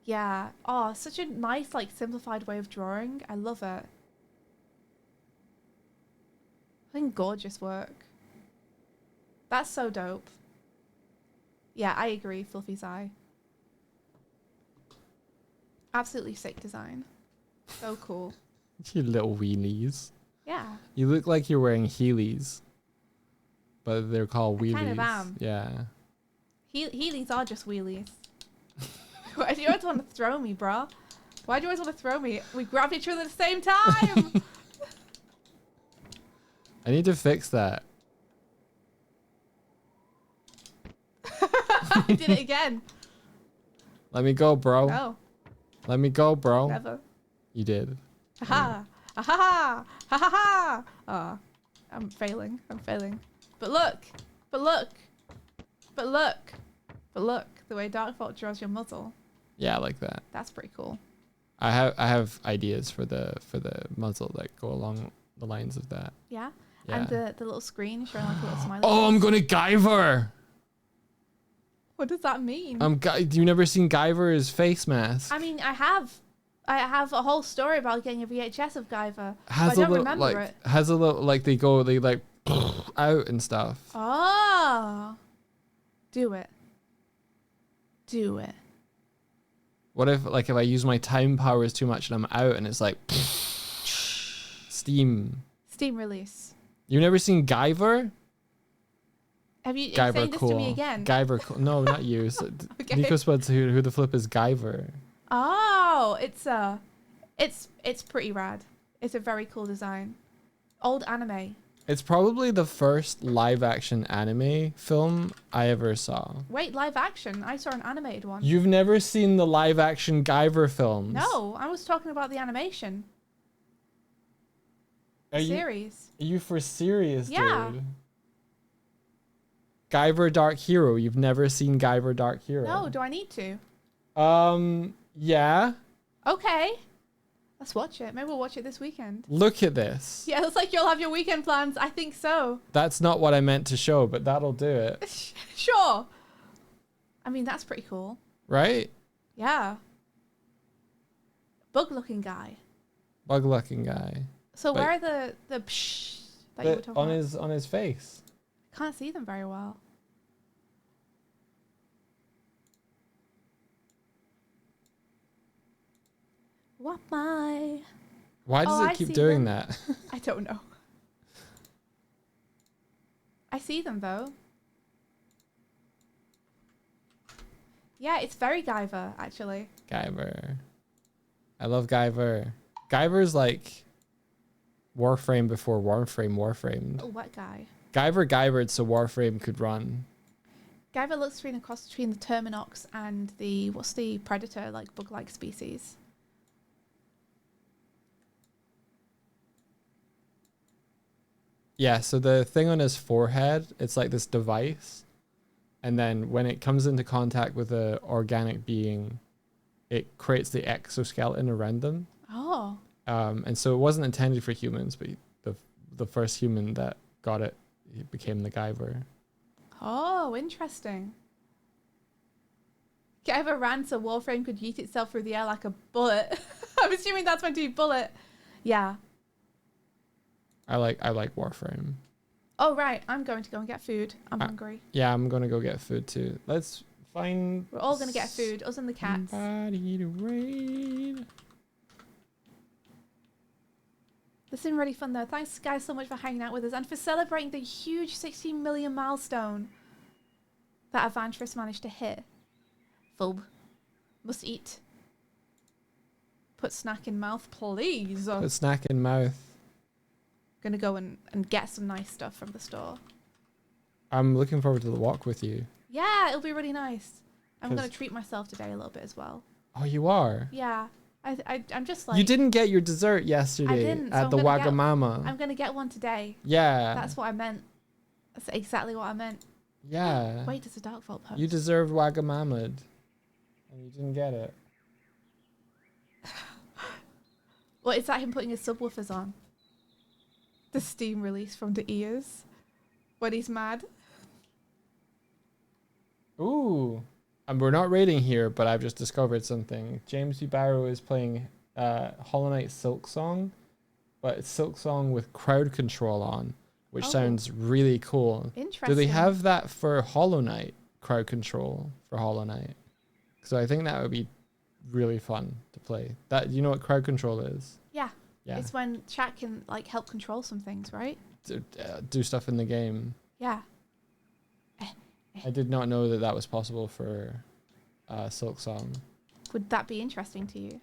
Yeah. Oh, such a nice, like, simplified way of drawing. I love it. I think gorgeous work. That's so dope. Yeah, I agree, Fluffy's eye. Absolutely sick design. So cool. You little weenies. Yeah. You look like you're wearing Heelys. but they're called wheelies. kind of am. Yeah. Heelys are just wheelies. Why do you always want to throw me, bro? Why do you always want to throw me? We grabbed each other at the same time. I need to fix that. I did it again. Let me go, bro. Oh. Let me go, bro. Never. You did. Ha ha ha ha ha ha. Oh, I'm failing. But look. The way Darkfault draws your muzzle. Yeah, I like that. That's pretty cool. I have ideas for the muzzle that go along the lines of that. Yeah. Yeah. And the little screen showing like a little smiley. Oh, I'm gonna Guyver. What does that mean? You never seen Guyver's face mask? I mean, I have a whole story about getting a VHS of Guyver. Has but I don't remember it. Has a little like they like out and stuff. Oh. Do it. What if I use my time powers too much and I'm out and it's like steam release. You've never seen Guyver? Have you Guyver saying this cool. to me again? Guyver cool. No, not you. Okay. Nico Spuds, who the flip is Guyver? Oh, it's pretty rad. It's a very cool design. Old anime. It's probably the first live action anime film I ever saw. Wait, live action? I saw an animated one. You've never seen the live action Guyver films? No, I was talking about the animation. Series. Are you for serious, Yeah. dude? Guyver Dark Hero. You've never seen Guyver Dark Hero? No, do I need to? Yeah. Okay. Let's watch it. Maybe we'll watch it this weekend. Look at this. Yeah, looks like you'll have your weekend plans. I think so. That's not what I meant to show, but that'll do it. Sure. I mean, that's pretty cool. Right? Yeah. Bug-looking guy. Bug-looking guy. So where are the psh that you were talking about? On his face. Can't see them very well. What my? Why does it keep doing that? I don't know. I see them though. Yeah, it's very Guyver, actually. Guyver. I love Guyver. Guyver's like Warframe before Warframe warframed. Oh, what guy? Guyver Guyvered so Warframe could run. Guyver looks between a cross between the Terminox and the, what's the predator, like bug-like species? Yeah, so the thing on his forehead, it's like this device. And then when it comes into contact with an organic being, it creates the exoskeleton around them. Oh. And so it wasn't intended for humans, but the first human that got it, he became the Guyver. Oh, interesting. Guyver ran so Warframe could yeet itself through the air like a bullet. I'm assuming that's meant to be bullet. Yeah. I like Warframe. Oh, right. I'm going to go and get food. I'm hungry. Yeah, I'm going to go get food too. Let's find... We're all going to get food, us and the cats. Somebody to raid. This has been really fun though. Thanks guys so much for hanging out with us and for celebrating the huge 16 million milestone that Avantris managed to hit. Phobe. Must eat. Put snack in mouth, please. Put snack in mouth. Gonna go and get some nice stuff from the store. I'm looking forward to the walk with you. Yeah, it'll be really nice. I'm gonna treat myself today a little bit as well. Oh, you are? Yeah. I'm just like... You didn't get your dessert yesterday at the Wagamama. I'm gonna get one today. Yeah. That's what I meant. That's exactly what I meant. Yeah. Wait, there's a Darkfault post. You deserved Wagamama'd. And you didn't get it. Well, is that him putting his subwoofers on? The Steam release from the ears when he's mad. Ooh. And we're not rating here, but I've just discovered something. James B. Barrow is playing Hollow Knight Silk Song, but it's Silk Song with crowd control on, which sounds really cool. Interesting. Do they have that for Hollow Knight, crowd control for Hollow Knight? So I think that would be really fun to play. That, you know what crowd control is? Yeah. Yeah. It's when chat can like help control some things, right? Do stuff in the game. Yeah. I did not know that that was possible for Silk Song. Would that be interesting to you?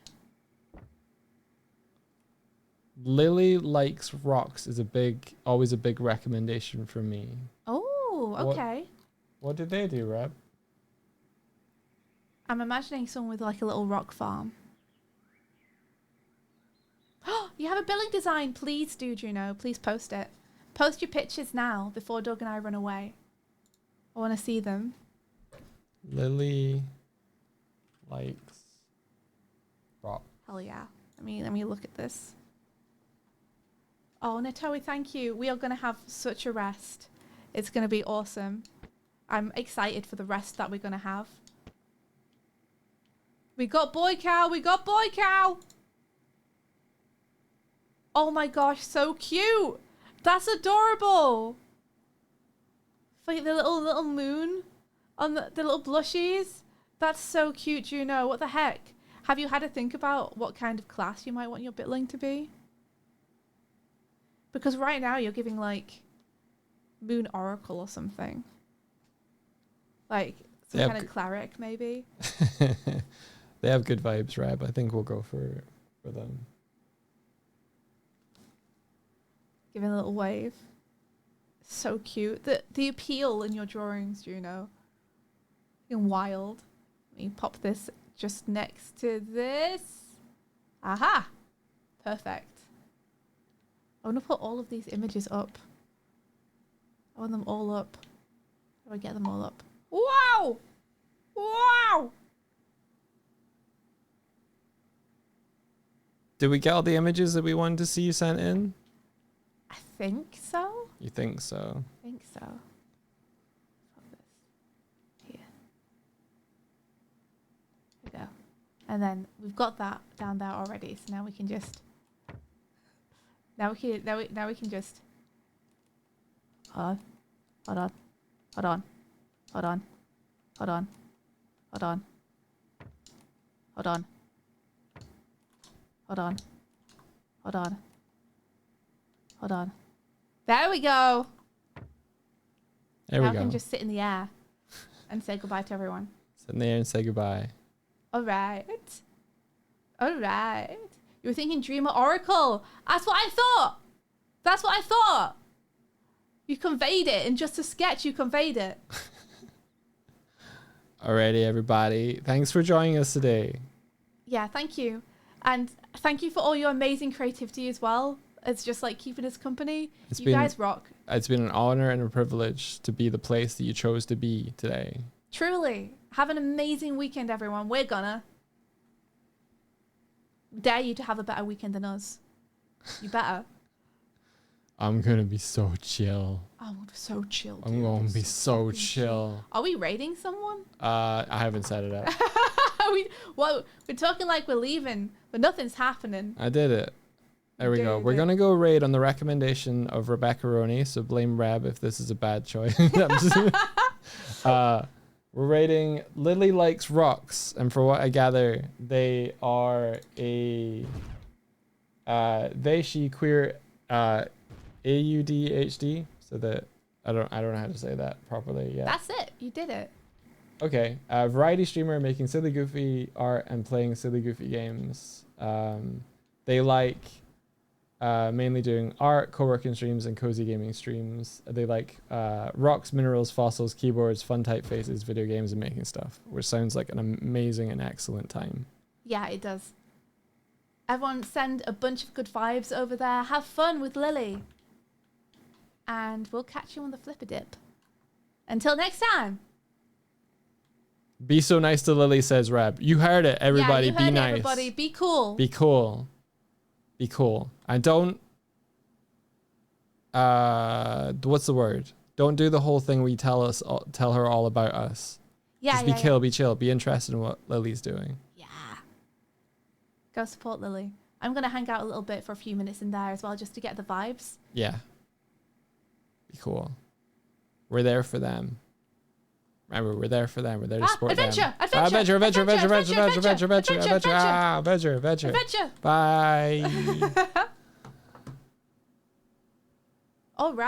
Lily likes rocks is always a big recommendation for me. Oh, okay. What did they do, Reb? I'm imagining someone with like a little rock farm. You have a building design. Please do, Juno. Please post it. Post your pictures now before Doug and I run away. I want to see them. Lily likes rock. Hell yeah. Let me look at this. Oh, Natoe, thank you. We are going to have such a rest. It's going to be awesome. I'm excited for the rest that we're going to have. We got Boy Cow. We got Boy Cow. Oh my gosh, so cute. That's adorable. Like the little moon on the little blushies. That's so cute, Juno. What the heck? Have you had to think about what kind of class you might want your bitling to be? Because right now you're giving like Moon Oracle or something. Like some kind of cleric maybe. They have good vibes, Reb. I think we'll go for them. Giving a little wave. So cute. The appeal in your drawings, Juno. Wild. Let me pop this just next to this. Aha! Perfect. I want to put all of these images up. I want them all up. How do I get them all up? Wow! Wow! Did we get all the images that we wanted to see sent in? I think so. You think so? I think so. Pop this here. There we go. And then we've got that down there already. So now we can just. Now we can just. Hold on. Hold on. Hold on. Hold on. Hold on. Hold on. Hold on. Hold on. Hold on. There we go. There now we go. I can just sit in the air and say goodbye to everyone. Sit in the air and say goodbye. All right. All right. You were thinking Dreamer Oracle. That's what I thought. That's what I thought. You conveyed it in just a sketch. You conveyed it. Alrighty, everybody. Thanks for joining us today. Yeah, thank you. And thank you for all your amazing creativity as well. It's just like keeping us company. You guys rock. It's been an honor and a privilege to be the place that you chose to be today. Truly. Have an amazing weekend, everyone. We're gonna dare you to have a better weekend than us. You better. I'm gonna be so chill. I'm so chill. Dude. I'm gonna be so chill. Are we raiding someone? I haven't set it up. We're talking like we're leaving, but nothing's happening. I did it. There we go. We're gonna go raid on the recommendation of Rebecca Roney, so blame Reb if this is a bad choice. We're raiding Lily Likes Rocks, and for what I gather, they are a she queer AUDHD, so that I don't know how to say that properly yet. That's it. You did it. Okay, variety streamer making silly goofy art and playing silly goofy games. They like mainly doing art, co-working streams, and cozy gaming streams. They like rocks, minerals, fossils, keyboards, fun typefaces, video games, and making stuff, which sounds like an amazing and excellent time. Yeah, it does. Everyone send a bunch of good vibes over there. Have fun with Lily. And we'll catch you on the flipper dip. Until next time. Be so nice to Lily, says Reb. You heard it, everybody. Yeah, you heard be nice. Everybody, be cool. Be cool. Be cool. And don't. What's the word? Don't do the whole thing where you tell her all about us. Yeah, just be chill. Be interested in what Lily's doing. Yeah. Go support Lily. I'm gonna hang out a little bit for a few minutes in there as well, just to get the vibes. Yeah. Be cool. We're there for them. Remember, we're there for them. We're there to support them. Adventure. Bye. All right.